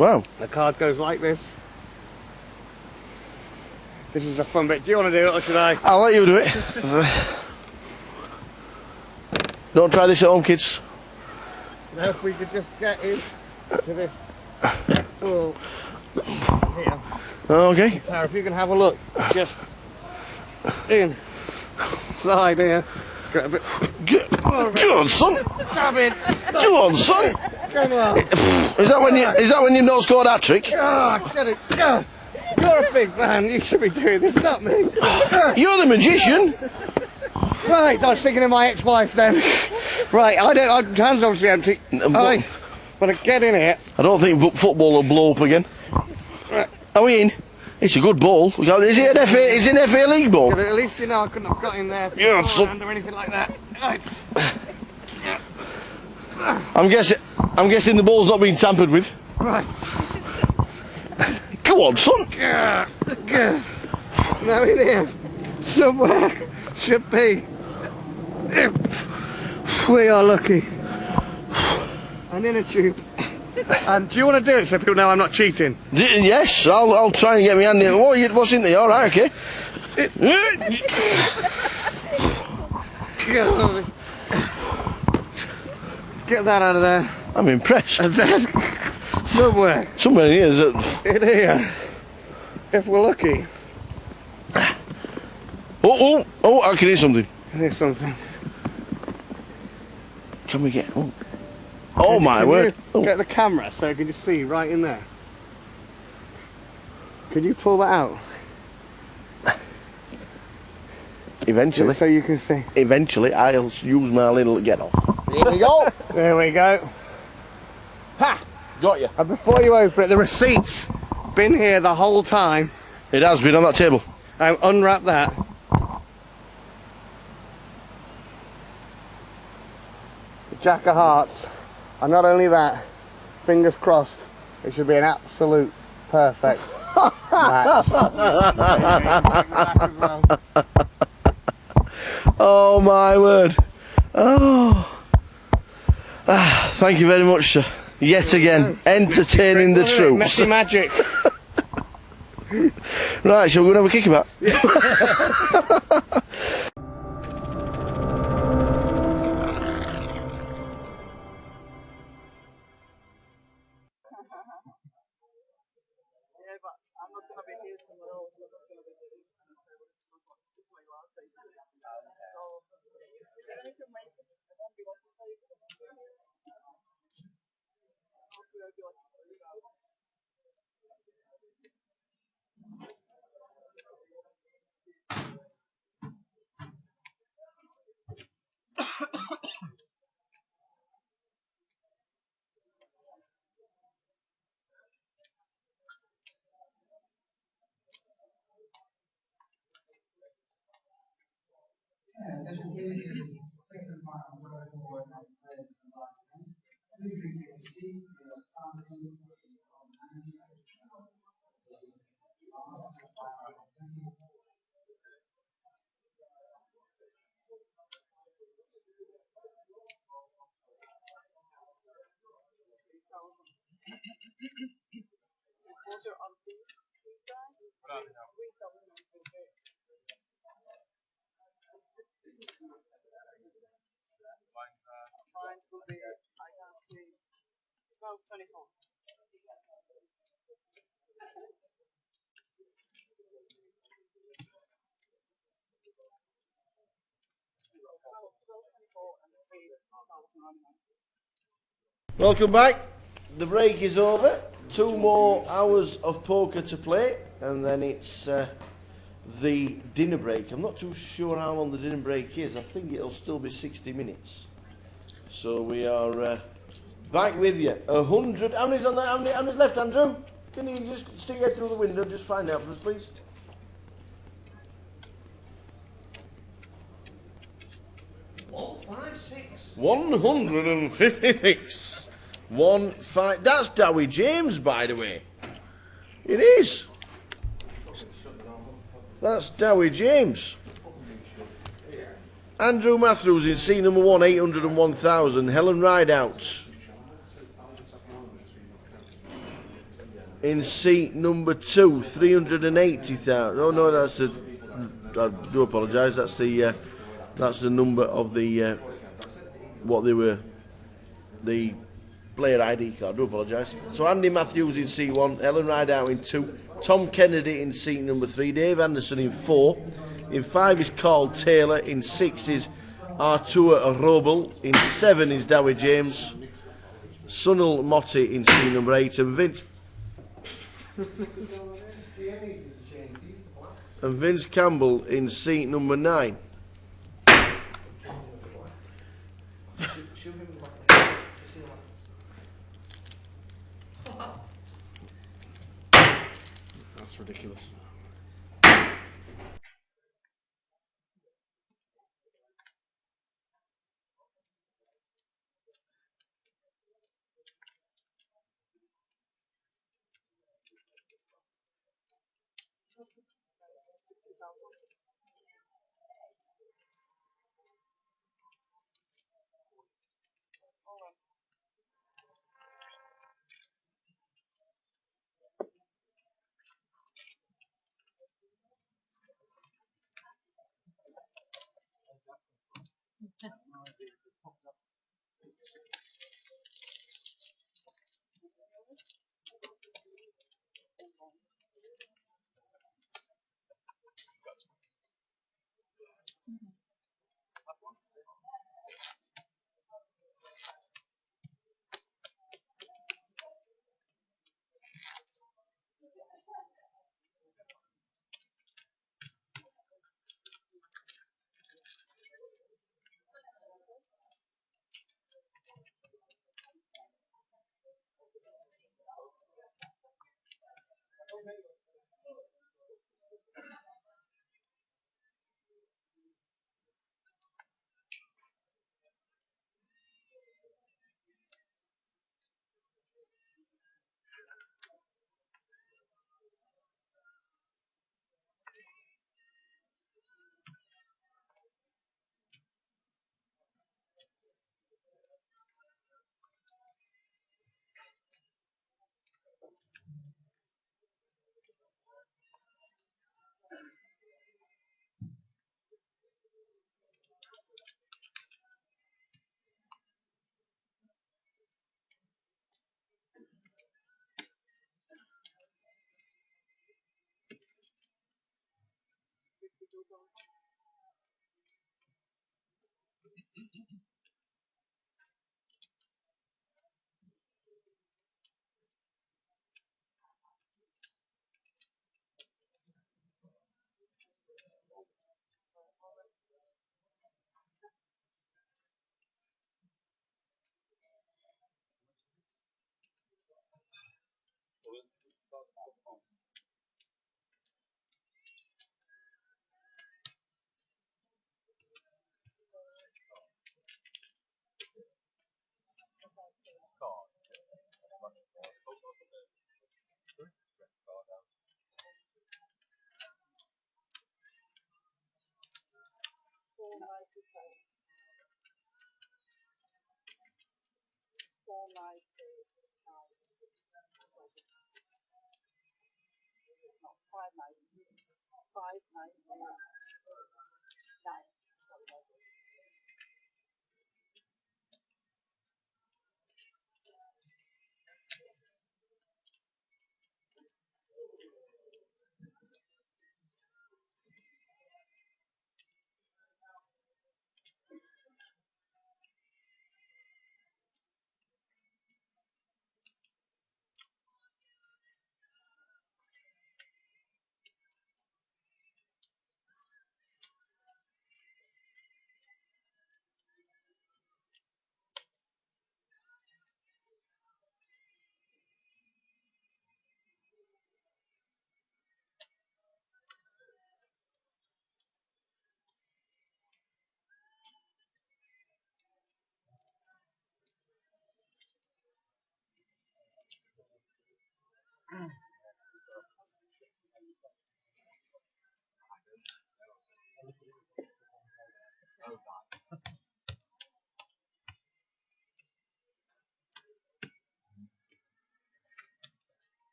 Wow. The card goes like this. This is the fun bit. Do you want to do it or should I? I'll let you do it. Don't try this at home, kids. Now if we could just get in to this pool here. Okay. Tara, if you can have a look, just inside here. Get a bit. Go on, son. Stab it. Go on, son. Come on. Is that when you've not scored that trick? Oh, get it. You're a big man. You should be doing this, not me. You're the magician. Right, I was thinking of my ex-wife then. Right, my hands obviously empty. I want to get in here. I don't think football will blow up again. Are we in? It's a good ball. Is it an FA? Is it an FA League ball? At least you know I couldn't have got in there Yeah, or anything like that. Right. I'm guessing the ball's not been tampered with. Right. Go on, son. Now in here, somewhere should be. If we are lucky. An inner tube. And do you want to do it so people know I'm not cheating? Yes, I'll try and get my hand in. What's in there? All right, okay. Get that out of there. I'm impressed. And there's somewhere. Somewhere in here, is it? In here. If we're lucky. Oh, I can hear something. Here's something. Can we get... Oh my word. Get the camera so I can just see right in there. Can you pull that out? Eventually. So you can see. Eventually, I'll use my little get off. Here we go. There we go. Ha! Got you. And before you open it, the receipt's been here the whole time. It has been on that table. Unwrap that. The Jack of Hearts. And not only that, fingers crossed, it should be an absolute perfect match. Oh my word. Oh. Thank you very much, sir. Yet again, entertaining the troops. Messy magic. Right, shall we go and have a kickabout? This is the second part of what I call my players in the environment. Please take a seat. We are starting from 1972. This is the last part of the Mine will be, I can't see, 12:24. Welcome back. The break is over. 2 more hours of poker to play, and then it's the dinner break. I'm not too sure how long the dinner break is. I think it'll still be 60 minutes. So we are back with you. 100. How many's on there? How many's left, Andrew? Can you just stick your head through the window and just find out for us, please? Oh, 5, 6. 156. 1, 5. That's Dowie James, by the way. It is. That's Dowie James. Andrew Matthews in scene number 1, 801,000. Helen Rideout. in seat number 2, 380,000. Oh no, that's the. I do apologise. That's the number of the what they were, the player ID card. I do apologise. So Andy Matthews in seat 1, Ellen Rideout in 2, Tom Kennedy in seat number 3, Dave Anderson in 4. In 5 is Carl Taylor. In 6 is Artur Robel. In 7 is Dowie James. Sunil Motti in seat number 8, and Vince Campbell in seat number 9. That's ridiculous.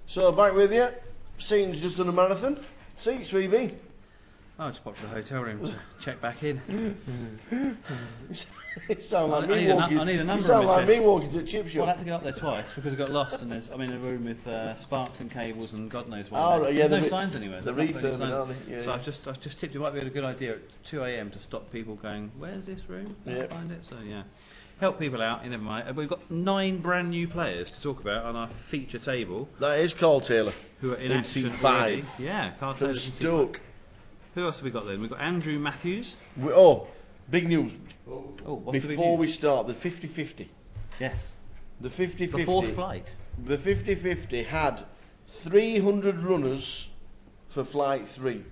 So back with you. Scene's just done a marathon. Seats, where you been? I just popped to the hotel room to check back in. You sound like I me need walking. I need a number. You sound on my like me chest. walking to a chip shop. Well, I had to go up there twice because I got lost, and I'm in a room with sparks and cables and God knows what. Oh, right, yeah, There's no the signs anywhere. the There's not any refurbing, signs. aren't they? Yeah, so yeah. I've just tipped it might be a good idea at 2 a.m. to stop people going, "Where's this room? Can't Yeah. find it." So yeah, help people out. You never mind. We've got 9 brand new players to talk about on our feature table. That is Carl Taylor. Who are in In action seat already. 5. Yeah, Carl From Taylor's in seat Stoke. 5. Who else have we got then? We've got Andrew Matthews. Big news. Oh, what's the big Before we news? start, the 50-50. Yes. The 50-50. The fourth flight. The 50-50 had 300 runners for flight 3.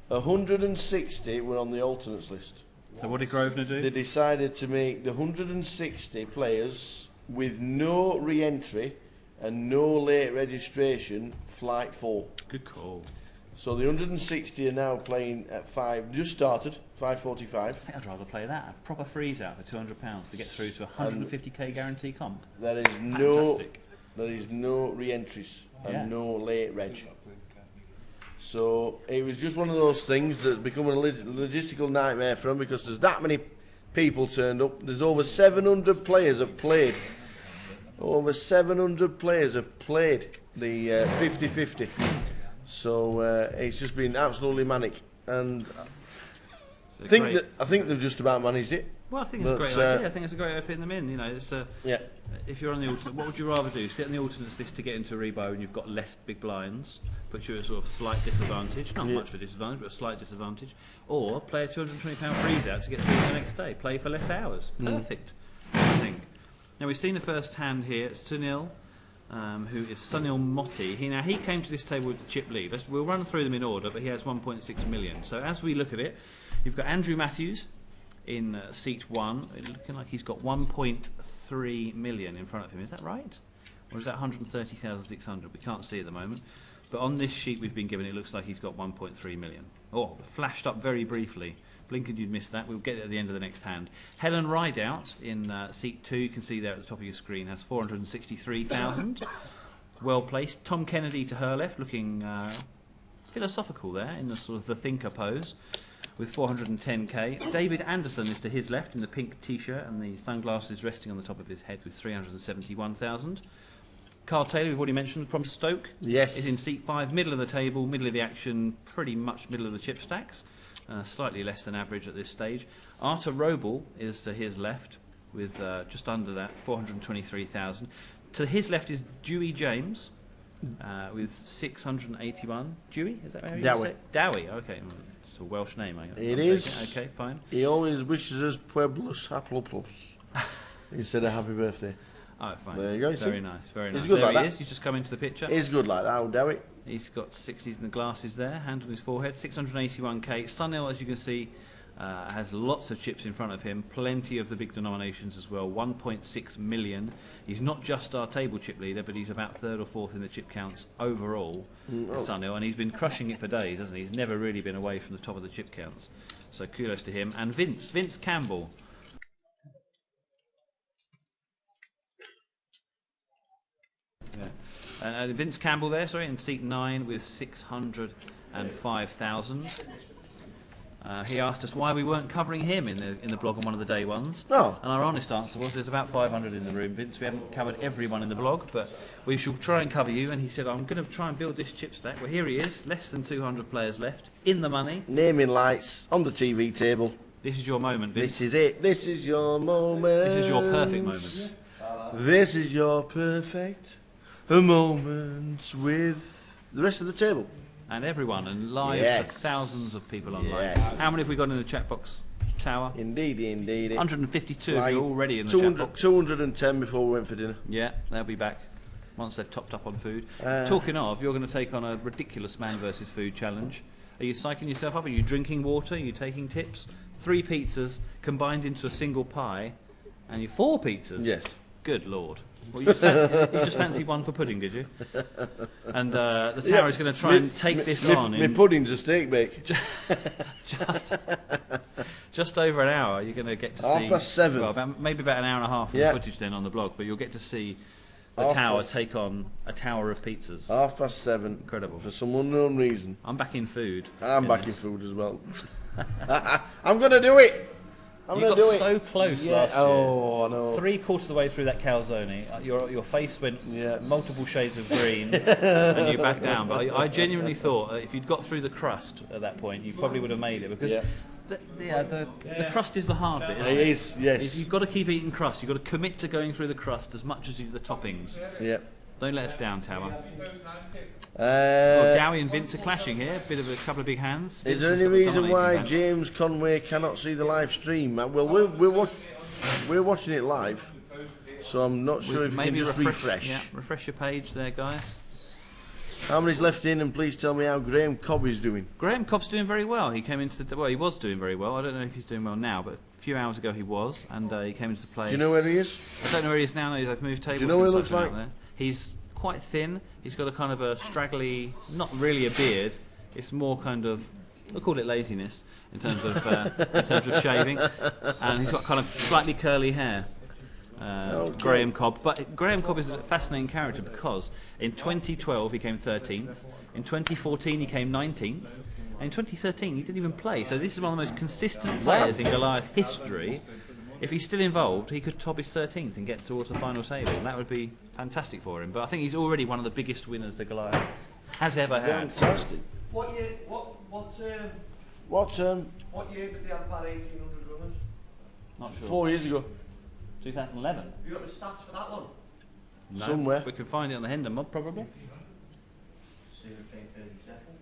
160 were on the alternates list. So what did Grosvenor do? They decided to make the 160 players with no re-entry and no late registration flight 4. Good call. So the 160 are now playing at 5. Just started 5:45. I think I'd rather play that. A proper freeze out for £200 to get through to a 150k guarantee comp. There is no re-entries and Yeah. no late reg. So it was just one of those things that's become a logistical nightmare for them because there's that many people turned up. There's over 700 players have played. Over 700 players have played the 50-50. So it's just been absolutely manic, and I think they've just about managed it. Well, I think it's a great idea. I think it's a great way of fitting them in. You know, it's yeah. If you're on the alternate, what would you rather do? Sit on the alternates list to get into a rebo and you've got less big blinds, puts you at a sort of slight disadvantage, not much of a disadvantage, but a slight disadvantage, or play a £220 freeze out to get through to the next day, play for less hours. Perfect, I think. Now we've seen the first hand here. It's Sunil, who is Sunil Motti. He came to this table with the chip lead. We'll run through them in order, but he has 1.6 million. So as we look at it, you've got Andrew Matthews in seat 1, looking like he's got 1.3 million in front of him. Is that right? Or is that 130,600? We can't see at the moment. But on this sheet we've been given, it looks like he's got 1.3 million. Oh, flashed up very briefly. Blinkered, you'd missed that. We'll get it at the end of the next hand. Helen Rideout in seat 2, you can see there at the top of your screen, has 463,000. Well placed. Tom Kennedy to her left, looking philosophical there in the sort of the thinker pose, with 410k. David Anderson is to his left in the pink t-shirt and the sunglasses resting on the top of his head with 371,000. Carl Taylor, we've already mentioned, from Stoke. Yes. Is in seat 5, middle of the table, middle of the action, pretty much middle of the chip stacks. Slightly less than average at this stage. Arthur Roble is to his left with just under that, 423,000. To his left is Dewey James with 681. Dewey, is that how you say it? Dowie, okay. It's a Welsh name. It is. Okay, fine. He always wishes us Pueblos Haploplos instead of happy birthday. Oh, fine. There you go. Very nice, very nice. He's good there like he that. is. He's just come into the picture. He's good like that, old Dowie. He's got 60s in the glasses there, hand on his forehead, 681k. Sunil, as you can see, has lots of chips in front of him, plenty of the big denominations as well, 1.6 million. He's not just our table chip leader, but he's about 3rd or 4th in the chip counts overall, Sunil, and he's been crushing it for days, hasn't he? He's never really been away from the top of the chip counts. So kudos to him. And Vince Campbell. Yeah. And Vince Campbell there, sorry, in seat 9 with 605,000. He asked us why we weren't covering him in the blog on one of the day ones. No. And our honest answer was there's about 500 in the room, Vince. We haven't covered everyone in the blog, but we shall try and cover you. And he said, I'm going to try and build this chip stack. Well, here he is, less than 200 players left, in the money. Naming lights on the TV table. This is your moment, Vince. This is it. This is your moment. This is your perfect moment. This is your perfect moment with the rest of the table. And everyone, and live Yes. to thousands of people online. Yes. How many have we got in the chat box? tower. Indeed. 152 of you already in the 200, chat box. 210 before we went for dinner. Yeah, they'll be back once they've topped up on food. Talking of, you're going to take on a ridiculous man versus food challenge. Are you psyching yourself up? Are you drinking water? Are you taking tips? 3 pizzas combined into a single pie, and 4 pizzas? Yes. Good Lord. Well, you just fancied one for pudding, did you? And the tower is going to try and take this on. My pudding's a steak bake. Just over an hour, you're going to get to see. 7:30. Well, maybe about an hour and a half of the footage then on the blog, but you'll get to see the tower take on a tower of pizzas. 7:30. Incredible. For some unknown reason. I'm back in food. I'm back in food as well. I'm going to do it. You got so close last year. Oh, I know. 3/4 of the way through that calzone, your face went multiple shades of green, and you backed down. But I genuinely thought if you'd got through the crust at that point, you probably would have made it, because the crust is the hard bit. Isn't it? It is, yes. If you've got to keep eating crust, you've got to commit to going through the crust as much as you do the toppings. Yeah. Don't let us down, Tower. Dowie and Vince are clashing here. A couple of big hands. Is there any reason why James Conway cannot see the live stream? Well, we're watching it live, so I'm not sure if you can just refresh. Yeah, refresh your page there, guys. How many's left in? And please tell me how Graham Cobb is doing. Graham Cobb's doing very well. He came into the he was doing very well. I don't know if he's doing well now, but a few hours ago he was, and he came into the play. Do you know where he is? I don't know where he is now. No, they've moved tables. Do you know what he looks like? There. He's quite thin. He's got a kind of a straggly, not really a beard. It's more kind of, we'll call it laziness in terms of shaving, and he's got kind of slightly curly hair. Graham Cobb, but Graham Cobb is a fascinating character because in 2012 he came 13th, in 2014 he came 19th, and in 2013 he didn't even play. So this is one of the most consistent players in Goliath history. If he's still involved, he could top his 13th and get towards the final table. That would be fantastic for him. But I think he's already one of the biggest winners that Goliath has ever had. Fantastic. What year? What year did they have about 1,800 runners? Not sure. 4 years ago. 2011. Have you got the stats for that one? No, somewhere. We can find it on the Hendon Mob, probably. See who came 32nd.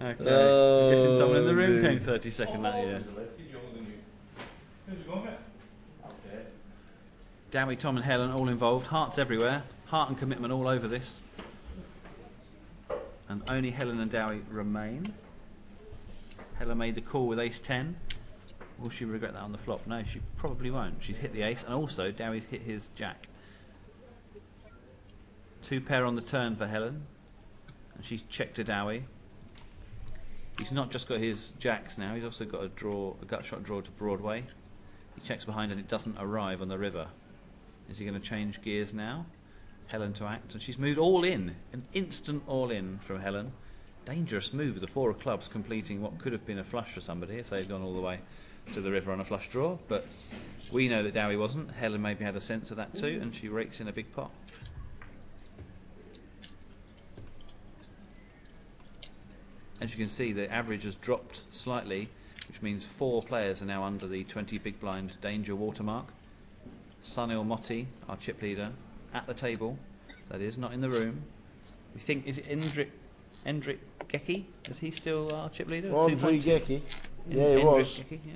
Okay. I'm guessing someone in the room came 32nd that year. Dowie, Tom and Helen all involved. Hearts everywhere. Heart and commitment all over this. And only Helen and Dowie remain. Helen made the call with ace-10. Will she regret that on the flop? No, she probably won't. She's hit the ace, and also Dowie's hit his jack. 2 pair on the turn for Helen, and she's checked to Dowie. He's not just got his jacks now, he's also got a gut shot draw to Broadway. He checks behind and it doesn't arrive on the river. Is he going to change gears now? Helen to act, and she's moved all in. An instant all in from Helen. Dangerous move with the 4 of clubs, completing what could have been a flush for somebody if they'd gone all the way to the river on a flush draw, but we know that Dowie wasn't. Helen maybe had a sense of that too, and she rakes in a big pot. As you can see, the average has dropped slightly, which means 4 players are now under the 20 big blind danger watermark. Sunil Motti, our chip leader, at the table, that is, not in the room. We think, is it Endrick Gecki? Is he still our chip leader? Endrick Gecki? Yeah, he was. Gecki, yeah.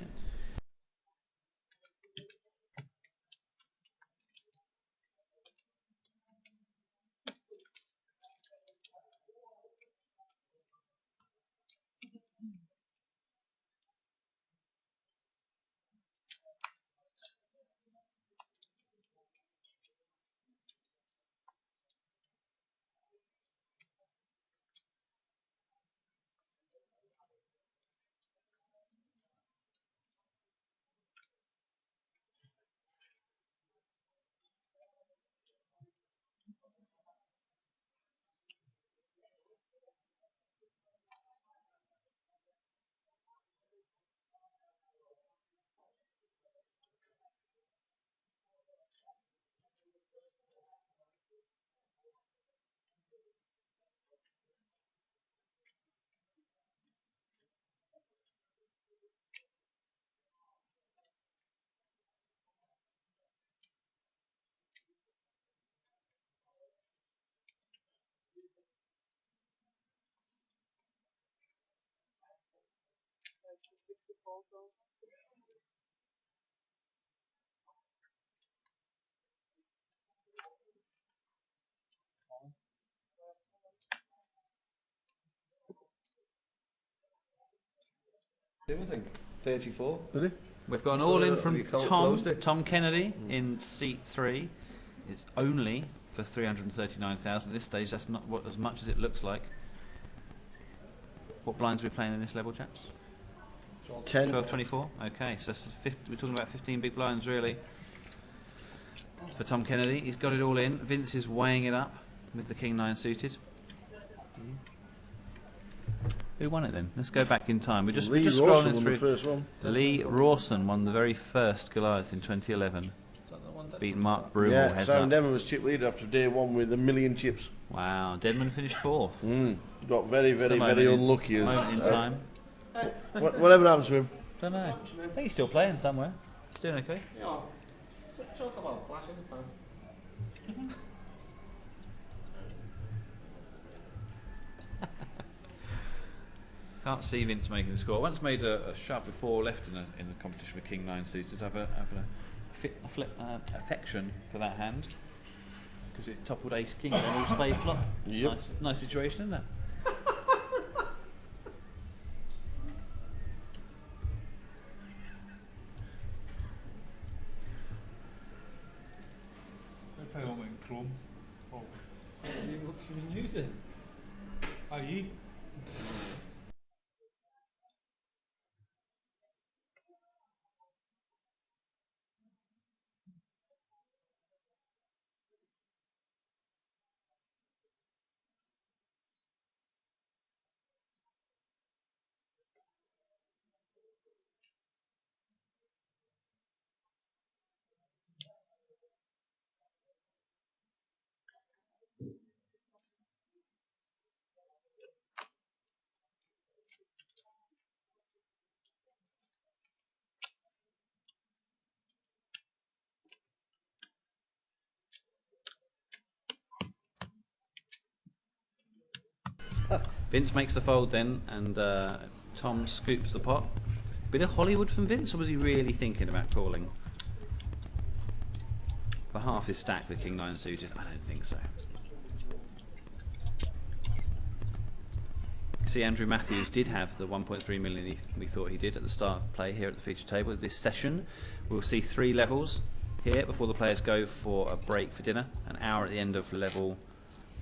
the 64 goals. I think 34. Really? We've got an all-in from Tom Kennedy in seat 3. It's only for 339,000 at this stage. That's not as much as it looks like. What blinds are we playing in this level, chaps? 10. 12, 24. Okay, so we're talking about 15 big blinds really for Tom Kennedy. He's got it all in. Vince is weighing it up with the King 9 suited. Who won it then? Let's go back in time. We're just scrolling through. The first one. Lee Rawson won the very first Goliath in 2011. Beat Mark Broomall heads Simon up. Denman was chip leader after day 1 with 1,000,000 chips. Wow, Deadman finished 4th. Got very unlucky. Moment in time. Whatever happened to him? Don't know. I think he's still playing somewhere. He's doing okay. Yeah. Talk about flash in the pan. Can't see Vince making the score. Once made a shove with 4 left in the competition with King 9 suited. Have affection for that hand because it toppled Ace King and all spade flop. Yep. Nice situation, isn't it? If I went in Chrome, What she was using? IE. Vince makes the fold then, and Tom scoops the pot. Bit of Hollywood from Vince, or was he really thinking about calling? For half his stack with King 9 suited? I don't think so. See, Andrew Matthews did have the 1.3 million we thought he did at the start of play here at the feature table. This session, we'll see 3 levels here before the players go for a break for dinner. An hour at the end of level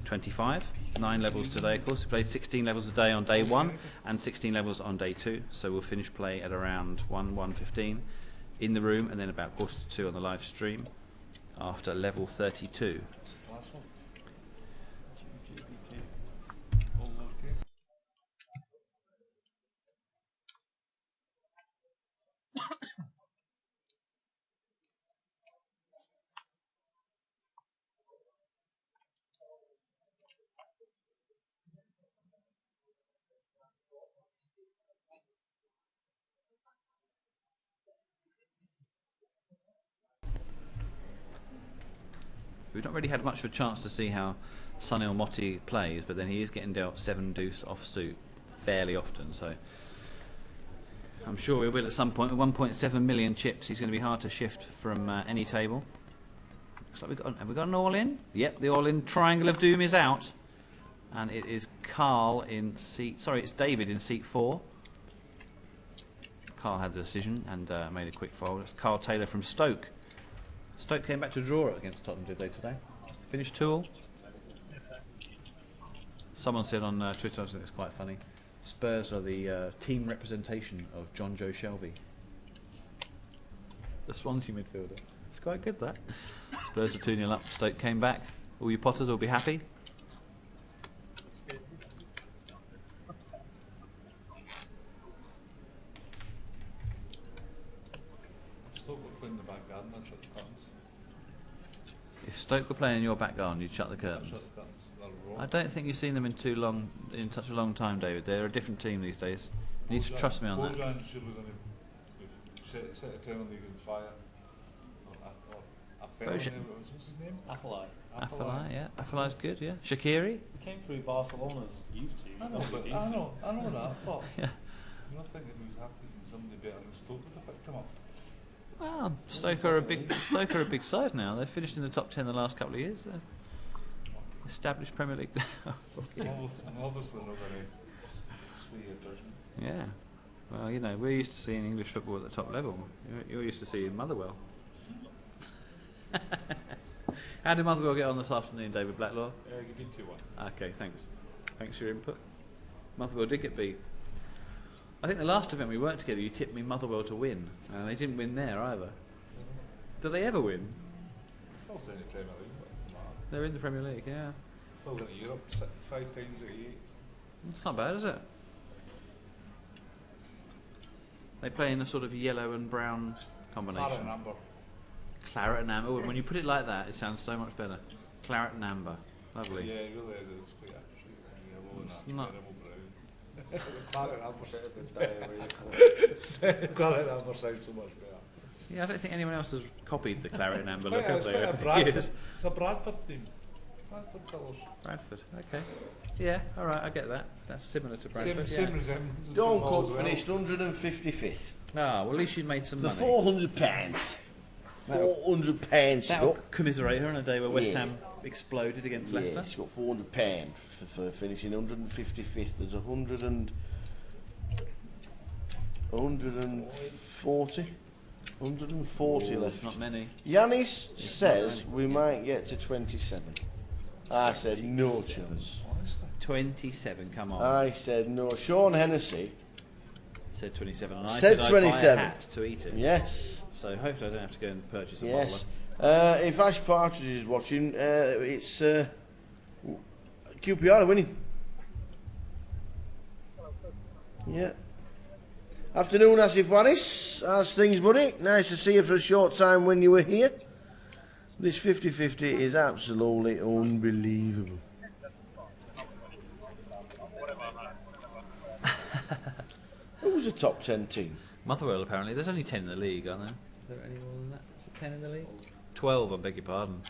25. 9 levels today, of course. We played 16 levels a day on day 1 and 16 levels on day 2. So we'll finish play at around 1:15 in the room, and then about 1:45 on the live stream after level 32. Last one. We've not really had much of a chance to see how Sunil Motti plays, but then he is getting dealt 7 deuce offsuit fairly often, so I'm sure he will at some point. With 1.7 million chips, he's going to be hard to shift from any table. Looks like have we got an all-in? Yep, the all-in triangle of doom is out, and it is Carl in seat. Sorry, it's David in seat 4. Carl had the decision and made a quick fold. It's Carl Taylor from Stoke. Stoke came back to draw against Tottenham, did they, today? Finished 2-2. Someone said on Twitter, I think it's quite funny, Spurs are the team representation of John Joe Shelby. The Swansea midfielder. It's quite good, that. Spurs are 2-0 up. Stoke came back. All you Potters will be happy. Stoke were playing in the back garden, I'd shut the curtains. If Stoke were playing in your back garden, you'd shut the curtains. Shut the curtains. I don't think you've seen them in such a long time, David. They're a different team these days. You need to trust me on that. Bojan surely going to set the Premier League on fire. What's his name? Afellay. Yeah. Affelay's good, yeah. Shaqiri? He came through Barcelona's youth team. I know that, but Yeah. I think if he was half decent, somebody better than Stoke would have picked him up. Well, Stoke are a big side now. They've finished in the top 10 the last couple of years. They're established Premier League. Obviously not going to sway your judgment. Yeah. Well, you know, we're used to seeing English football at the top level. You're used to seeing Motherwell. How did Motherwell get on this afternoon, David Blacklaw? You beat 2-1. Okay, thanks. Thanks for your input. Motherwell did get beat. I think the last event we worked together, you tipped me Motherwell to win. And they didn't win there either. Do they ever win? Still in the Premier League, but it doesn't matter. They're in the Premier League, yeah. Still going to Europe 5 times out of 8. It's not bad, is it? They play in a sort of yellow and brown combination. Claret and amber. Claret and amber. When you put it like that, it sounds so much better. Claret and amber. Lovely. Yeah, it really is. It's quite actually yellow and that not terrible brown. Claret and amber. Claret and amber sounds so much better. Yeah, I don't think anyone else has copied the claret and amber Quite look, have they? it's a Bradford team. Bradford colours. Bradford, okay. Yeah, alright, I get that. That's similar to Bradford. Same resemblance. Dunkirk finished 155th. Ah, well, at least you made some For money. £400. £400. That'll commiserate her on a day where West Ham exploded against Leicester. Yeah, she's got £400 for finishing 155th. There's 140. 140 left. That's not many. Yanis says we might get to 27. I said no chance. 27, come on. I said no. Sean Hennessy said 27. And I said I'd 27. buy a hat to eat it. Yes. So hopefully I don't have to go and purchase a Yes. bowler. If Ash Partridge is watching, it's QPR are winning. Yeah. Afternoon, Asif Waris. How's things, buddy? Nice to see you for a short time when you were here. This 50-50 is absolutely unbelievable. Who's the top 10 team? Motherwell, apparently. There's only 10 in the league, aren't there? Is there any more than that? Is there 10 in the league? 12, I beg your pardon.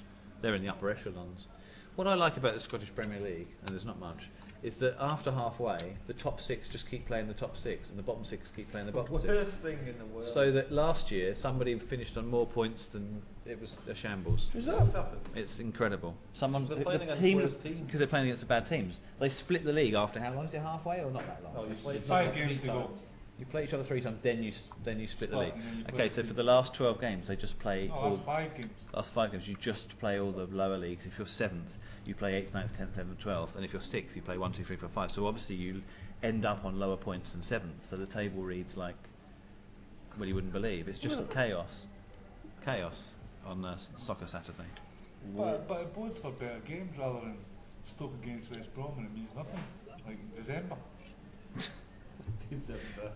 They're in the upper echelons. What I like about the Scottish Premier League, and there's not much, is that after halfway, the top 6 just keep playing the top 6, and the bottom 6 keep playing the bottom 6. Worst thing in the world. So that last year, somebody finished on more points than it was a shambles. Is that? It's incredible. Someone, They're playing against team, worse teams. because they're playing against the bad teams. They split the league after how long? Is it halfway or not that long? Oh, you played 5 games to go. You play each other 3 times, then you split the league. and then you play Okay, so for the last 12 games, they just play. Oh, that's 5 games. Last 5 games, you just play all the lower leagues. If you're 7th, you play 8th, 9th, 10th, 11th, 12th, and if you're 6th, you play 1, 2, 3, 4, 5. So obviously you end up on lower points than 7th. So the table reads like, well, you wouldn't believe. It's just chaos on Soccer Saturday. But it bodes for better games rather than Stoke against West Brom, and it means nothing. Like in December.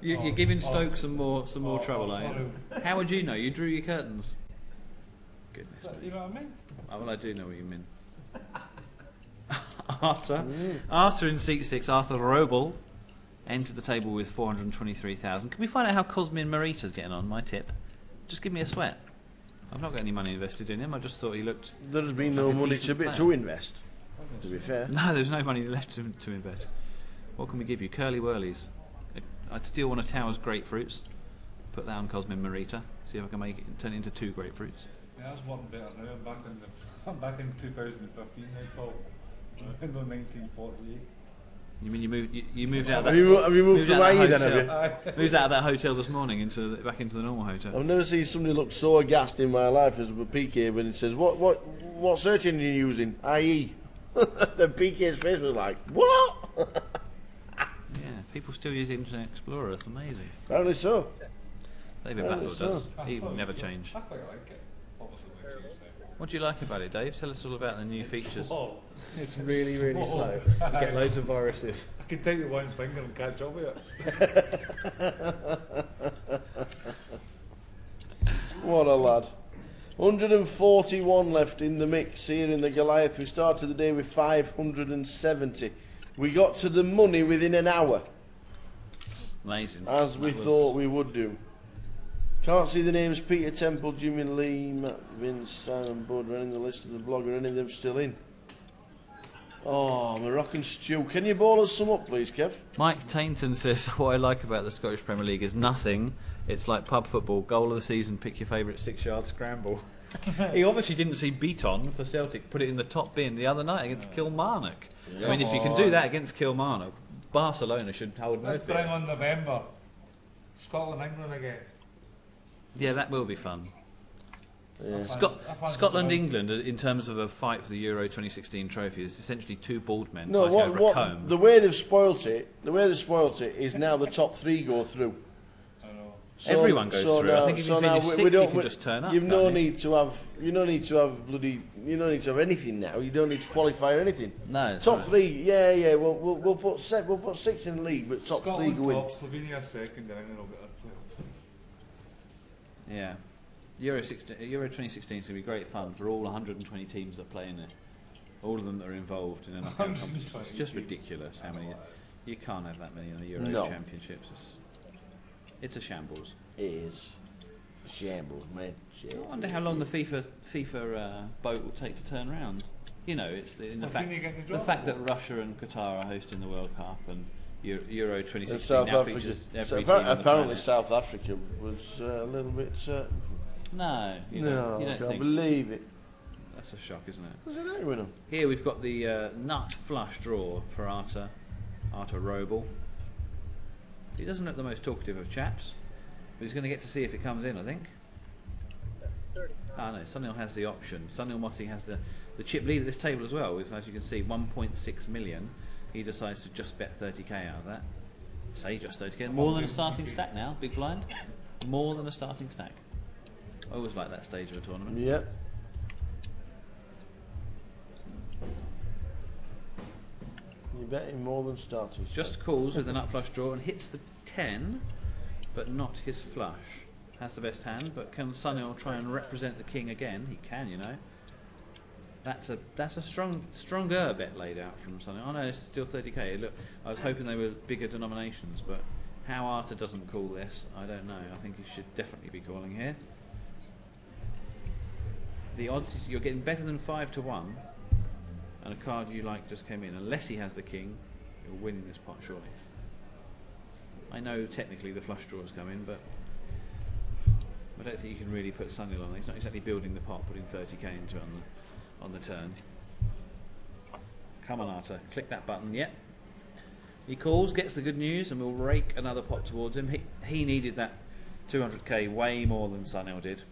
You're giving Stoke some more trouble, are you? sorry. How would you know? You drew your curtains. Goodness. You know what I mean? Oh, well, I do know what you mean. Arthur in seat 6, Arthur Roble, entered the table with 423,000. Can we find out how Cosmin Marita's getting on? My tip. Just give me a sweat. I've not got any money invested in him. I just thought he looked. There's been no like a money decent player. to invest. To be fair. No, there's no money left to invest. What can we give you? Curly Whirlies. I'd steal one of Tower's grapefruits, put that on Cosmin Marita, see if I can make it turn it into 2 grapefruits. Yeah, that's working better now. I'm back in 2015 now, Paul. In 1948. You mean you moved out of that? Have you moved from out of IE that then, hotel? have you? Moved out of that hotel this morning back into the normal hotel. I've never seen somebody look so aghast in my life as PK when he says, "What search engine are you using?" IE. The PK's face was like, "What?" Yeah, people still use Internet Explorer. It's amazing. Apparently so. David Blacklow does. He will never change. I quite like it. Obviously, they changed now. What do you like about it, Dave? Tell us all about the new features. Slow. It's really, really slow. You get loads of viruses. I can take it with one finger and catch up with it. What a lad. 141 left in the mix here in the Goliath. We started the day with 570. We got to the money within an hour. Amazing. As we thought we would do. Can't see the names Peter Temple, Jimmy Lee, Matt Vince, Simon Budd, or any of the list of the blog, or any of them still in. Oh, Moroccan stew. Can you boil us some up, please, Kev? Mike Tainton says, what I like about the Scottish Premier League is nothing. It's like pub football. Goal of the season, pick your favourite 6-yard scramble. He obviously didn't see Beaton for Celtic put it in the top bin the other night against Kilmarnock. Yeah. I mean, if you can do that against Kilmarnock, Barcelona should hold no Let's fear. bring on November. Scotland, England again. Yeah, that will be fun. Yeah. Scotland, England, in terms of a fight for the Euro 2016 trophy, is essentially two bald men No, fighting over a comb. the way they've spoilt it, is now the top 3 go through. So, Everyone goes through. Now, I think if you so finish now sixth, you can just turn up. You've no can't you? need to have. You don't need to have bloody. You don't need to have anything now. You don't need to qualify or anything. No. Top right. 3. Yeah. We'll put 6 in the league, but top Scotland 3 go in. top, Slovenia second, and England will get a playoff. Yeah. Euro 2016 is going to be great fun for all 120 teams that play in it. All of them that are involved in a knockout competition. It's just ridiculous how many. You can't have that many in the Euro Championships. It's a shambles. It is. Shambles, man. Shambles. I wonder how long the FIFA boat will take to turn around. You know, it's the fact that Russia and Qatar are hosting the World Cup and Euro 2016 South now Africa. features So every team on the apparently, planet. South Africa was a little bit. No, you No, don't I can't think. believe it. That's a shock, isn't it? What's the matter with them? Here we've got the nut flush draw for Arta Roble. He doesn't look the most talkative of chaps, but he's going to get to see if it comes in, I think. No, Sunil has the option. Sunil Motti has the chip lead at this table as well, is, as you can see, 1.6 million. He decides to just bet 30k out of that. Say just 30k. More than a starting stack now, big blind. More than a starting stack. I always like that stage of a tournament. Yep. You're betting more than starters. Just calls with a nut flush draw and hits the 10, but not his flush. Has the best hand, but can Sunil try and represent the king again? He can, you know. That's a stronger bet laid out from Sunil. I know it's still 30k. Look, I was hoping they were bigger denominations, but how Arta doesn't call this, I don't know. I think he should definitely be calling here. The odds is you're getting better than 5 to 1, and a card you like just came in. Unless he has the king, you're winning this pot surely. I know technically the flush draws come in, but I don't think you can really put Sunil on. He's not exactly building the pot, putting 30k into it on the turn. Come on, Arta, click that button. Yep. He calls, gets the good news, and we'll rake another pot towards him. He needed that 200k way more than Sunil did.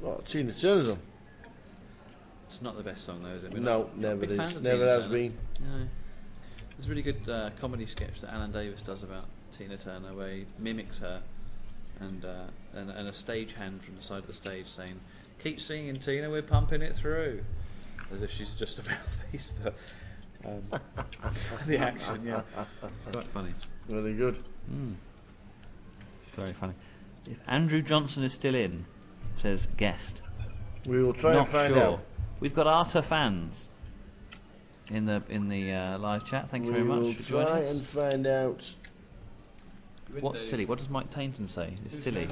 Oh, Tina Turner's on. It's not the best song though, is it? No, never big is. fans of Never Tina has Turner. been. No. There's a really good comedy sketch that Alan Davis does about Tina Turner where he mimics her and a stage hand from the side of the stage saying, "Keep singing, Tina, we're pumping it through," as if she's just a mouthpiece for the action. Yeah, it's quite funny. Very good. It's very funny. If Andrew Johnson is still in, says guest. We will try Not and find sure. out. We've got Arta fans in the live chat. Thank you very much for We joining will try us. and find out. What's silly? What does Mike Tainton say? It's silly.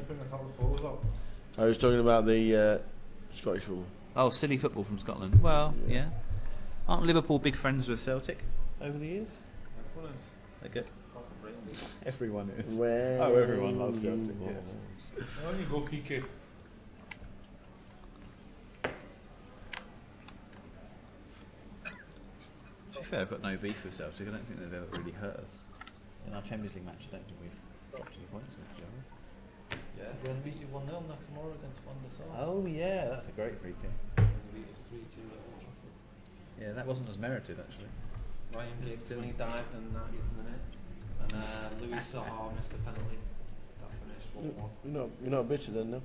I was talking about the Scottish football. Oh, silly football from Scotland. Well, yeah. Aren't Liverpool big friends with Celtic over the years? Everyone is. Okay. Everyone is. Well, Oh, everyone loves Celtic. Yes. On you go, PK. To be fair, I've got no beef with Celtic. I don't think they've ever really hurt us. In our Champions League match, I don't think we've dropped to the points. Yeah, we're going to beat you 1-0 Nakamura against Van der Sar. Oh yeah, that's a great free kick. Beat us 3-2 at Old Trafford. Yeah, that wasn't as merited actually. Ryan Giggs only dived in the 90th minute, and Louis Sahar missed a penalty. That finished 1-1. You're not bitter then, no?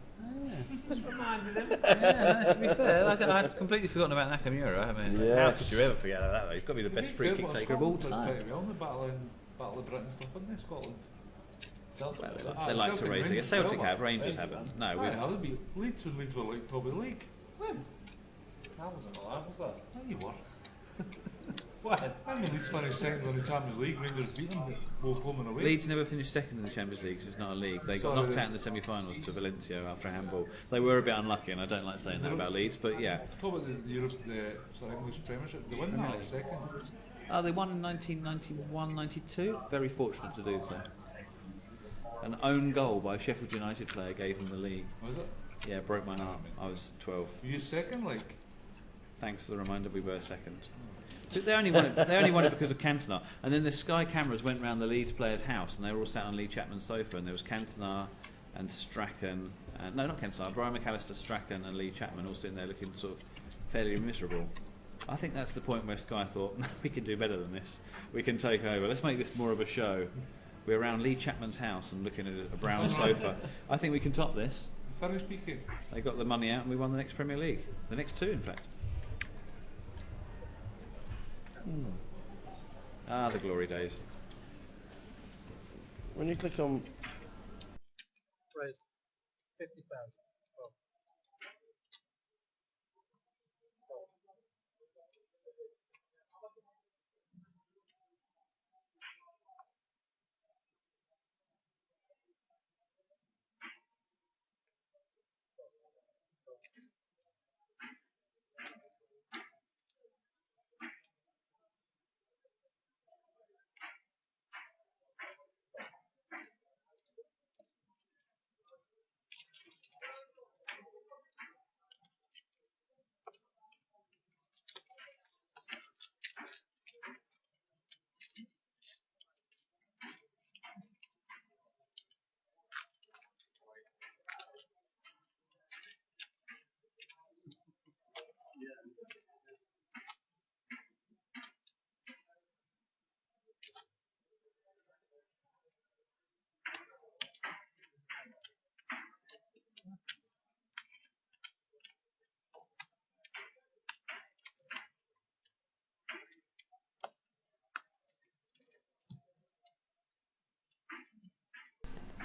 Just reminded him. Yeah, no, to be fair, I'd completely forgotten about Nakamura. I mean, how Yes. could you ever forget about that? Though? He's got to be the best free kick taker of all time. Pretty well in the Battle of Britain stuff, isn't they, Scotland? Celtic. Well, they like to raise it. Celtic have, Rangers haven't. No, Right, I'll be Leeds when Leeds were like top of the league. When? I wasn't alive, was that? No, you were. What? I mean, Leeds finished second in the Champions League. Rangers beat them both home and away. Leeds never finished second in the Champions League because it's not a league. They got knocked out in the semi-finals to Valencia after a handball. They were a bit unlucky, and I don't like saying that about Leeds, but yeah. Talk about the English Premiership. They won that second. They won in 1991-92. Very fortunate to do so. An own goal by a Sheffield United player gave them the league. Was it? Yeah, broke my heart. I was 12. Were you second, like? Thanks for the reminder. We were second. They only won it. They only won it because of Cantona. And then the Sky cameras went round the Leeds players' house, and they were all sat on Lee Chapman's sofa, and there was Cantona and Strachan. No, not Cantona. Brian McAllister, Strachan, and Lee Chapman all sitting there looking sort of fairly miserable. I think that's the point where Sky thought, no, we can do better than this. We can take over. Let's make this more of a show. We're around Lee Chapman's house and looking at a brown sofa. I think we can top this. Fairly speaking. They got the money out, and we won the next Premier League. The next two, in fact. Ah, the glory days. When you click on Price 50,000. Oh.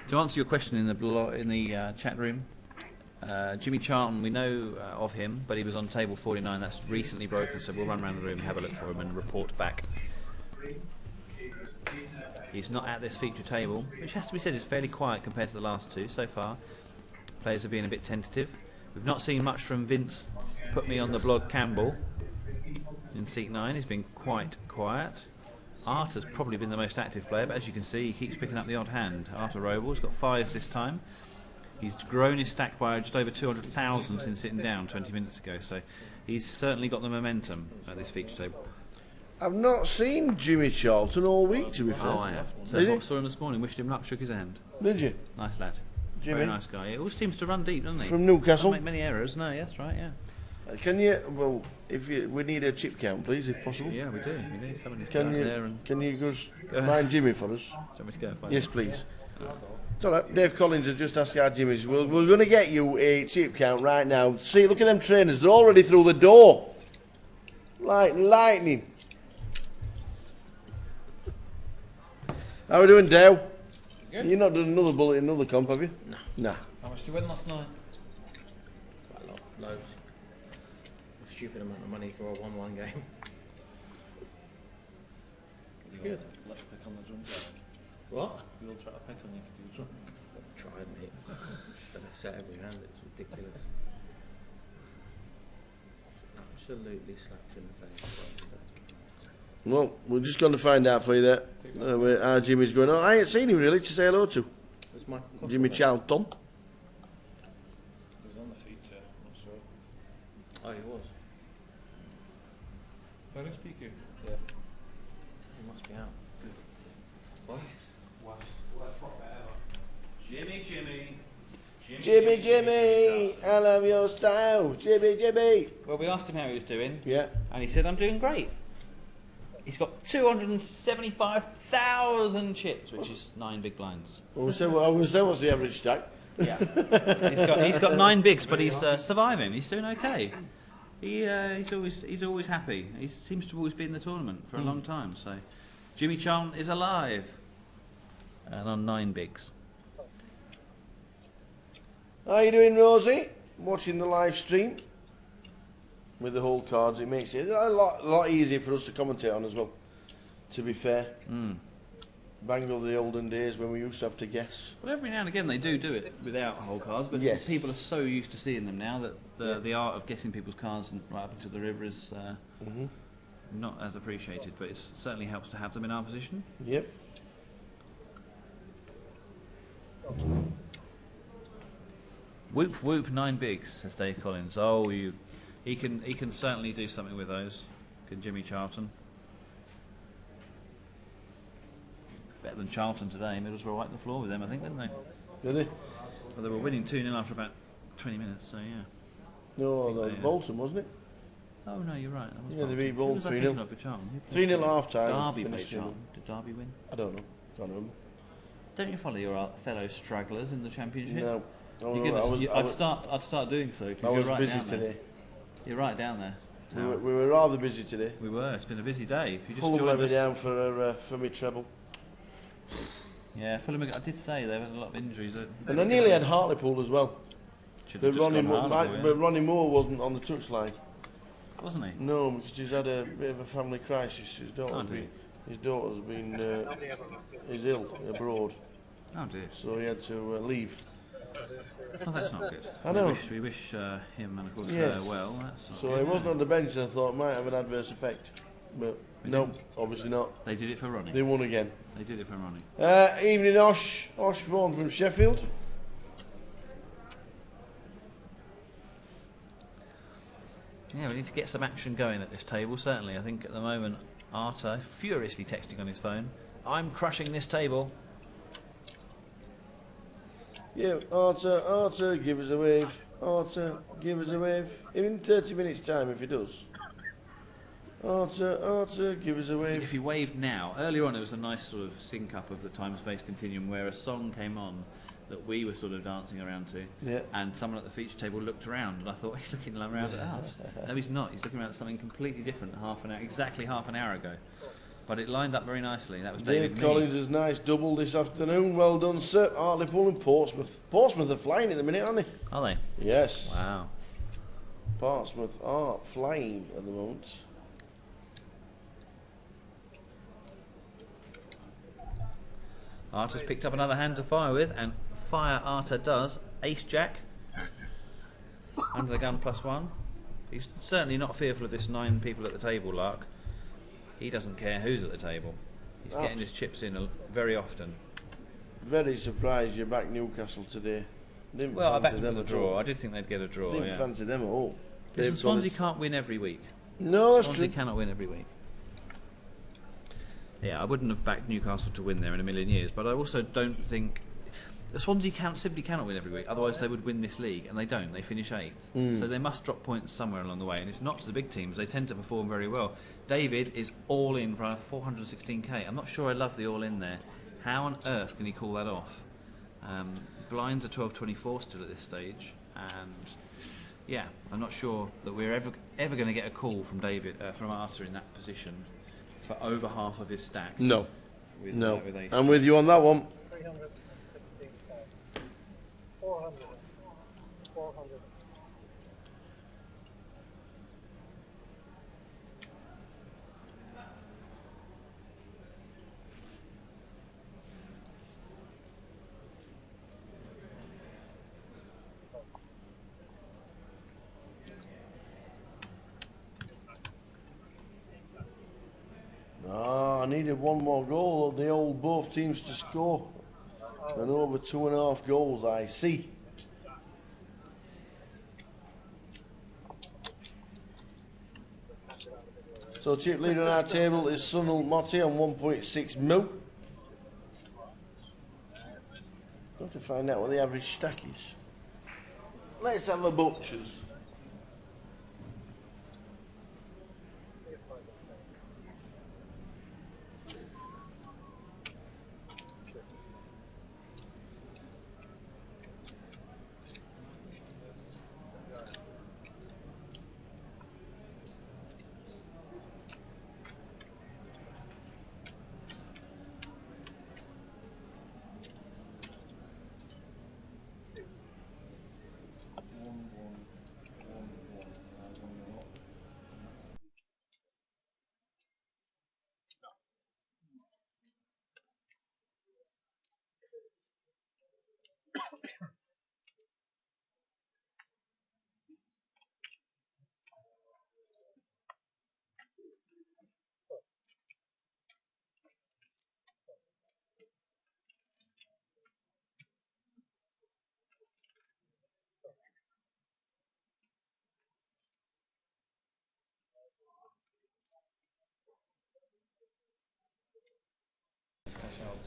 To answer your question in the chat room, Jimmy Charlton, we know of him, but he was on table 49. That's recently broken, so we'll run around the room, have a look for him, and report back. He's not at this feature table, which has to be said is fairly quiet compared to the last two so far. Players have been a bit tentative. We've not seen much from Vince. Put me on the blog Campbell in seat 9. He's been quite quiet. Art has probably been the most active player, but as you can see, he keeps picking up the odd hand. Arthur Roble, he's got 5s this time. He's grown his stack by just over 200,000 since sitting down 20 minutes ago, so he's certainly got the momentum at this feature table. I've not seen Jimmy Charlton all week, to be fair. Oh, I have. So I saw him this morning, wished him luck, shook his hand. Did you? Nice lad. Jimmy? Very nice guy. He always seems to run deep, doesn't he? From Newcastle? Doesn't make many errors. No, that's right, yeah. Can you, well, we need a chip count, please, if possible. Yeah, we do. We need somebody to Can go you, out there and can you go find Jimmy for us? Do you want me to go find Yes, him? please. It's all right. Dave Collins has just asked our Jimmy's. We're going to get you a chip count right now. See, look at them trainers. They're already through the door. Like lightning. How are we doing, Dale? Good. You've not done another bullet in another comp, have you? No. Nah. How much did you win last night? Quite a lot. Loads. A stupid amount of money for a 1-1 game. It's good. Let's pick on the drunk guy. What? You'll try to pick on you if you're drunk. I've tried, mate. But I set every hand. It's ridiculous. Absolutely slapped you in the face. Well, we're just going to find out for you there where our Jimmy's going. Oh, I ain't seen him really to say hello to. It's my Jimmy Charlton. He was on the feature, I'm not sure. Oh, he was. Fairly speaking. Yeah. He must be out. What? Jimmy, I love your style. Jimmy. Well, we asked him how he was doing. Yeah. And he said, I'm doing great. He's got 275,000 chips, which is 9 big blinds. Well, what's the average stack? Yeah. he's got 9 bigs, but he's surviving. He's doing okay. He's always happy. He seems to always be in the tournament for a long time. So, Jimmy Charlton is alive and on 9 bigs. How you doing, Rosie? Watching the live stream. with the whole cards. It makes it a lot easier for us to commentate on as well, to be fair. Bangle the olden days when we used to have to guess. Well, every now and again they do it without whole cards, but Yes. people are so used to seeing them now that the art of guessing people's cards and right up into the river is not as appreciated, but it certainly helps to have them in our position. Yep. Whoop whoop 9 bigs, says Dave Collins. Oh, he can certainly do something with those. Can Jimmy Charlton? Better than Charlton today. Middlesbrough wiped the floor with them, I think, didn't they? Did they? Well, they were winning 2-0 after about 20 minutes, so yeah. No, that was Bolton, wasn't it? Oh no, you're right. That was Yeah, they beat Bolton 3-0. 3-0 half time. Derby played Charlton. Did Derby win? I don't know. Can't remember. Don't you follow your fellow stragglers in the Championship? No. I'd start doing so. I was right busy down today. There. You're right down there. We were rather busy today. We were. It's been a busy day. If you just Fulham let me us, down for me treble. Yeah, Fulham. I did say they had a lot of injuries. And I nearly had Hartlepool as well. But Ronnie Moore wasn't on the touchline. Wasn't he? No, because he's had a bit of a family crisis. His daughter's been is ill abroad. Oh dear. So he had to leave. Well, that's not good. I know. We wish him and of course Yes. her well. That's not so good, he wasn't on the bench, and I thought it might have an adverse effect, but no, obviously not. They did it for Ronnie. They won again. They did it for Ronnie. Evening, Osh Vaughan from Sheffield. Yeah, we need to get some action going at this table, certainly. I think at the moment, Arta furiously texting on his phone. I'm crushing this table. Yeah, Arta, give us a wave. Arta, give us a wave. In 30 minutes' time, if he does. Arta, give us a wave. If he waved now, earlier on, it was a nice sort of sync-up of the time-space continuum where a song came on that we were sort of dancing around to, and someone at the feature table looked around, and I thought he's looking around at us. No, he's not. He's looking around at something completely different exactly half an hour ago. But it lined up very nicely. That was David Collins' nice double this afternoon. Well done, sir. Hartlepool and Portsmouth. Portsmouth are flying at the minute, aren't they? Are they? Yes. Wow. Portsmouth are flying at the moment. Arta's picked up another hand to fire with, and fire Arta does. Ace Jack. Under the gun +1. He's certainly not fearful of this 9 people at the table, Lark. He doesn't care who's at the table. He's getting his chips in very often. Very surprised you backed Newcastle today. Well, I backed them for the draw. I did think they'd get a draw. Didn't fancy them at all. Listen, Swansea can't win every week. No, that's Swansea true. cannot win every week. Yeah, I wouldn't have backed Newcastle to win there in a million years, but I also don't think Swansea simply cannot win every week. Otherwise, they would win this league, and they don't. They finish 8th, so they must drop points somewhere along the way. And it's not to the big teams; they tend to perform very well. David is all in for 416k. I'm not sure I love the all in there. How on earth can he call that off? Blinds are 12.24 still at this stage, and yeah, I'm not sure that we're ever going to get a call from David from Arthur in that position for over half of his stack. No, with ace. I'm with you on that one. 316. 400. 400. I needed one more goal of the old both teams to score. And over 2.5 goals, I see. So chip leader on our table is Sunil Motti on 1.6 mil. Got to find out what the average stack is. Let's have a butcher's.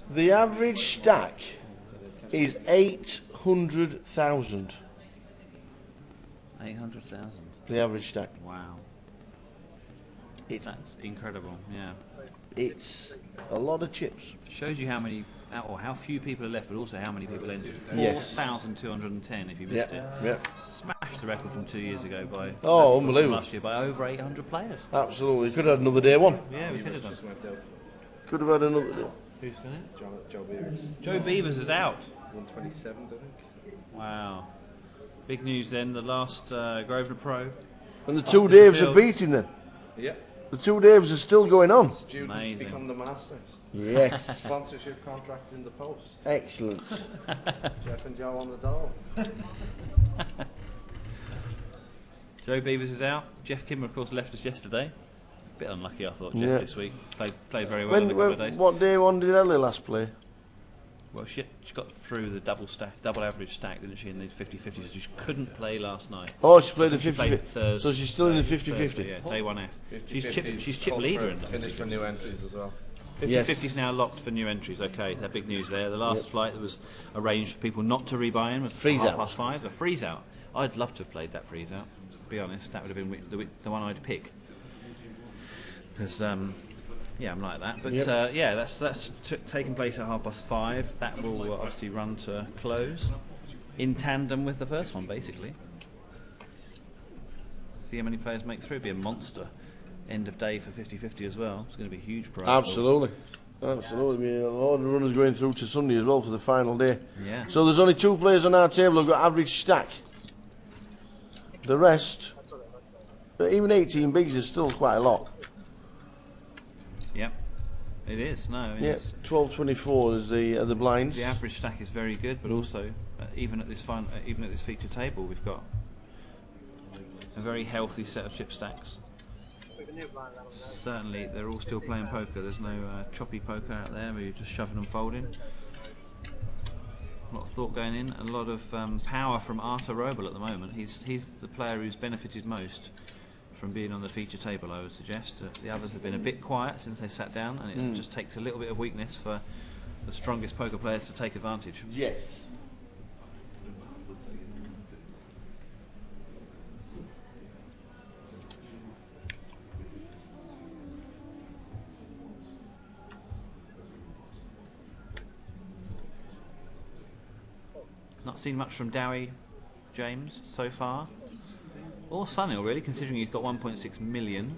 The average stack is 800,000. 800,000. The average stack. Wow. That's incredible. Yeah. It's a lot of chips. Shows you how many, or how few people are left, but also how many people entered. Yes. 4,210 if you missed it. Yep. Smashed the record from 2 years ago by. Unbelievable. Last year by over 800 players. Absolutely. Could have had another day one. Yeah, we could have done. Could have had another day. Who's done it? Joe Beavers. Joe Beavers is out. 127, I think. Wow. Big news then. The last Grosvenor Pro. And the two Daves have beat him then. Yeah. The two Daves are still going on. Students Amazing. become the masters. Yes. Sponsorship contracts in the post. Excellent. Jeff and Joe on the dole. Joe Beavers is out. Jeff Kimmer, of course, left us yesterday. Bit unlucky, I thought, Jeff, this week. Played very well in a couple of days. What day one did Ellie last play? Well, she got through the double average stack, didn't she, in the 50-50, so she couldn't play last night. Oh, she played the 50-50. Thursday. So she's still in the 50-50. Yeah, day 1F. She's chip called leader for in that. Finish for new entries as well. 50-50 is now locked for new entries. Okay, that big news there. The last flight that was arranged for people not to rebuy in was Freeze out. 5:30. A freeze out. I'd love to have played that freeze out. To be honest, that would have been the one I'd pick. Because yeah, I'm like that. But yeah, that's taking place at 5:30. That will obviously run to close in tandem with the first one, basically. See how many players make through. It'd be a monster end of day for 50-50 as well. It's going to be a huge prize. Absolutely. Absolutely. A lot of runners going through to Sunday as well for the final day. Yeah. So there's only two players on our table who've got average stack. The rest, but even 18 bigs is still quite a lot. Yep. It is. No. It is. 12.24 is the blinds. The average stack is very good, but also even at this feature table, we've got a very healthy set of chip stacks. Certainly, they're all still playing poker. There's no choppy poker out there where you're just shoving and folding. A lot of thought going in, and a lot of power from Arthur Roble at the moment. He's the player who's benefited most from being on the feature table, I would suggest. The others have been a bit quiet since they've sat down, and it just takes a little bit of weakness for the strongest poker players to take advantage. Yes. Not seen much from Dowie James so far. Or Sunil, really, considering he's got 1.6 million.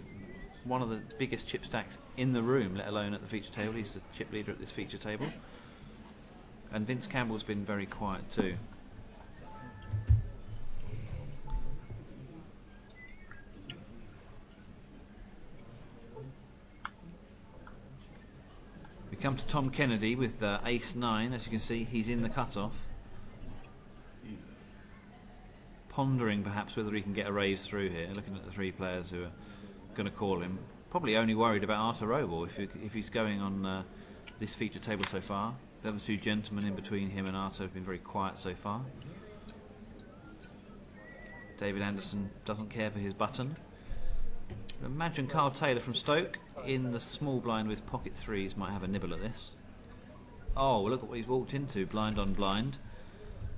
One of the biggest chip stacks in the room, let alone at the feature table. He's the chip leader at this feature table. And Vince Campbell's been very quiet too. We come to Tom Kennedy with ace-9. As you can see, he's in the cut-off. Pondering perhaps whether he can get a raise through here, looking at the three players who are going to call him. Probably only worried about Arthur Roble if he's going on this feature table so far. The other two gentlemen in between him and Arthur have been very quiet so far. David Anderson doesn't care for his button. Imagine Carl Taylor from Stoke in the small blind with pocket threes might have a nibble at this. Oh, look at what he's walked into, blind on blind.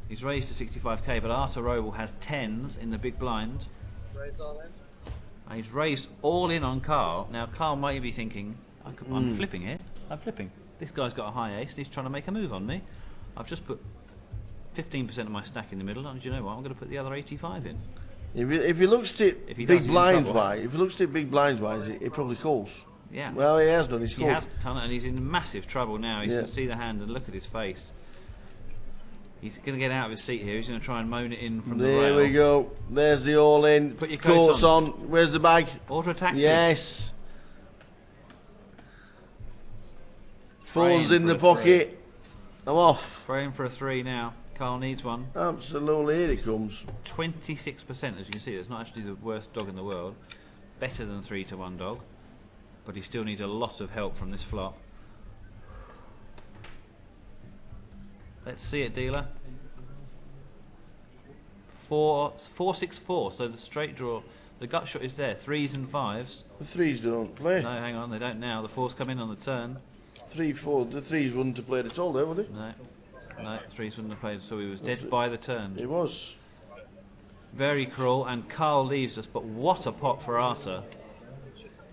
He's raised to 65k, but Arthur Roble has 10s in the big blind. Raise all in. And he's raised all in on Carl. Now Carl might be thinking, I'm flipping it. I'm flipping. This guy's got a high ace and he's trying to make a move on me. I've just put 15% of my stack in the middle, and do you know what? I'm going to put the other 85 in. If he looks at it big blinds wise, it probably calls. Yeah. Well, he has done. He's called. He has done it, and he's in massive trouble now. You can see the hand and look at his face. He's going to get out of his seat here. He's going to try and moan it in from the rail. There we go. There's the all in. Put your coats on. Where's the bag? Order a taxi. Yes. Phone's in the pocket. I'm off. Praying for a 3 now. Carl needs one. Absolutely, here it comes. 26%, as you can see. It's not actually the worst dog in the world. Better than 3-1 dog. But he still needs a lot of help from this flop. Let's see it, dealer. 4-6-4. So the straight draw, the gut shot is there. 3s and 5s. The 3s don't play. No, hang on, they don't now. The 4s come in on the turn. 3-4. The threes wouldn't have played at all there, would he? No, no, threes wouldn't have played, so he was dead by the turn. He was. Very cruel, and Carl leaves us, but what a pot for Arthur.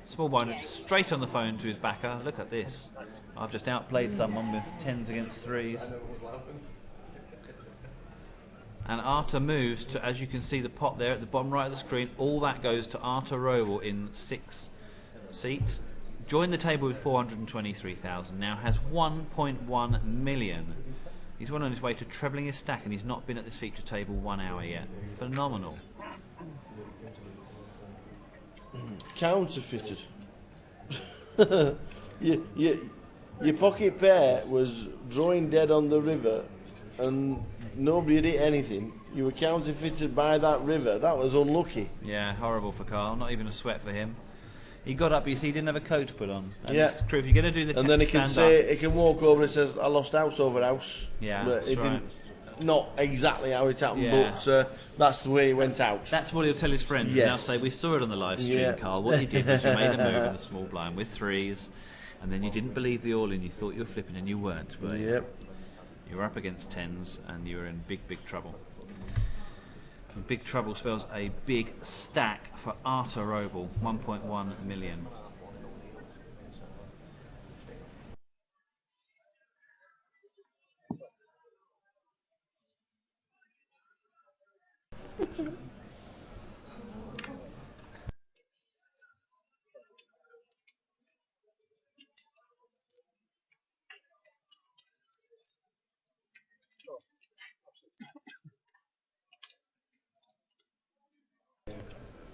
Small blind straight on the phone to his backer. Look at this. I've just outplayed someone with 10s against 3s. And Arthur moves to, as you can see, the pot there at the bottom right of the screen. All that goes to Arthur Roble in 6 seats. Joined the table with 423,000. Now has 1.1 million. He's well on his way to trebling his stack, and he's not been at this feature table 1 hour yet. Phenomenal. Counterfeited. Your pocket pair was drawing dead on the river, and nobody had hit anything. You were counterfeited by that river. That was unlucky. Yeah, horrible for Carl. Not even a sweat for him. He got up, you see, he didn't have a coat to put on. And yeah. It's true, if you're going to do the and then he can say, he can walk over and says, I lost house over house. Yeah, but that's it right. didn't, not exactly how it happened, Yeah. but that's the way it went out. That's what he'll tell his friends. Yes. And they'll say, we saw it on the live stream, Yeah. Carl. What you did was you made a move in the small blind with 3s, and then you didn't believe the all-in. You thought you were flipping, and you weren't. But Yep. you were up against 10s, and you were in big, big trouble. And big trouble spells a big stack for Arthur Roble, 1.1 million.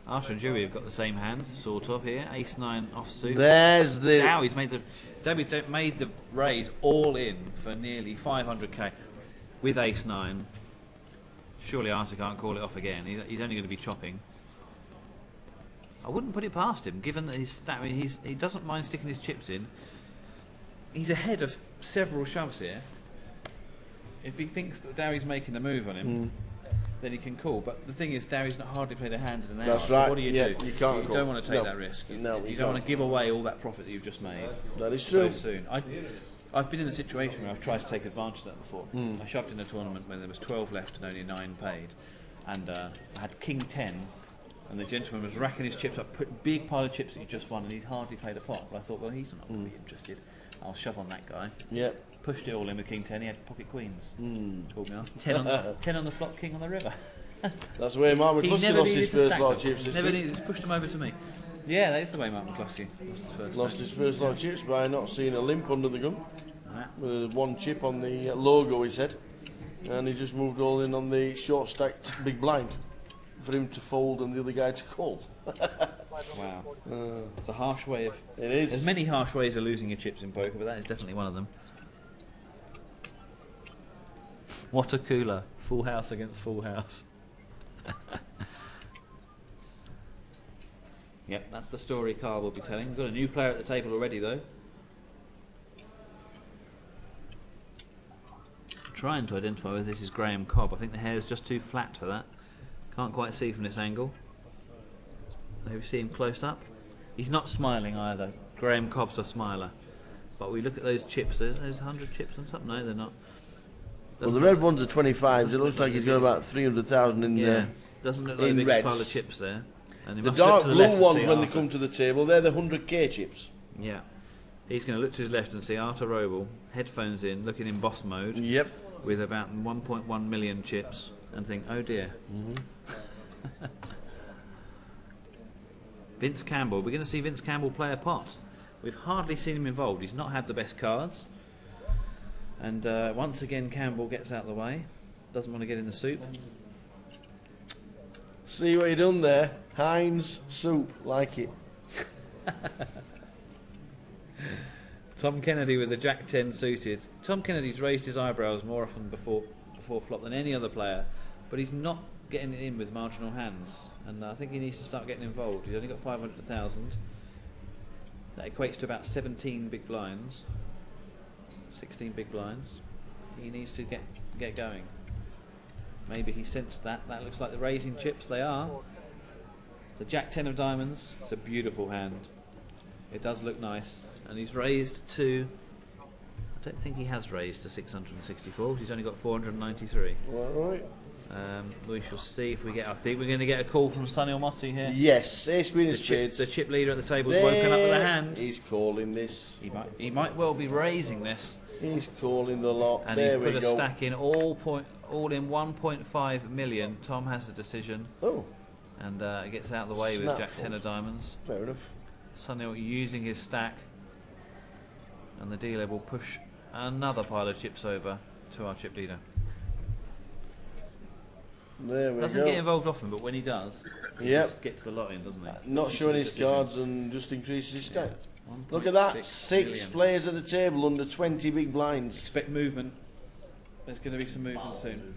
Arthur and Dewey have got the same hand, sort of, here. Ace-9 offsuit. There's the... Dowie's made the... made the raise all in for nearly 500k with Ace-9. Surely Arthur can't call it off again. He's only going to be chopping. I wouldn't put it past him, given that he doesn't mind sticking his chips in. He's ahead of several shoves here. If he thinks that Dowie's making a move on him, then he can call. But the thing is, Dowie's not hardly played a hand in an hour. That's right. So what do? You can't You call. don't want to take No. that risk. No, you you don't want can't. to give away all that profit that you've just made. That is so true. soon. I've been in the situation where I've tried to take advantage of that before. I shoved in a tournament when there was 12 left and only 9 paid, and I had King 10, and the gentleman was racking his chips up, put a big pile of chips that he just won, and he'd hardly played a pot. But I thought, well, he's not going to be interested. I'll shove on that guy. Yep. Pushed it all in with King 10. He had pocket queens. Called me off. 10 on the flop, King on the river. That's the way Mark McCluskey lost his first lot of chips. Never needed. Just pushed them over to me. Yeah, that is the way Mark McCluskey lost his first lot of chips by not seeing a limp under the gun. With 1 chip on the logo, he said, and he just moved all in on the short stacked big blind for him to fold and the other guy to call. Wow, it's a harsh way of. It is. There's many harsh ways of losing your chips in poker, but that is definitely one of them. What a cooler! Full house against full house. Yep, that's the story Carl will be telling. We've got a new player at the table already, though. Trying to identify whether this is Graham Cobb. I think the hair's just too flat for that. Can't quite see from this angle. Maybe see him close up. He's not smiling either. Graham Cobb's a smiler. But we look at those chips. There's 100 chips on top. No, they're not. Well, the red ones are 25s. It looks like he's got about 300,000 in there. Doesn't look like the biggest pile of chips there. And he The must look dark to the blue left and ones, see when they Arthur. come to the table, they're the 100k chips. Yeah. He's going to look to his left and see Arthur Roble, headphones in, looking in boss mode. Yep. With about 1.1 million chips, and think, oh dear. Vince Campbell. We're going to see Vince Campbell play a pot. We've hardly seen him involved. He's not had the best cards. And once again, Campbell gets out of the way. Doesn't want to get in the soup. See what you done there? Heinz soup, like it. Tom Kennedy with the Jack 10 suited. Tom Kennedy's raised his eyebrows more often before flop than any other player, but he's not getting it in with marginal hands, and I think he needs to start getting involved. He's only got 500,000. That equates to about 17 big blinds. 16 big blinds. He needs to get going. Maybe he sensed that. That looks like the raising chips. They are. The Jack 10 of diamonds. It's a beautiful hand. It does look nice. And he's raised to I don't think he has raised to 664. He's only got 493. Right. We shall see if we get. I think we're going to get a call from Sonny Almotti here. Yes, ace queen of spades. The chip leader at the table's woken up with a hand. He's calling this. He might well be raising this. He's calling the lot. And there he's put we a go. stack in all in 1.5 million. Tom has the decision. Oh. And gets out of the way with Jack 10 of diamonds. Fair enough. Sonny using his stack, and the dealer will push another pile of chips over to our chip leader. There we Doesn't go. get involved often, but when he does, he just gets the lot in, doesn't he? Not showing his cards and just increases his stack. Look at that, 6 players at the table under 20 big blinds. Expect movement. There's going to be some movement soon.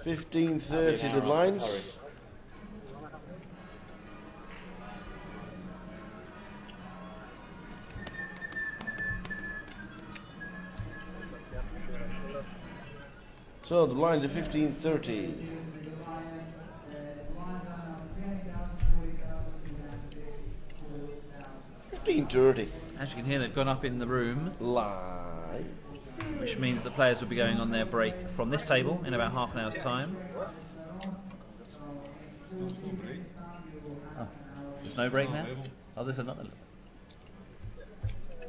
15:30 the blinds. So the blinds are 15:30. As you can hear, they've gone up in the room. Live. Which means the players will be going on their break from this table in about half an hour's time. Oh, there's no break now? Oh, there's another.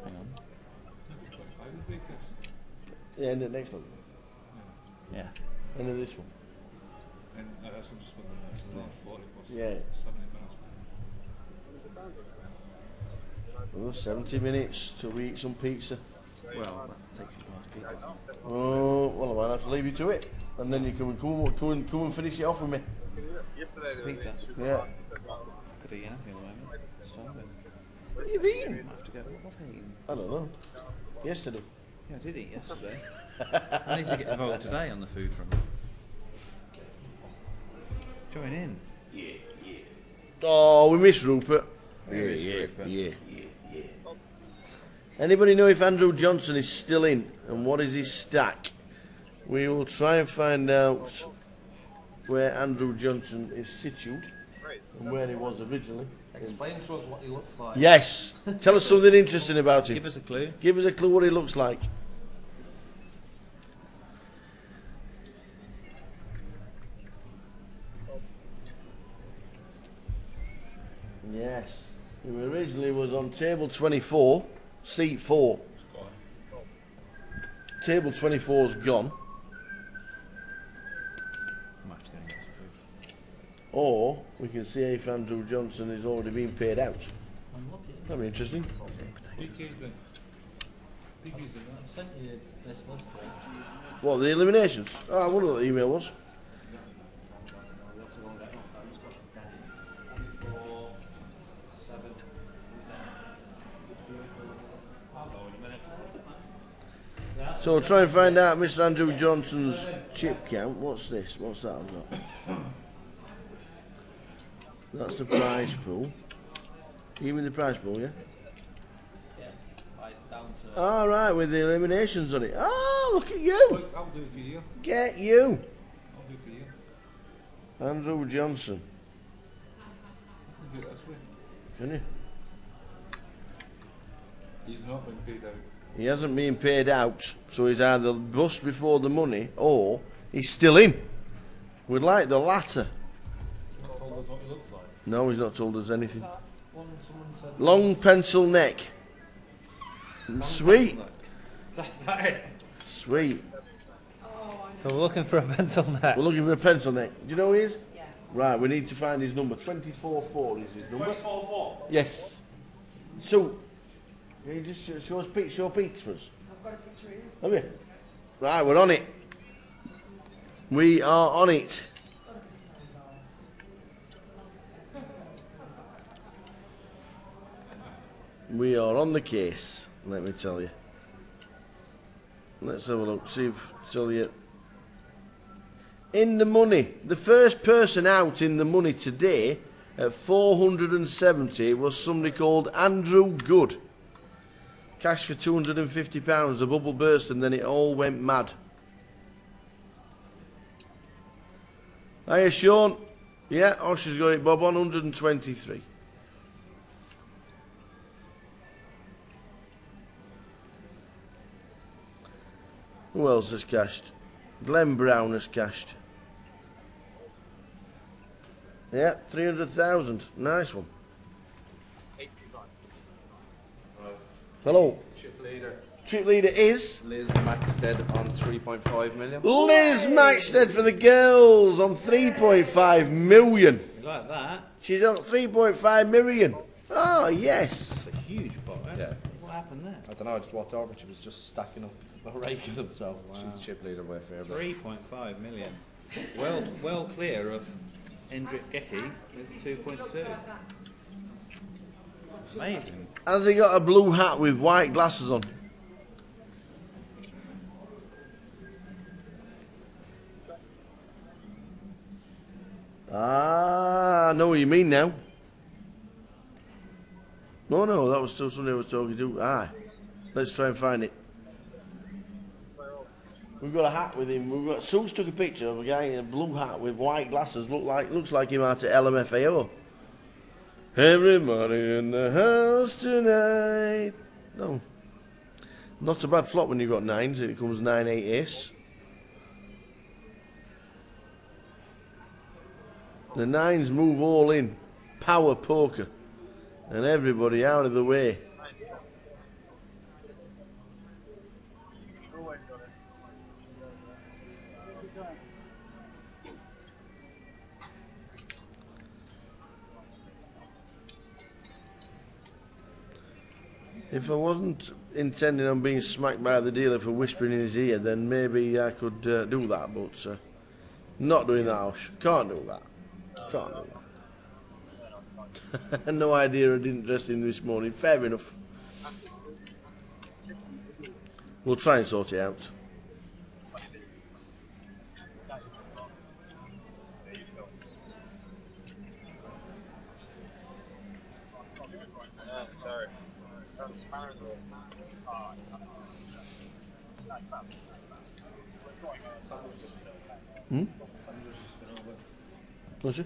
Hang on. Yeah, and the next one. Yeah. And then this one. And that's just for the next 40 plus Yeah. 70 minutes. Oh, 70 minutes till we eat some pizza. Well, that takes you past pizza. Oh, well, I might have to leave you to it. And then you come and finish it off with me. Yesterday there Pizza? Yeah. Could eat anything at the moment. Starving. What have you eaten? I have to go. What have I eaten? I don't know. Yesterday. Yeah, I did eat yesterday. I need to get involved today on the food front. Join in. Yeah. Oh, we miss Rupert. Rupert. Yeah. Anybody know if Andrew Johnson is still in and what is his stack? We will try and find out where Andrew Johnson is situated and where he was originally. Explain to us what he looks like. Yes. Tell us something interesting about him. Give us a clue. Give us a clue what he looks like. Yes. He originally was on table 24, seat 4. Table 24's gone. Or we can see if Andrew Johnson has already been paid out. That'd be interesting. PK's done. PK's done that. I sent you this list. What, the eliminations? Oh, I wonder what the email was. So we'll try and find out Mr. Andrew Johnson's chip count. What's this? What's that I've got? That's the prize pool. You mean the prize pool, yeah? All right, with the eliminations on it. Oh, look at you! I'll do it for you. Get you! I'll do it for you. Andrew Johnson. I can do it this way. Can you? He's not been paid out. He hasn't been paid out, so he's either bust before the money or he's still in. We'd like the latter. He's not told us what he looks like. No, he's not told us anything. One someone said. Long pencil neck. Sweet. That's that it. Sweet. So we're looking for a pencil neck. We're looking for a pencil neck. Do you know who he is? Yeah. Right, we need to find his number. 24-4 is his number. 24-4? Yes. So, can you just show peaks for us? I've got a picture here. Have you? Right, we're on it. We are on it. We are on the case, let me tell you. Let's have a look, see if tell you. In the money, the first person out in the money today at 470 was somebody called Andrew Good. Cash for £250, the bubble burst and then it all went mad. Hiya Sean. Yeah, Osher's got it, Bob, on 123. Who else has cashed? Glenn Brown has cashed. Yeah, 300,000. Nice one. Hello. Chip leader. Chip leader is Liz Maxted on 3.5 million. Liz Maxted for the girls on 3.5 million. You like that? She's on 3.5 million. Oh, yes. It's a huge pot, isn't it? Yeah. What happened there? I don't know, I just walked over and she was just stacking up a rake of them, so she's chip leader way fair. 3.5 million. Well clear of Hendrik Gecki is 2.2. Amazing. Has he got a blue hat with white glasses on? Ah, I know what you mean now. No, that was still somebody I was talking to. Aye. Let's try and find it. We've got a hat with him. Sue's took a picture of a guy in a blue hat with white glasses. Looks like him out at LMFAO. Everybody in the house tonight. No. Not a bad flop when you've got nines. It comes 9-8 ace. The nines move all in. Power poker. And everybody out of the way. If I wasn't intending on being smacked by the dealer for whispering in his ear, then maybe I could do that, but not doing that, Osh. Can't do that. Can't do that. No idea I didn't dress in this morning. Fair enough. We'll try and sort it out. Sorry. Hmm? Was it?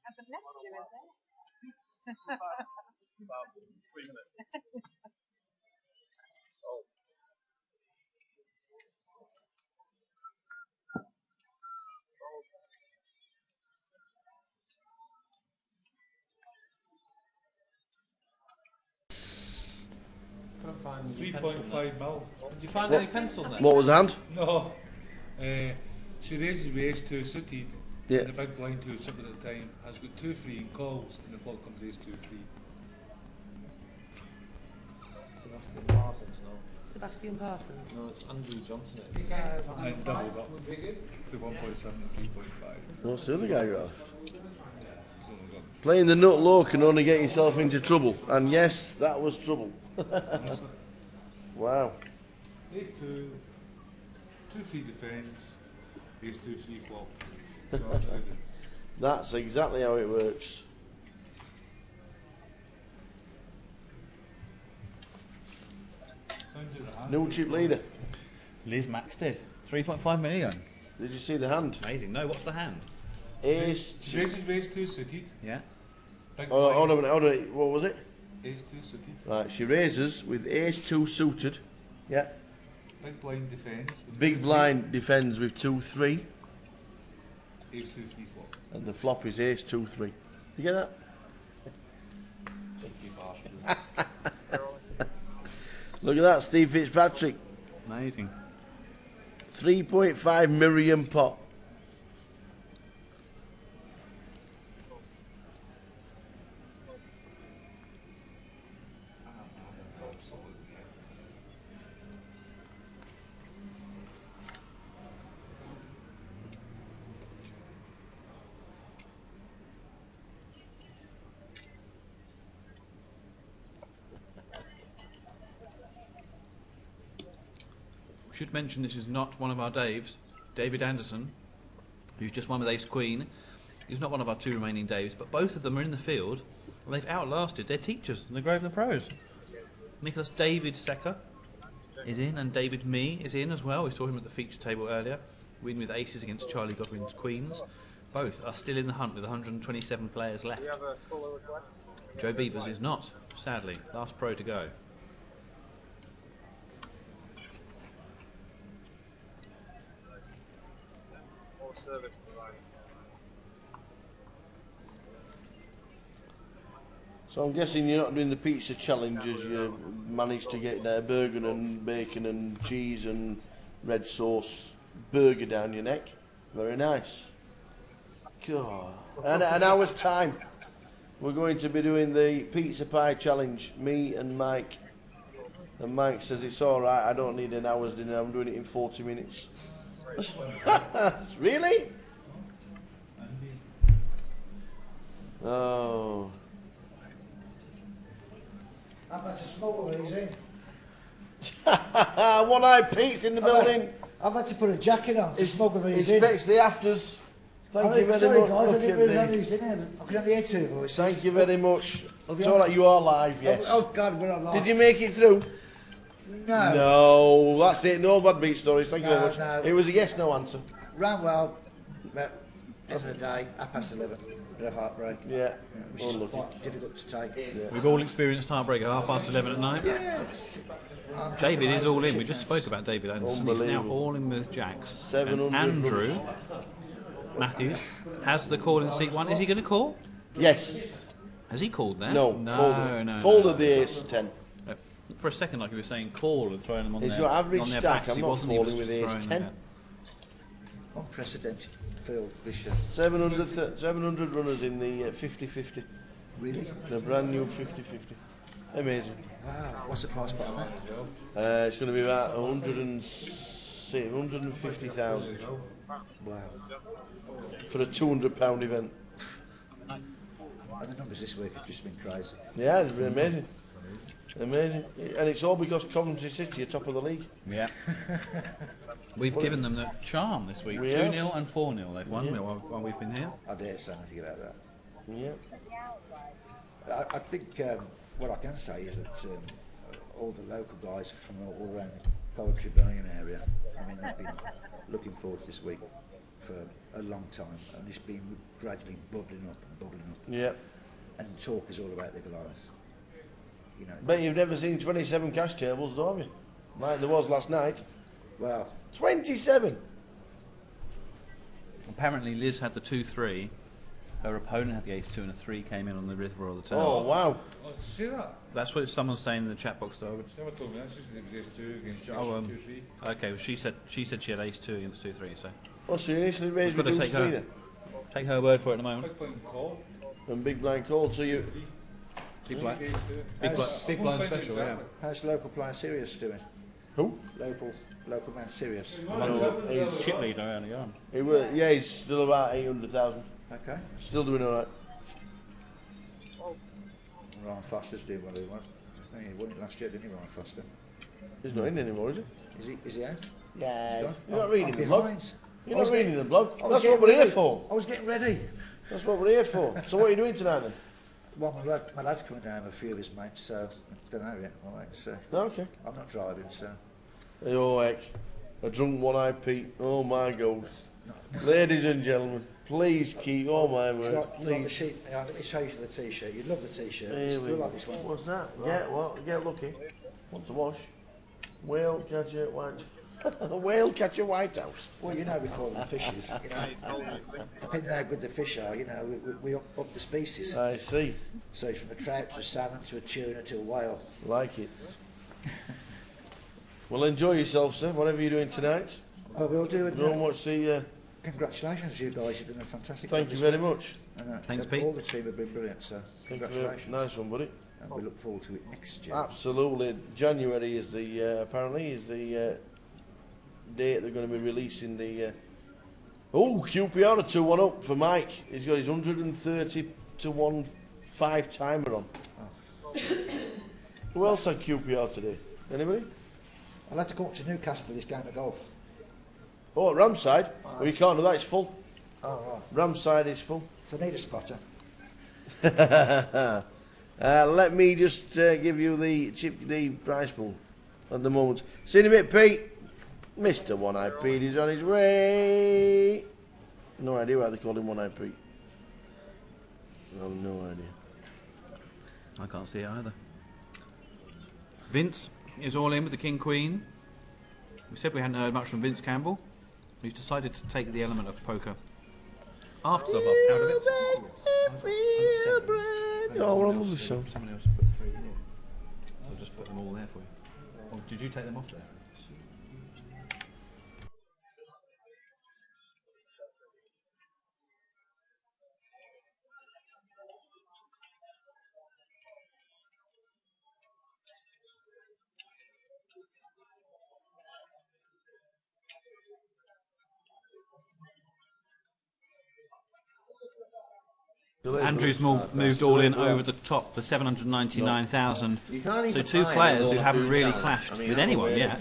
Haven't left you, is it? About 3 minutes. Oh. Couldn't find 3.5 mil. Did you find any pencil there? What was the hand? No. She raises with ace 2 suited. Yeah. And the big blind 2 suited at the time has got 2 free and calls, and the flop comes ace 2 free. Sebastian Parsons, no. Sebastian Parsons. No, it's Andrew Johnson. And then doubled up to 1.7 and 3.5. What's the other guy got? Playing the nut low can only get yourself into trouble. And yes, that was trouble. Wow. Ace 2, 2 free defence, ace 2 free flop. That's exactly how it works. New chip leader. Liz Maxted, 3.5 million. Did you see the hand? Amazing. No, what's the hand? Ace. She raises with ace 2 suited. Yeah. Hold on a minute. What was it? Ace 2 suited. Right, she raises with ace 2 suited. Yeah. Big blind defends. Big blind defends with 2-3. Ace 2 free flop. And the flop is ace 2-3. You get that? Look at that, Steve Fitzpatrick. Amazing. 3.5 million pot. Should mention this is not one of our Daves. David Anderson, who's just won with Ace Queen, is not one of our 2 remaining Daves, but both of them are in the field and they've outlasted their teachers in the Grosvenor Pros. Nicholas David Secker is in, and David Mee is in as well. We saw him at the feature table earlier. Win with aces against Charlie Godwin's Queens. Both are still in the hunt with 127 players left. Do you have a caller request? Joe Beavers is not, sadly. Last pro to go. What service provider? So I'm guessing you're not doing the pizza challenges. You managed to get their burger and bacon and cheese and red sauce burger down your neck. Very nice. God. And an hour's time, we're going to be doing the pizza pie challenge. Me and Mike. And Mike says it's all right. I don't need an hour's dinner. I'm doing it in 40 minutes. Really? Oh. I've had to smuggle these in. One-eyed Pete's in the building. I've had to put a jacket on to smuggle these in. Inspects the afters. Thank you very sorry much. guys, I Look didn't at realise this. these in here. I could only hear two voices. Thank you very much. It's all right, you are live, yes. Oh God, we're on live. Did you make it through? No. No, that's it. No bad beat stories. Thank you very much. No. It was a yes/no answer. Ran well, but end of the day, 11:30. Bit of heartbreak. Yeah. Which is Unlucky. quite difficult to take. Yeah. We've all experienced heartbreak at 11:30 at night. Yeah. David is all in. We just spoke about David Anderson. He's now Unbelievable. all in with Jax. 700 And Andrew Matthews has the call in seat one. Is he going to call? Yes. Has he called there? No. No. Folded the ace-10. For a second, like you were saying, call and throwing them on It's their, your average on their stack. backs. I'm He not wasn't. He was calling with just ace throwing 10. them Unprecedented field this year. 700 runners in the 50-50. Really? The brand new 50-50. Amazing. Wow. What's the price on that? It's going to be about 150,000 Wow. for a £200 event. And the numbers this week have just been crazy. Yeah, it's been amazing. Amazing. And it's all because Coventry City are top of the league. Yeah. We've given them the charm this week. We 2-0 have. and 4-0 they've won Yeah. while we've been here. I dare say nothing about that. Yeah. I think what I can say is that all the local guys from all around the Coventry Birmingham area, I mean, they've been looking forward to this week for a long time, and it's been gradually bubbling up and bubbling up. Yeah. And talk is all about the Goliath. You know. Bet you've never seen 27 cash tables, though, have you? Like there was last night. Well, 27. Apparently Liz had the 2-3. Her opponent had the ace-2 and a 3 came in on the river or the turn. Oh, wow. Oh, did you see that? That's what someone's saying in the chat box though. She never told me that. She said it was ace-2 against Josh, Oh, 2-3. okay, well, she said she had ace-2 against 2-3, so. Oh, so you initially raised We've got to reduced take three her, then? take her word for it at the moment. Big blind call. And big blind called, so you... Big blind. Ace-2. Big blind One special, point yeah. exactly. how's local player Sirius doing? Who? Local man Sirius. No, He's chip leader early on. he was, yeah, he's still about 800,000. Okay. Still doing all right. Ryan Foster's doing well, he won. He won it last year, didn't he, Ryan Foster? He's not in anymore, is he? Is he out? Yeah. He's gone? You're not reading I'm the blog. behind. You're I was not reading getting- the blog. I was That's getting what we're here ready. for. I was getting ready. That's what we're here for. So what are you doing tonight then? Well, my lad's coming down with a few of his mates, so I don't know yet. All right, so Okay. I'm not driving, so Oh heck. A drunk one-eyed Pete. Oh my God. Ladies and gentlemen, please keep, oh my it's word, like the please. sheet. Let me show you the t-shirt. You'd love the t-shirt. Here It's we blue go. like this one. What's that? Right. Get what? Get lucky. Want to wash? Whale catcher white. Whale catcher White House. Well, you know we call them fishes. You know, depending how good the fish are, you know, we up the species. I see. So from a trout to a salmon to a tuna to a whale. Like it. Well, enjoy yourself, sir. Whatever you're doing tonight. Oh, we'll do it. Go and watch the. Congratulations, you guys. You've done a fantastic Thank job you this very week. much. And, Thanks, Pete. All the team have been brilliant, so congratulations. Nice one, buddy. And we look forward to it next year. Absolutely. January is the apparently is the date they're going to be releasing the. Oh, QPR a 2-1 up for Mike. He's got his 130 to 1 5-timer on. Oh. Who else had QPR today? Anybody? I'll have to go up to Newcastle for this game of golf. Oh, at Ramside. Well, you can't do that. It's full. Oh, right. Ramside is full. So I need a spotter. Let me just give you the prize pool. at the moment. See you in a bit, Pete. Mr. One-Eyed Pete is on his way. No idea why they call him One-Eyed Pete. I have no idea. I can't see it either. Vince is all in with the King Queen. We said we hadn't heard much from Vince Campbell. He's decided to take the element of poker after the out of it. Oh, well, I love this song. Somebody else put 3 here. So I'll just put them all there for you. Or did you take them off there? Andrew's moved all in over the top, the 799,000. So 2 players who haven't really clashed with anyone yet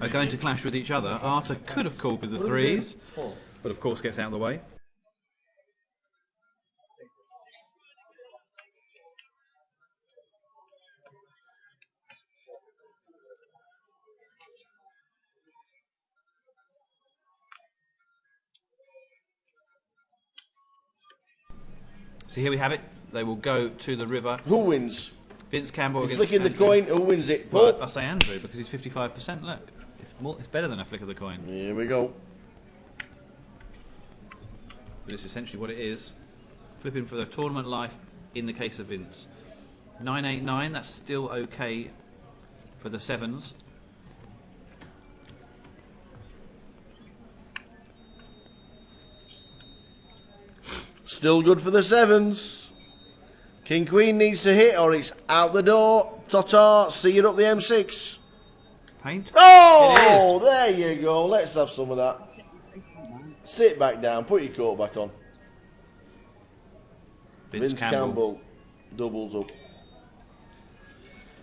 are going to clash with each other. Arta could have called with the 3s, but of course gets out of the way. So here we have it. They will go to the river. Who wins? Vince Campbell You're against flicking Andrew. the coin. Who wins it? Well, I say Andrew because he's 55%. Look, it's better than a flick of the coin. Here we go. But it's essentially what it is. Flipping for the tournament life in the case of Vince. 989. That's still okay for the 7s. Still good for the 7s. King Queen needs to hit or it's out the door. Ta-ta, see you up the M6. Paint? Oh, there you go. Let's have some of that. Sit back down, put your coat back on. Vince Campbell doubles up.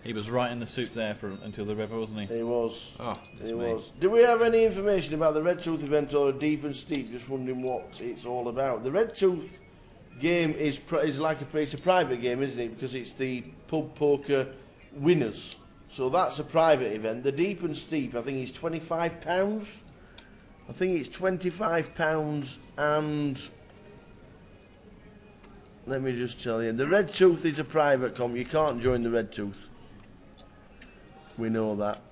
He was right in the soup there until the river, wasn't he? He was. Oh, he was. Do we have any information about the Red Tooth event or Deep and Steep? Just wondering what it's all about. The Red Tooth game is like it's a private game, isn't it? Because it's the pub poker winners. So that's a private event. The Deep and Steep, I think, is £25. I think it's £25 and... Let me just tell you. The Red Tooth is a private comp. You can't join the Red Tooth. We know that.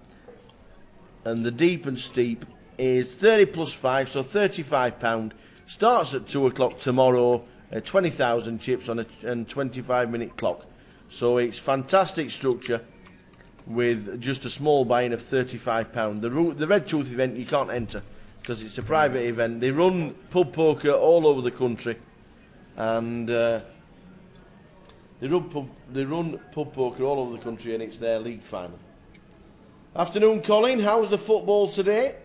And the Deep and Steep is 30 plus 5, so £35. Starts at 2 o'clock tomorrow. 20,000 chips on a 25-minute clock. So it's fantastic structure with just a small buy-in of £35. The Red Tooth event you can't enter because it's a private event. They run pub poker all over the country, and they run pub poker all over the country, and it's their league final. Afternoon, Colin. How was the football today?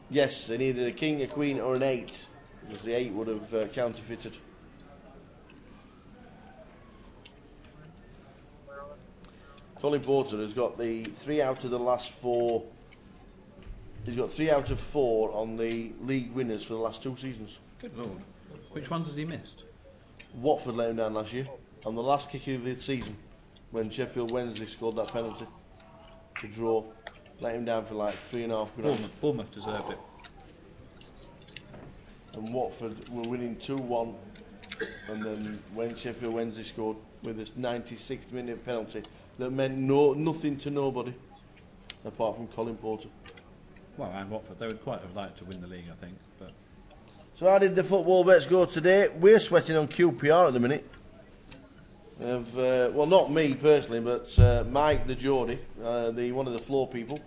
Yes, they needed a king, a queen, or an 8, because the 8 would have counterfeited. Colin Porter has got the 3 out of the last 4. He's got 3 out of 4 on the league winners for the last 2 seasons. Good Lord. Which ones has he missed? Watford let him down last year on the last kick of the season when Sheffield Wednesday scored that penalty to draw. Let him down for like 3.5 grand. Bournemouth deserved it. And Watford were winning 2-1, and then when Sheffield Wednesday scored with this 96th minute penalty that meant nothing to nobody apart from Colin Porter. Well, and Watford, they would quite have liked to win the league, I think. But so how did the football bets go today? We're sweating on QPR at the minute. Well, not me personally, but Mike the Geordie, one of the floor people.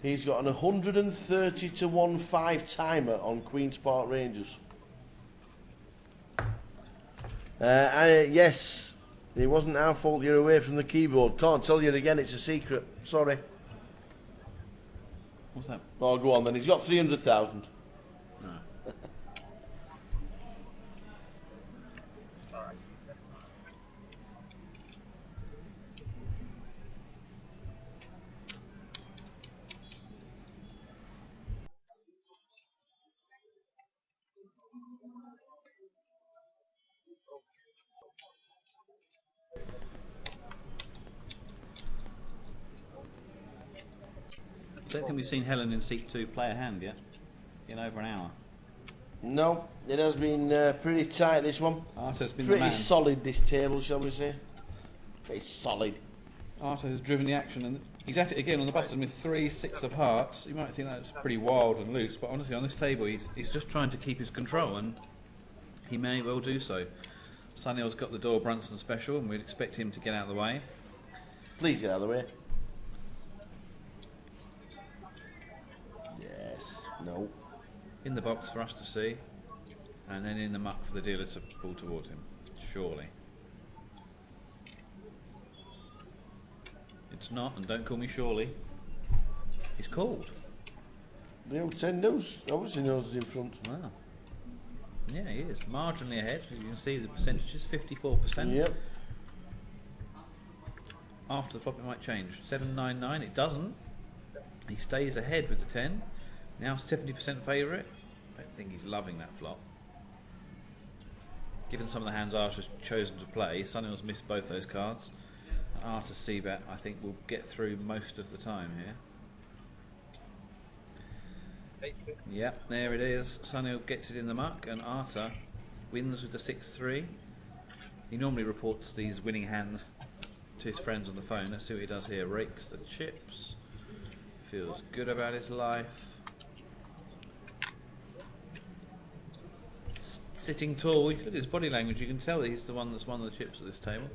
He's got an 130 to 1.5 timer on Queen's Park Rangers. Yes, it wasn't our fault you're away from the keyboard. Can't tell you again, it's a secret. Sorry. What's that? Oh, go on then. He's got 300,000. No. don't think we've seen Helen in seat 2 play a hand yet. In over an hour. No, it has been pretty tight, this one. Arthur's been pretty the man. solid, this table, shall we say. Pretty solid. Arthur has driven the action, and he's at it again on the button with 3 6 of hearts. You might think that's pretty wild and loose, but honestly on this table he's just trying to keep his control, and he may well do so. Sunil's got the door Brunson special, and we'd expect him to get out of the way. Please get out of the way. Yes. No. In the box for us to see, and then in the muck for the dealer to pull towards him. Surely. It's not, and don't call me Surely. He's called. The old 10 knows. Obviously knows he's in front. Wow. Yeah, he is. Marginally ahead. As you can see the percentages, 54%. Yep. After the flop it might change. 799, it doesn't. He stays ahead with the 10. Now 70% favourite. I don't think he's loving that flop. Given some of the hands Archer's chosen to play, Sunil's missed both those cards. And Arthur C-bet, I think, will get through most of the time here. Yep, there it is. Sunil gets it in the muck, and Arthur wins with the 6-3. He normally reports these winning hands to his friends on the phone. Let's see what he does here. Rakes the chips. Feels good about his life. Sitting tall. If you look at his body language, you can tell that he's the one that's won the chips at this table.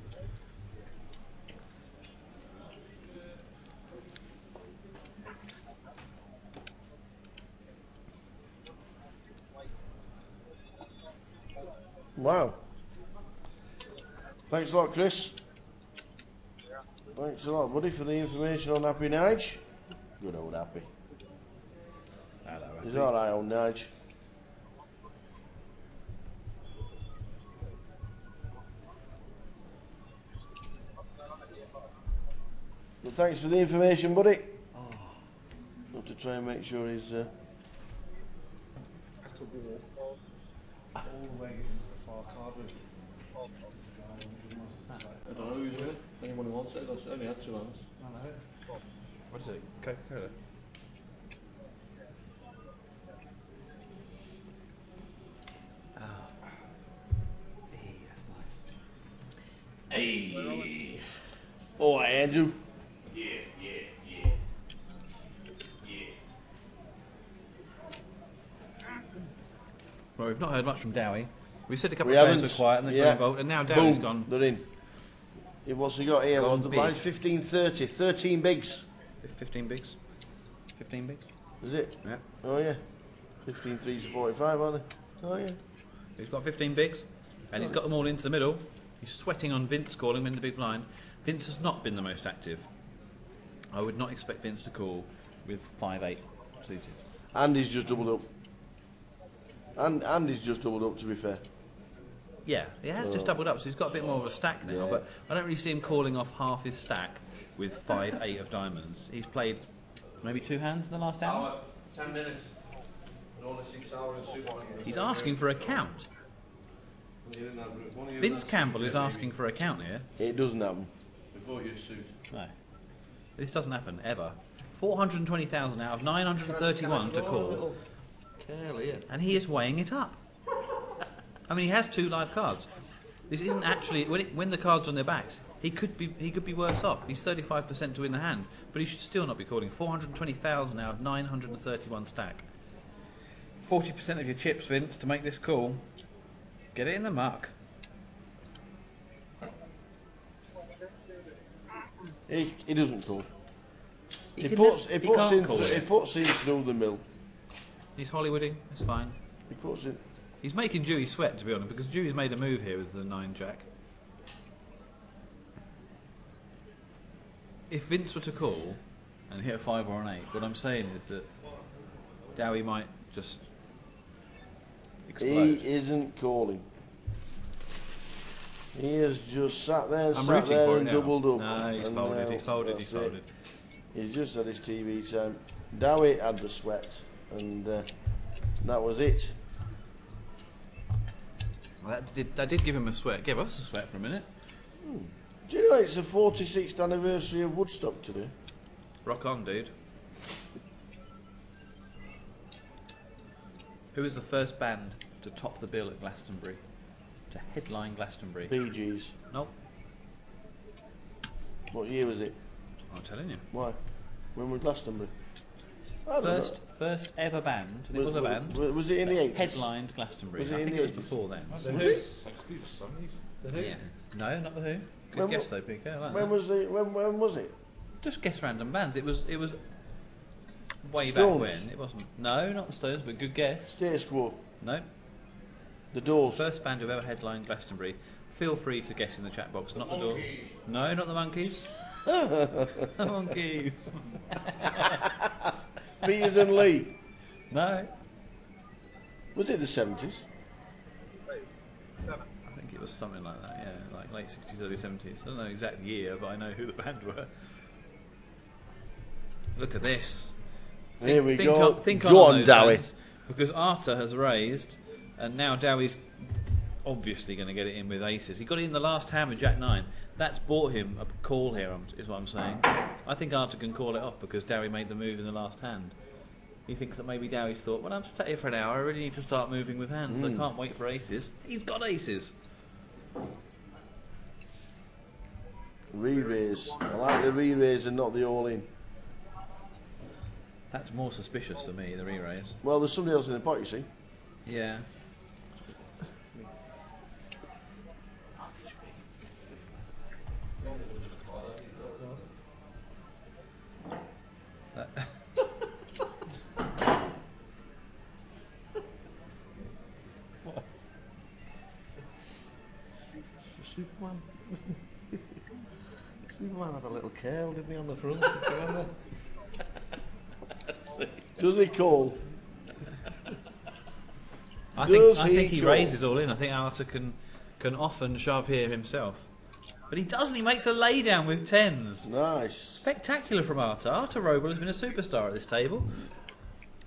Wow. Thanks a lot, Chris. Thanks a lot, buddy, for the information on Happy Nige. Good old Happy. Hello, Happy. He's alright, old Nige. But thanks for the information, buddy. Have to try and make sure he's. Has to walk all the way into the far card room. I don't know who's it. Anyone who wants it, that's only had 2 hands. What is it? Coca-Cola? Hey, that's nice. Hey. Oh, Andrew. Yeah. Well, we've not heard much from Dowie. We said a couple We of players haven't. were quiet and then got involved, and now Dowie's Boom, gone. They're in. What's he got here? Gone Well, the big. blinds 15-30, 13 bigs. 15 bigs. 15 bigs. Is it? Yeah. Oh yeah. 15 threes to 45, aren't they? Oh yeah. He's got 15 bigs, and he's got them all into the middle. He's sweating on Vince calling him in the big blind. Vince has not been the most active. I would not expect Vince to call with 5-8 suited. And he's just doubled up. And he's just doubled up, to be fair. Yeah, he has just doubled up, so he's got a bit more of a stack now, Yeah. but I don't really see him calling off half his stack with 5-8 of diamonds. He's played maybe 2 hands in the last hour. 10 minutes. And only 6 hours and super. He's asking for a count. Vince Campbell is asking for a count here. It doesn't happen. Before you suit. No. This doesn't happen, ever. 420,000 out of 931 to call. And he is weighing it up. I mean, he has 2 live cards. This isn't actually when the cards are on their backs. He could be worse off. He's 35% to win the hand, but he should still not be calling. 420,000 out of 931 stack. 40% of your chips, Vince, to make this call. Get it in the muck. He doesn't call. He He can puts never- he can't call in through the mill. He's Hollywooding. It's fine. He puts it. He's making Dewey sweat, to be honest, because Dewey's made a move here with the 9-jack. If Vince were to call and hit a 5 or an 8, what I'm saying is that Dowie might just explode. He isn't calling. He has just sat there and I'm sat rooting there for it and now. doubled up. No, he's And folded, now he's folded, that's he's folded. it. He's just had his TV time. Dowie had the sweat, and that was it. Well, that did give him a sweat. Gave us a sweat for a minute. Do you know it's the 46th anniversary of Woodstock today? Rock on, dude. Who was the first band to top the bill at Glastonbury? To headline Glastonbury? Bee Gees. Nope. What year was it? I'm telling you. Why? When was Glastonbury? I don't know. First ever band. And it was a band. Was it in the 80s? Headlined Glastonbury. Was it I in think the it was 80s? before then. The Who? 60s or 70s? The Who? Yeah. No, not the Who. Good When guess though, Big. When was it? Just guess random bands. It was way Stones. back when. It wasn't. No, not the Stones, but good guess. Status Quo. No. The Doors. First band who've ever headlined Glastonbury. Feel free to guess in the chat box. Not the Doors. No, not the Monkeys. The Monkeys. Peters and Lee. No. Was it the 70s? I think it was something like that, yeah, like late 60s, early 70s. I don't know the exact year, but I know who the band were. Look at this. Here we go. Think Go on, those Dowie. bands, because Arta has raised, and now Dowie's obviously going to get it in with aces. He got it in the last hand with Jack 9. That's bought him a call here, is what I'm saying. I think Arta can call it off because Dowie made the move in the last hand. He thinks that maybe Dowie's thought, well, I'm sat here for an hour, I really need to start moving with hands. I can't wait for aces. He's got aces. Re-raise. I like the re-raise and not the all-in. That's more suspicious to me, the re-raise. Well, there's somebody else in the pot, you see. Yeah. Superman. Superman had a little curl, didn't he, on the front? Do you remember? Does he call? I think he raises all in. I think Arta can often shove here himself. But he doesn't. He makes a lay down with tens. Nice. Spectacular from Arta. Arta Roble has been a superstar at this table.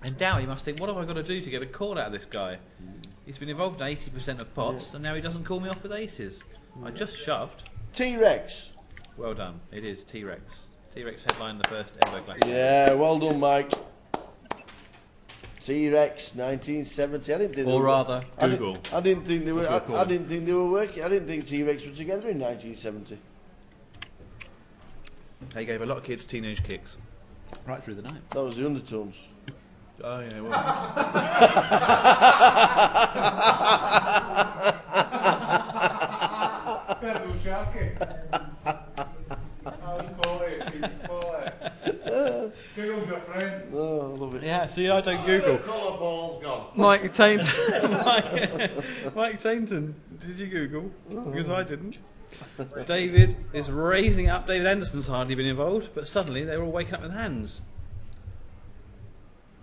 And Dowie must think, what have I got to do to get a call out of this guy? He's been involved in 80% of pots, and now he doesn't call me off with aces. I just shoved. T-Rex. Well done. It is T-Rex. T-Rex headlined the first ever Glastonbury. Yeah, well done, Mike. T-Rex, 1970. I didn't think. Or rather, Google. I didn't think they were. That's what I didn't think they were working. I didn't think T-Rex were together in 1970. They gave a lot of kids teenage kicks right through the night. That was the Undertones. Oh yeah, well. Pedal Sharky. I'll call it. Google's your friend. Oh, I love it. Yeah, see, I don't Google. Colour ball's gone. Mike Tainton, did you Google? Because I didn't. David is raising up. David Anderson's hardly been involved, but suddenly they're all waking up with hands.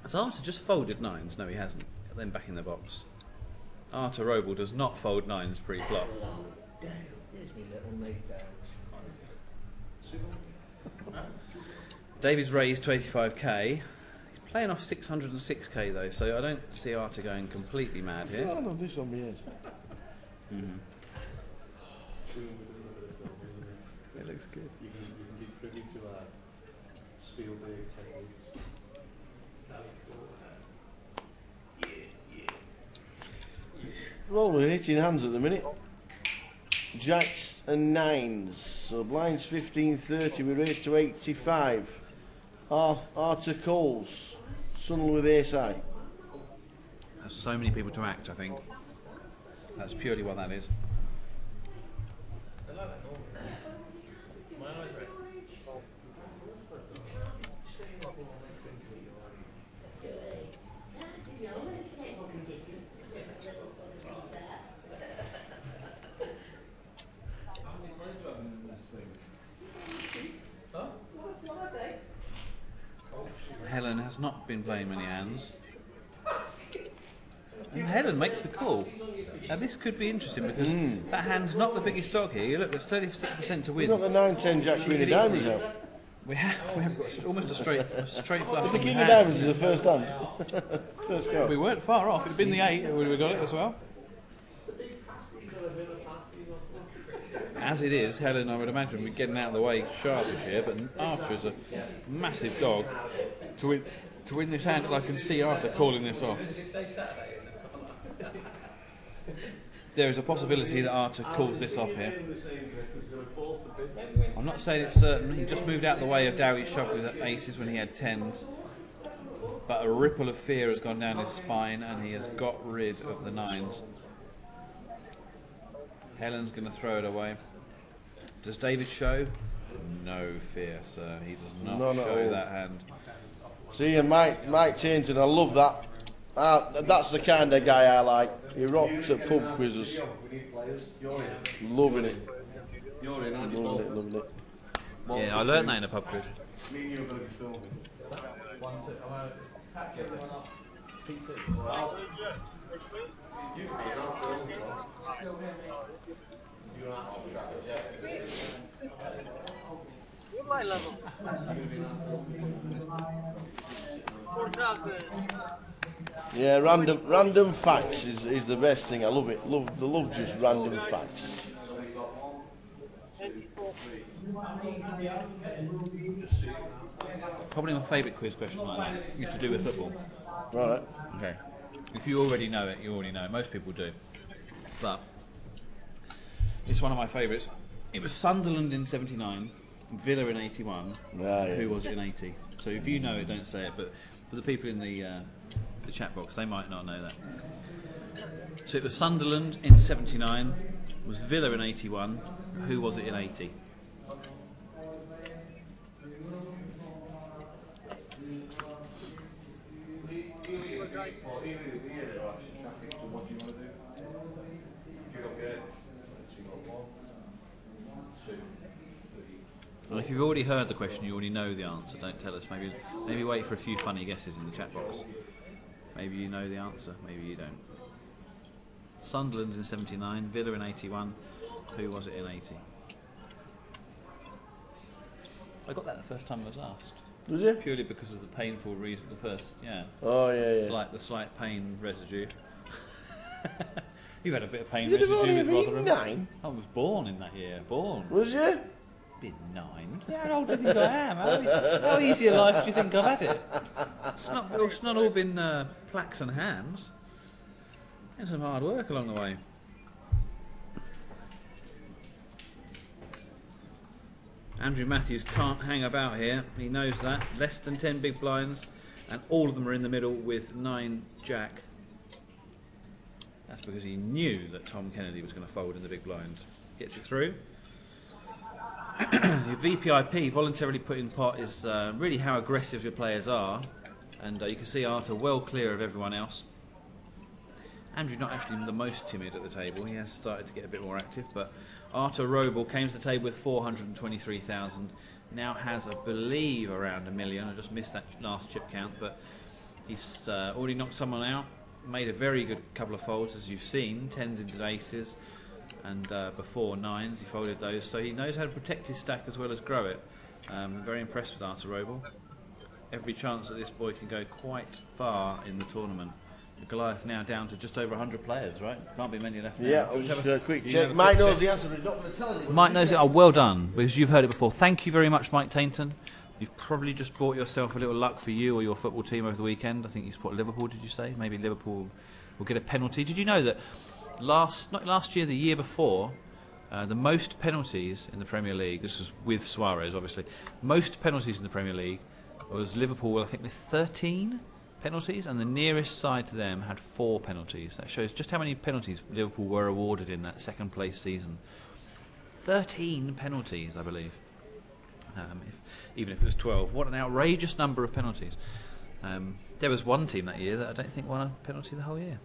Has Arta just folded nines? No, he hasn't. Then back in the box. Arta Roble does not fold nines pre-flop. There's me little mate downs. David's raised to 85k. He's playing off 606k though, so I don't see Arta going completely mad here. I love this on my head. It looks good. You can be privy to Spielberg techniques. Well, we're hitting hands at the minute. Jacks and nines. So blinds 15-30. We raised to 85. Arthur Coles. Sunil with ace high. There's so many people to act, I think. That's purely what that is. Helen has not been playing many hands. And Helen makes the call. Now this could be interesting because that hand's not the biggest dog here. Look, there's 36% to We've win. got the 9-10 Jack Queen of Diamonds out. We have got almost a straight flush. But the on King the of hand. Diamonds is the first hand. First go. We weren't far off. It'd been the 8, we would have got it as well. As it is, Helen, I would imagine, would be getting out of the way sharpish here, but Archer is a massive dog to win To win this hand, I can see Arthur calling this off. There is a possibility that Arthur calls this off here. I'm not saying it's certain. He just moved out of the way of Dowie's shove with aces when he had tens. But a ripple of fear has gone down his spine and he has got rid of the nines. Helen's going to throw it away. Does David show? No fear, sir. He does not show that hand. See, and Mike Tainton, I love that. That's the kind of guy I like. He rocks at pub quizzes. Loving it. Loving it. Yeah, I learned that in a pub quiz. Me and you are going to be filming. What my level? 4,000. Yeah, random facts is the best thing. I love it. Love just random facts. Probably my favourite quiz question like that is to do with football. Right. Okay. If you already know it, you already know it. Most people do. But it's one of my favourites. It was Sunderland in 79, Villa in 81. Yeah. Who was it in 80? So if you know it, don't say it. But for the people in the chat box, they might not know that. So it was Sunderland in 79, was Villa in 81. Who was it in 80? Well, if you've already heard the question, you already know the answer. Don't tell us. Maybe wait for a few funny guesses in the chat box. Maybe you know the answer. Maybe you don't. Sunderland in 79, Villa in 81. Who was it in 80? I got that the first time I was asked. Was it? Purely because of the painful reason. The first, yeah. Oh yeah. The slight pain residue. You had a bit of pain You'd have residue only with been Rotherham. 9. I was born in that year. Born. Was you? Been 9. Yeah, how old do you think I am? How easy a life do you think I've had it? It's not all been plaques and hams. There's some hard work along the way. Andrew Matthews can't hang about here. He knows that. Less than 10 big blinds, and all of them are in the middle with 9 jack. That's because he knew that Tom Kennedy was going to fold in the big blind. Gets it through. Your VPIP, voluntarily put in pot, is really how aggressive your players are. And you can see Arthur well clear of everyone else. Andrew's not actually the most timid at the table. He has started to get a bit more active, but Arthur Roble came to the table with 423,000. Now has, I believe, around $1 million. I just missed that last chip count, but he's already knocked someone out. Made a very good couple of folds, as you've seen. 10s into aces, and before 9s he folded those. So he knows how to protect his stack as well as grow it. I'm very impressed with Arthur Roble. Every chance that this boy can go quite far in the tournament. Goliath now down to just over 100 players, right? Can't be many left now. Yeah, I'll just go a quick check. Mike knows the answer, but he's not going to tell anyone. Mike knows it. Oh, well done, because you've heard it before. Thank you very much, Mike Tainton. You've probably just bought yourself a little luck for you or your football team over the weekend. I think you spotted Liverpool, did you say? Maybe Liverpool will get a penalty. Did you know that not last year, the year before, the most penalties in the Premier League, this was with Suarez obviously, most penalties in the Premier League was Liverpool, I think, with 13 penalties, and the nearest side to them had 4 penalties. That shows just how many penalties Liverpool were awarded in that second place season. 13 penalties, I believe. Even if it was 12. What an outrageous number of penalties. There was one team that year that I don't think won a penalty the whole year.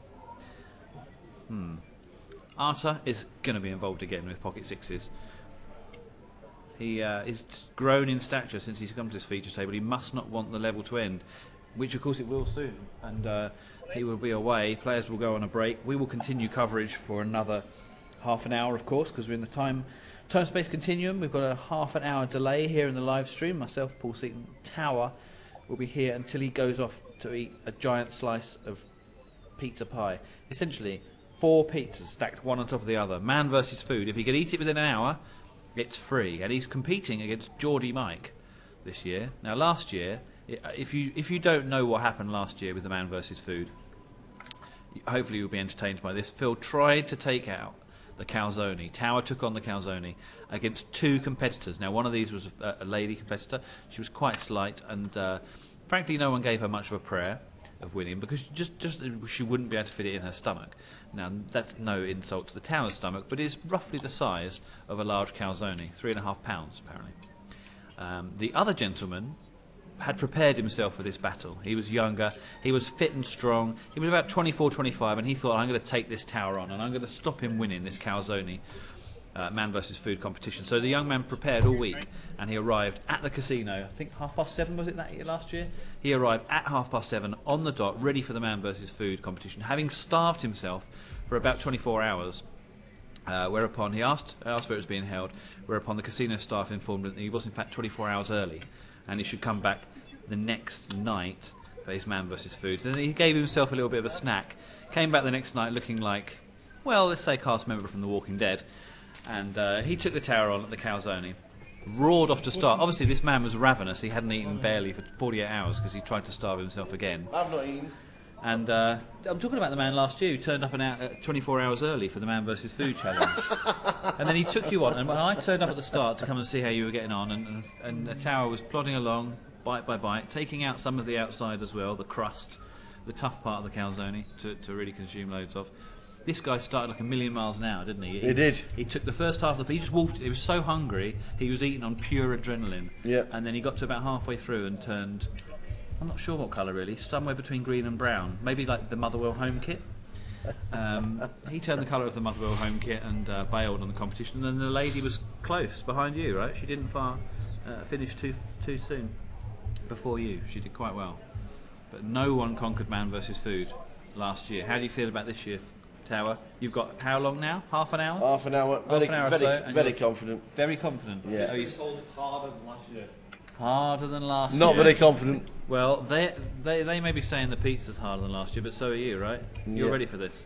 Arthur is going to be involved again with pocket sixes. He is grown in stature since he's come to this feature table. He must not want the level to end, which of course it will soon, and he will be away. Players will go on a break. We will continue coverage for another half an hour, of course, because we're in the time-space continuum. We've got a half an hour delay here in the live stream. Myself, Paul Seaton, Tower will be here until he goes off to eat a giant slice of pizza pie. Essentially, 4 pizzas stacked one on top of the other. Man versus food. If he can eat it within an hour, it's free. And he's competing against Geordie Mike this year. Now, last year, If you don't know what happened last year with the Man versus Food, hopefully you'll be entertained by this. Phil tried to take out the calzone. Tower took on the calzone against 2 competitors. Now, one of these was a lady competitor. She was quite slight, and frankly, no one gave her much of a prayer of winning because just she wouldn't be able to fit it in her stomach. Now, that's no insult to the Tower's stomach, but it's roughly the size of a large calzone, 3.5 pounds apparently. The other gentleman had prepared himself for this battle. He was younger, he was fit and strong, he was about 24, 25, and he thought, I'm going to take this Tower on and I'm going to stop him winning this calzone Man versus Food competition. So the young man prepared all week, and he arrived at the casino, I think 7:30 was it that year last year? He arrived at 7:30 on the dot, ready for the Man versus Food competition, having starved himself for about 24 hours. Whereupon he asked where it was being held, whereupon the casino staff informed him that he was in fact 24 hours early, and he should come back the next night for his Man versus Food. So then he gave himself a little bit of a snack, came back the next night looking like, well, let's say cast member from The Walking Dead, and he took the Tower on at the calzone, roared off to start. Obviously this man was ravenous, he hadn't eaten barely for 48 hours because he tried to starve himself again. I've not eaten. And I'm talking about the man last year who turned up 24 hours early for the Man versus Food challenge. And then he took you on, and when I turned up at the start to come and see how you were getting on, and the Tower was plodding along, bite by bite, taking out some of the outside as well, the crust, the tough part of the calzone to really consume loads of. This guy started like a million miles an hour, didn't he? He did. He took the first half of the... He just wolfed it. He was so hungry, he was eating on pure adrenaline. Yeah. And then he got to about halfway through and turned... I'm not sure what colour really, somewhere between green and brown. Maybe like the Motherwell home kit. He turned the colour of the Motherwell home kit and bailed on the competition. And then the lady was close behind you, right? She didn't finish too soon before you. She did quite well. But no one conquered Man versus Food last year. How do you feel about this year, Tower? You've got how long now? Half an hour? Half an hour. Very confident. Very confident. Yeah. Are you told it's harder than last year? Harder than last year? Not very confident. Well, they may be saying the pizza's harder than last year, but so are you, right? You're Yeah. ready for this.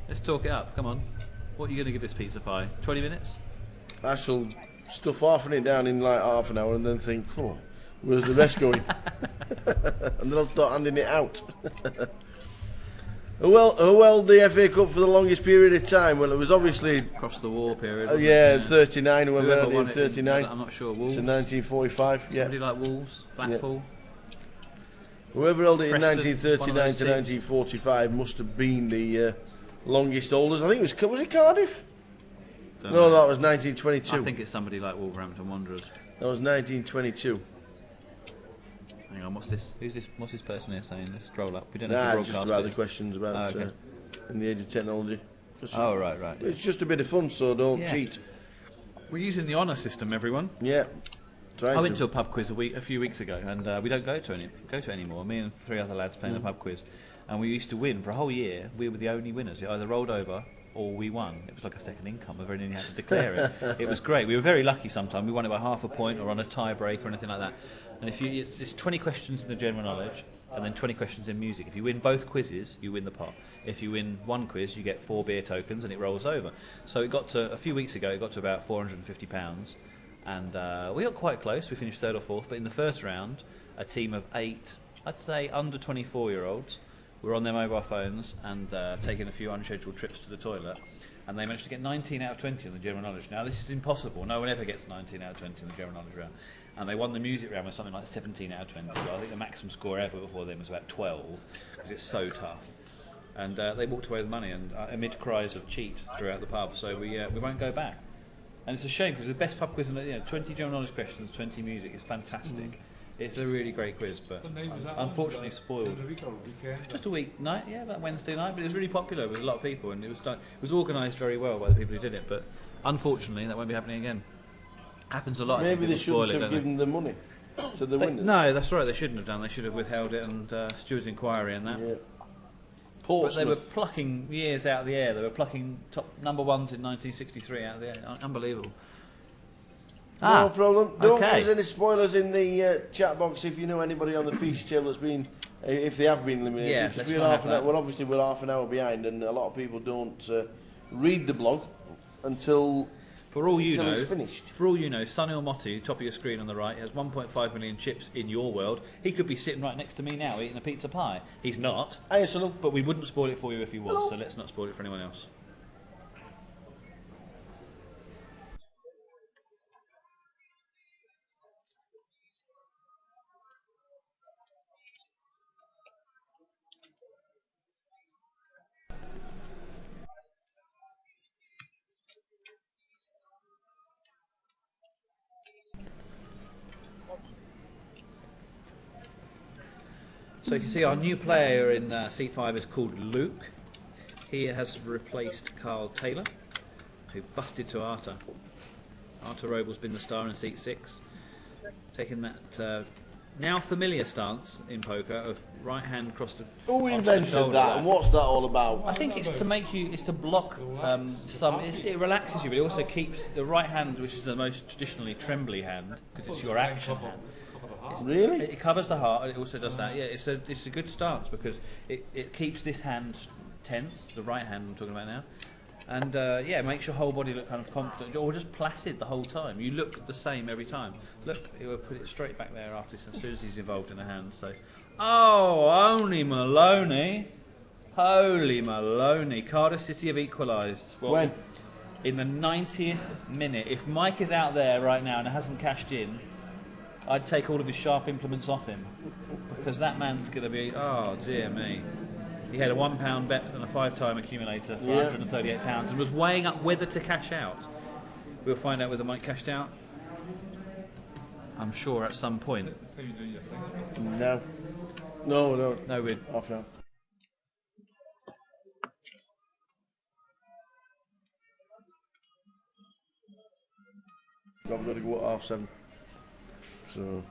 Let's talk it up. Come on. What are you going to give this pizza pie? 20 minutes? I shall stuff half of it down in like half an hour and then think, oh, where's the rest going? And then I'll start handing it out. Who held the FA Cup for the longest period of time? Well, it was obviously... Across the war period. Yeah, 39, whoever Whoever held it in won it 39. I'm not sure. Wolves? To 1945, yeah. Somebody like Wolves? Blackpool? Whoever held it in Preston, 1939 one to of those teams. 1945 must have been the longest holders. I think it was it Cardiff? Don't No, know. that was 1922. I think it's somebody like Wolverhampton Wanderers. That was 1922. Hang on, what's this? What's this person here saying? Let's scroll up. We don't know Nah, if it's you just broadcast about it. the questions about Oh, okay. in the age of technology. Oh, right. It's just a bit of fun, so don't Yeah. cheat. We're using the honour system, everyone. Yeah. I went to a pub quiz a few weeks ago, and we don't go to it anymore. Me and 3 other lads playing a pub quiz, and we used to win for a whole year. We were the only winners. It either rolled over or we won. It was like a second income. We very nearly had to declare it. It was great. We were very lucky. Sometimes we won it by half a point or on a tie break or anything like that. And it's 20 questions in the general knowledge, and then 20 questions in music. If you win both quizzes, you win the pot. If you win one quiz, you get 4 beer tokens, and it rolls over. So it got to a few weeks ago. It got to about £450. And we got quite close. We finished 3rd or 4th, but in the first round, a team of 8, I'd say under 24-year-olds, were on their mobile phones and taking a few unscheduled trips to the toilet, and they managed to get 19 out of 20 on the general knowledge. Now, this is impossible. No one ever gets 19 out of 20 in the general knowledge round. And they won the music round with something like 17 out of 20. Well, I think the maximum score ever for them was about 12, because it's so tough. And they walked away with money, and amid cries of cheat throughout the pub, so we won't go back. And it's a shame because the best pub quiz, 20 general knowledge questions, 20 music is fantastic. It's a really great quiz, but What night was that unfortunately on? spoiled. Was it a week or a weekend? It was just a week night, yeah, about Wednesday night, but it was really popular with a lot of people, and it was organised very well by the people who did it. But unfortunately, that won't be happening again. Happens a lot. Maybe they People spoil shouldn't it, have don't given the money to the winners. No, that's right. They shouldn't have done. They should have withheld it and steward's inquiry and that. Yeah. But they were plucking years out of the air. They were plucking top number ones in 1963 out of the air. Unbelievable. No problem. Don't okay. give us any spoilers in the chat box if you know anybody on the feature table that's been, if they have been eliminated. Yeah, because let's we're not half have an hour, that. well, obviously we're half an hour behind, and a lot of people don't read the blog until For all you Till know, it's finished. For all you know, Sunny Motti, top of your screen on the right, has 1.5 million chips in your world. He could be sitting right next to me now eating a pizza pie. He's not. Hey, Sunny. But we wouldn't spoil it for you if he was, Hello. so let's not spoil it for anyone else. So you can see our new player in seat 5 is called Luke. He has replaced Carl Taylor, who busted to Arta. Arta Robel's been the star in seat 6, taking that now familiar stance in poker of right hand across the. Who invented that, and what's that all about? I think it's to make you, it's to block it relaxes you, but it also keeps the right hand, which is the most traditionally trembly hand, because it's your action hand. Really? It covers the heart, and it also does that. Yeah, it's a good stance because it keeps this hand tense, the right hand I'm talking about now, and yeah, it makes your whole body look kind of confident or just placid the whole time. You look the same every time. Look, it will put it straight back there after this, as soon as he's involved in a hand. So, oh, only Maloney, holy Maloney! Cardiff City have equalised. Well, when? In the 90th minute. If Mike is out there right now and hasn't cashed in, I'd take all of his sharp implements off him, because that man's going to be, oh dear me. He had a £1 bet and a 5-time accumulator for £138 and was weighing up whether to cash out. We'll find out whether Mike cashed out, I'm sure, at some point. No. No, we're off now. I've got to go at 7:30. So,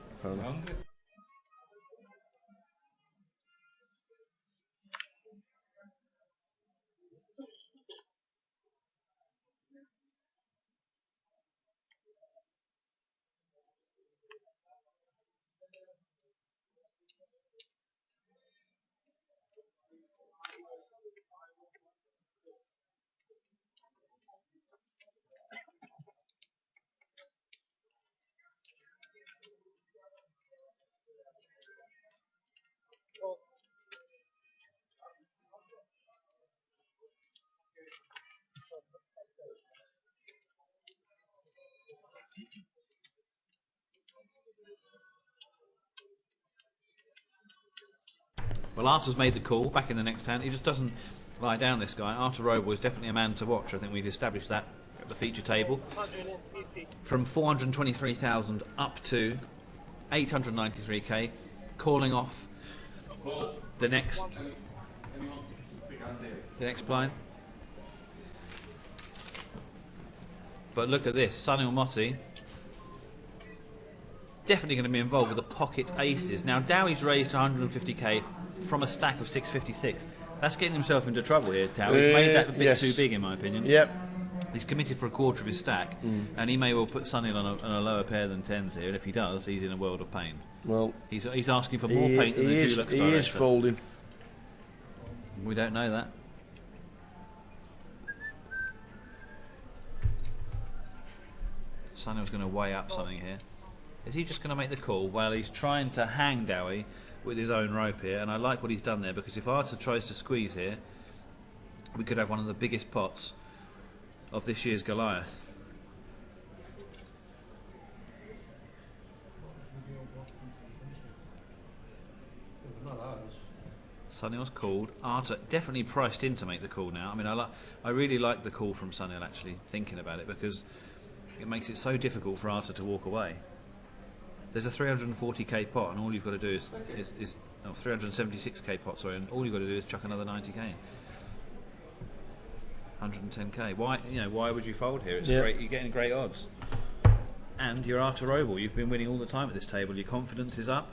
Well, Arta's made the call back in the next hand. He just doesn't lie down, this guy. Arta Roble is definitely a man to watch. I think we've established that at the feature table. From 423,000 up to 893k, calling off the next blind. But look at this, Sunil Motti definitely going to be involved with the pocket aces. Now Dowie's raised 150k from a stack of 656. That's getting himself into trouble here, Dowie. He's made that a bit too big, in my opinion. Yep. He's committed for a quarter of his stack, and he may well put Sunil on a lower pair than 10s here, and if he does, he's in a world of pain. Well, he's asking for more pain than the Dulux director. He is folding. We don't know that. Sunil's going to weigh up something here. Is he just going to make the call? Well, he's trying to hang Dowie with his own rope here, and I like what he's done there, because if Arta tries to squeeze here, we could have one of the biggest pots of this year's Goliath. Sunil's called. Arta definitely priced in to make the call now. I mean, I really like the call from Sunil, actually, thinking about it, because it makes it so difficult for Arta to walk away. There's a 340k pot, and all you've got to do is 376k pot, sorry, and all you've got to do is chuck another 90k. 110k. Why would you fold here? It's great. You're getting great odds, and you're Arta Roble. You've been winning all the time at this table. Your confidence is up.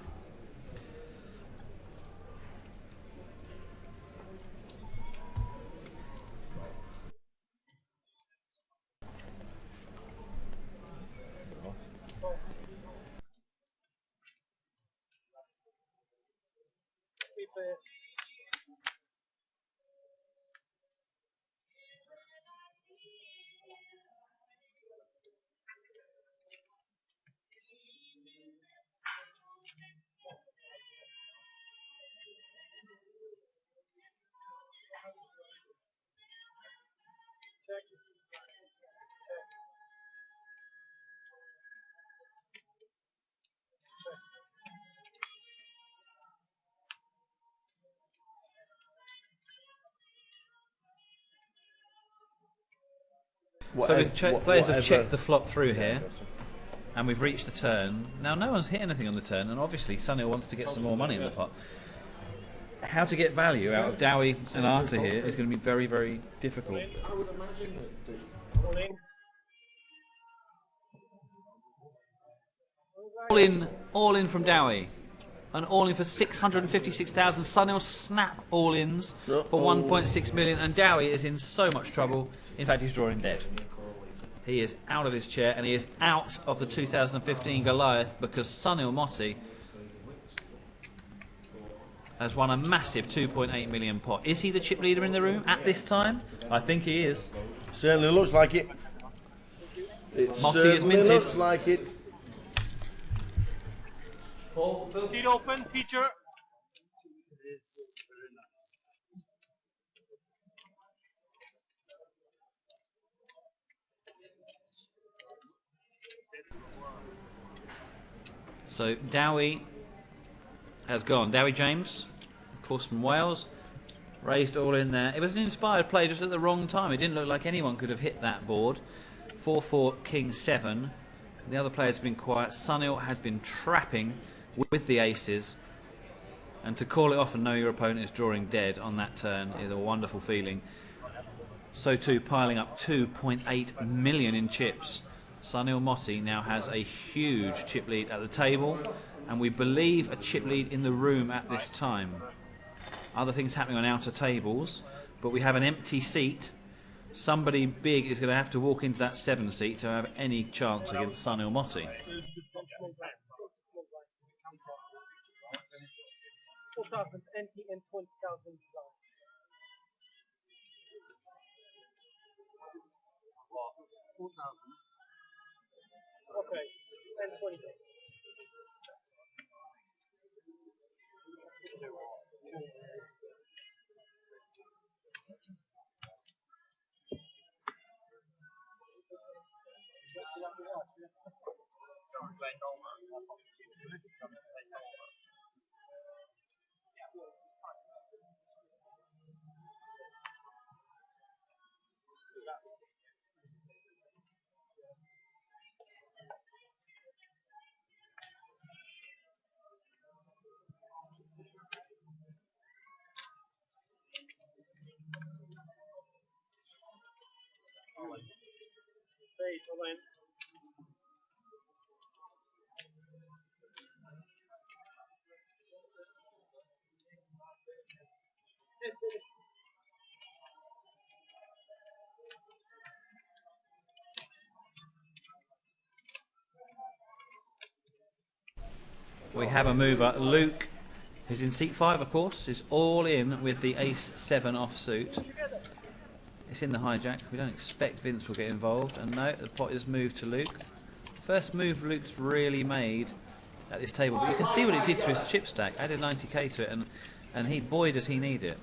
So players have checked the flop through here, and we've reached the turn. Now no one's hit anything on the turn, and obviously Sunil wants to get some more money in the pot. How to get value out of Dowie and Arthur here is going to be very, very difficult. I would imagine that All in from Dowie. And all in for 656,000. Sunil snap all-ins for 1.6 million, and Dowie is in so much trouble. In fact, he's drawing dead. He is out of his chair, and he is out of the 2015 Goliath because Sunil Motti has won a massive 2.8 million pot. Is he the chip leader in the room at this time? I think he is. Certainly looks like it. Motti is minted. Looks like it. Seat open, teacher. So Dowie has gone. Dowie James, of course from Wales, raised all in there. It was an inspired play just at the wrong time. It didn't look like anyone could have hit that board. 4-4, King 7. The other players have been quiet. Sunil had been trapping with the aces, and to call it off and know your opponent is drawing dead on that turn is a wonderful feeling. So too piling up 2.8 million in chips. Sunil Motti now has a huge chip lead at the table, and we believe a chip lead in the room at this time. Other things happening on outer tables, but we have an empty seat. Somebody big is going to have to walk into that 7 seat to have any chance against Sunil Motti. 4,000 empty and 20,000 design. Okay, and 20. Base, all in. We have a mover. Luke, who's in seat 5, of course, is all in with the ace 7 offsuit. It's in the hijack. We don't expect Vince will get involved. And no, the pot is moved to Luke. First move Luke's really made at this table. But you can see what it did to his chip stack. Added 90k to it, and he, boy, does he need it.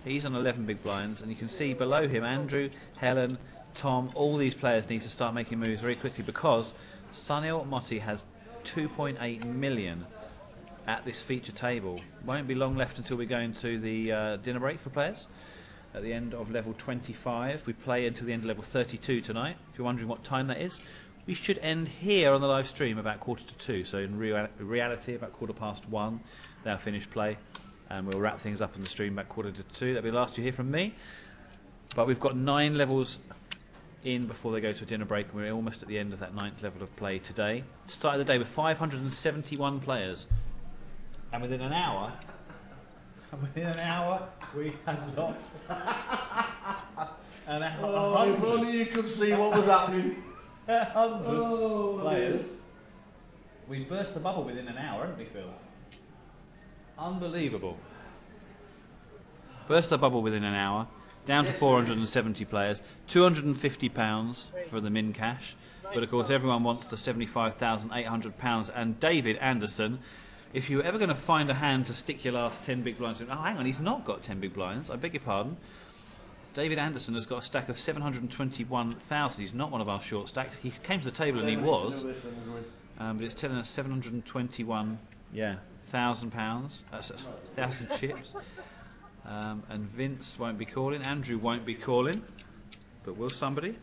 He's on 11 big blinds, and you can see below him Andrew, Helen, Tom, all these players need to start making moves very quickly because Sunil Motti has 2.8 million at this feature table. Won't be long left until we go into the dinner break for players. At the end of level 25, we play until the end of level 32 tonight. If you're wondering what time that is, we should end here on the live stream about 1:45. So in reality, about 1:15, they'll finish play, and we'll wrap things up on the stream about 1:45. That'll be the last you hear from me. But we've got 9 levels in before they go to a dinner break, and we're almost at the end of that 9th level of play today. Started the day with 571 players, and within an hour we had lost an hour. If only you could see what was happening. 100 players. We burst the bubble within an hour, haven't we, Phil? Unbelievable. Burst the bubble within an hour. Down to 470 players, £250 for the min cash, but of course everyone wants the £75,800. And David Anderson, if you were ever going to find a hand to stick your last 10 big blinds in, oh hang on, he's not got 10 big blinds, I beg your pardon. David Anderson has got a stack of 721,000. He's not one of our short stacks. He came to the table and he was, but it's telling us 721, yeah, £1,000. That's 1,000 chips. And Vince won't be calling, Andrew won't be calling, but will somebody?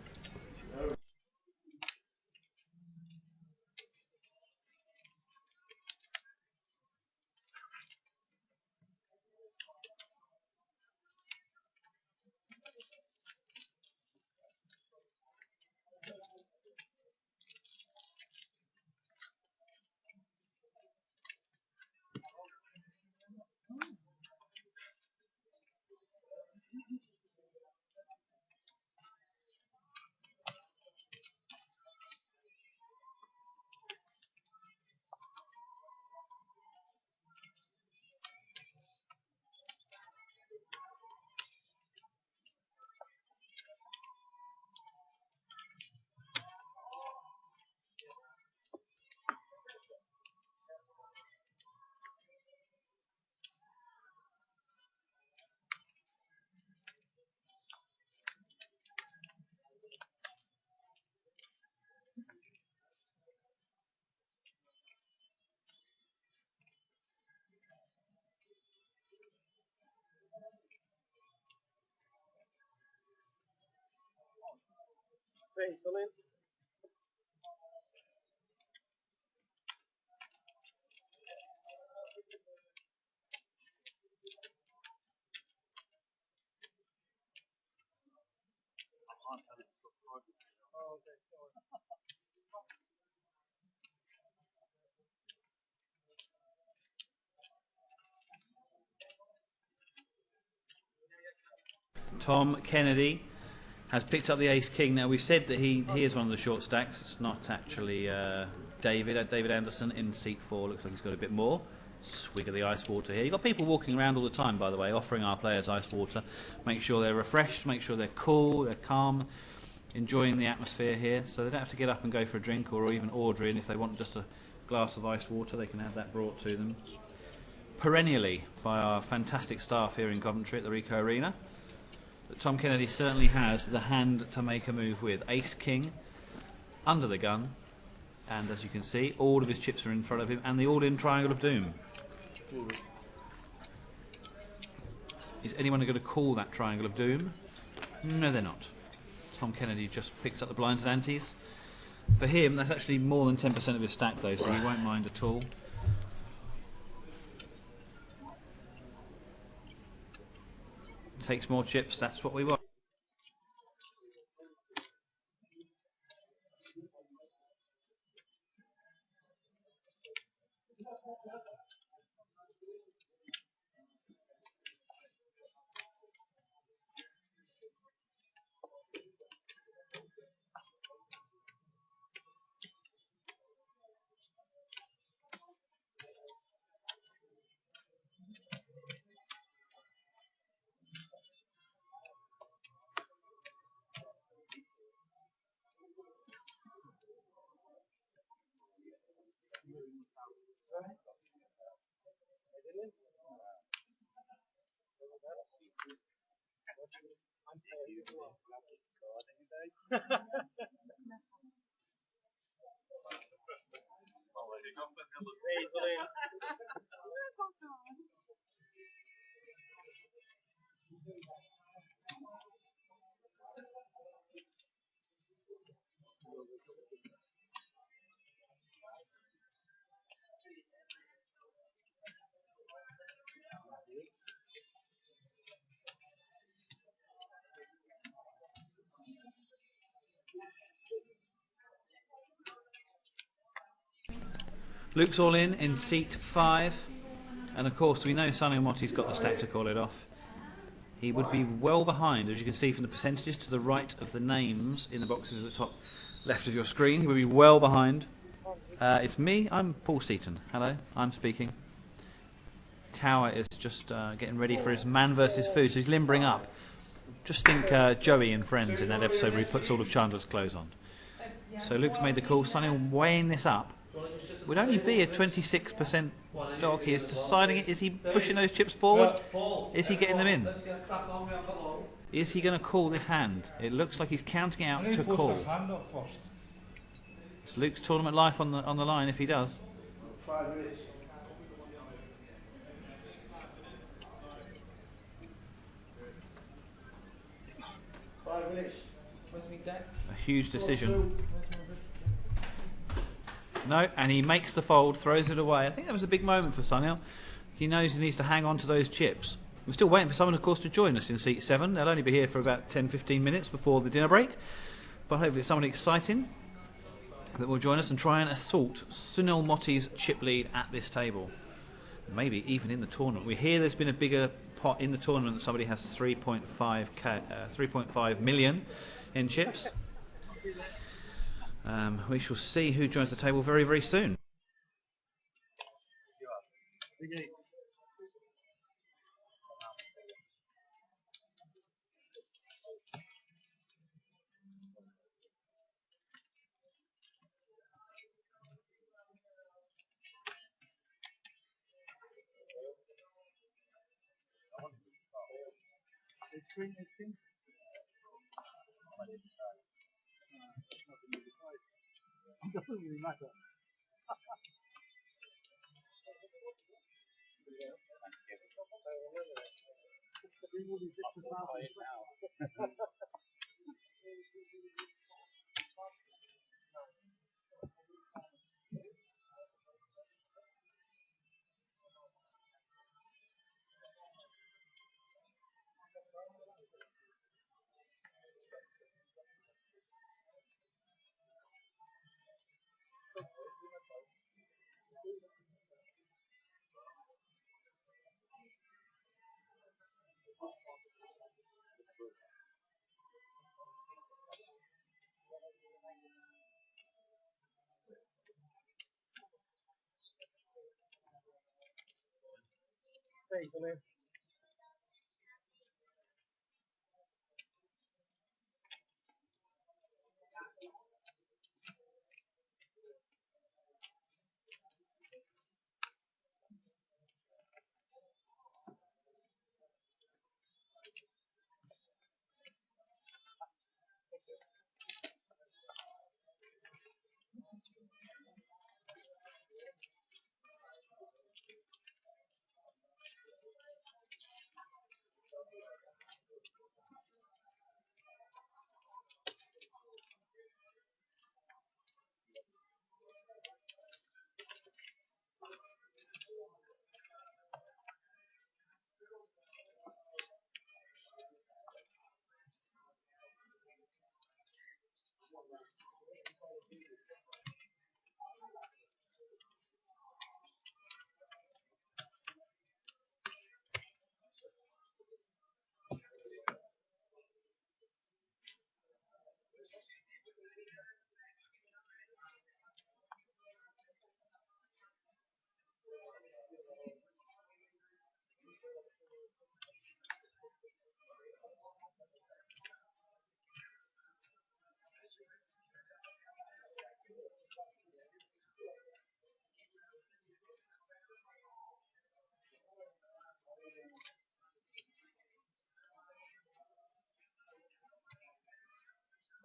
Tom Kennedy has picked up the ace king. Now we've said that he is one of the short stacks. It's not actually David. David Anderson in seat 4 looks like he's got a bit more. Swig of the ice water here. You've got people walking around all the time, by the way, offering our players ice water. Make sure they're refreshed, make sure they're cool, they're calm, enjoying the atmosphere here. So they don't have to get up and go for a drink or even order in. If they want just a glass of ice water, they can have that brought to them. Perennially by our fantastic staff here in Coventry at the Ricoh Arena. But Tom Kennedy certainly has the hand to make a move with. Ace King under the gun, and as you can see, all of his chips are in front of him, and the all-in Triangle of Doom. Is anyone going to call that Triangle of Doom? No, they're not. Tom Kennedy just picks up the blinds and antes. For him, that's actually more than 10% of his stack, though, so he won't mind at all. Takes more chips, that's what we want. Luke's all in seat 5, and of course we know Sonny Motti's got the stack to call it off. He would be well behind, as you can see from the percentages to the right of the names in the boxes at the top left of your screen. He would be well behind. It's me, I'm Paul Seaton. Hello, I'm speaking. Tower is just getting ready for his man versus food, so he's limbering up. Just think Joey and Friends in that episode where he puts all of Chandler's clothes on. So Luke's made the call. Sonny weighing this up. Would only be a 26% dog. He is deciding it. Is he pushing those chips forward? Is he getting them in? Is he going to call this hand? It looks like he's counting out to call. It's Luke's tournament life on the line if he does. 5 minutes. A huge decision. No, and he makes the fold, throws it away. I think that was a big moment for Sunil. He knows he needs to hang on to those chips. We're still waiting for someone, of course, to join us in seat 7. They'll only be here for about 10-15 minutes before the dinner break. But hopefully it's someone exciting that will join us and try and assault Sunil Motti's chip lead at this table. Maybe even in the tournament. We hear there's been a bigger pot in the tournament that somebody has 3.5 million in chips. We shall see who joins the table very, very soon. It doesn't really matter. Hey, Salim.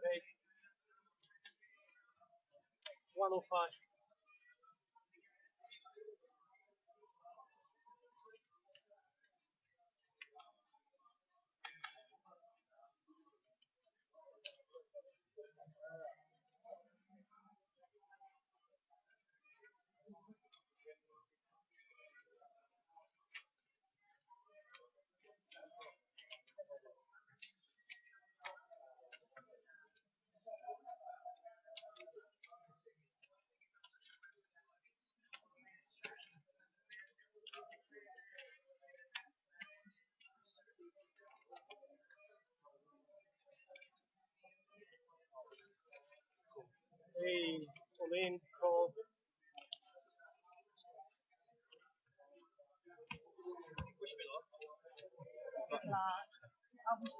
Hey. 105. Hey, Salim, call. Wish me luck. Good luck. I wish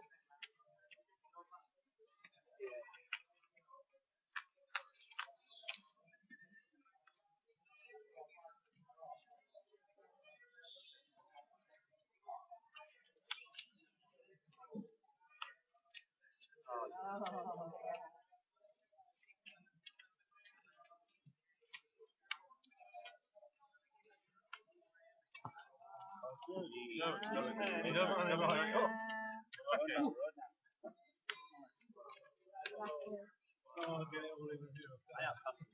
you oh. No, it's never. You never hang up. Okay. Oh, get it all in the video. I have passed.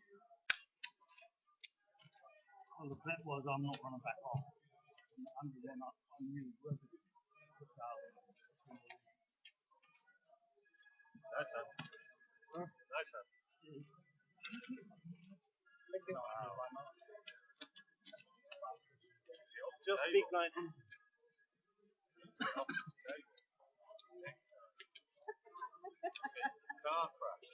Well, the bet was I'm not going to back off. I'm going on you. Nice one. Nice one. Just big line. Car crash.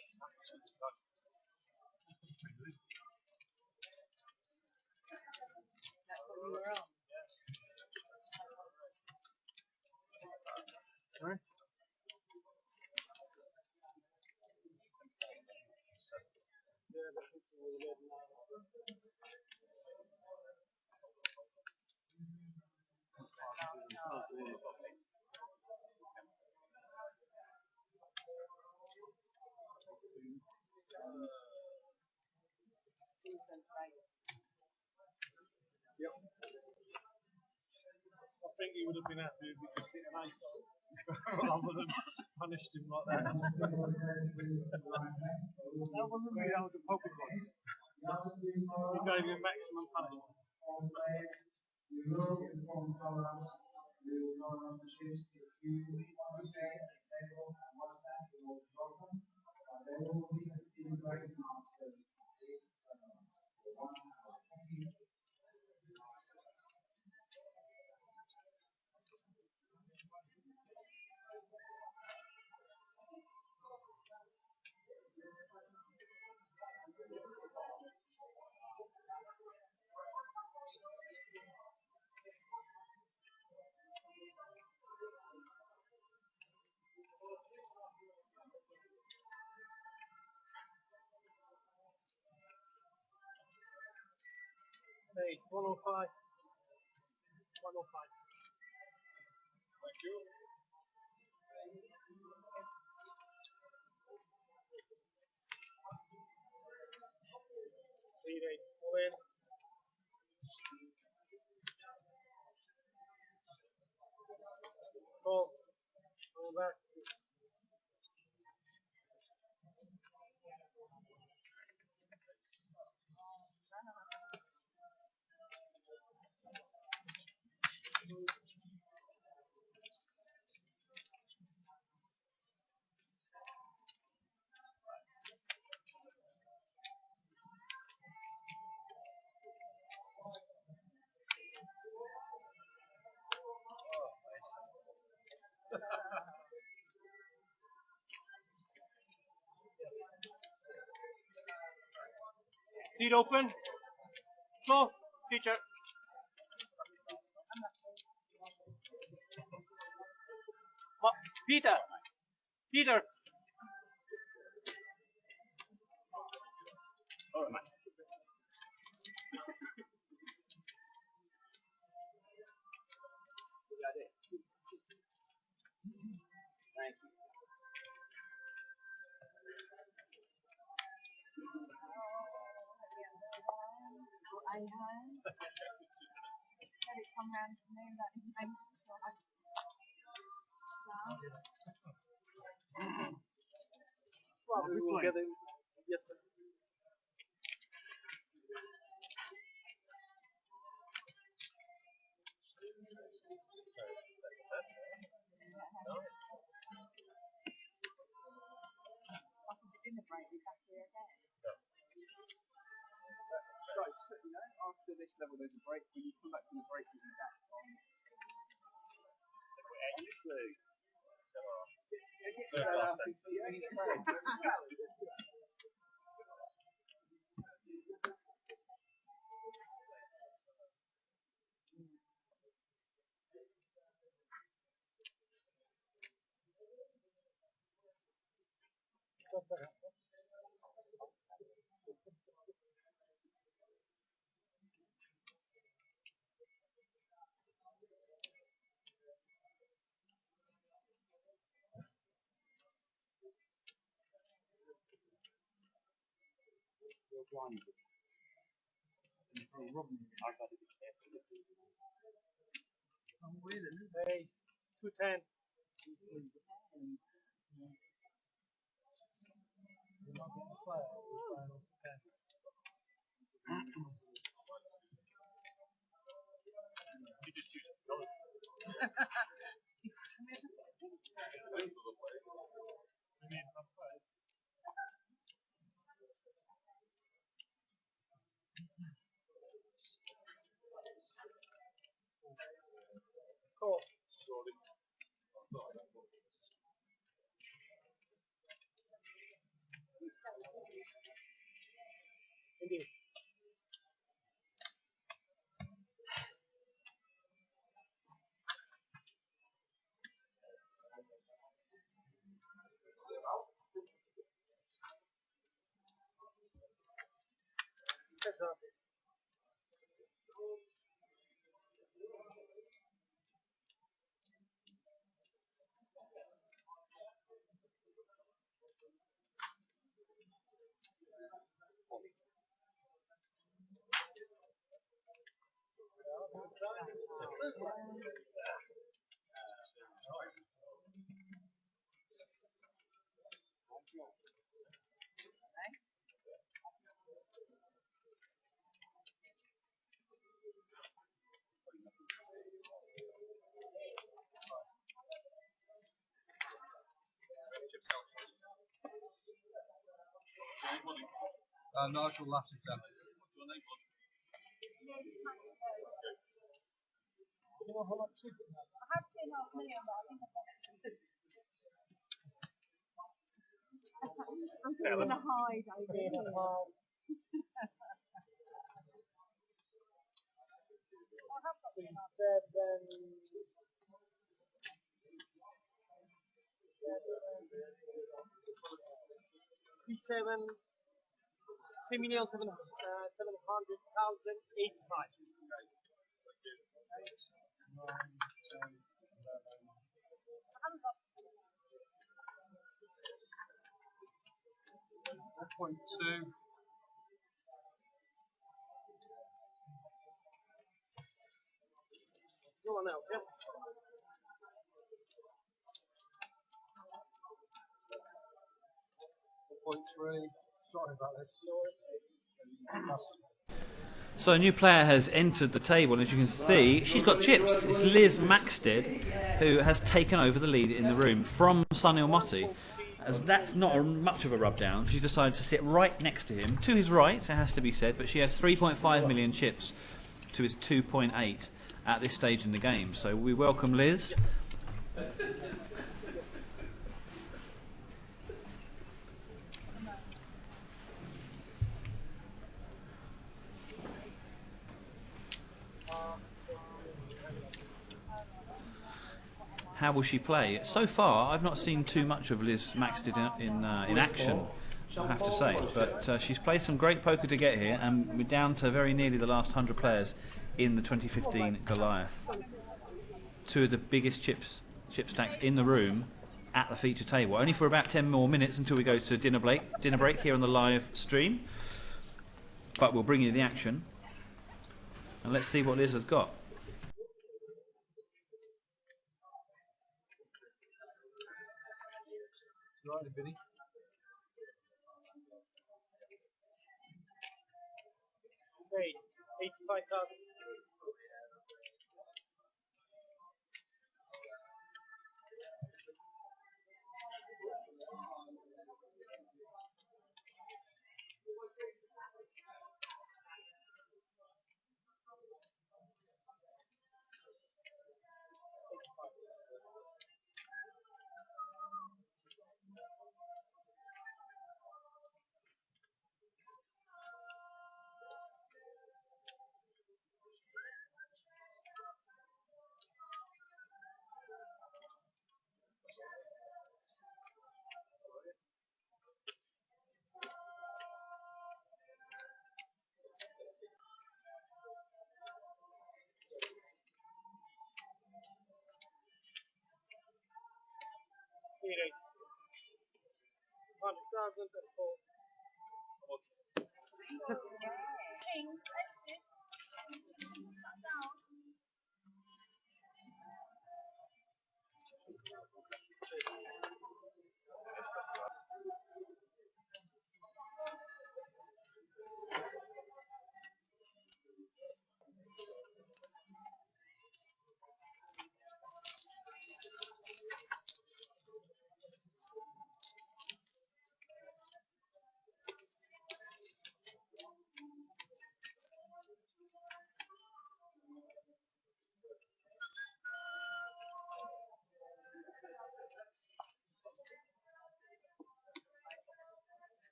That's what we were on. Sorry? Yeah, the picture was red Yep. I think he would have been happy if we just hit an ice on rather than punished him like that. That wasn't me, that was a poker voice. You gave him maximum punishment. You will inform colors, you will choose if you want to stay at the table and watch that, you will be welcome. They will be feeling very hard to this 1 hour. Thank you. Hey, 105. 105. Thank you. Speed 8, all in. Call. All back. Seat open. Floor. Teacher. Peter. Peter. All right. Got it. Thank you. I had. Let it come round to me that is nice. Well, we will get him. Yes, sir. After the dinner break, we're back here again. Right, so you know, after this level there's a break. When you come back from the break, you'll be back on. You're blind. I've got to be careful. I'm with it. Hey, 210. You're not getting fire. You're flying off the 10. You just choose the colors. I mean, I'm fine. Cool. Indeed. Heads up. Nigel Lassiter. I'm just gonna hide over here. Point two. Go on out, yeah. 1.3. Sorry about this. So a new player has entered the table, and as you can see, she's got chips. It's Liz Maxted, who has taken over the lead in the room from Sunil Motti. As that's not much of a rub down, she's decided to sit right next to him, to his right, it has to be said, but she has 3.5 million chips to his 2.8 at this stage in the game. So we welcome Liz. How will she play? So far, I've not seen too much of Liz Maxted in action, I have to say. But she's played some great poker to get here, and we're down to very nearly the last 100 players in the 2015 Goliath. Two of the biggest chip stacks in the room at the feature table. Only for about 10 more minutes until we go to dinner break here on the live stream. But we'll bring you the action. And let's see what Liz has got. Right, Vinny. Hey, 85,000.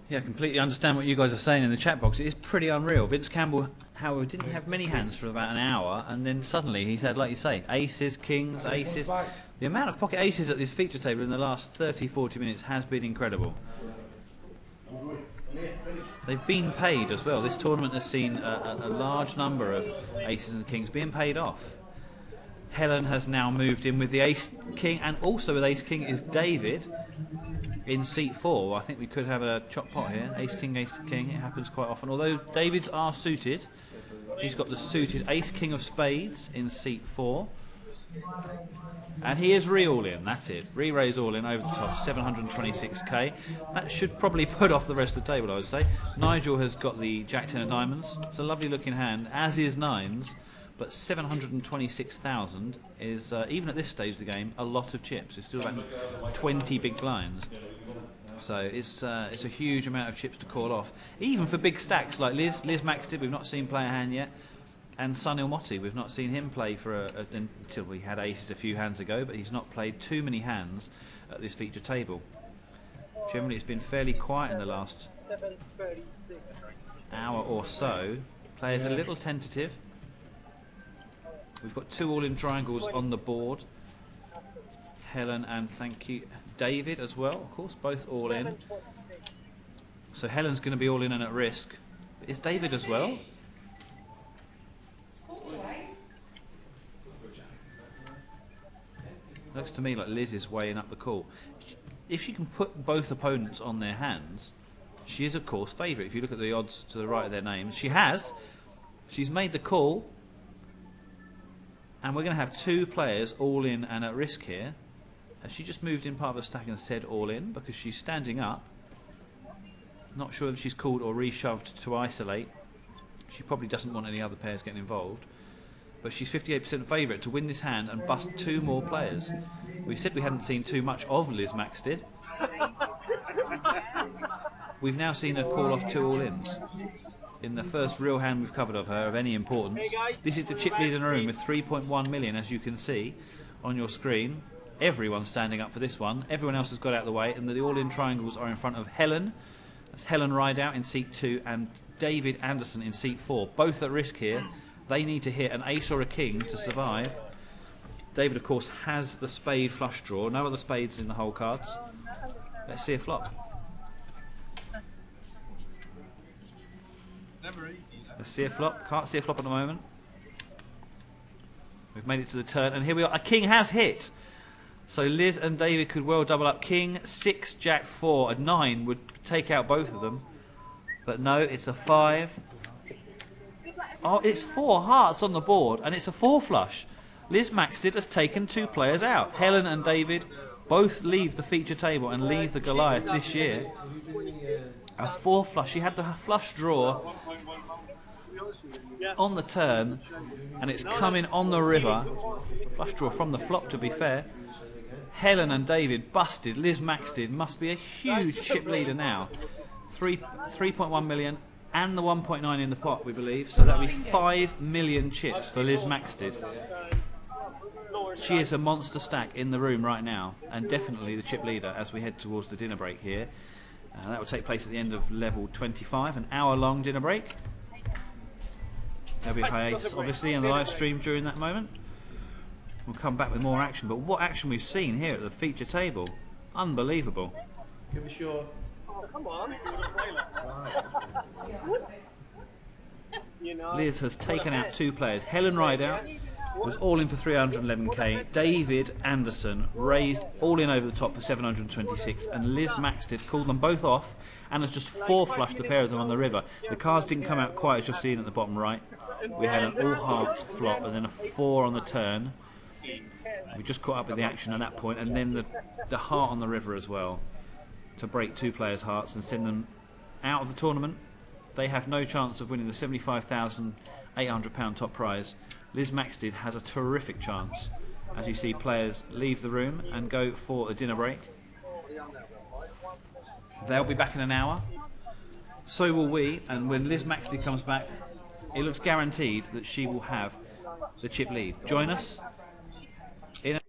Yeah, I completely understand what you guys are saying in the chat box. It is pretty unreal. Vince Campbell, however, didn't have many hands for about an hour, and then suddenly he's had, like you say, aces, kings, aces. The amount of pocket aces at this feature table in the last 30-40 minutes has been incredible. They've been paid as well. This tournament has seen a large number of aces and kings being paid off. Helen has now moved in with the ace king, and also with ace king is David in seat 4. I think we could have a chop pot here. Ace king, it happens quite often. Although David's are suited, he's got the suited ace king of spades in seat 4. And he is re-all in, that's it. Re-raise all in over the top, 726k. That should probably put off the rest of the table, I would say. Nigel has got the Jack 10 of diamonds. It's a lovely looking hand, as is Nimes, but 726,000 is, even at this stage of the game, a lot of chips. It's still about 20 big blinds. So it's a huge amount of chips to call off. Even for big stacks like Liz maxed it, we've not seen play a hand yet. And Sunil Motti, we've not seen him play for until we had aces a few hands ago, but he's not played too many hands at this feature table. Generally it's been fairly quiet in the last hour or so. Players a little tentative. We've got 2 all-in triangles on the board. Helen and thank you David as well, of course, both all in. So Helen's going to be all in and at risk. But is David as well? Looks to me like Liz is weighing up the call. If she can put both opponents on their hands, she is of course favourite. If you look at the odds to the right of their names, she has. She's made the call, and we're going to have 2 players all in and at risk here. Has she just moved in part of the stack and said all in because she's standing up? Not sure if she's called or reshoved to isolate. She probably doesn't want any other pairs getting involved. But she's 58% favourite to win this hand and bust 2 more players. We said we hadn't seen too much of Liz Maxted. We've now seen her call off 2 all-ins. In the first real hand we've covered of her of any importance. This is the chip lead in the room with 3.1 million, as you can see on your screen. Everyone's standing up for this one. Everyone else has got out of the way, and the all-in triangles are in front of Helen. That's Helen Rideout in seat 2 and David Anderson in seat 4. Both at risk here. They need to hit an ace or a king to survive. David, of course, has the spade flush draw. No other spades in the whole cards. Let's see a flop. Let's see a flop. Can't see a flop at the moment. We've made it to the turn, and here we are. A king has hit. So Liz and David could well double up. King, 6, Jack 4. A 9 would take out both of them. But no, it's a 5. Oh, it's 4 hearts on the board, and it's a 4 flush. Liz Maxted has taken 2 players out. Helen and David both leave the feature table and leave the Goliath this year. A 4 flush. She had the flush draw on the turn, and it's coming on the river. Flush draw from the flop, to be fair. Helen and David busted. Liz Maxted must be a huge chip leader now. 3.1 million. And the 1.9 in the pot, we believe. So that'll be 5 million chips for Liz Maxted. She is a monster stack in the room right now, and definitely the chip leader as we head towards the dinner break here. That will take place at the end of level 25, an hour-long dinner break. There'll be a hiatus, obviously, in the live stream during that moment. We'll come back with more action, but what action we've seen here at the feature table. Unbelievable. Give us your... Oh, come on. Liz has taken out 2 players. Helen Rideout was all in for 311k. David Anderson raised all in over the top for 726, and Liz Maxted called them both off and has just 4 flushed the pair of them on the river. The cards didn't come out quite as you're seeing at the bottom right. We had an all hearts flop and then a 4 on the turn. We just caught up with the action at that point, and then the heart on the river as well to break 2 players' hearts and send them out of the tournament. They have no chance of winning the £75,800 top prize. Liz Maxted has a terrific chance. As you see, players leave the room and go for a dinner break. They'll be back in an hour. So will we, and when Liz Maxted comes back, it looks guaranteed that she will have the chip lead. Join us in a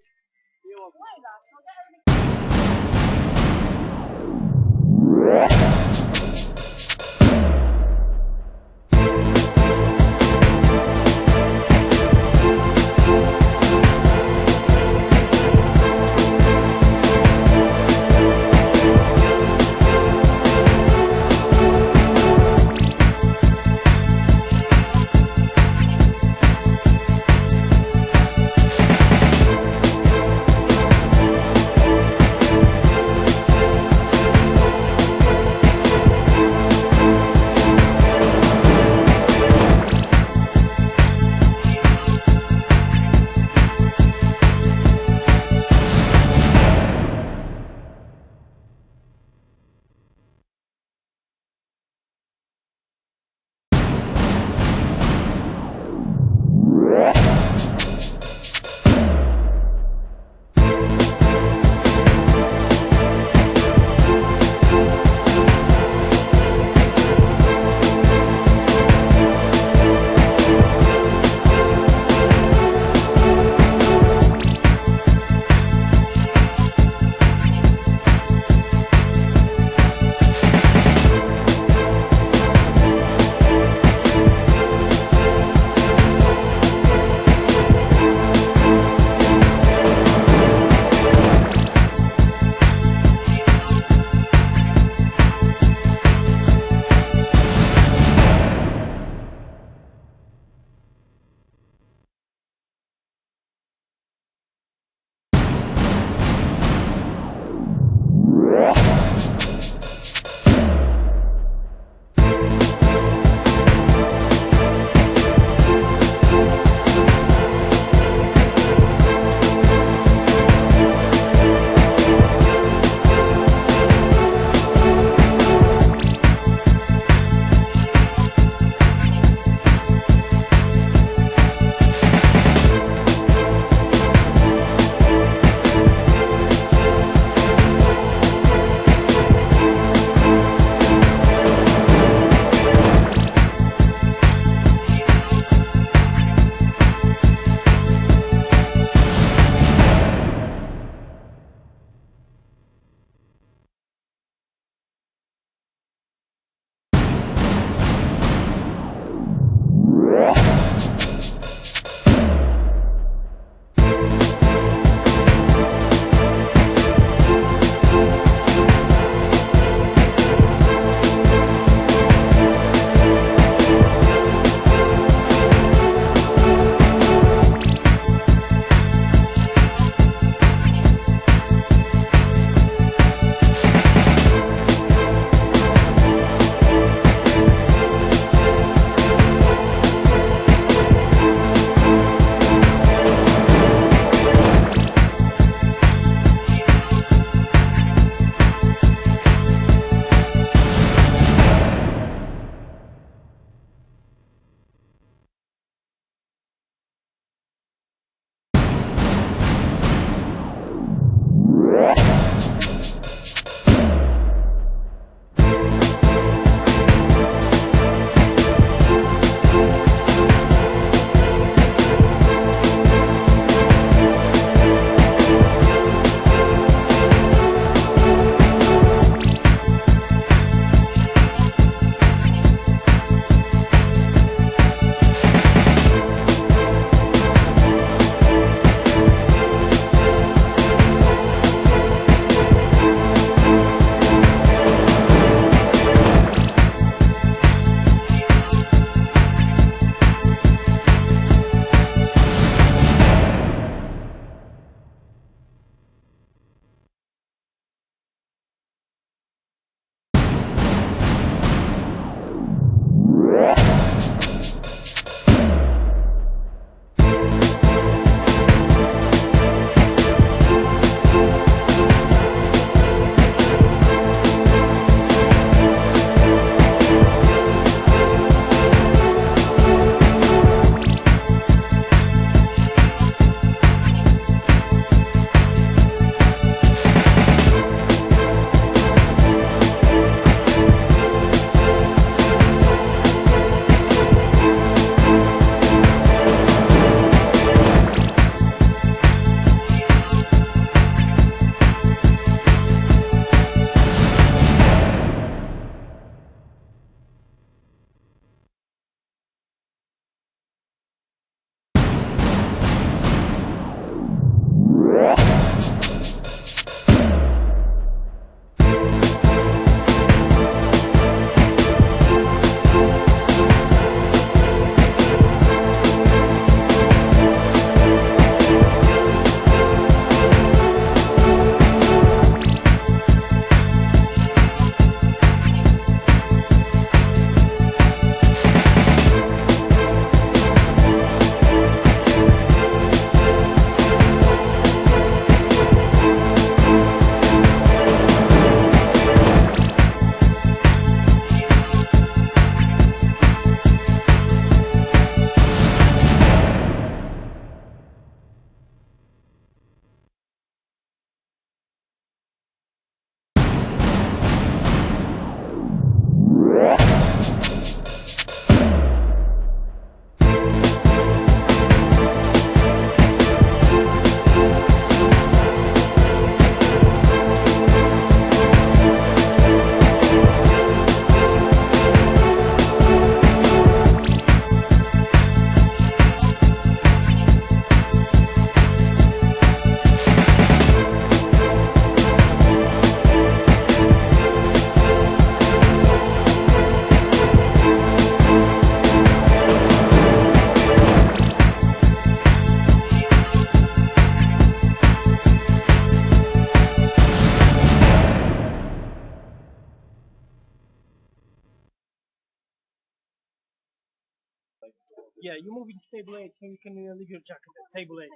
Yeah, you move into table 8 so you can leave your jacket at table 8.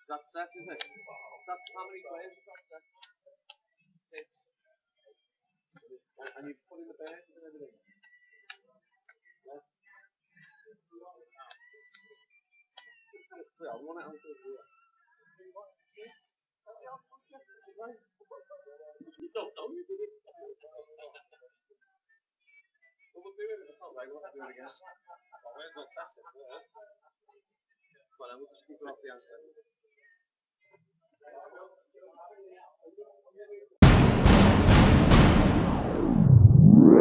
That's set, isn't it? That's how many players? Six. And you put in the bed and everything. Yeah. Yeah, I want it until here. You don't know you did it. We'll do it in the top, right? We'll do it again. Where's the tactic? Well, then we'll just keep it off the answer.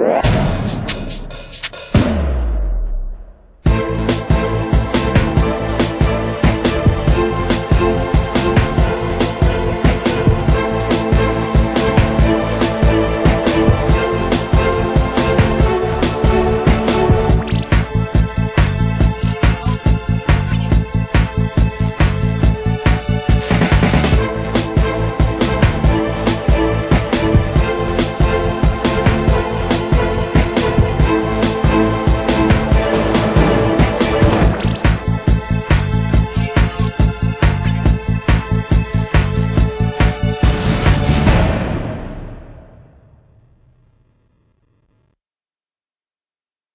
Yeah.